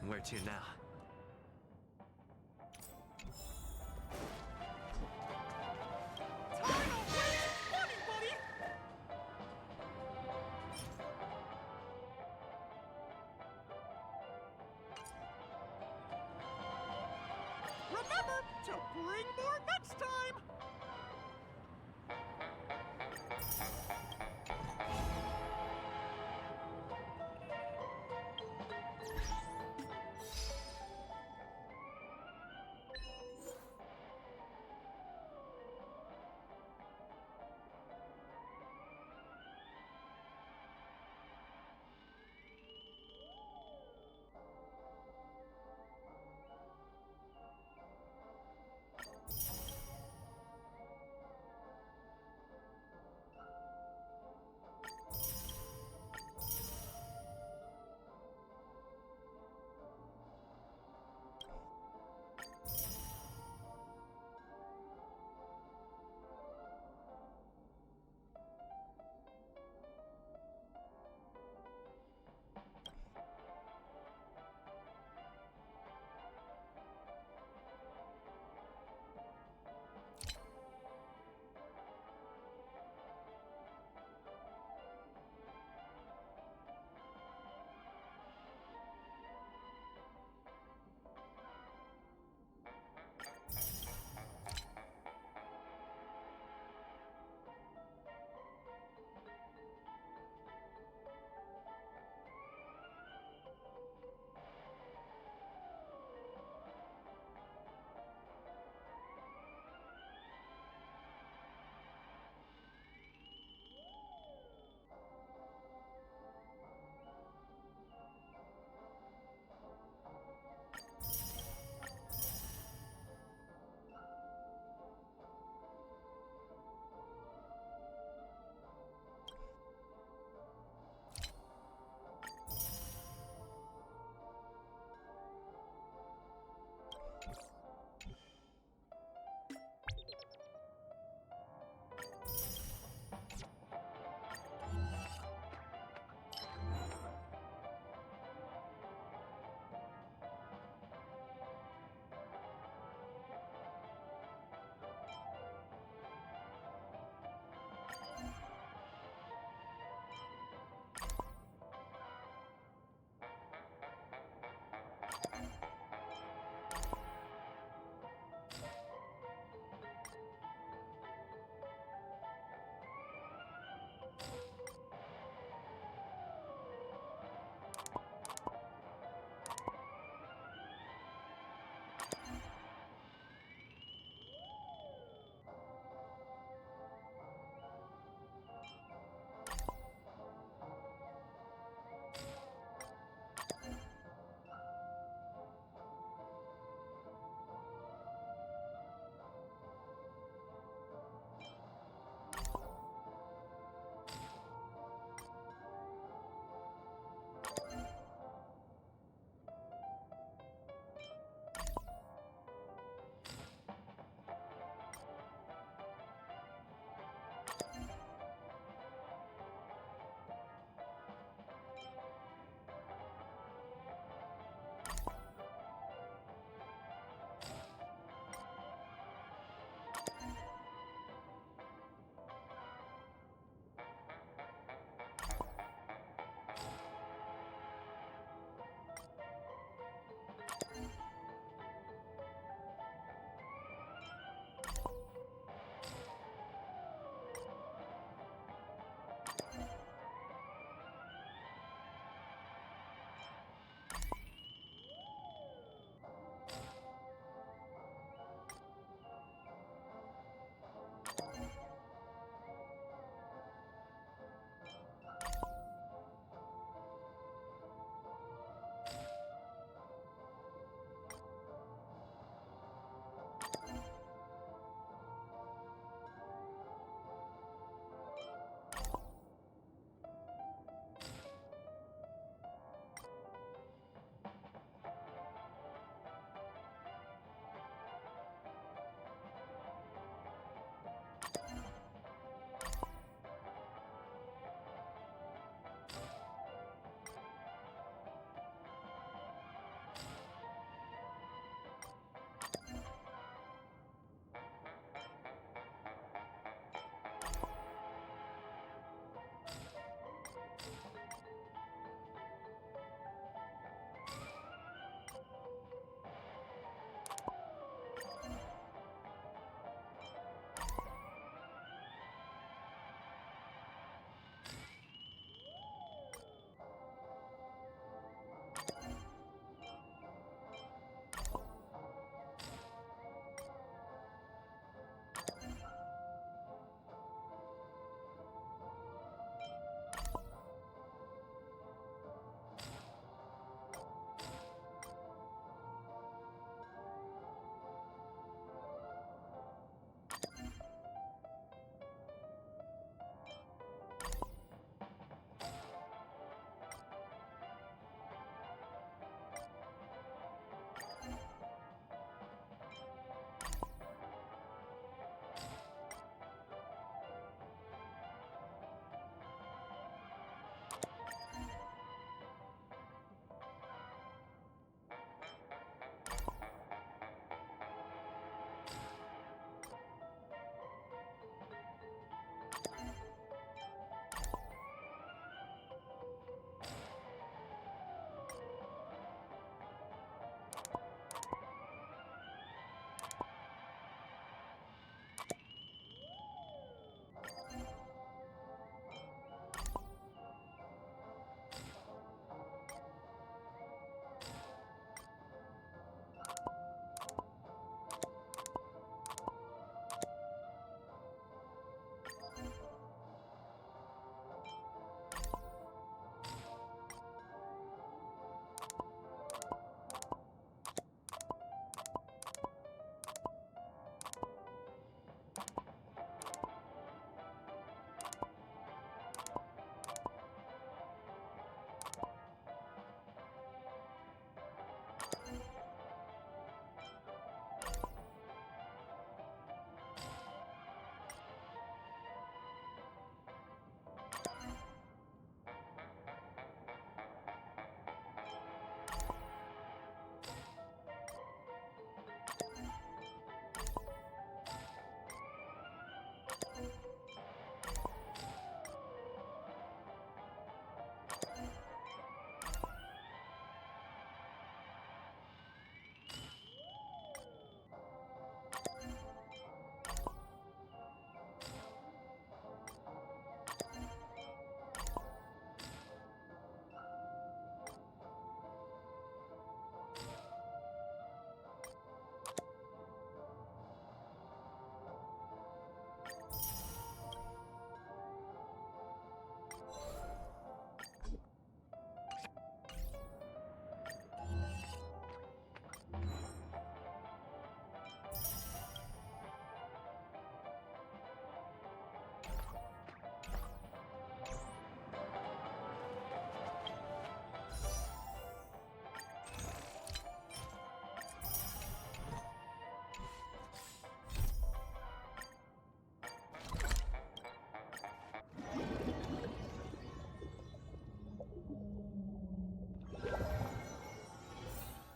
Where to now? Remember to bring more next time!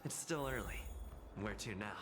It's still early. Where to now?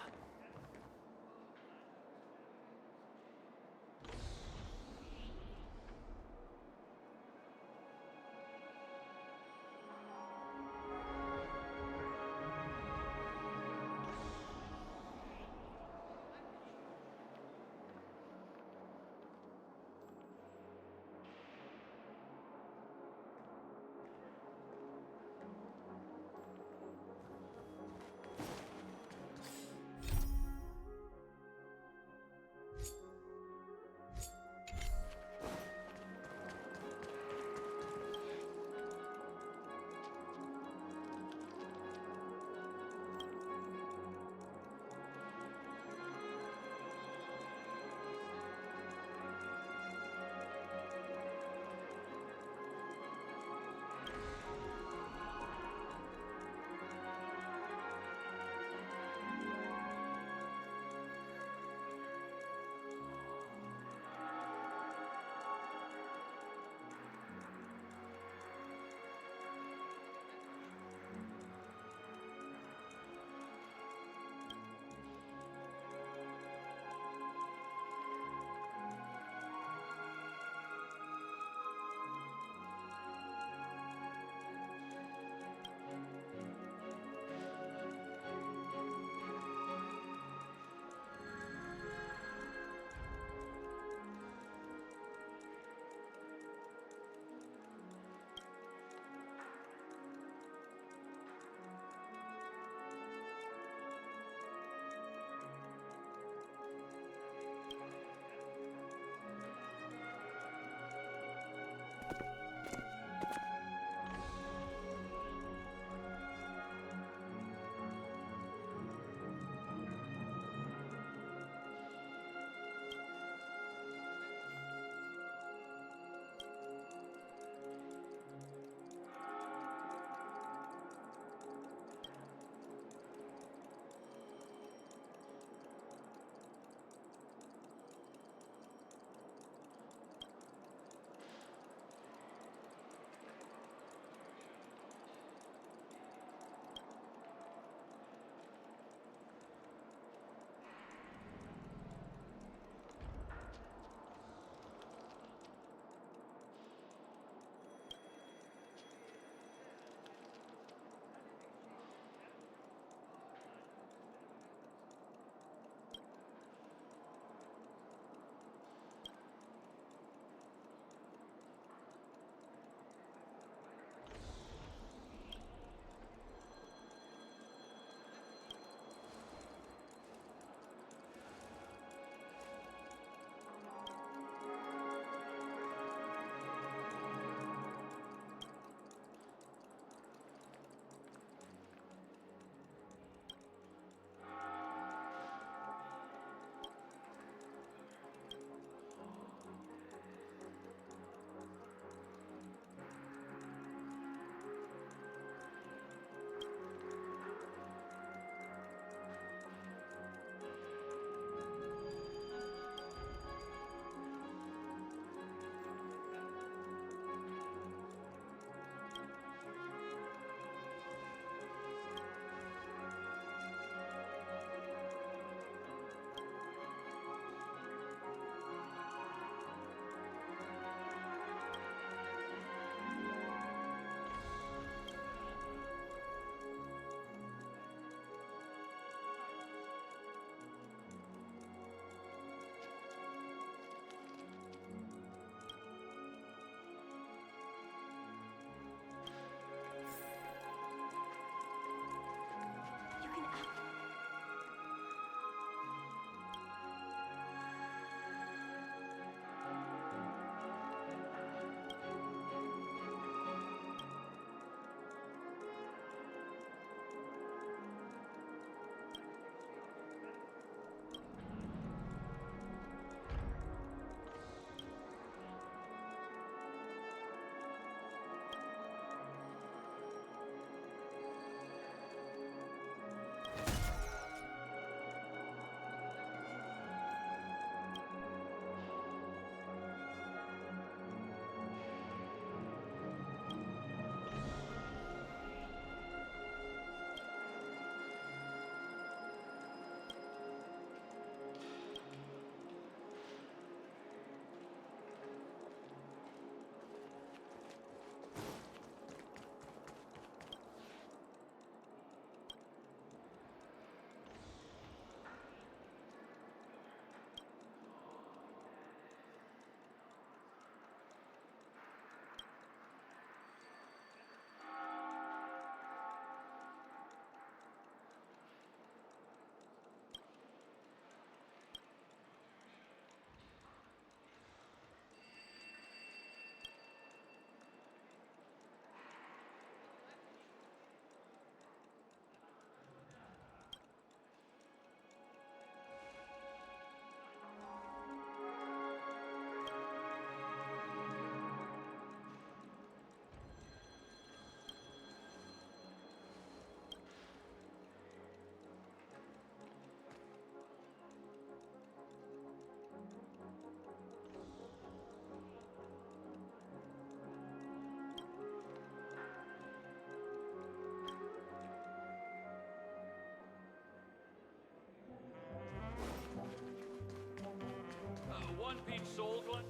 sold one?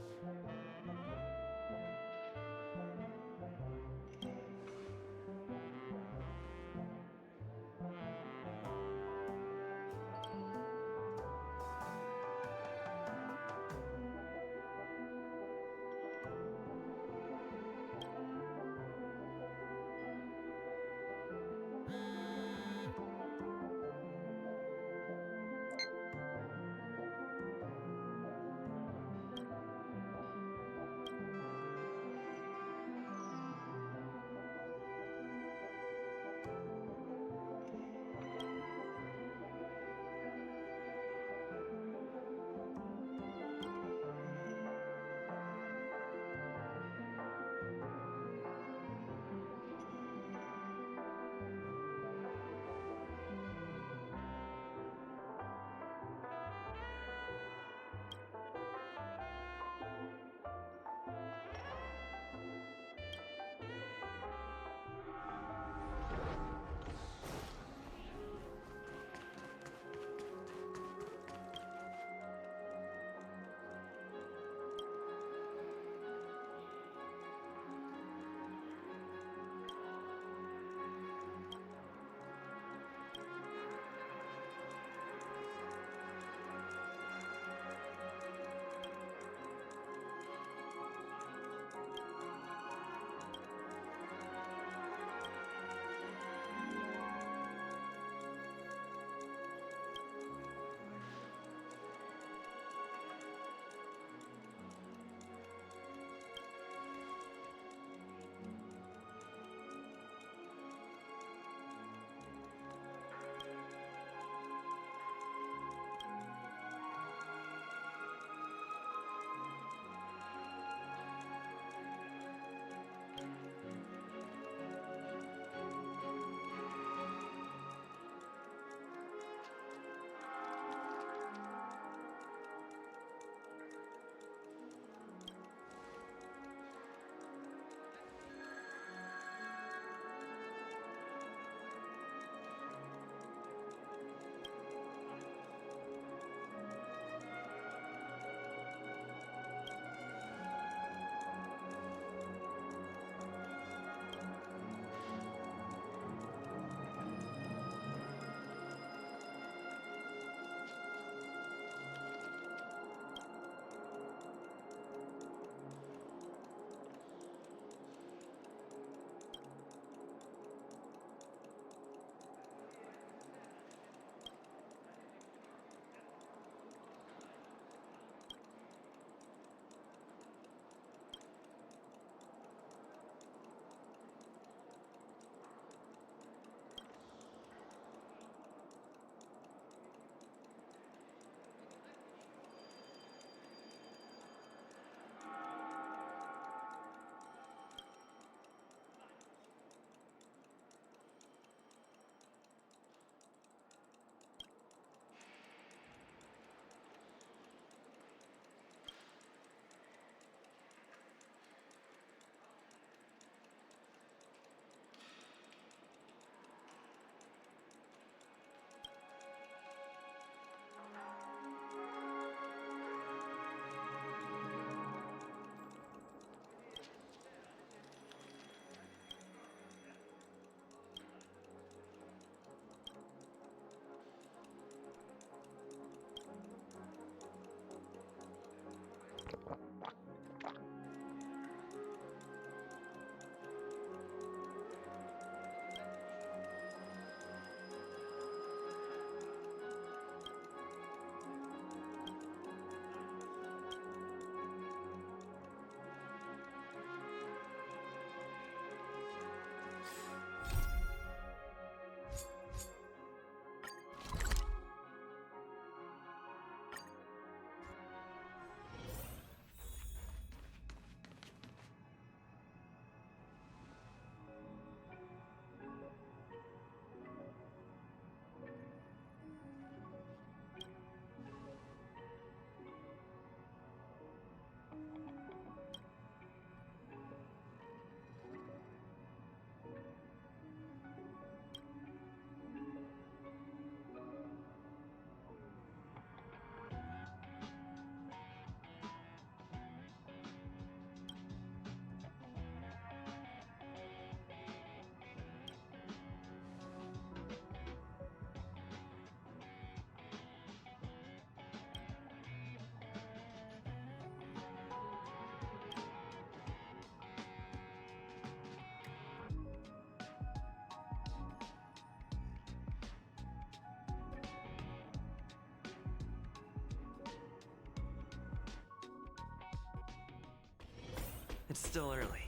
It's still early.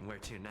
Where to now?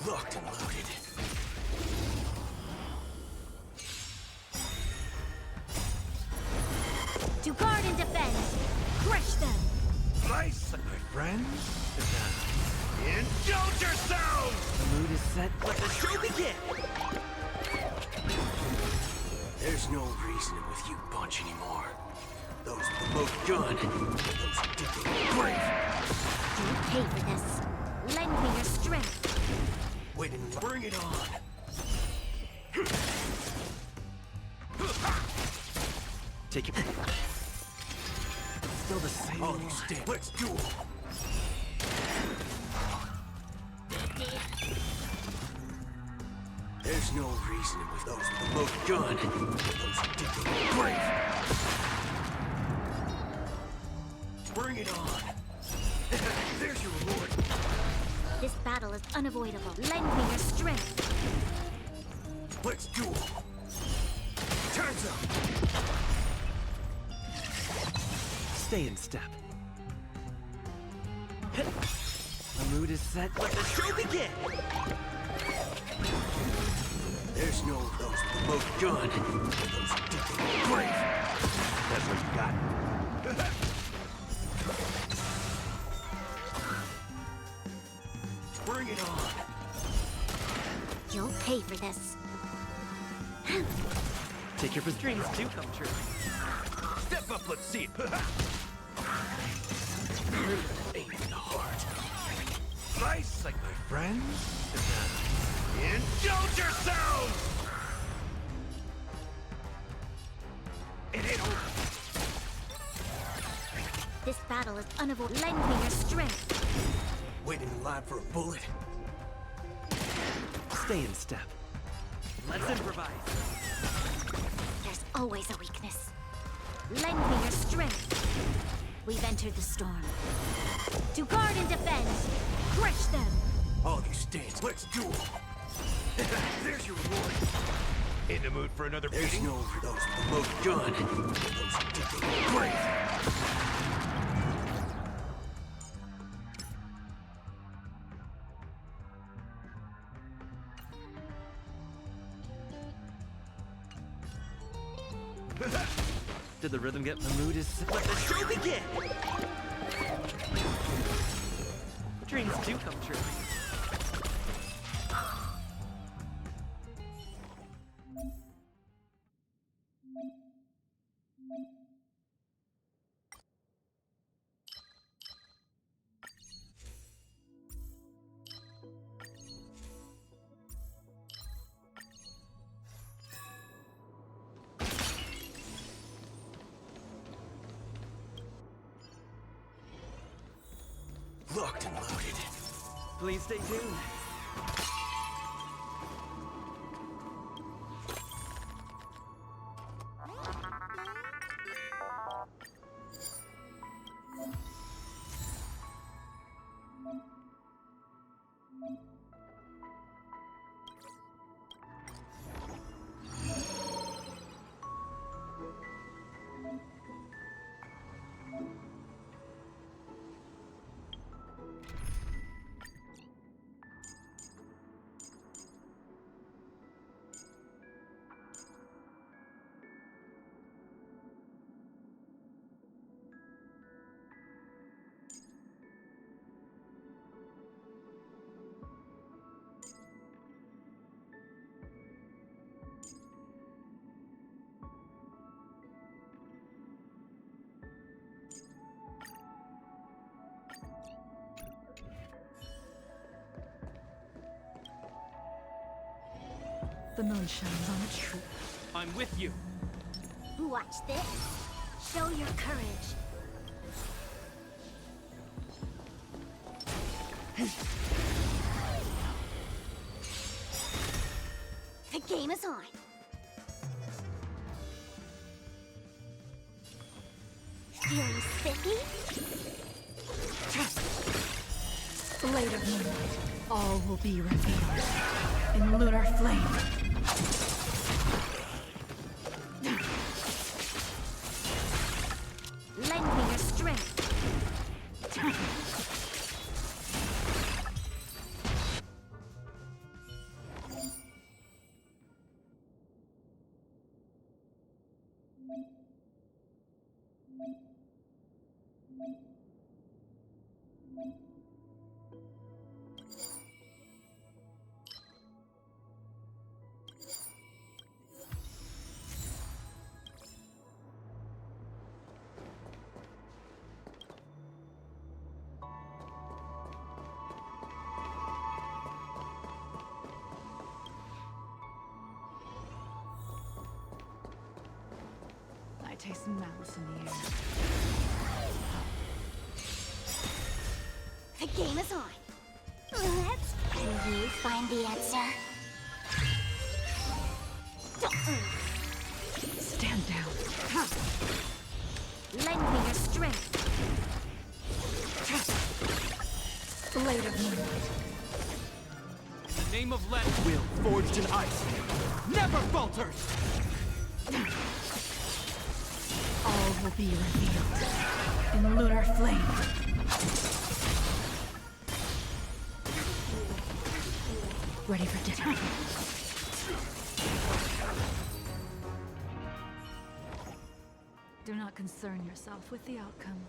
Locked and loaded. To guard and defend! Crush them! Nice, my friends. Indulge yourselves! The mood is set. Let the show begin! There's no reasoning with you bunch anymore. Those with the most gun, those who did the brave. You'll pay for this. Lend me your strength. Wait and bring it on. Take it. Still the same. All you stand. Let's duel. There's no reasoning with those with the most gun, those who did the brave. Bring it on. There's your reward. This battle is unavoidable. Lend me your strength. Let's duel. Turns up. Stay in step. The mood is set. Let the show begin! There's no those with the most gun, those who did the brave. That's what you got. Bring it on. You'll pay for this. Take your dreams do come true. Step up, let's see it. Aim in the heart. Nice, like my friends. Indulge yourselves! It ain't over. This battle is unavoidable. Lend me your strength. Waiting in line for a bullet. Stay in step. Let's improvise. There's always a weakness. Lend me your strength. We've entered the storm. To guard and defend. Crush them. All you stands, let's duel. There's your reward. In the mood for another beating? There's no for those with the most gun. Those who did the brave. Did the rhythm get my mood? Let the show begin! Dreams do come true. Locked and loaded. Please stay tuned. The moon shines on the truth. I'm with you. Watch this. Show your courage. The game is on. Feeling spiffy? Blade of moonlight. All will be revealed in lunar flame. Lend me your strength. I taste malice in the air. The game is on. Let's... Can you find the answer? Stand down. Lend me your strength. Blade of moonlight. In the name of Let, will forged in ice never falters! All will be revealed in lunar flame. Ready for dinner. Do not concern yourself with the outcome.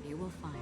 you will find.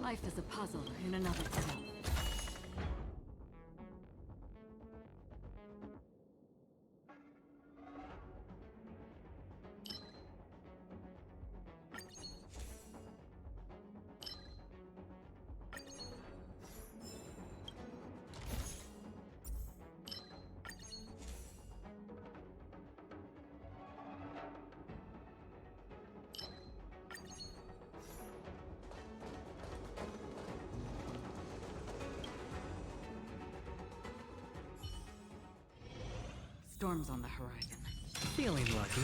Life is a puzzle in and of itself. Storms on the horizon. Feeling lucky.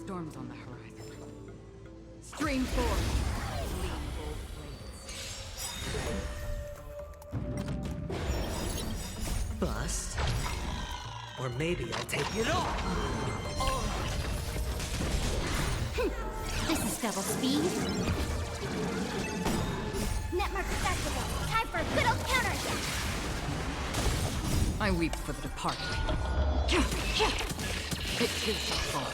Storms on the horizon. Stream forth! Bust. Or maybe I'll take it all! This is double speed. Network accessible. Time for a good old counterattack. I weep for the departed. It is the fall.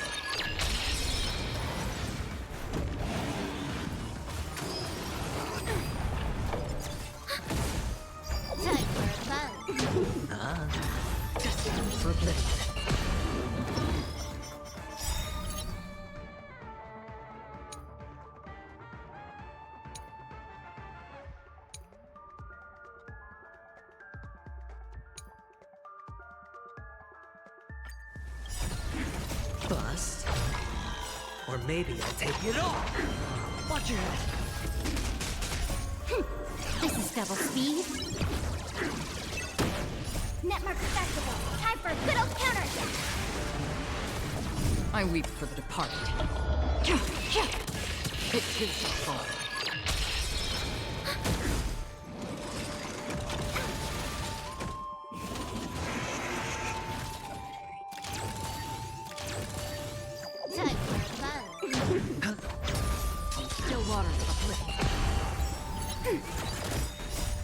Time for a buzz. Destined for oblivion. Bust. Or maybe I'll take it all! Watch your head! This is double speed. Network accessible. Time for a good old counterattack. I weep for the departed. It is the fall.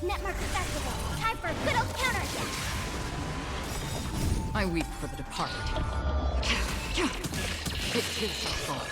Network Festival. Time for a good old counterattack. I weep for the departed. It too shall fall.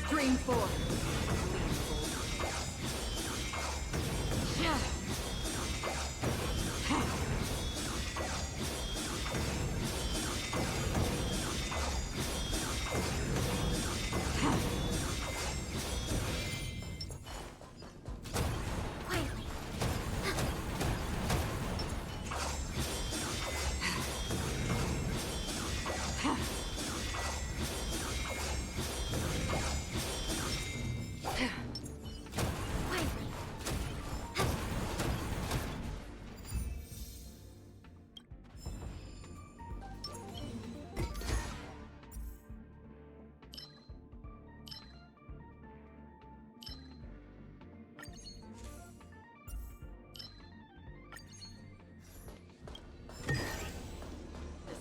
Stream 4.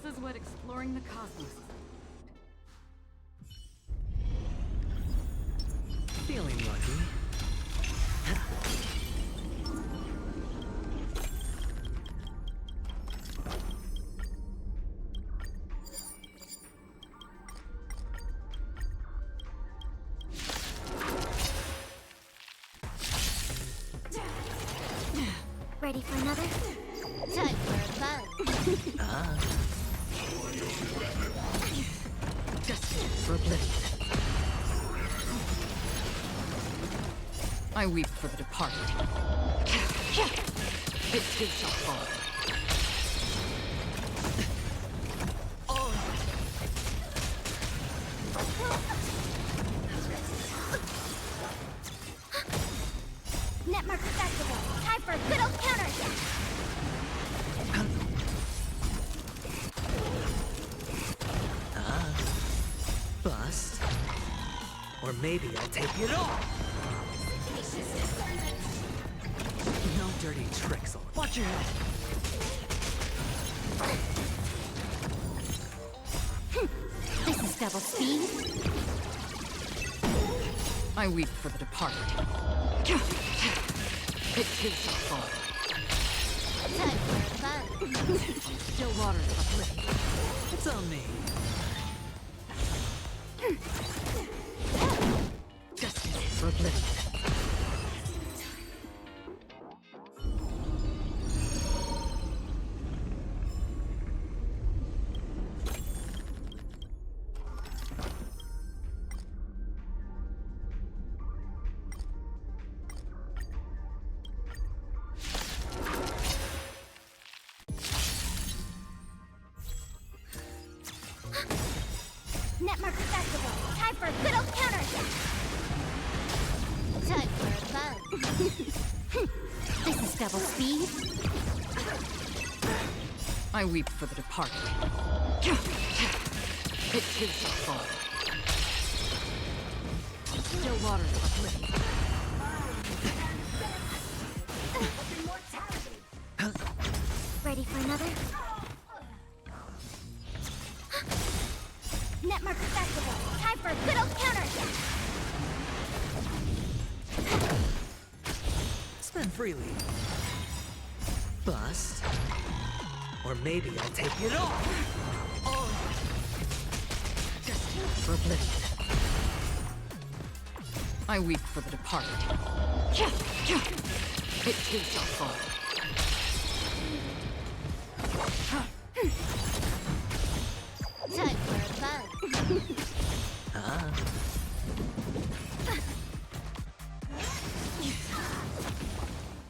This is what exploring the cosmos is. Feeling lucky. Ready for another? Time for a bone. Destined for oblivion. I weep for the departed. It too shall fall. Network Festival. Time for a good old counterattack. maybe I'll take it all! No dirty tricks. Watch your head. This is double speed. I weep for the departed. It takes a fall. Time for fun. Still waters uplifted. It's on me. Justice for oblivion. Netmark Festival. Time for a good old counter. Time for fun. This is double speed. I weep for the departed. It takes a fall. Still waters uplifted. Ready for another? Netmark Festival. Time for a good old counter. Spend freely. Bust. Or maybe I'll take it all! For oblivion. I weep for the departed. It takes a fall. Time for fun.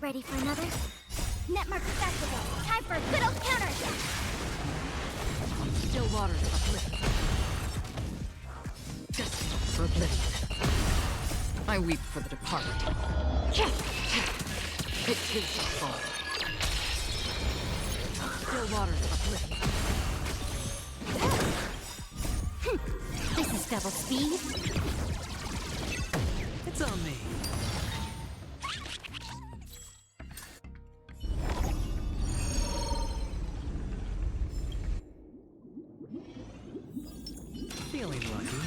Ready for another? Netmark Festival. Time for a good old counter. Still waters uplifted. Justice for oblivion. I weep for the departed. It takes a fall. Still waters uplifted. This is double speed. It's on me. Feeling lucky.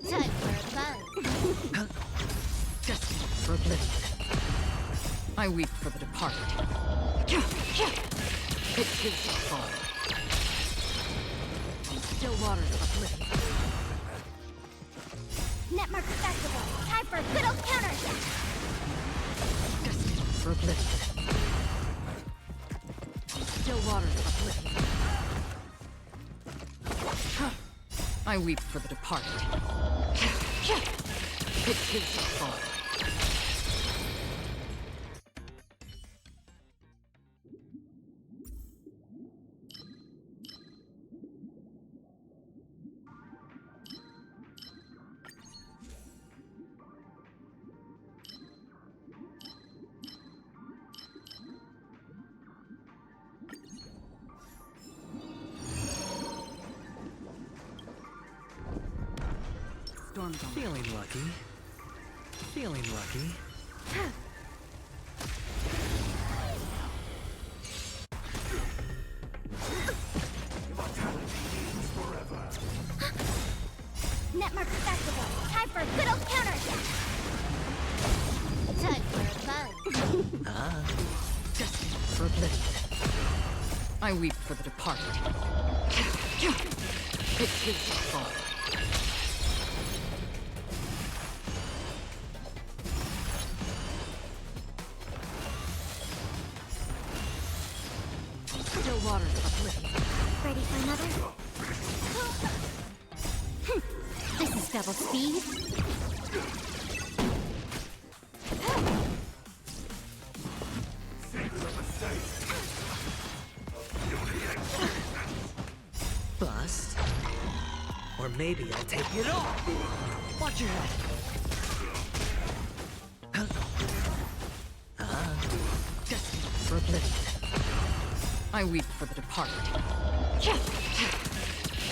Time for fun. Justice for oblivion. I weep for the departed. It takes a fall. Still waters uplifted. Netmark Festival. Time for a good old counter. Justice for oblivion. Still waters uplifted. I weep for the departed. It takes a fall. Feeling lucky. Feeling lucky. Netmark Festival. Time for a good old counter. Time for fun. Justice for oblivion. I weep for the departed. It takes a fall. splitting. Ready for another? This is double speed. Bust. Or maybe I'll take it all. Watch your head. Destined for oblivion. I weep for the departed.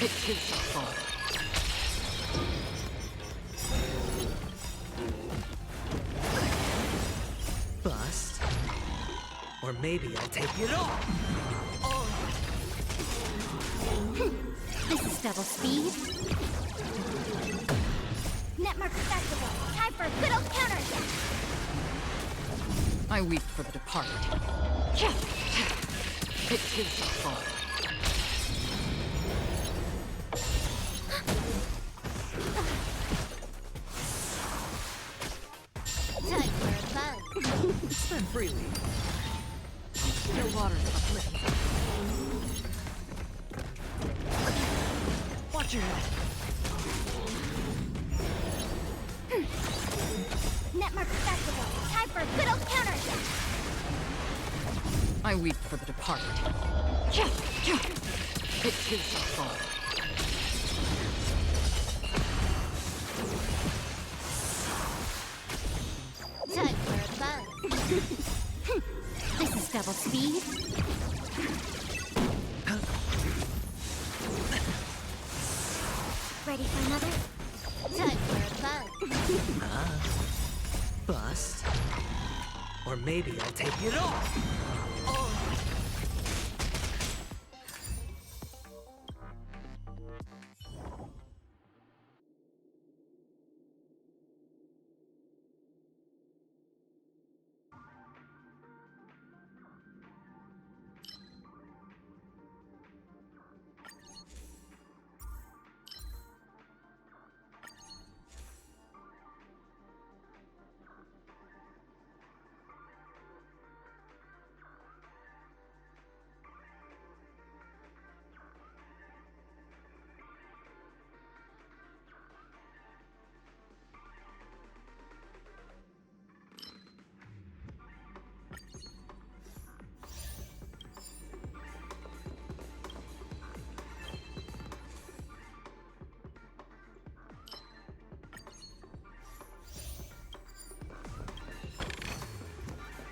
It too shall fall. Bust. Or maybe I'll take it all. This is double speed. Netmark festival. Time for a good old counterattack. I weep for the departed. It too shall fall. Time for a bug. Spend freely. Still waters uplifting. Watch your head. Netmark festival. Time for a good old counterattack. I weep for the departed. It too shall fall. Time for a bug. This is double speed. Ready for another? Time for a bug. Bust. Or maybe I'll take it all.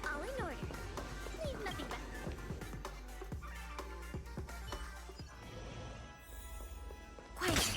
All in order. Leave nothing back. Quiet.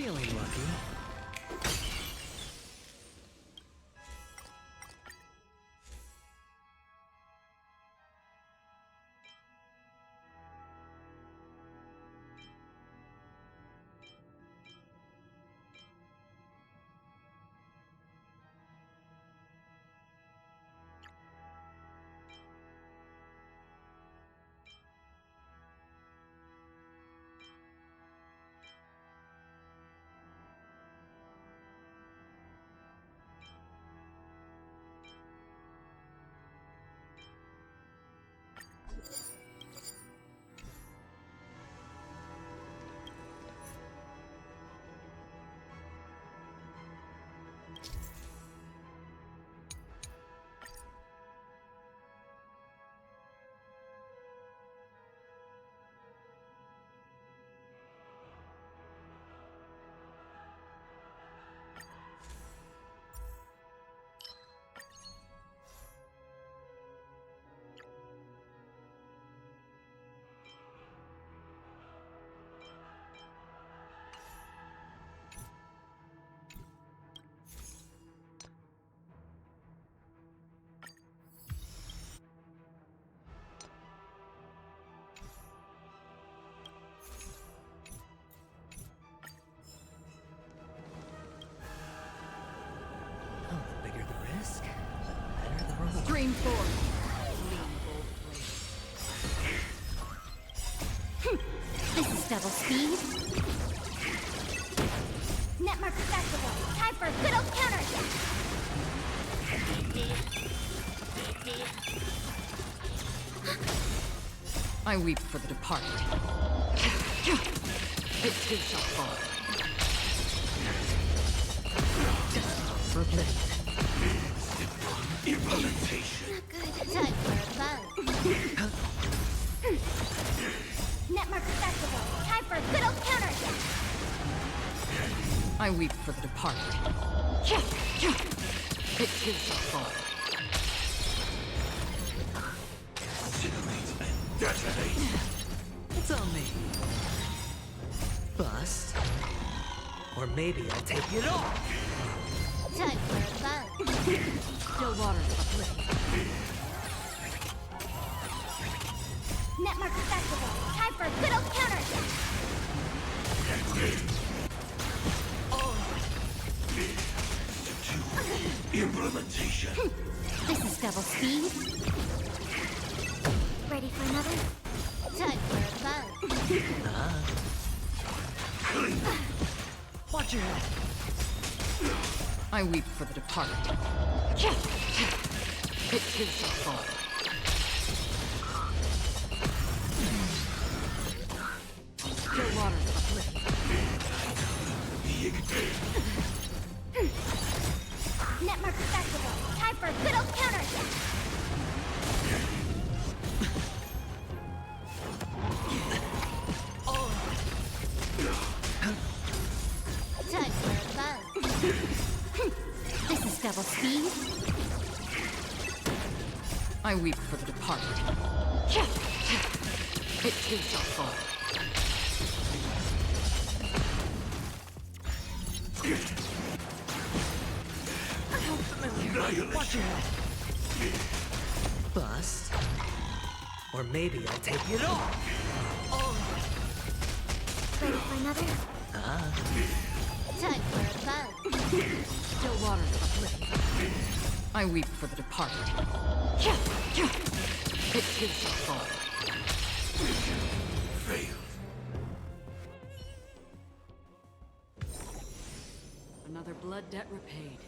Feeling lucky. Stream forward. This is double speed. Netmark festival. Time for a good old counterattack. I weep for the departed. It too shall fall. For oblivion. Implementation. Time for a buzz. Netmark festival. Time for a good old counterattack. I weep for the departed. It too shall fall. Incinerate and detonate. It's on me. Bust. Or maybe I'll take it off. Time for a buzz. Still waters uplift. Netmark festival. Time for a good old counterattack. Implementation. This is double speed. Ready for another? Time for a buzz. Watch your head. I weep for the departed. It too shall fall. Still waters uplift. Netmark festival. Time for a good old counterattack. Time for a buzz. This is double speed. I weep for the departed. It too shall fall. Watch your head. Bust. Or maybe I'll take it off. Ready for another? Time for a buzz. Still waters uplift. I weep for the departed. It too shall fall. Failed. Another blood debt repaid.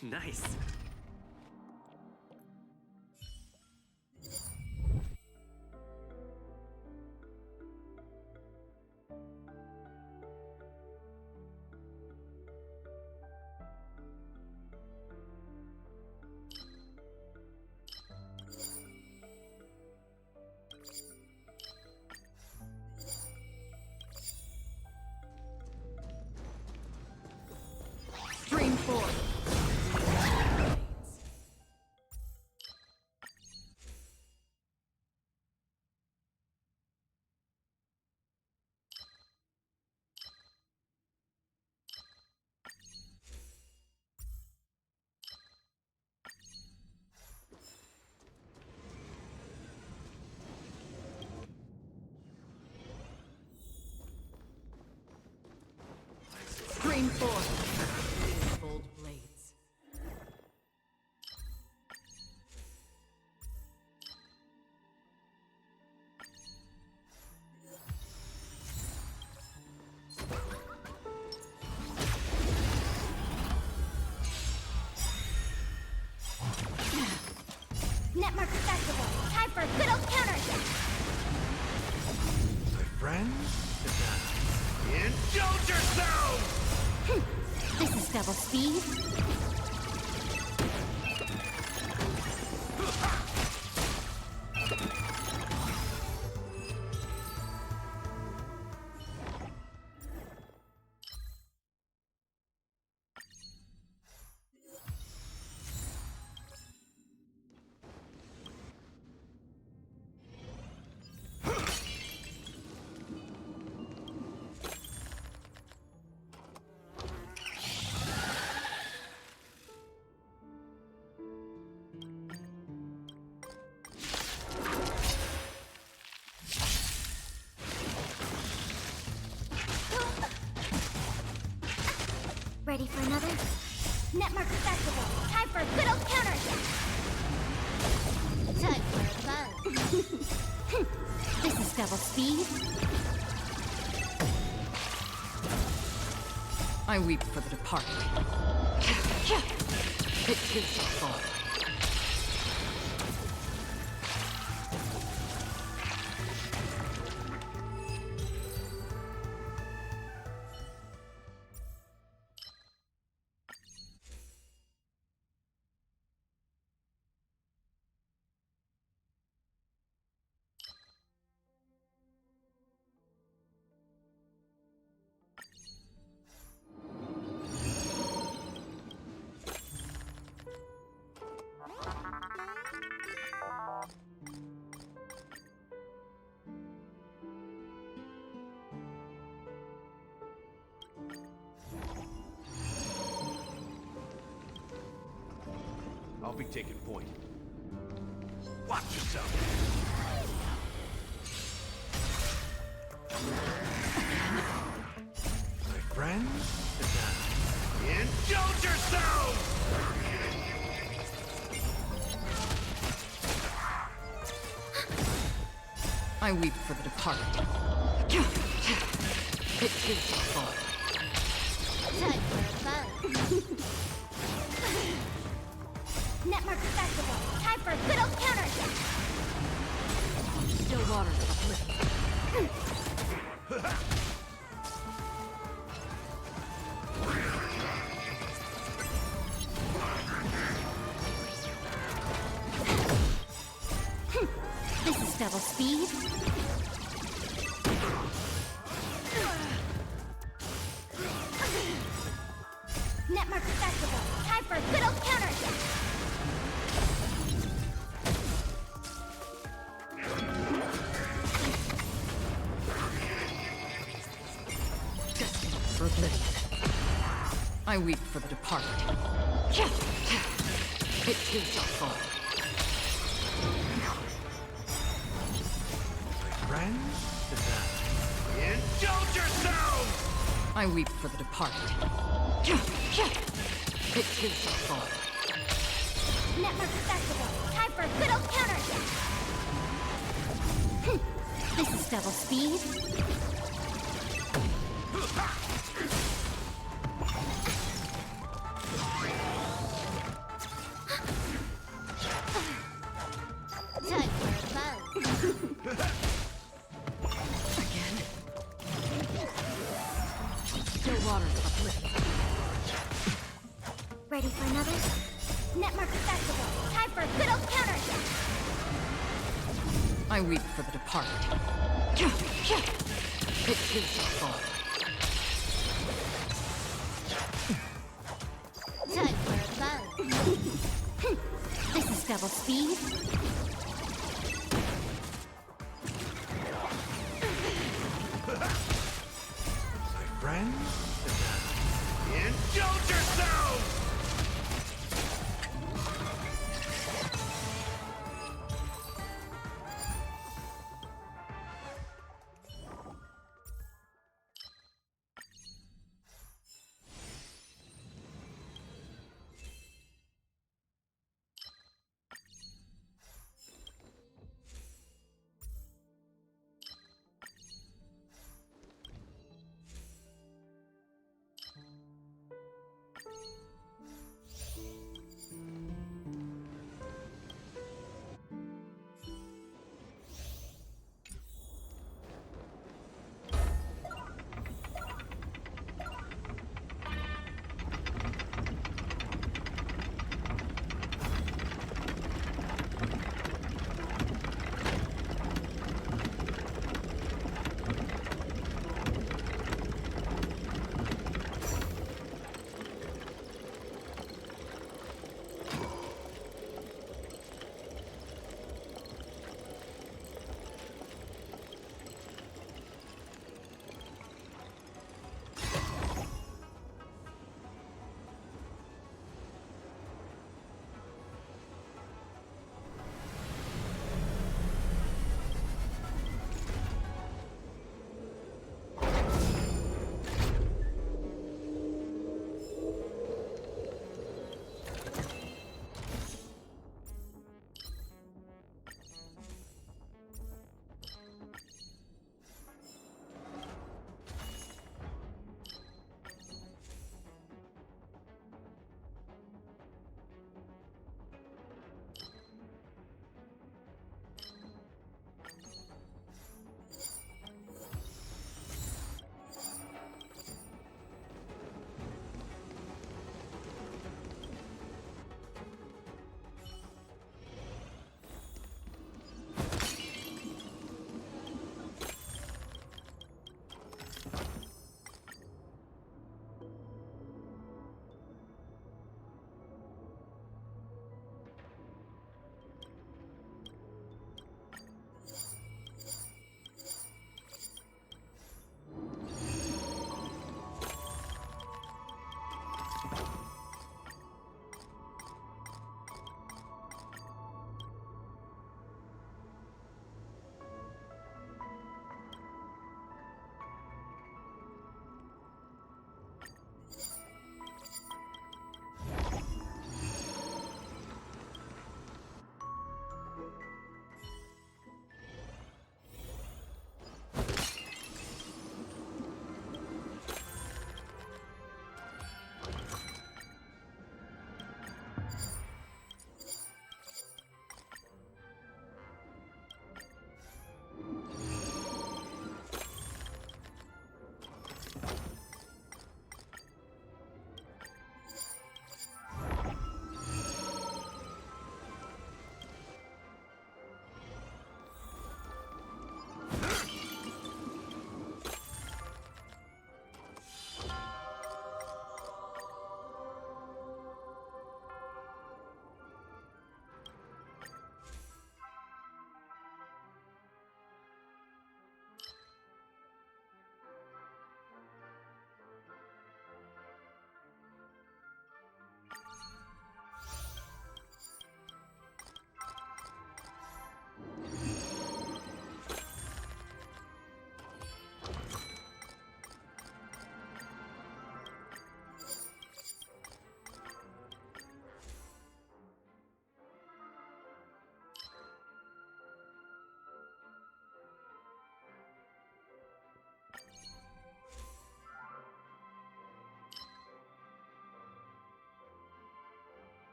Nice. Stream 4. Stream 4. Bold blades. Netmark Festival. Time for a good old counterattack. My friends, indulge yourselves! This is double speed. Ready for another? Netmark Festival. Time for a good old counterattack. Time for a buzz. This is double speed. I weep for the departed. It too shall fall. I'll be taking point. Watch yourself! My friends, indulge yourselves! I weep for the departed. It too shall fall. Time for a buzz. Network festival. Time for a good old counterattack. Still water This is double speed. Network festival. Time for a good old counterattack. for oblivion. I weep for the departed. It too shall fall. My friends, indulge yourselves! I weep for the departed. It too shall fall. Network festival. Time for a good old counterattack. This is double speed. Time for a buzz. Again. Still waters uplifted. Ready for another? Network festival. Time for a good old counterattack. I weep for the departed. It too shall fall. Time for a buzz. This is double speed. My friends, indulge yourselves!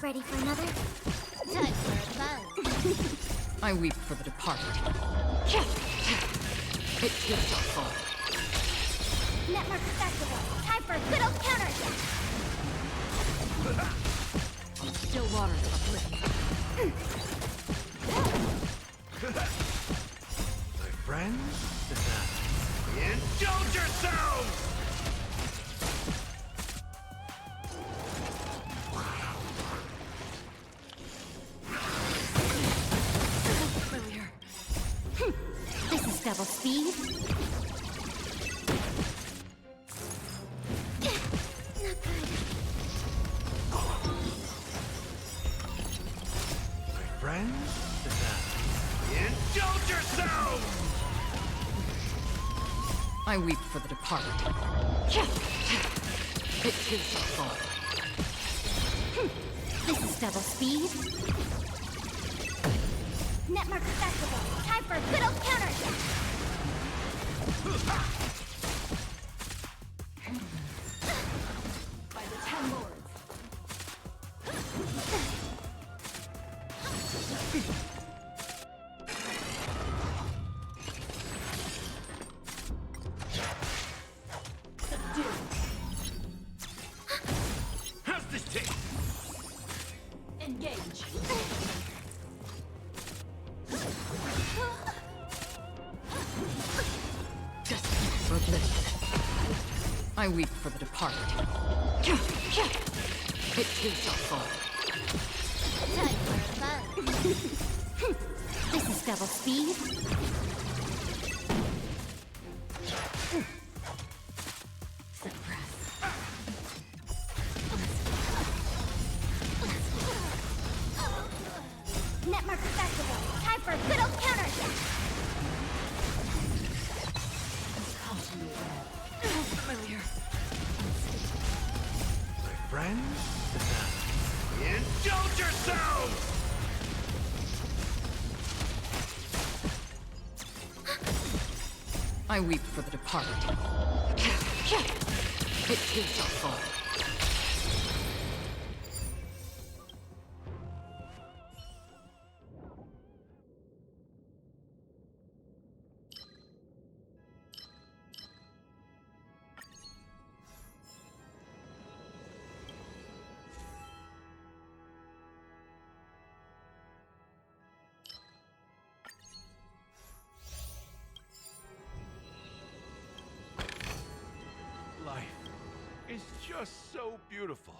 Ready for another? Time for a buzz. I weep for the departed. It too shall fall. Netmark Festival. Time for a good old counterattack. On still waters of oblivion. My friends? Indulge yourselves! Familiar. This is double speed. My friends? Indulge yourselves! I weep for the departed. It too shall fall. This is double speed. Netmark Festival. Time for a good old counterattack. By the 10 lords. How's this taste? Engage. Destiny for oblivion. I weep for the departed. It too shall fall. Time for a buzz. This is double speed. Netmark Festival. Time for a good old counterattack. Familiar. My friends? Indulge yourselves! I weep for the departed. It too shall fall. Life is just so beautiful.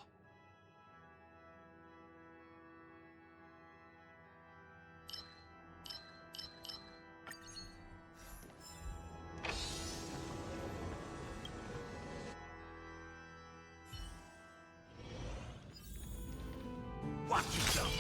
Watch yourself!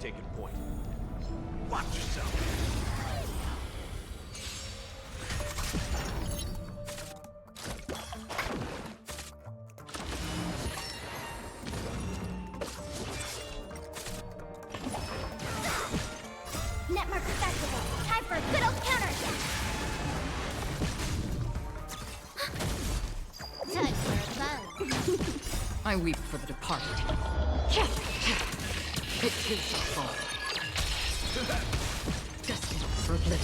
taking point. Watch yourself. Netmark festival. Time for a good old counter. Time for a buzz. I weep for the departed. It too shall fall. Destined for oblivion.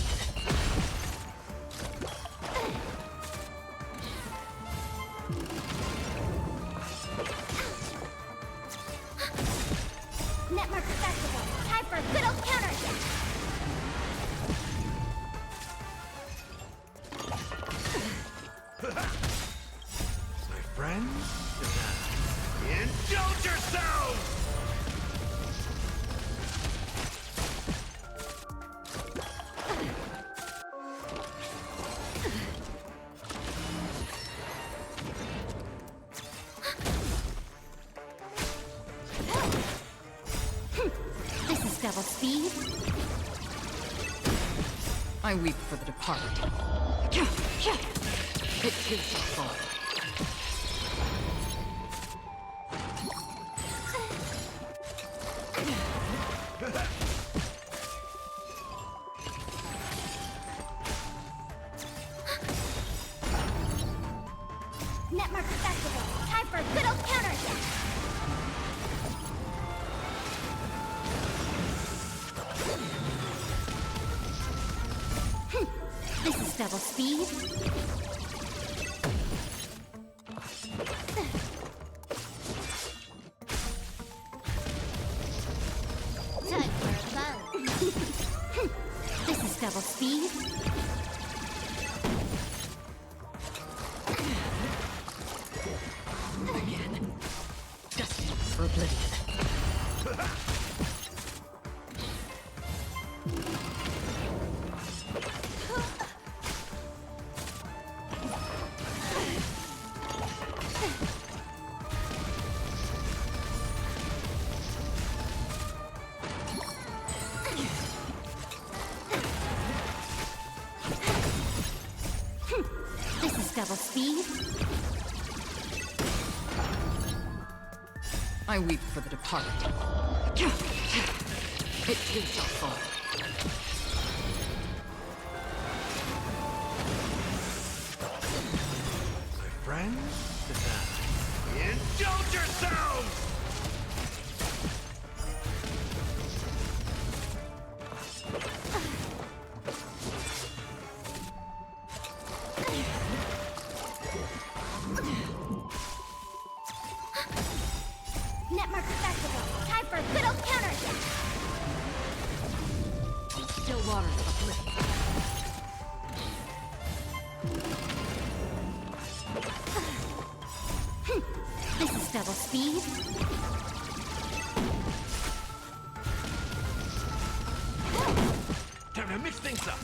Netmark festival. Time for a good old counter. My friends, indulge yourselves! This is double speed. I weep for the departed. It too shall fall. Netmark festival. Time for a good old counter. This is double speed. Time for a buzz. This is double speed. Again. Destined for oblivion. This is double speed. I weep for the departed. It too shall fall. My friends, indulge yourselves! Netmark festival. Time for a good old counter. Still waters of oblivion. This is double speed. Time to mix things up.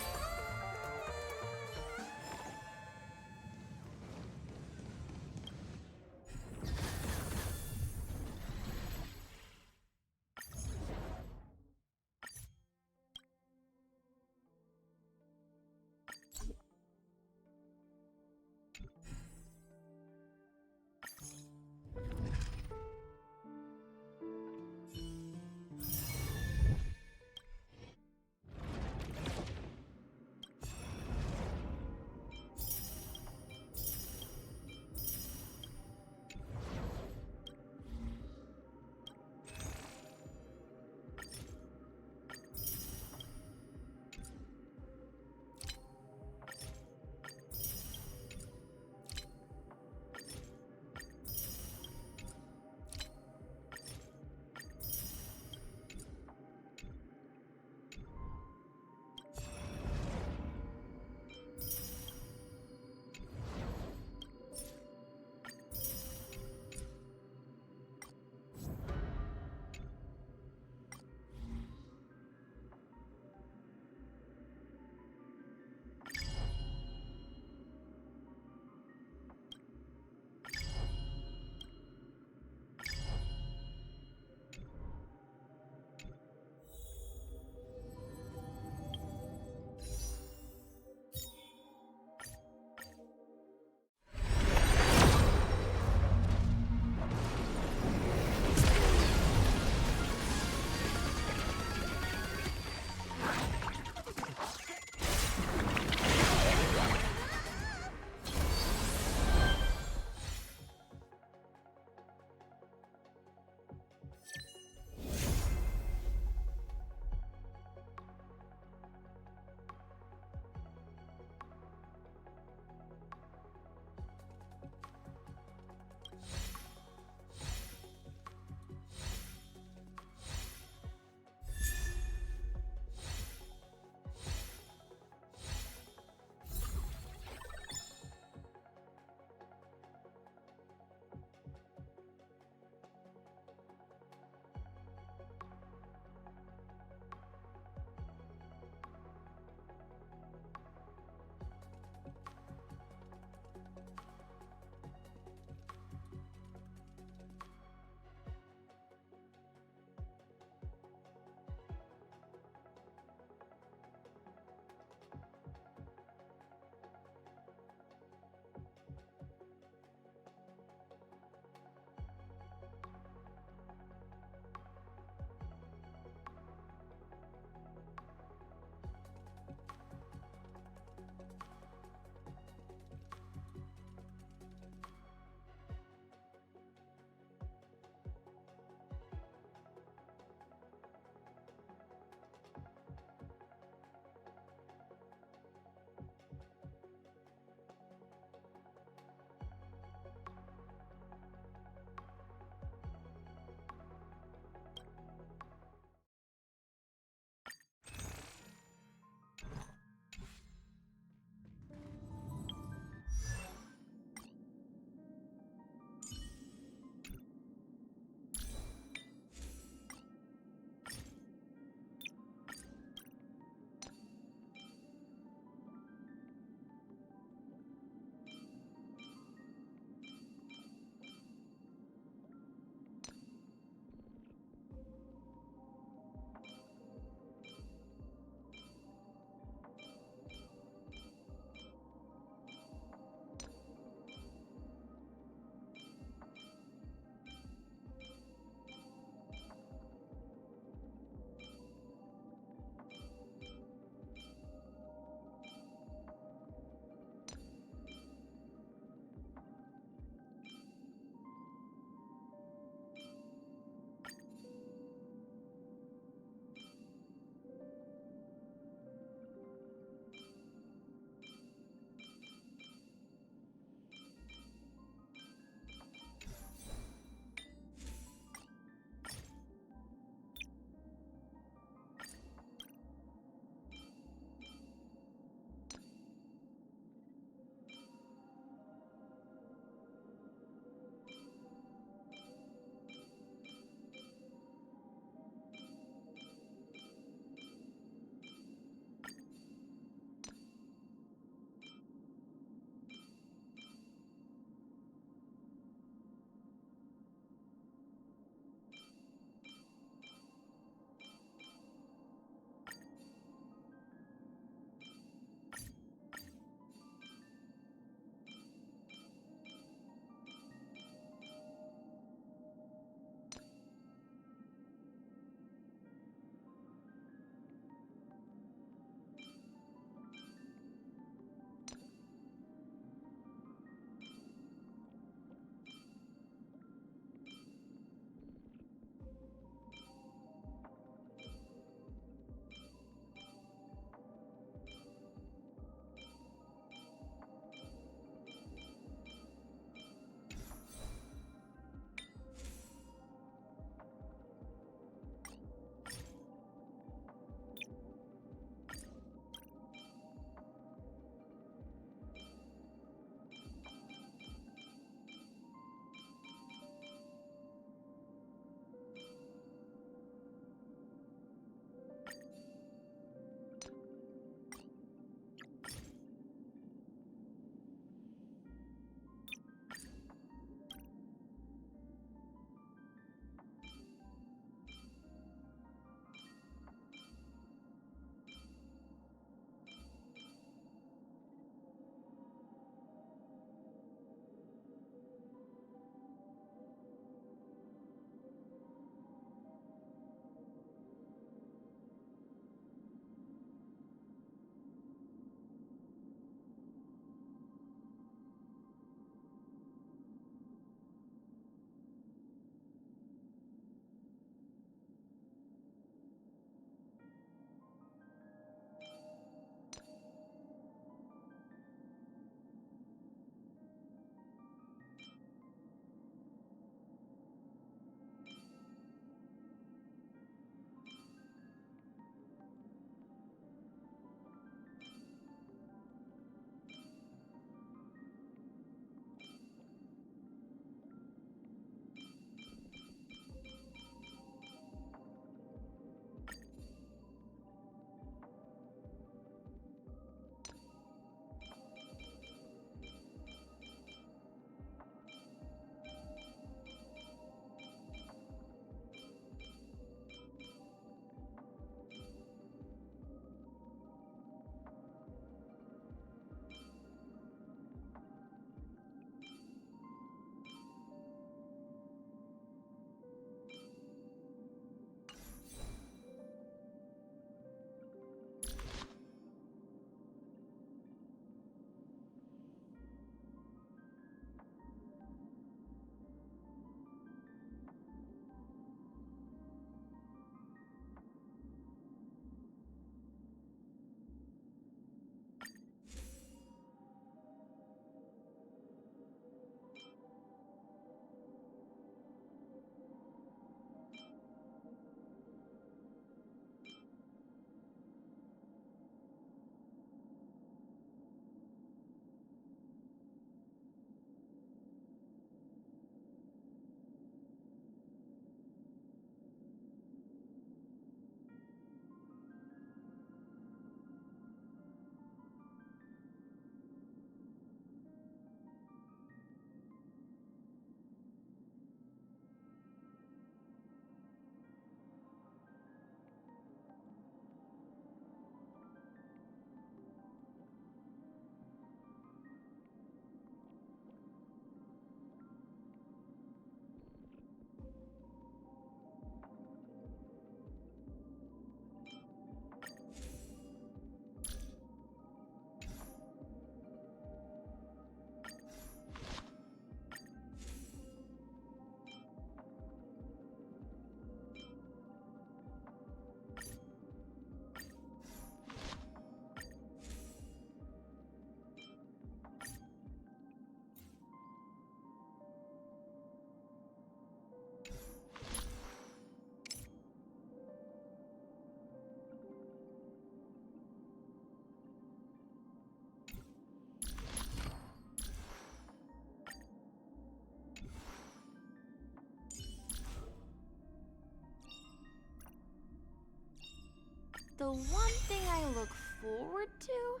The one thing I look forward to?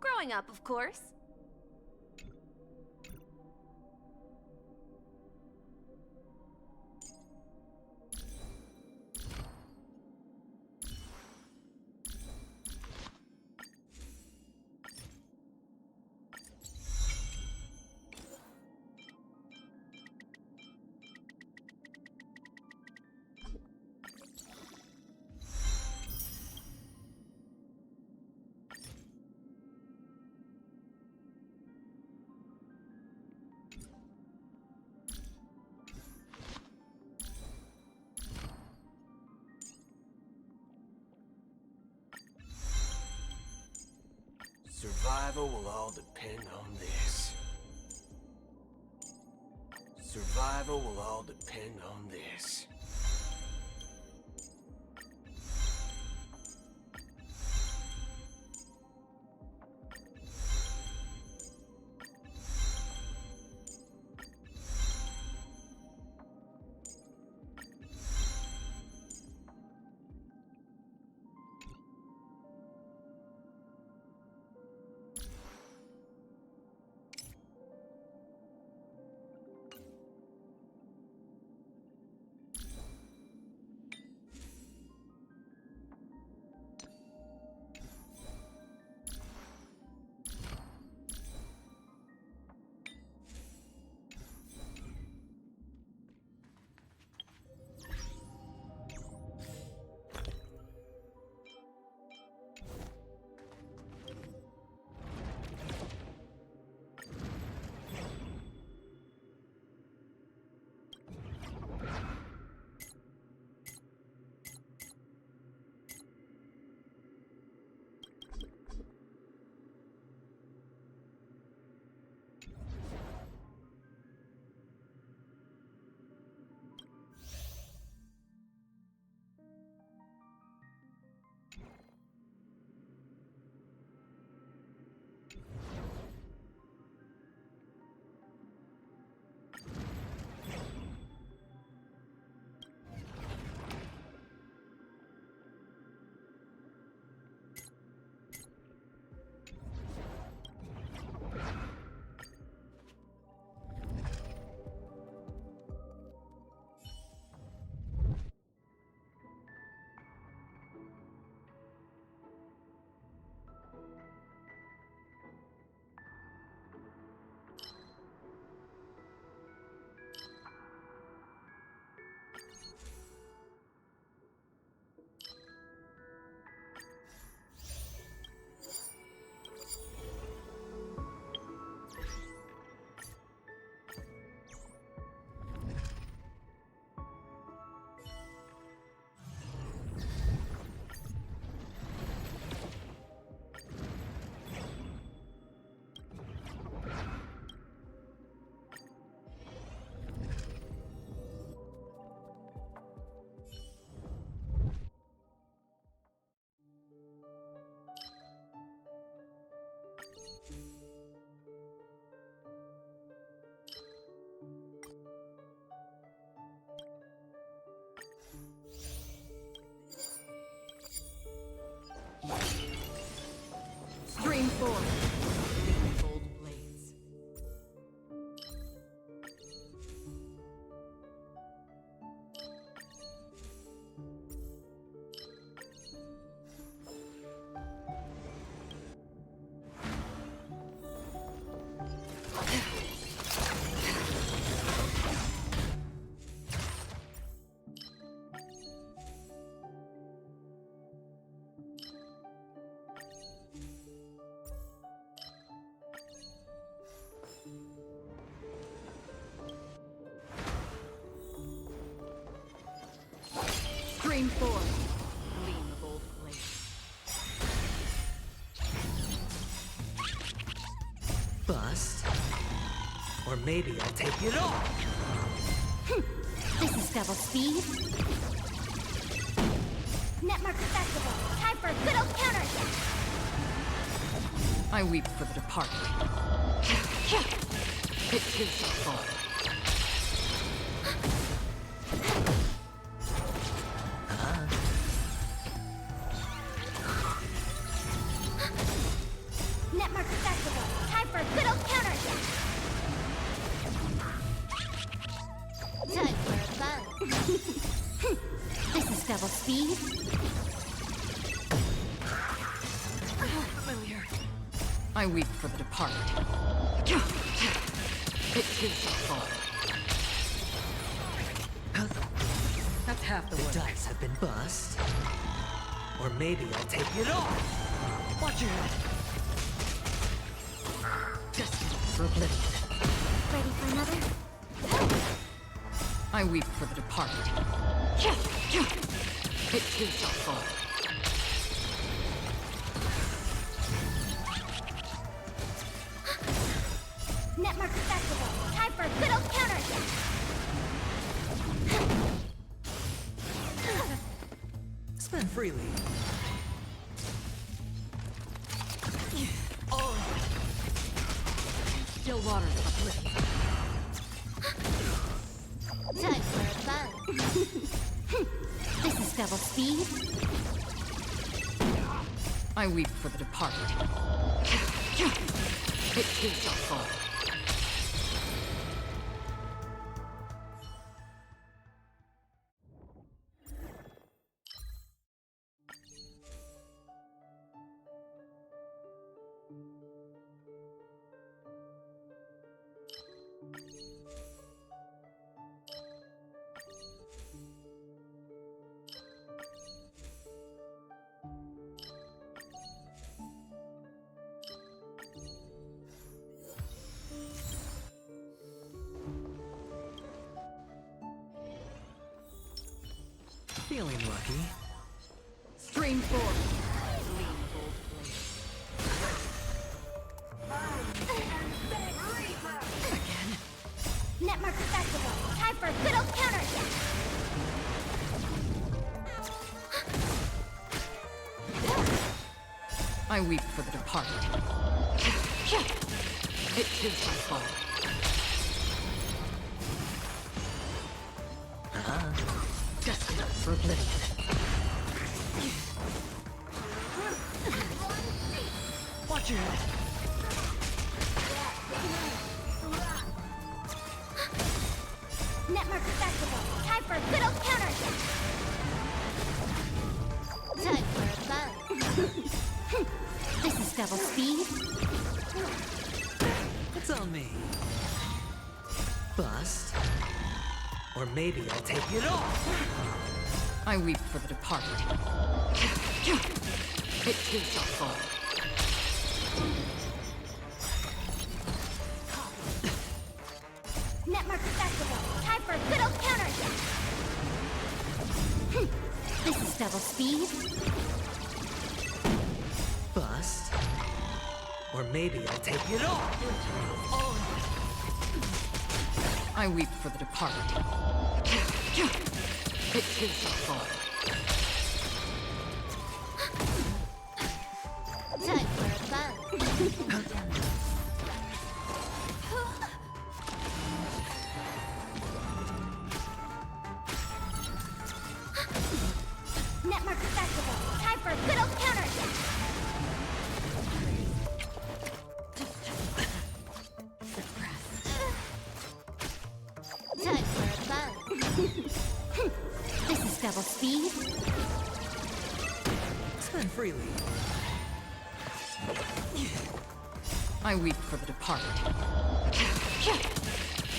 Growing up, of course. Survival will all depend on this. Survival will all depend on this. Stream 4. Bold blades. Stream 4. Gleam of old blades. Bust. Or maybe I'll take it all. This is double speed. Netmarker Festival. Time for a good old counterattack. I weep for the departed. It is your fault. Festival. Time for a good old counter. Time for a fun. This is double speed. Familiar. I weep for the departed. It too shall fall. That's half the work. The dice have been bust. Or maybe I'll take it all. Watch your head. Destined for oblivion. Ready for another? I weep for the departed. It too shall fall. Netmark Festival. Time for a good old counter. Spend freely. Oh. Still waters of oblivion. Time for a fun. This is double speed. I weep for the departed. It too shall fall. Feeling lucky. Stream forth. Again. Netmark Festival. Time for a good old counter. I weep for the departed. It too shall fall. Destined for oblivion. Watch your head. Netmark Festival. Time for a good old counter. Time for a fun. This is double speed. It's on me. Bust. Or maybe I'll take it all. I weep for the departed. It too shall fall. Netmark Festival. Time for a good old counter. This is double speed. Bust. Or maybe I'll take it all. I weep for the departed. It too shall fall. Time for a fun. Netmark Festival. Time for a good old counter. Time for a fun. This is double speed. Spend freely. I weep for the departed.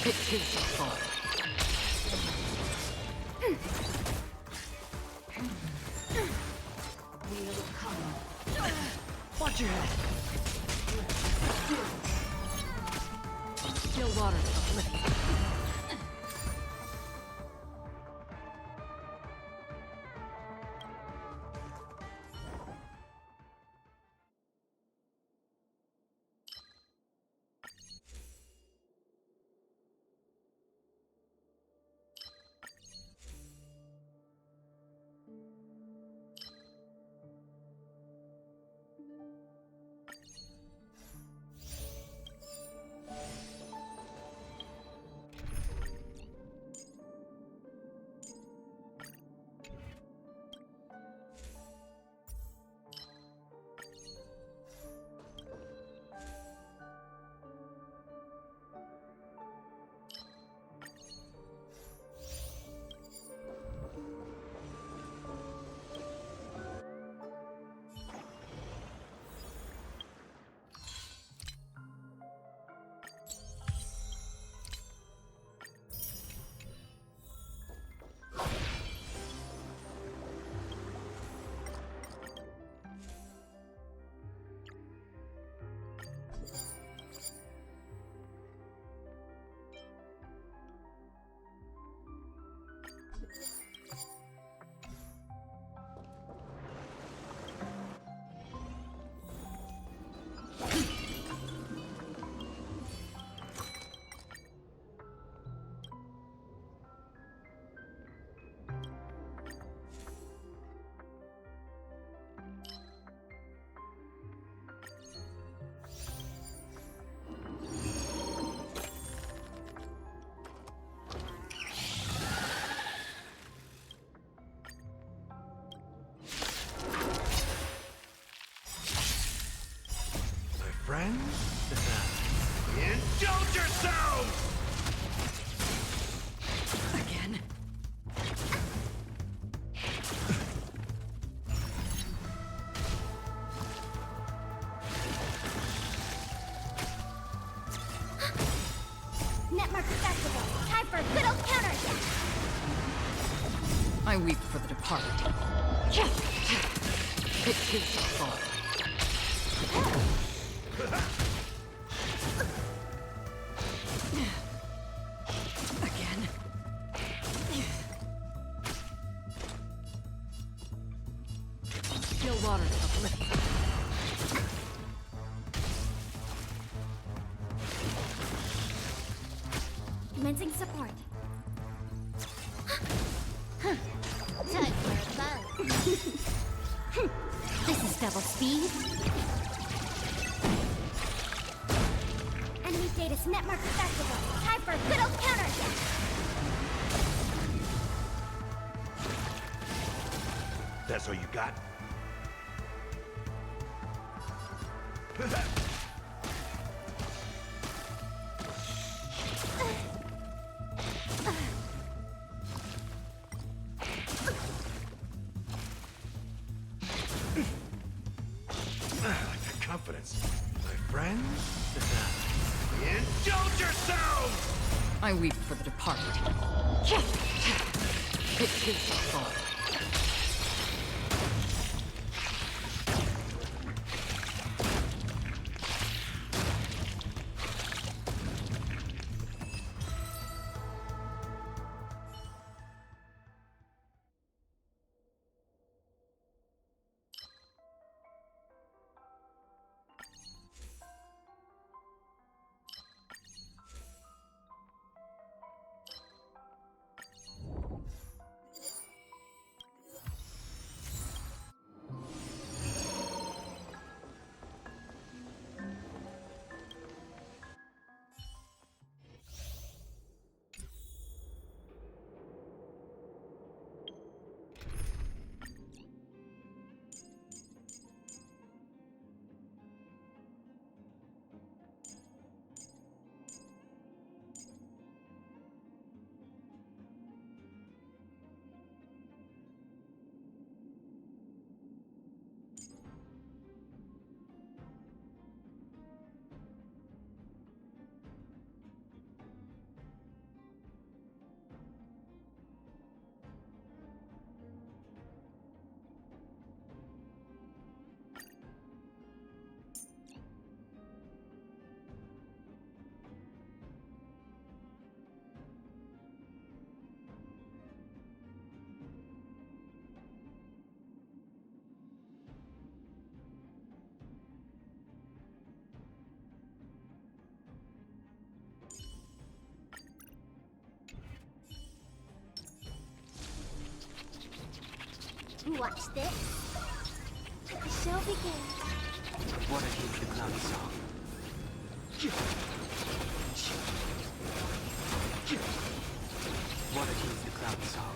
It too shall fall. Watch your head. Still waters of oblivion. Indulge yourselves! Again? Netmark Festival. Time for a good old counterattack. I weep for the departed. It is the fall. Again? Still water uplifted. Commencing support. Time for a buzz. This is double speed. Enemy Data's Netmark Festival. Time for a good old counterattack. That's all you got? Confidence. My friends? Indulge yourselves! I weep for the departed. It is the fall. Watch this. Let the show begin. What a huge clown song. What a huge clown song.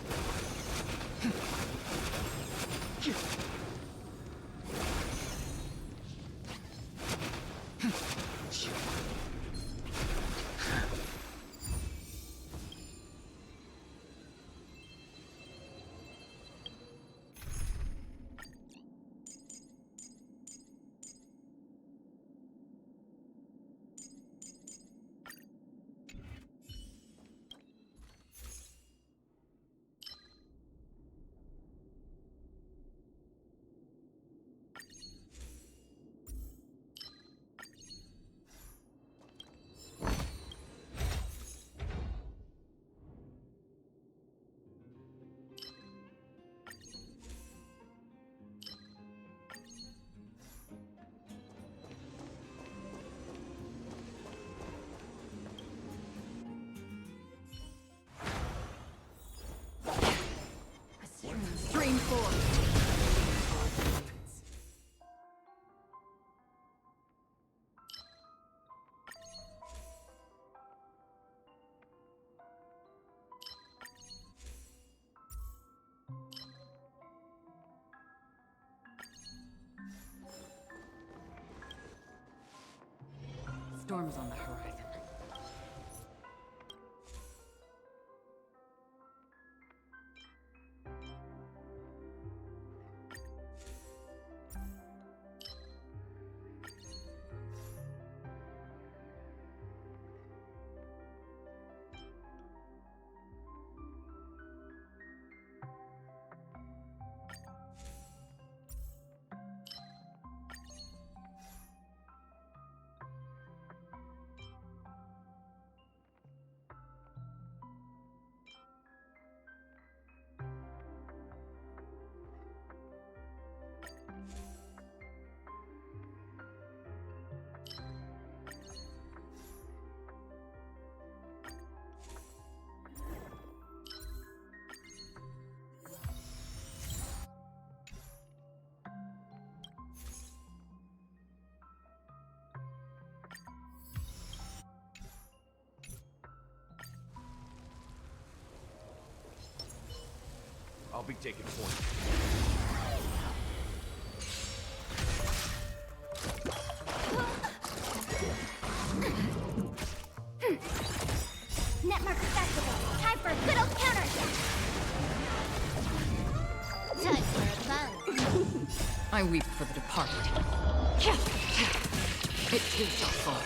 storm's on the horizon. I'll be taking point. Netmark Festival. Time for a good old counterattack. Time for a bun. I weep for the departed. It too shall fall.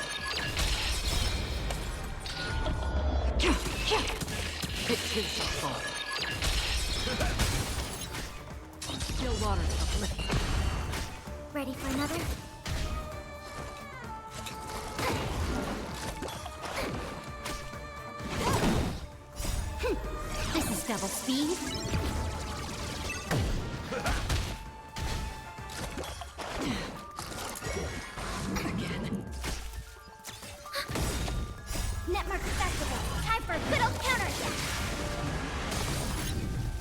It too shall fall. Still waters of oblivion. Ready for another? This is double speed. Again. Netmark Festival. Time for a good old counterattack.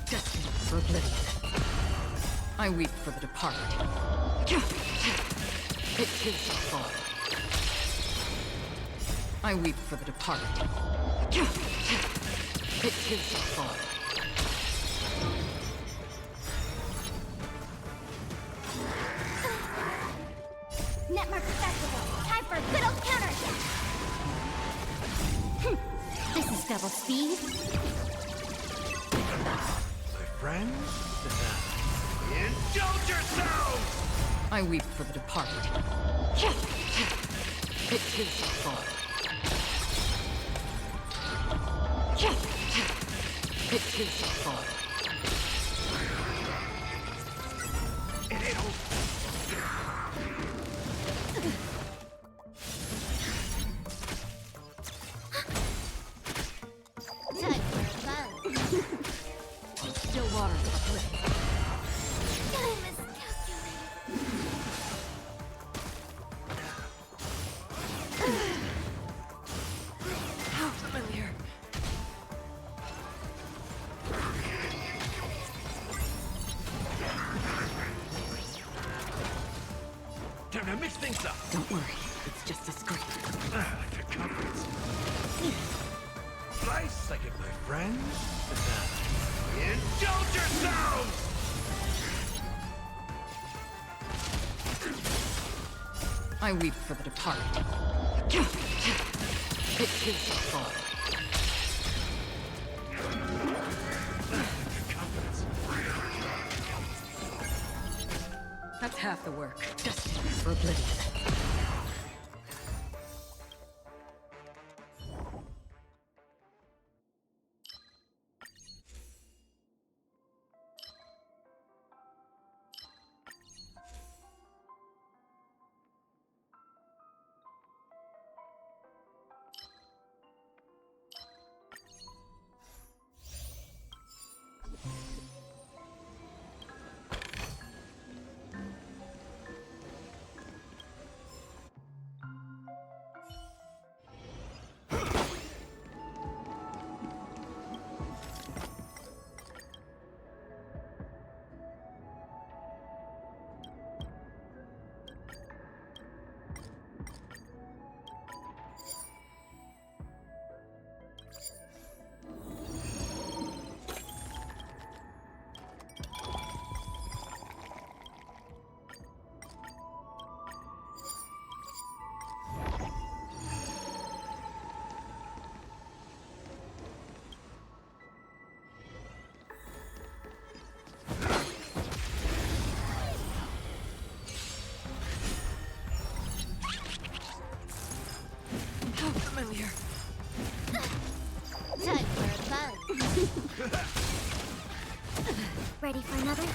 Destined for oblivion. I weep for the departed. It too shall fall. I weep for the departed. It too shall fall. Netmark Festival. Time for a good old counterattack. This is double speed. My friends? Indulge yourselves! I weep for the departed. It too shall fall. It too shall fall. Time for a bun. Still waters of oblivion. I miscalculated. How familiar. Time to mix things up. Don't worry, it's just a scrape. Circumference. Slice like it, my friends. Indulge yourselves! I weep for the departed. It too shall fall. That's half the work. Destined for oblivion. failure. Time for a bug. Ready for another?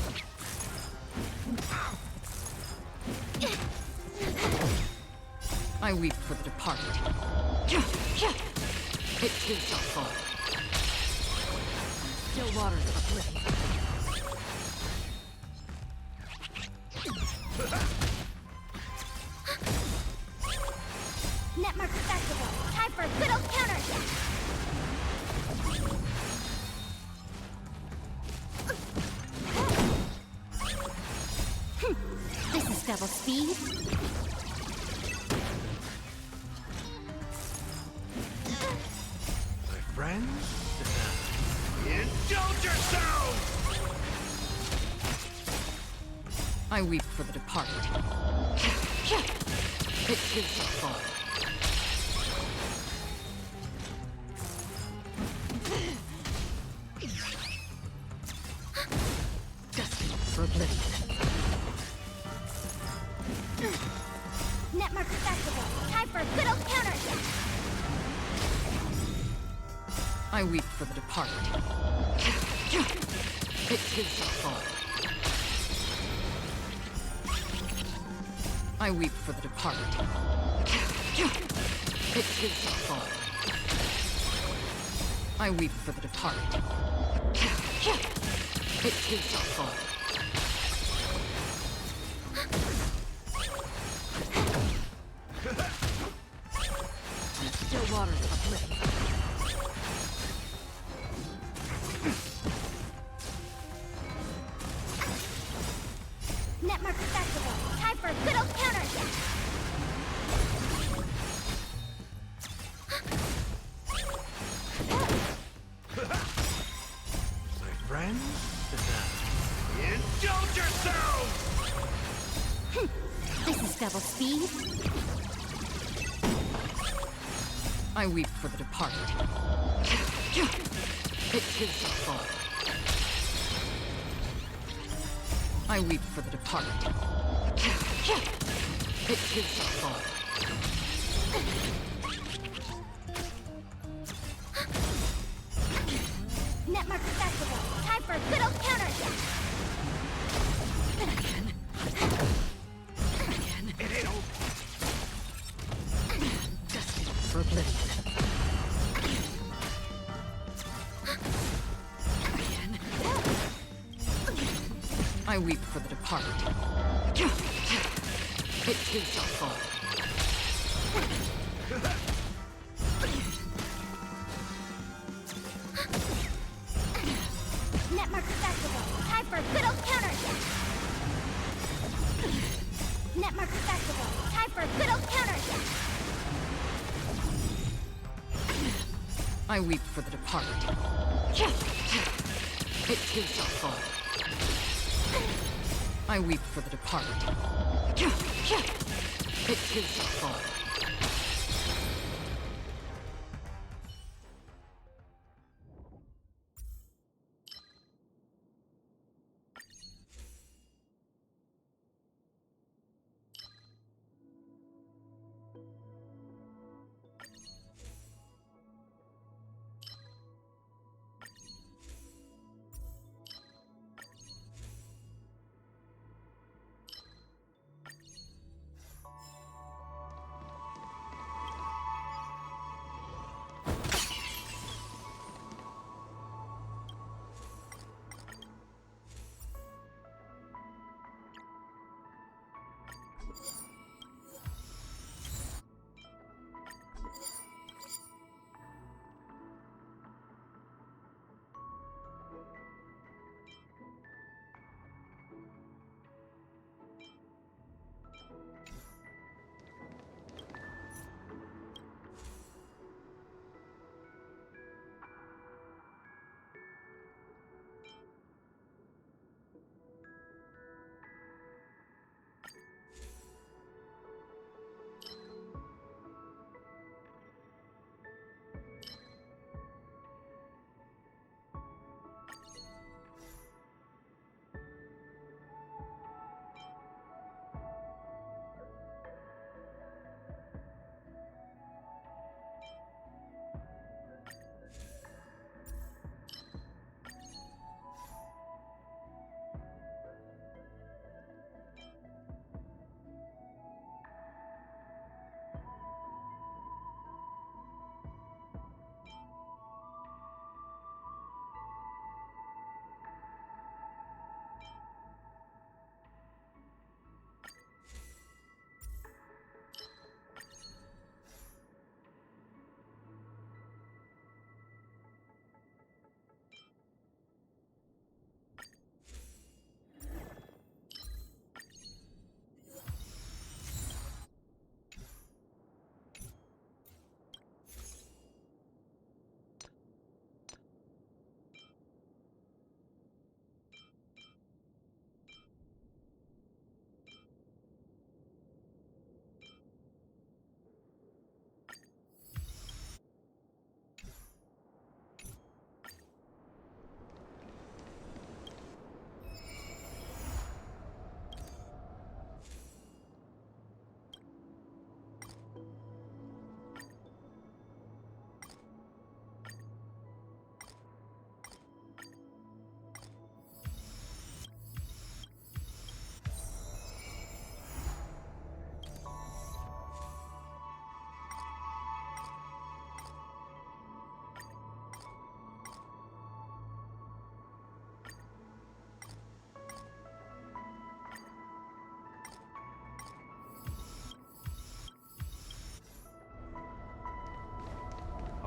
I weep for the departed. It too shall fall. Still waters of oblivion. Netmark Festival. Time for a good old counter. This is double speed. My friends? Indulge yourselves! I weep for the departed. It too shall fall. Destined for oblivion. Netmark Festival. Time for a good old counter. I weep for the departed. It too shall fall. I weep for the departed. It too shall fall. I weep for the departed. It too shall fall. Still waters uplift. Netmark Festival. Time for a good old counter. My friends? Indulge yourselves! This is double speed. I weep for the departed. It too shall fall. I weep for the departed. It too shall fall. Netmark Festival. Time for a good old counter. It ain't over. Destined for oblivion. I weep for the departed. It too shall fall. Netmark Festival. Time for a good old counter. Netmark Festival. Time for a good old counter. I weep for the departed. It too shall fall. I weep for the departed. It too shall fall.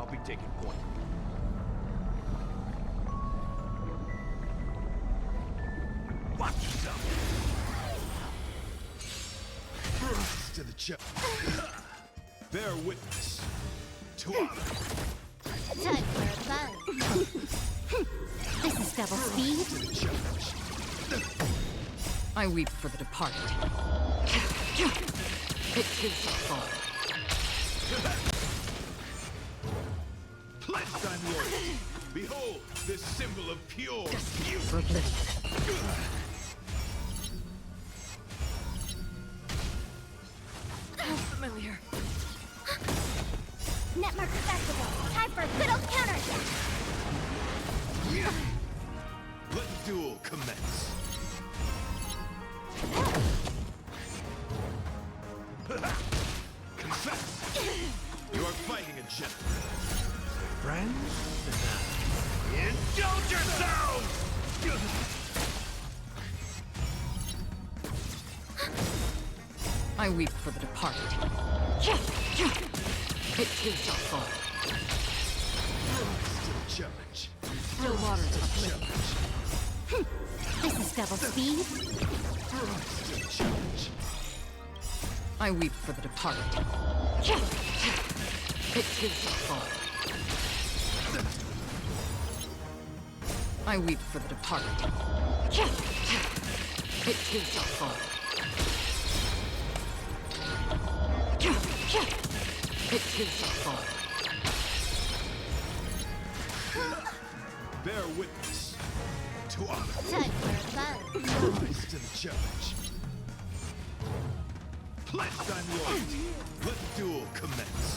I'll be taking point. Watch yourself. Rise to the challenge. Bear witness to honor. Time for a fun. This is double speed. I weep for the departed. It is the fall. Pledged I'm loyal. Behold, this symbol of pure For oblivion. How familiar. Netmark accessible. Time for a good old counterattack. Let the duel commence. Confess! You are fighting a gentleman. Friends? Indulge yourselves! I weep for the departed. It is the fall. Still challenge. Still waters of oblivion. This is double speed. Still challenge. I weep for the departed. It is the fall. I weep for the departed. It is the fall. It is the fall. Bear witness to honor. Time for fun. Rise to the challenge. Pledged I'm loyalty. Let the duel commence.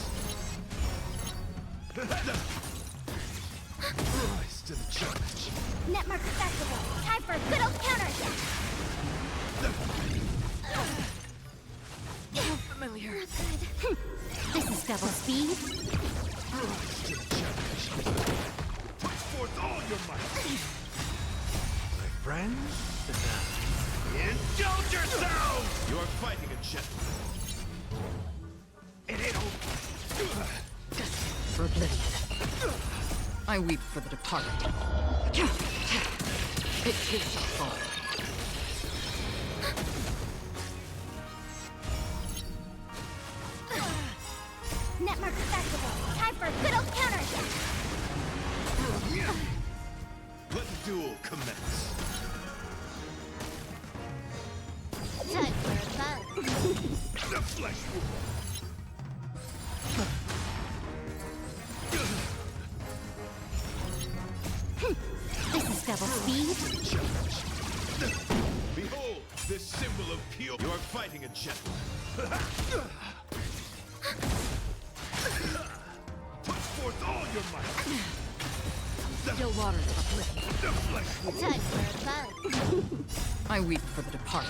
Rise to the challenge. Netmark accessible. Time for a good old counterattack. How familiar. Not good. This is double speed. Rise to the challenge. Put forth all your might. My friends? Indulge yourselves! You are fighting a gentleman. It ain't over. For oblivion. I weep for the departed. It is the fall. Netmark accessible. Time for a good old counterattack. Let the duel commence. Time for fun. The flesh wound. This is double speed. Behold, this symbol of pure. You are fighting a gentleman. Put forth all your might. Still waters of oblivion. The flesh wound. Time for fun. I weep for the departed.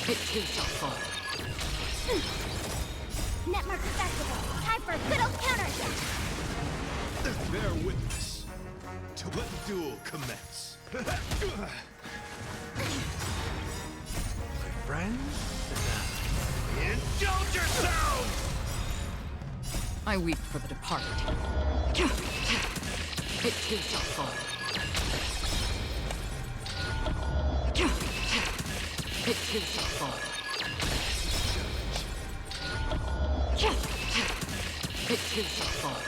It is the fall. Netmark accessible. Time for a good old counterattack. Bear witness to let the duel commence. My friends? Indulge yourselves! I weep for the departed. It is the fall. It is the fall. It is the fall.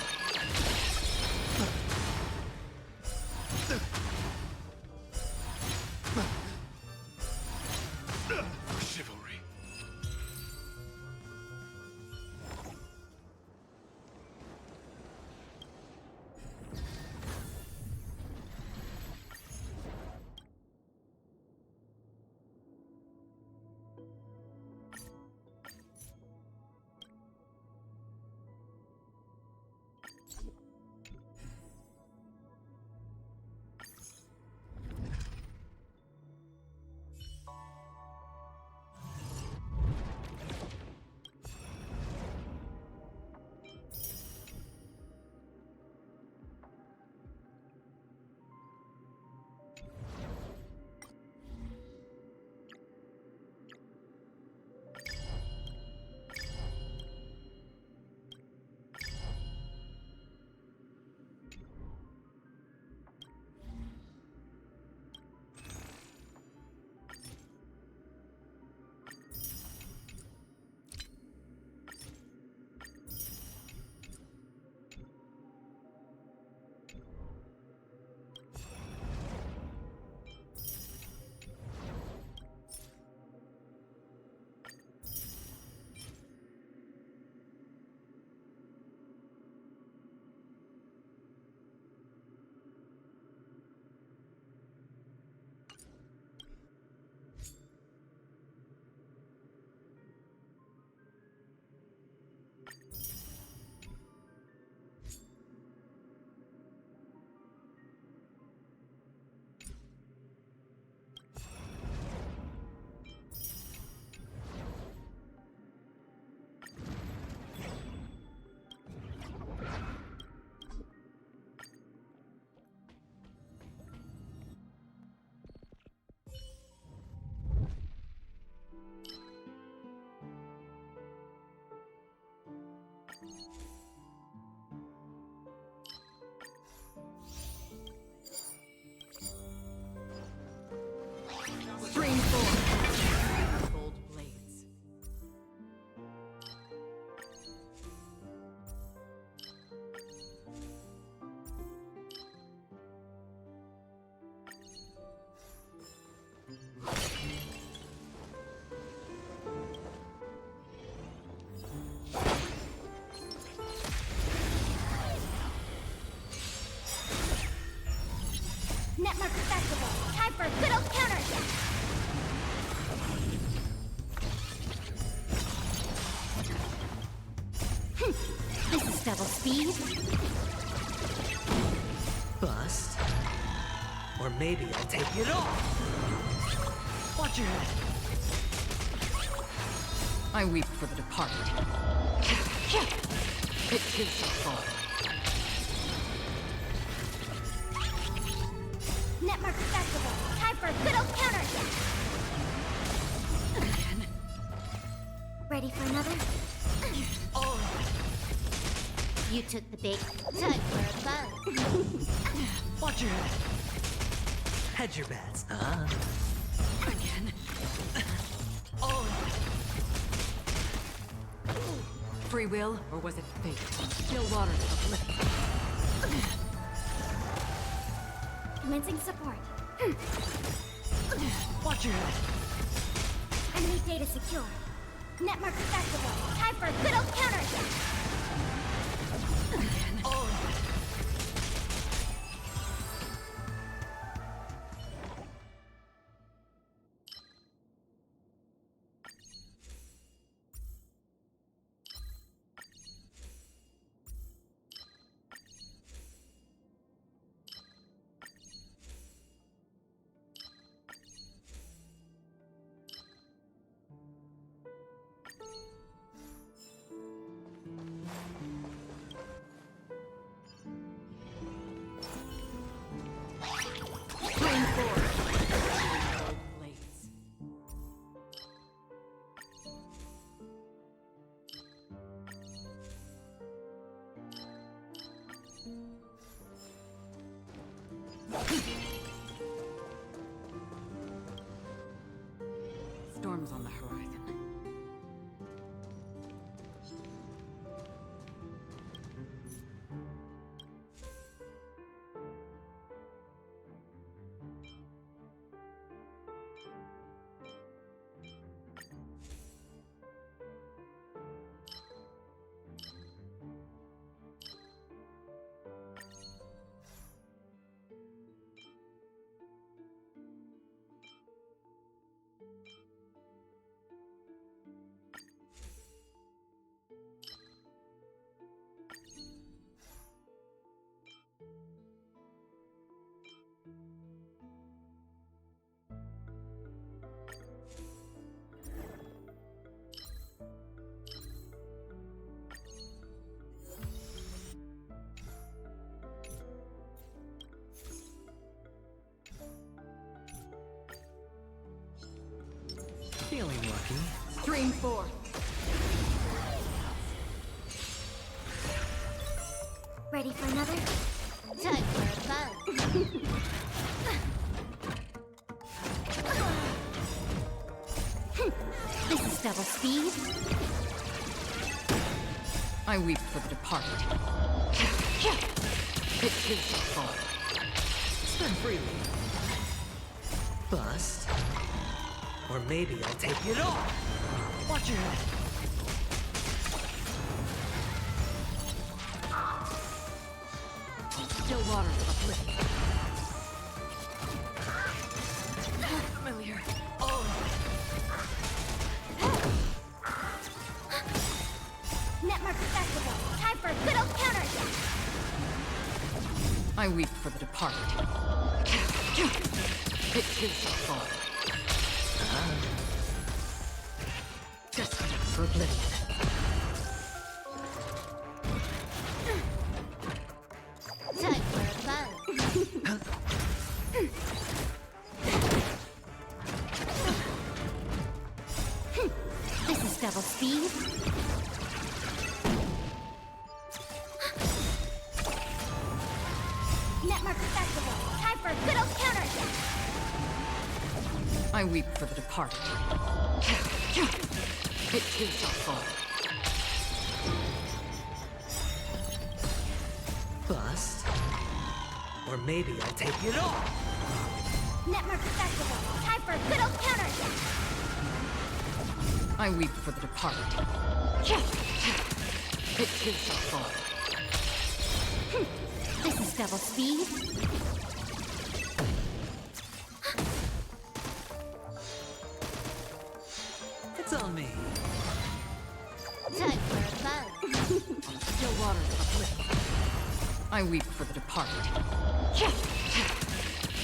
Chivalry. Stream 4. Gold blades. Netmark Festival. Time for a good old counter. This is double speed. Bust. Or maybe I'll take it off. Watch your head. I weep for the departed. It is the fall. Netmark Festival. Time for a good old counter. Ready for another? Oh. You took the bait. Time for a buzz. Watch your head. Hedge your bets. Again. Oh. Free will, or was it fate? Still waters uplift. Commencing support. Watch your head. Enemy data secure. Netmark Festival. Time for a good old counter. Oh. Stream 4. Gold blades. Storms on the horizon. Feeling lucky. Stream 4. Ready for another? Time for a buzz. This is double speed. I weep for the departed. It is the fall. Spin freely. Bust. Or maybe I'll take it off. Watch your head. Still waters uplift. Familiar. Oh. Netmark Festival. Time for a good old counter. I weep for the departed. It is the fall. Destined for oblivion. Time for a buzz. This is double speed. I weep for the departed. It too shall fall. Bust. Or maybe I'll take it all. Network Festival. Time for a good old counter. I weep for the departed. It too shall fall. This is double speed. It's on me. Time for a buzz. Still waters uplift. I weep for the departed.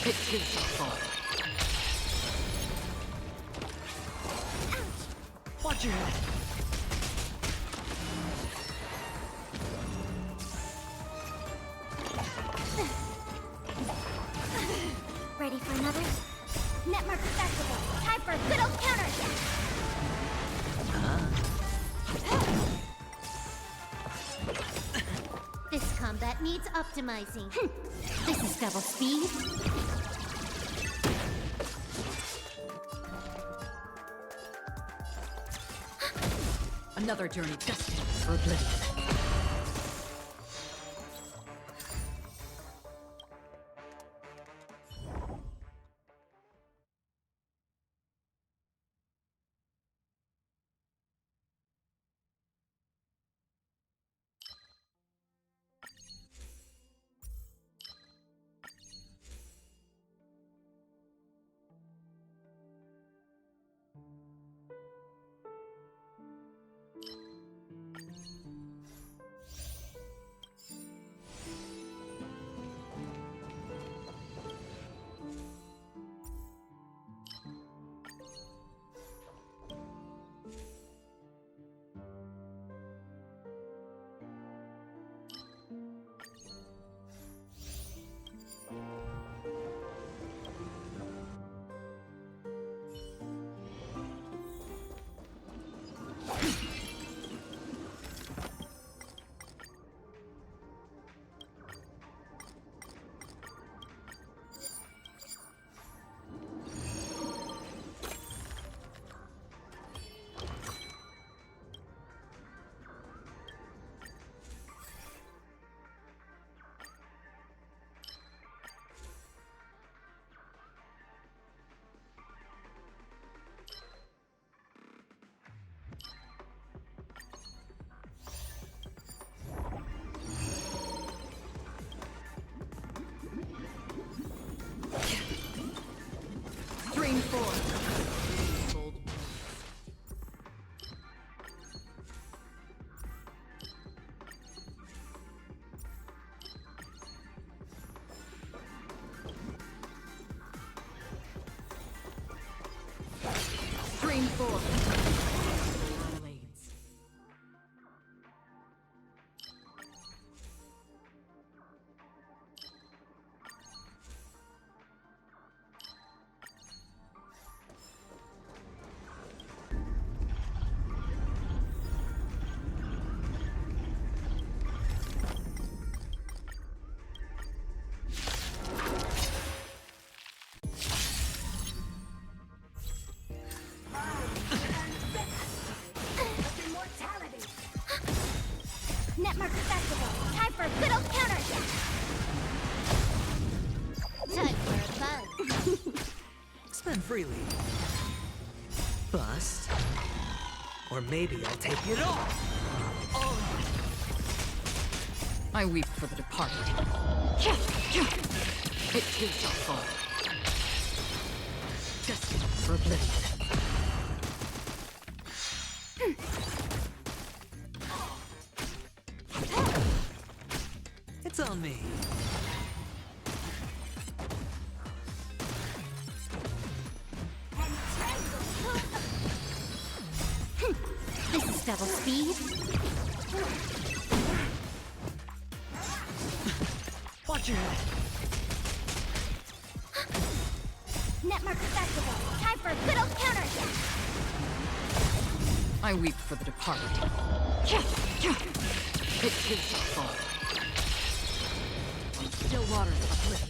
It too shall fall. Watch your head. Ready for another? Network Festival. Time for a good old counter. This combat needs optimizing. This is double speed. Another journey destined for oblivion. Stream 4. Gold. Stream 4. Network Festival. Time for a good old counter. Time for a buzz. Spend freely. Bust. Or maybe I'll take it all. I weep for the departed. It too shall fall. Destined for oblivion. It's on me. This is double speed. Watch your head. Network Festival. Time for a good old counter. I weep for the departed. It too shall fall. Still waters uplift.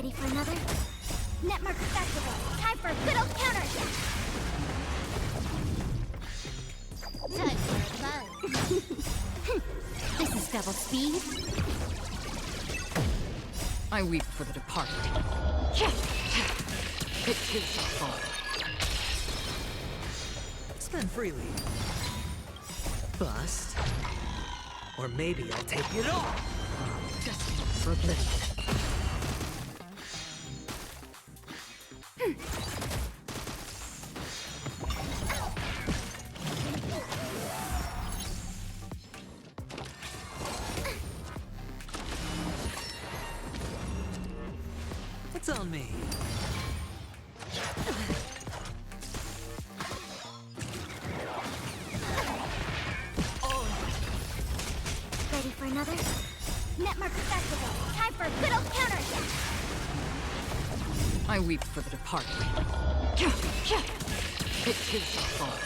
Ready for another? Netmark Festival! Time for a good old counter! Time for a buzz. This is double speed. I weep for the departed. It is the fall. Spend freely. Bust. Or maybe I'll take it all. Destined for oblivion. It's on me. Ready for another? Netmark Festival! Time for a good old counter! I weep for the departed. It is the fall.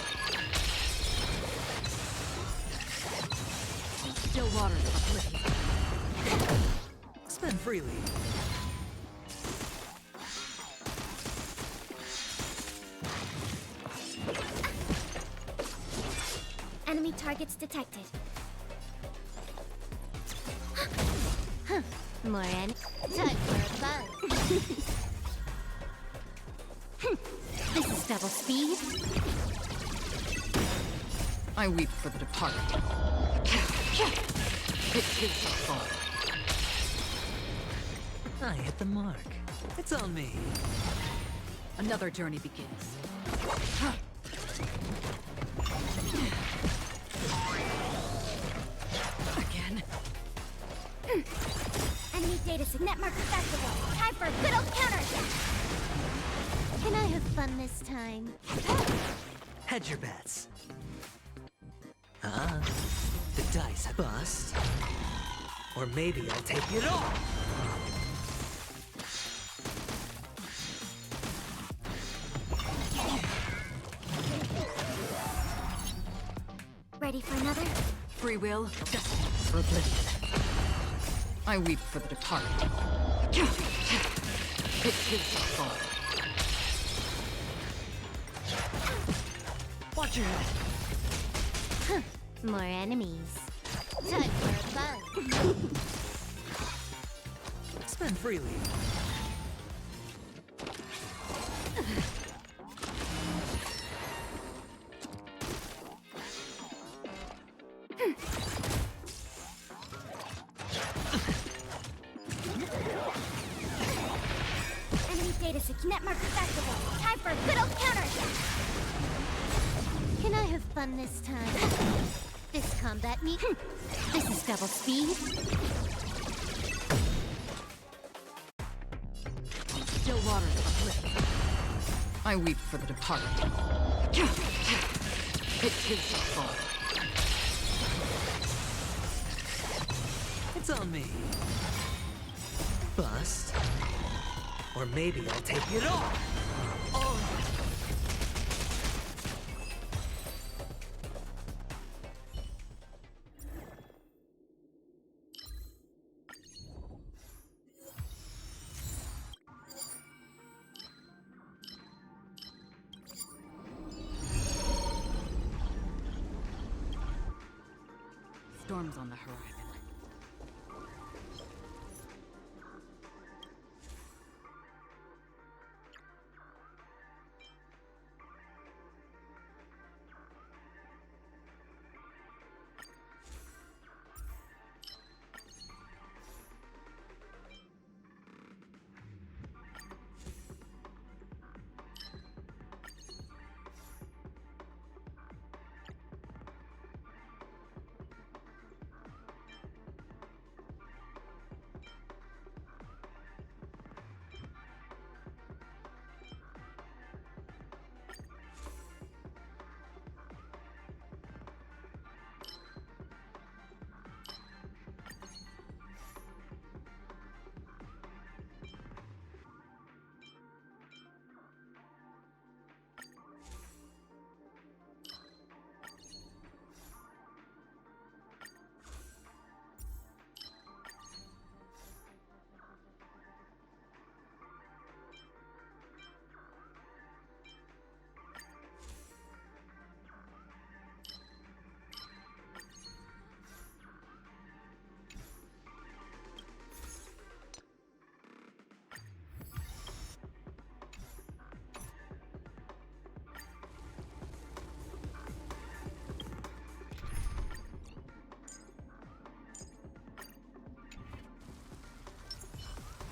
Still waters of oblivion. Spend freely. Enemy targets detected. More en- Time for a buzz. This is double speed. I weep for the departed. It is the fall. I hit the mark. It's on me. Another journey begins. Again. Enemy data sig Netmark Festival. Time for a good old counter. Can I have fun this time? Hedge your bets. The dice bust. Or maybe I'll take it all. Ready for another? Free will, destined for oblivion. I weep for the departed. It is the fall. Watch your head. More enemies. Time for a buzz. Spend freely. Enemy data sig Netmark Festival. Time for a good old counter. Can I have fun this time? This combat meet. This is double speed. Still waters of oblivion. I weep for the departed. It is the fall. It's on me. Bust. Or maybe I'll take it all. Storms on the horizon.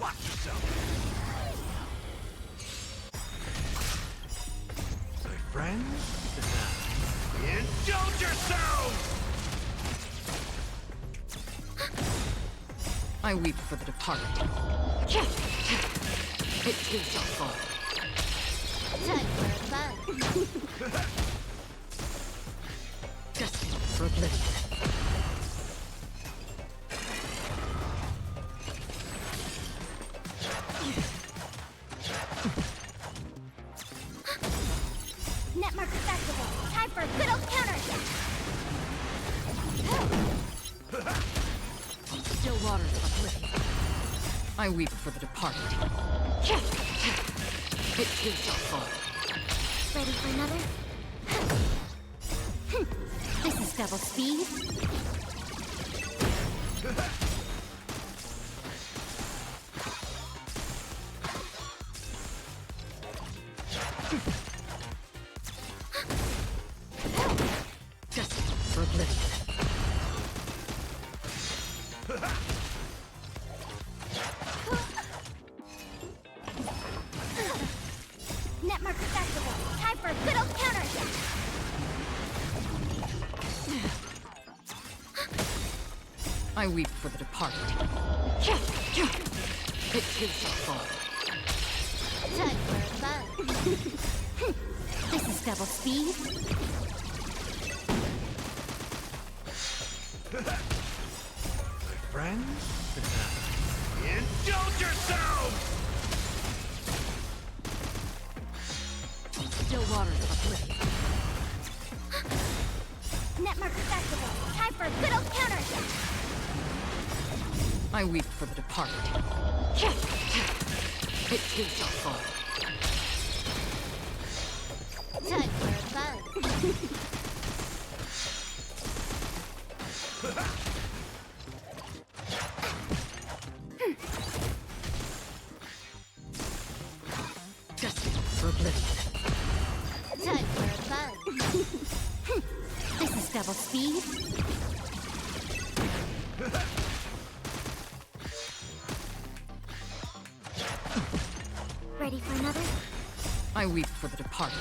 Watch yourself. My friends, indulge yourselves! I weep for the departed. It too shall fall. Time for fun. Destined for oblivion. Netmark festival. Time for a good old counter. Still waters of oblivion. I weep for the departed. It too shall fall. Ready for another? This is double speed. Destined for oblivion. Netmark festival. Time for a good old counter. I weep for the departed. It too shall fall. Time for fun. This is double speed. My friends, indulge yourselves! Still waters of oblivion. Netmark festival. Time for a good old counter. I weep for the departed. It too shall fall. Time for fun. Destined for oblivion. Time for fun. This is double speed. Ready for another? I weep for the departed.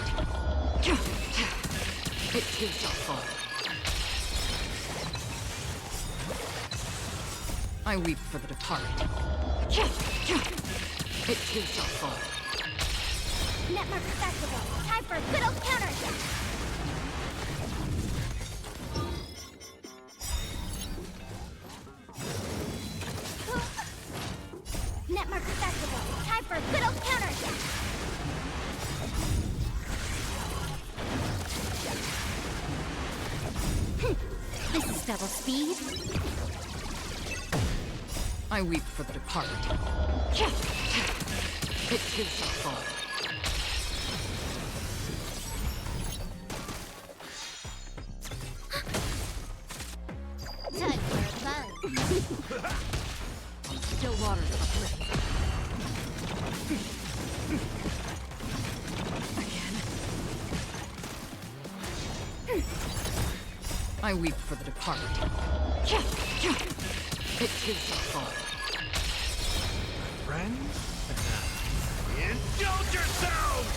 It too shall fall. I weep for the departed. It too shall fall. Netmark festival. Time for a good old counter. Netmark festival. Time for a good old counter. This is double speed. I weep for the departed. It too shall fall. Time for fun. Still waters of oblivion. Again. I weep for the departed. It too shall fall. Friends, indulge yourselves!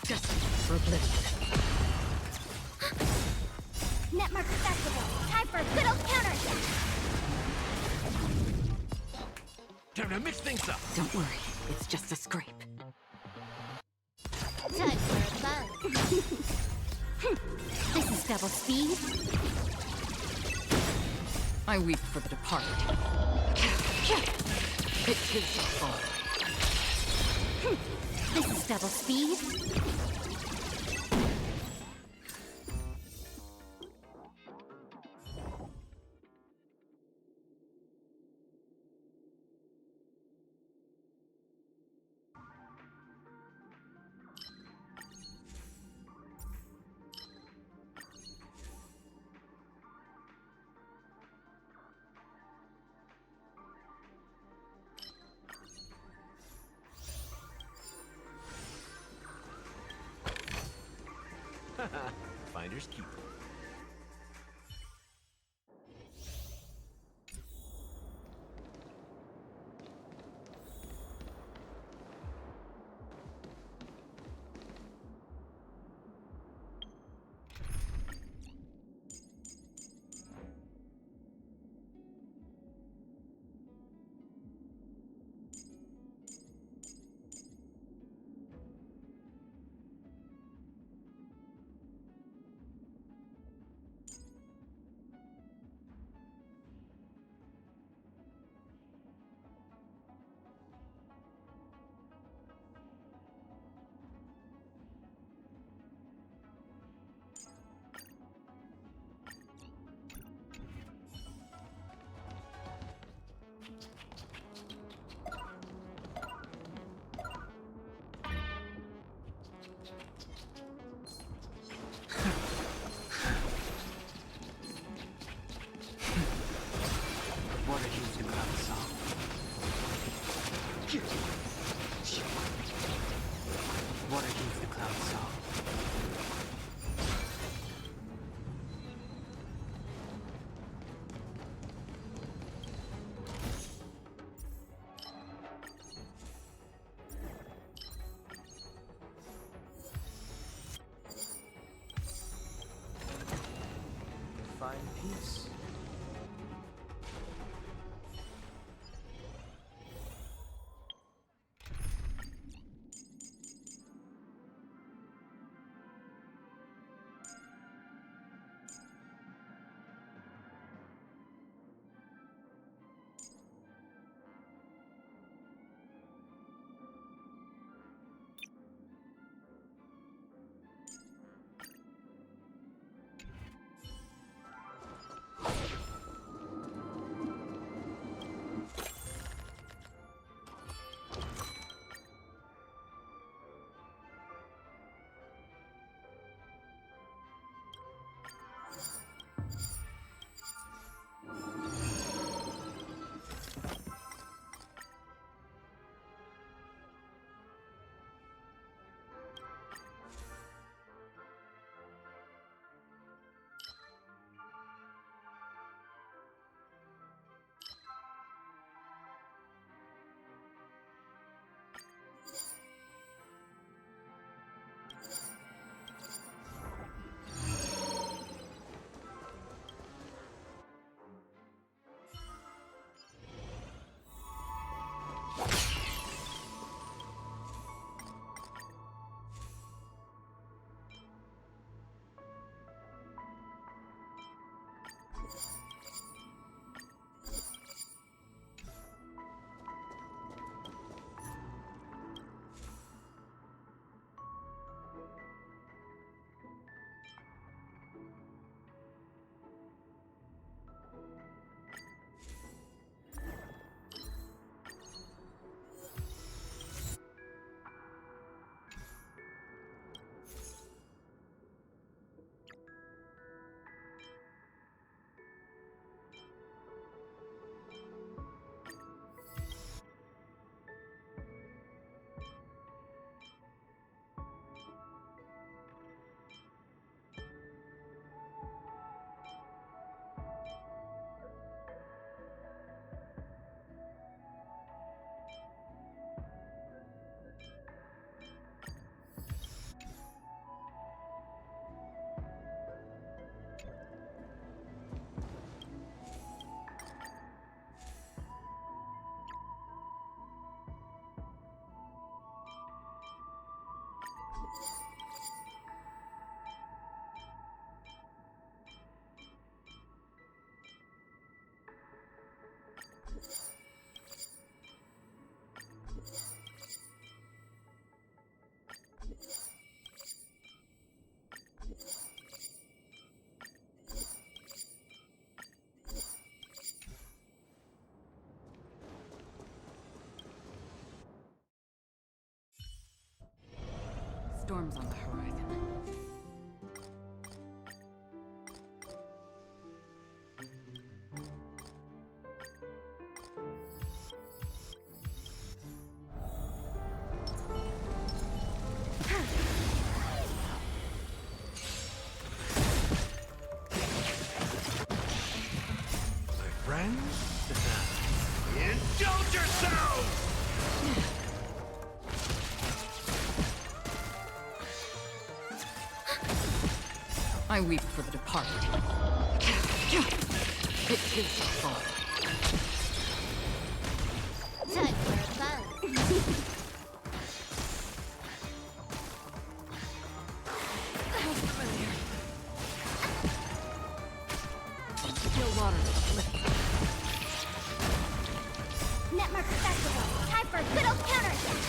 Destined for oblivion. Netmark festival. Time for a good old counter. Time to mix things up. Don't worry, it's just a scrape. Time for fun. This is double speed. I weep for the departed. It too shall fall. This is double speed. finders keepers. Water heaves the cloud song. Water heaves the cloud song. Find peace. Storms on the horizon. Indulge yourself! I weep for the departed. It is the fall. Time for a buzz. Still water. Netmark Festival. Time for a good old counterattack.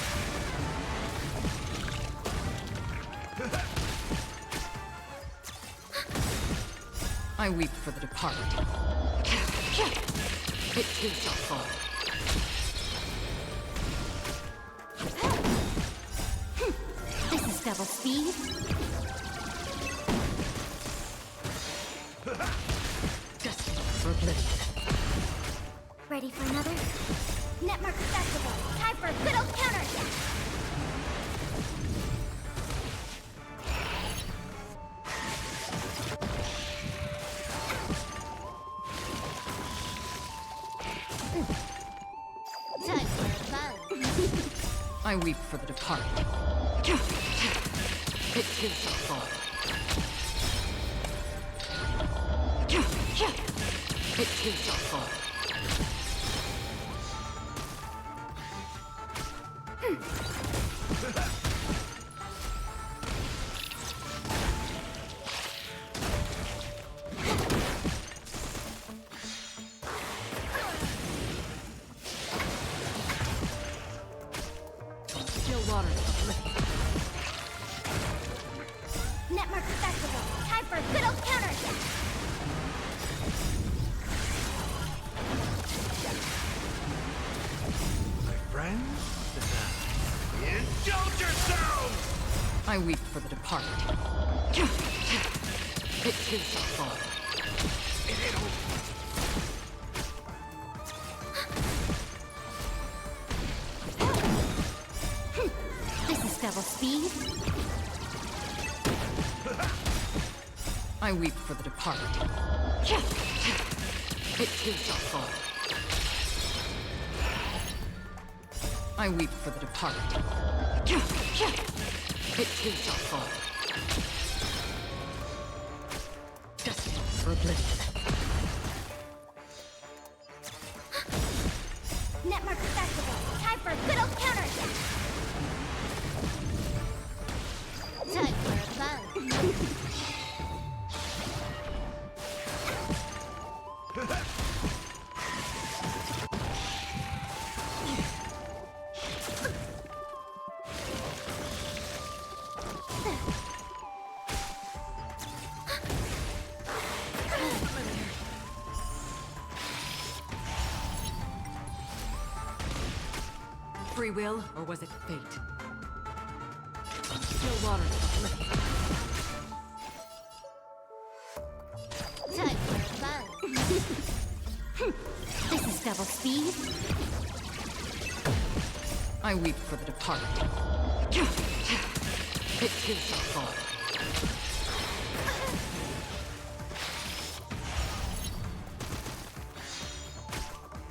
I weep for the departed. It is the fall. This is double speed. Destined for oblivion. Ready for another? Netmark Festival. Time for a good old counterattack. Time for a buzz. I weep for the departed. It is the fall. It is the fall. Still water. Netmark Festival. Time for a good old counterattack. My friends? Indulge yourselves! I weep for the departed. It is the fall. This is double speed. I weep for the departed. It is the fall. I weep for the departed. It is the fall. Destined for oblivion. Netmark Festival. Time for a good old counterattack. Time for a buzz. Free will, or was it fate? Still water. Time for a buzz. This is double speed. I weep for the departed. It is the fall.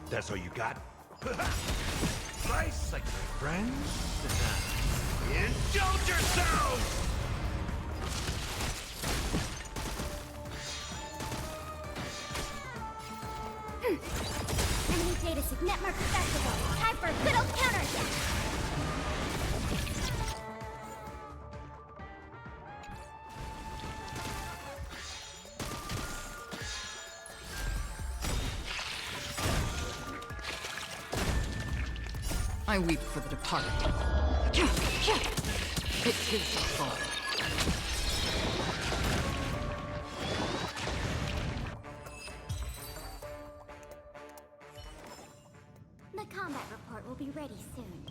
That's all you got? Nice, like my friends? Indulge yourselves! Enemy data sig Netmark Festival. Time for a good old counterattack. I weep for the departed. It is the fall. The combat report will be ready soon.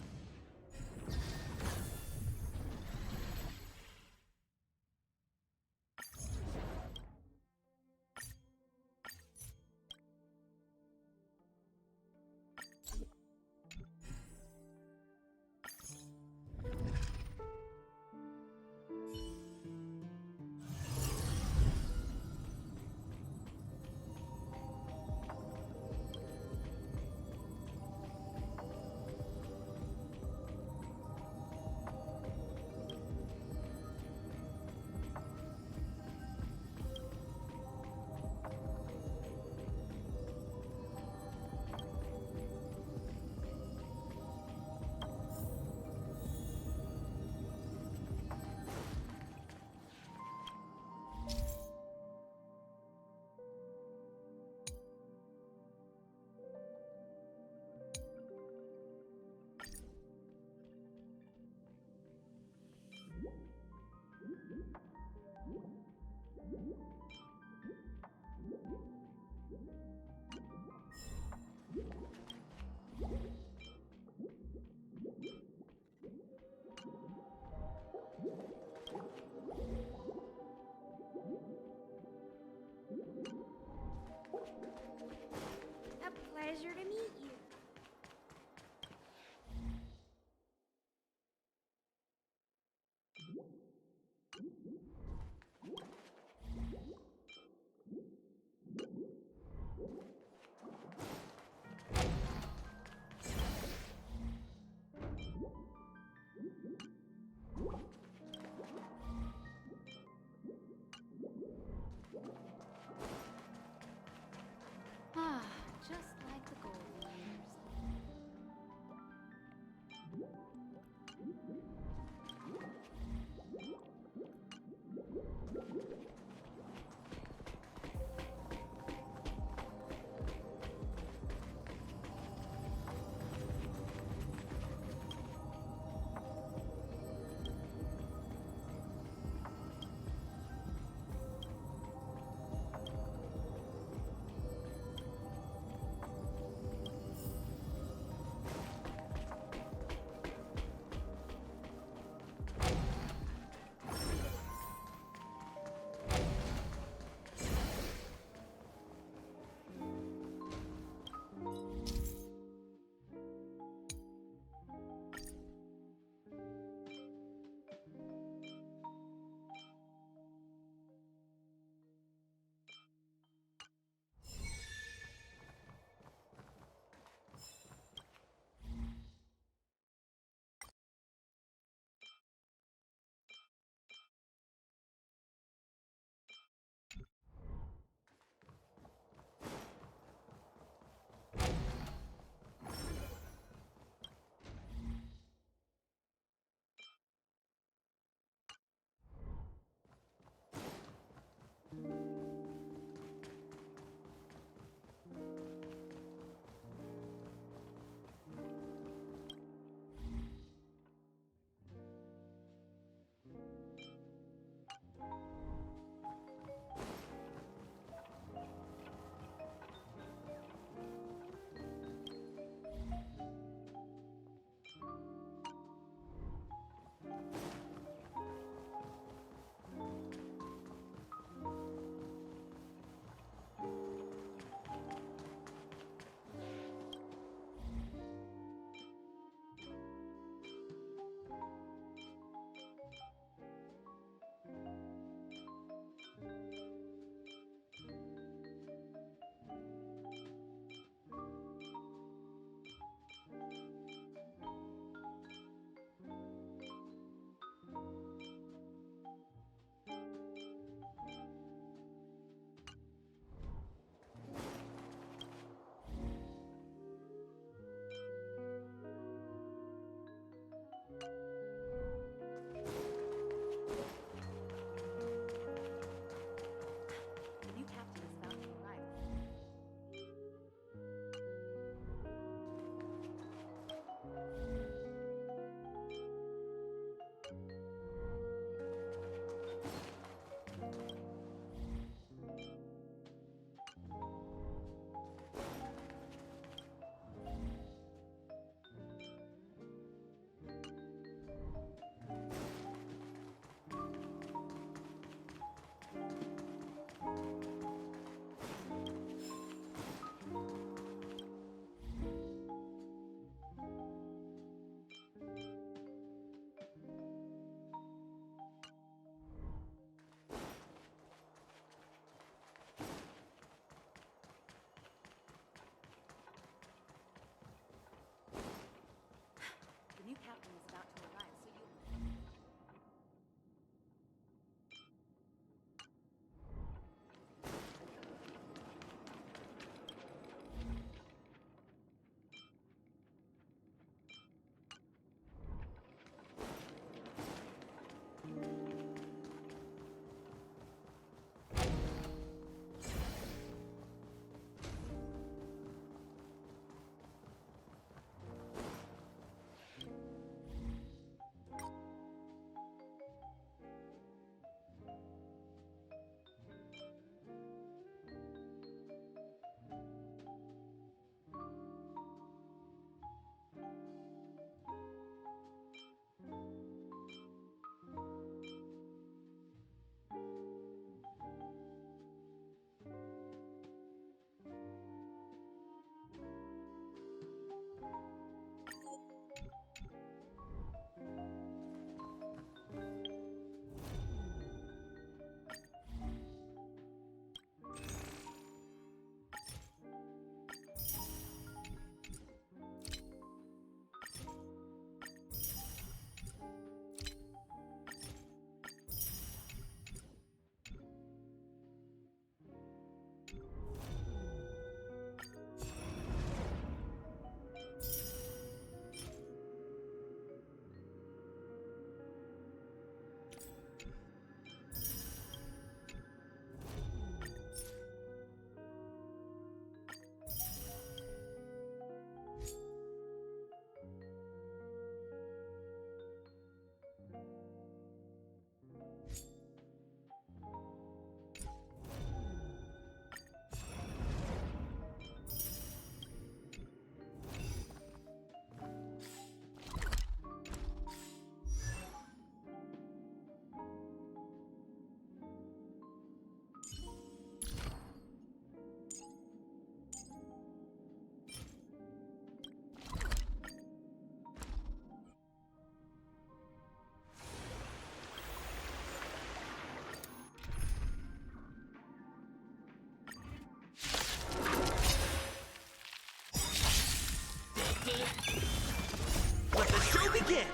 Let the show begin!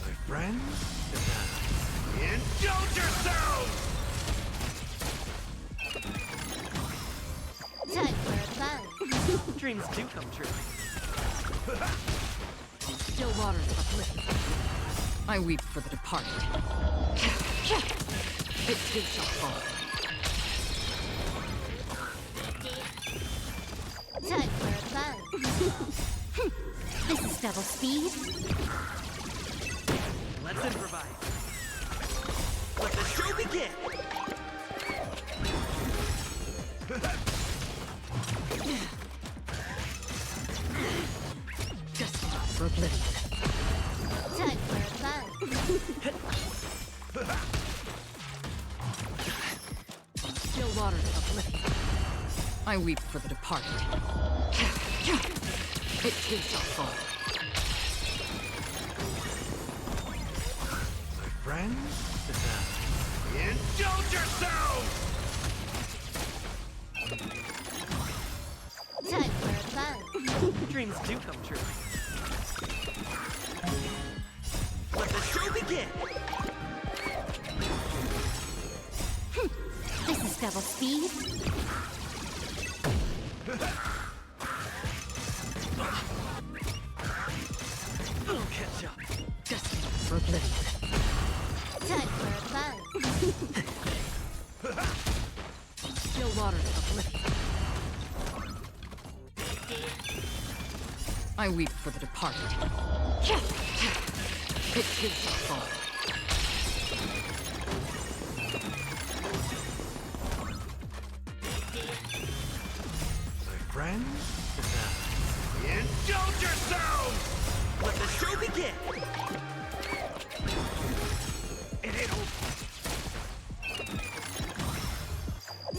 My friends, indulge yourselves! Time for fun. Dreams do come true. Still waters uplifted. I weep for the departed. It too shall fall. Time for fun. This is double speed. Let's improvise. Let the show begin! Destined for oblivion. Time for fun. Still waters uplifted. I weep for the departed. It too shall fall. My friends, indulge yourselves! Time for fun. Dreams do come true. Let the show begin! This is double speed. I'll catch up. Destined for oblivion. Time for fun. Still waters uplifted. I weep for the departed. It too shall fall. My friends, indulge yourselves! Let the show begin! It ain't over.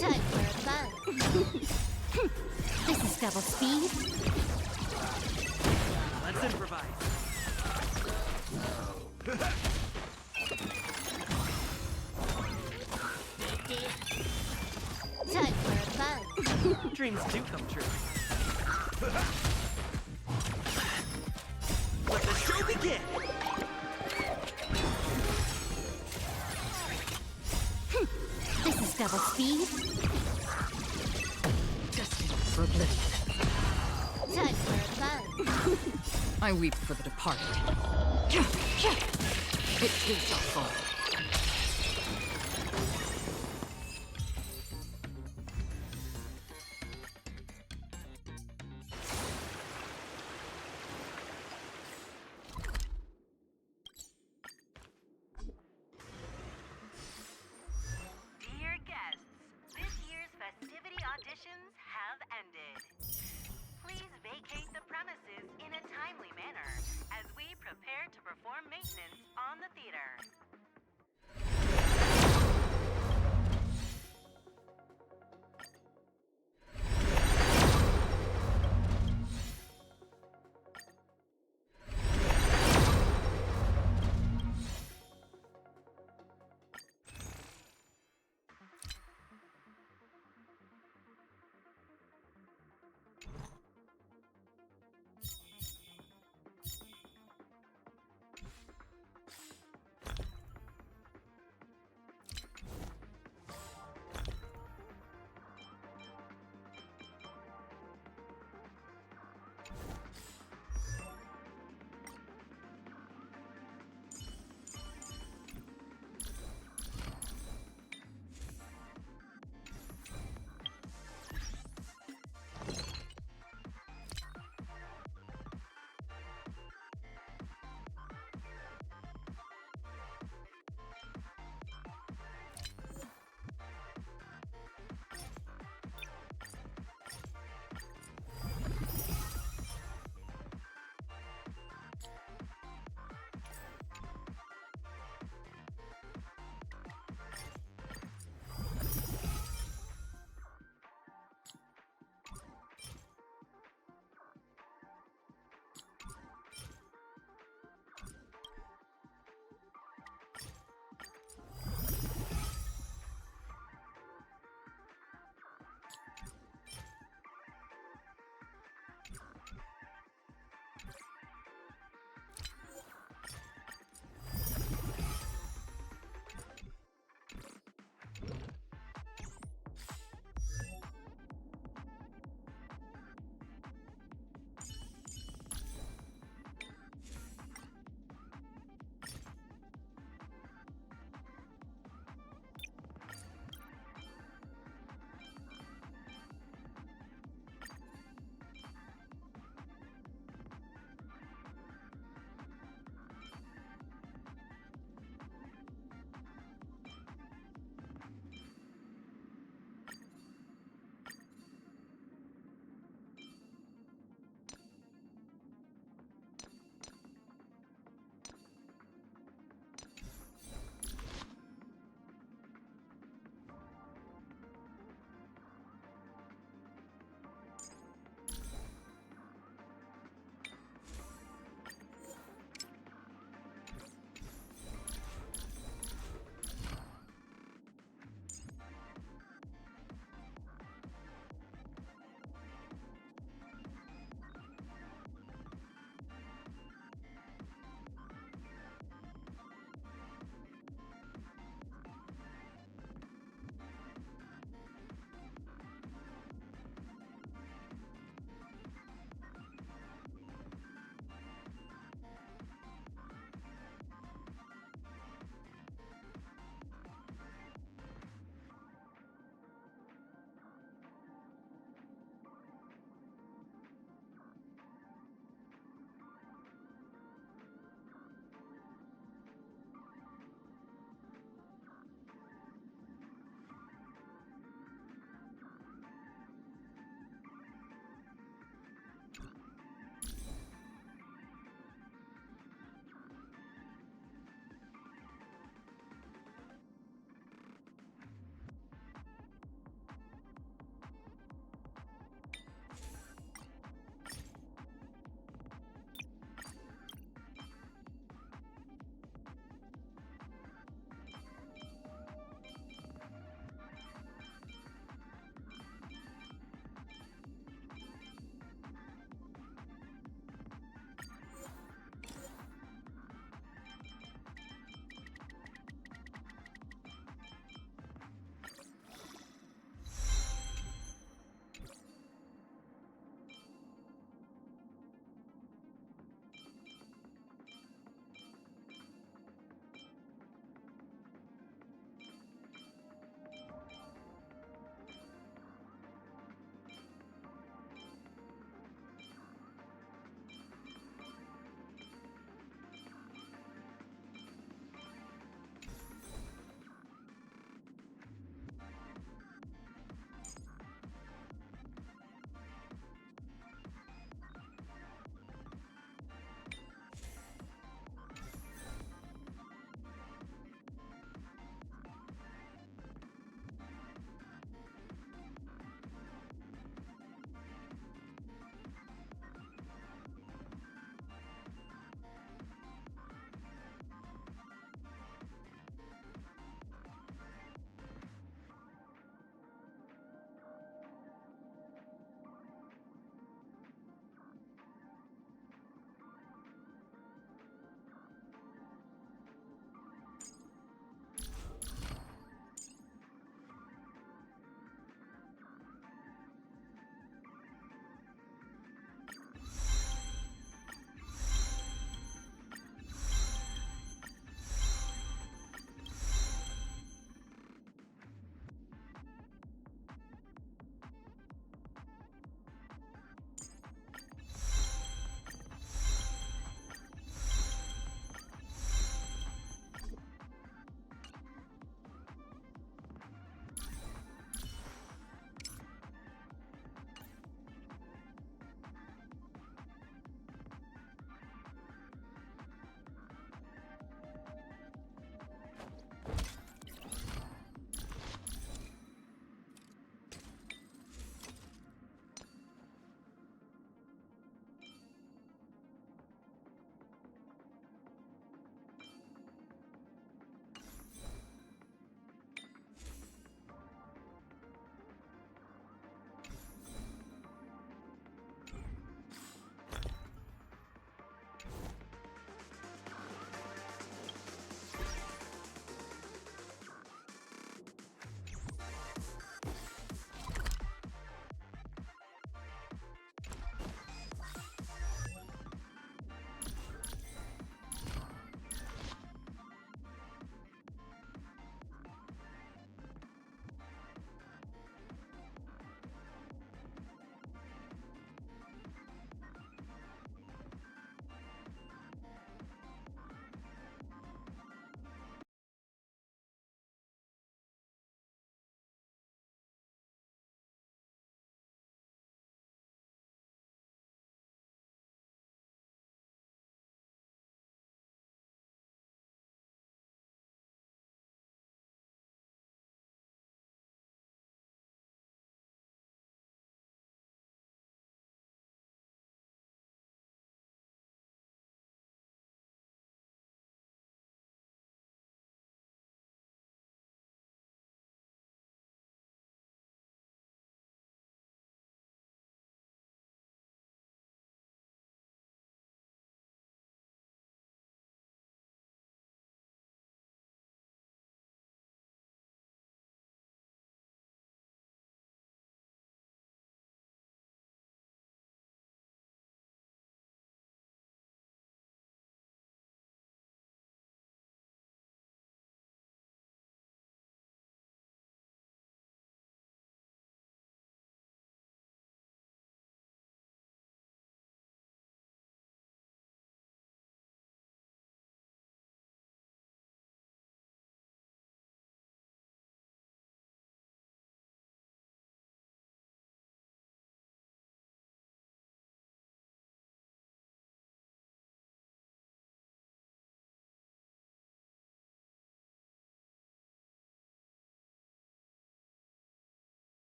Time for fun. This is double speed. Let's improvise. Time for fun. Dreams do come true. Let the show begin! This is double speed. Destined for oblivion. Time for fun. I weep for the departed. It too shall fall. Dear guests, this year's festivity auditions have ended. Please vacate the premises in a timely manner as we prepare to perform maintenance on the theater.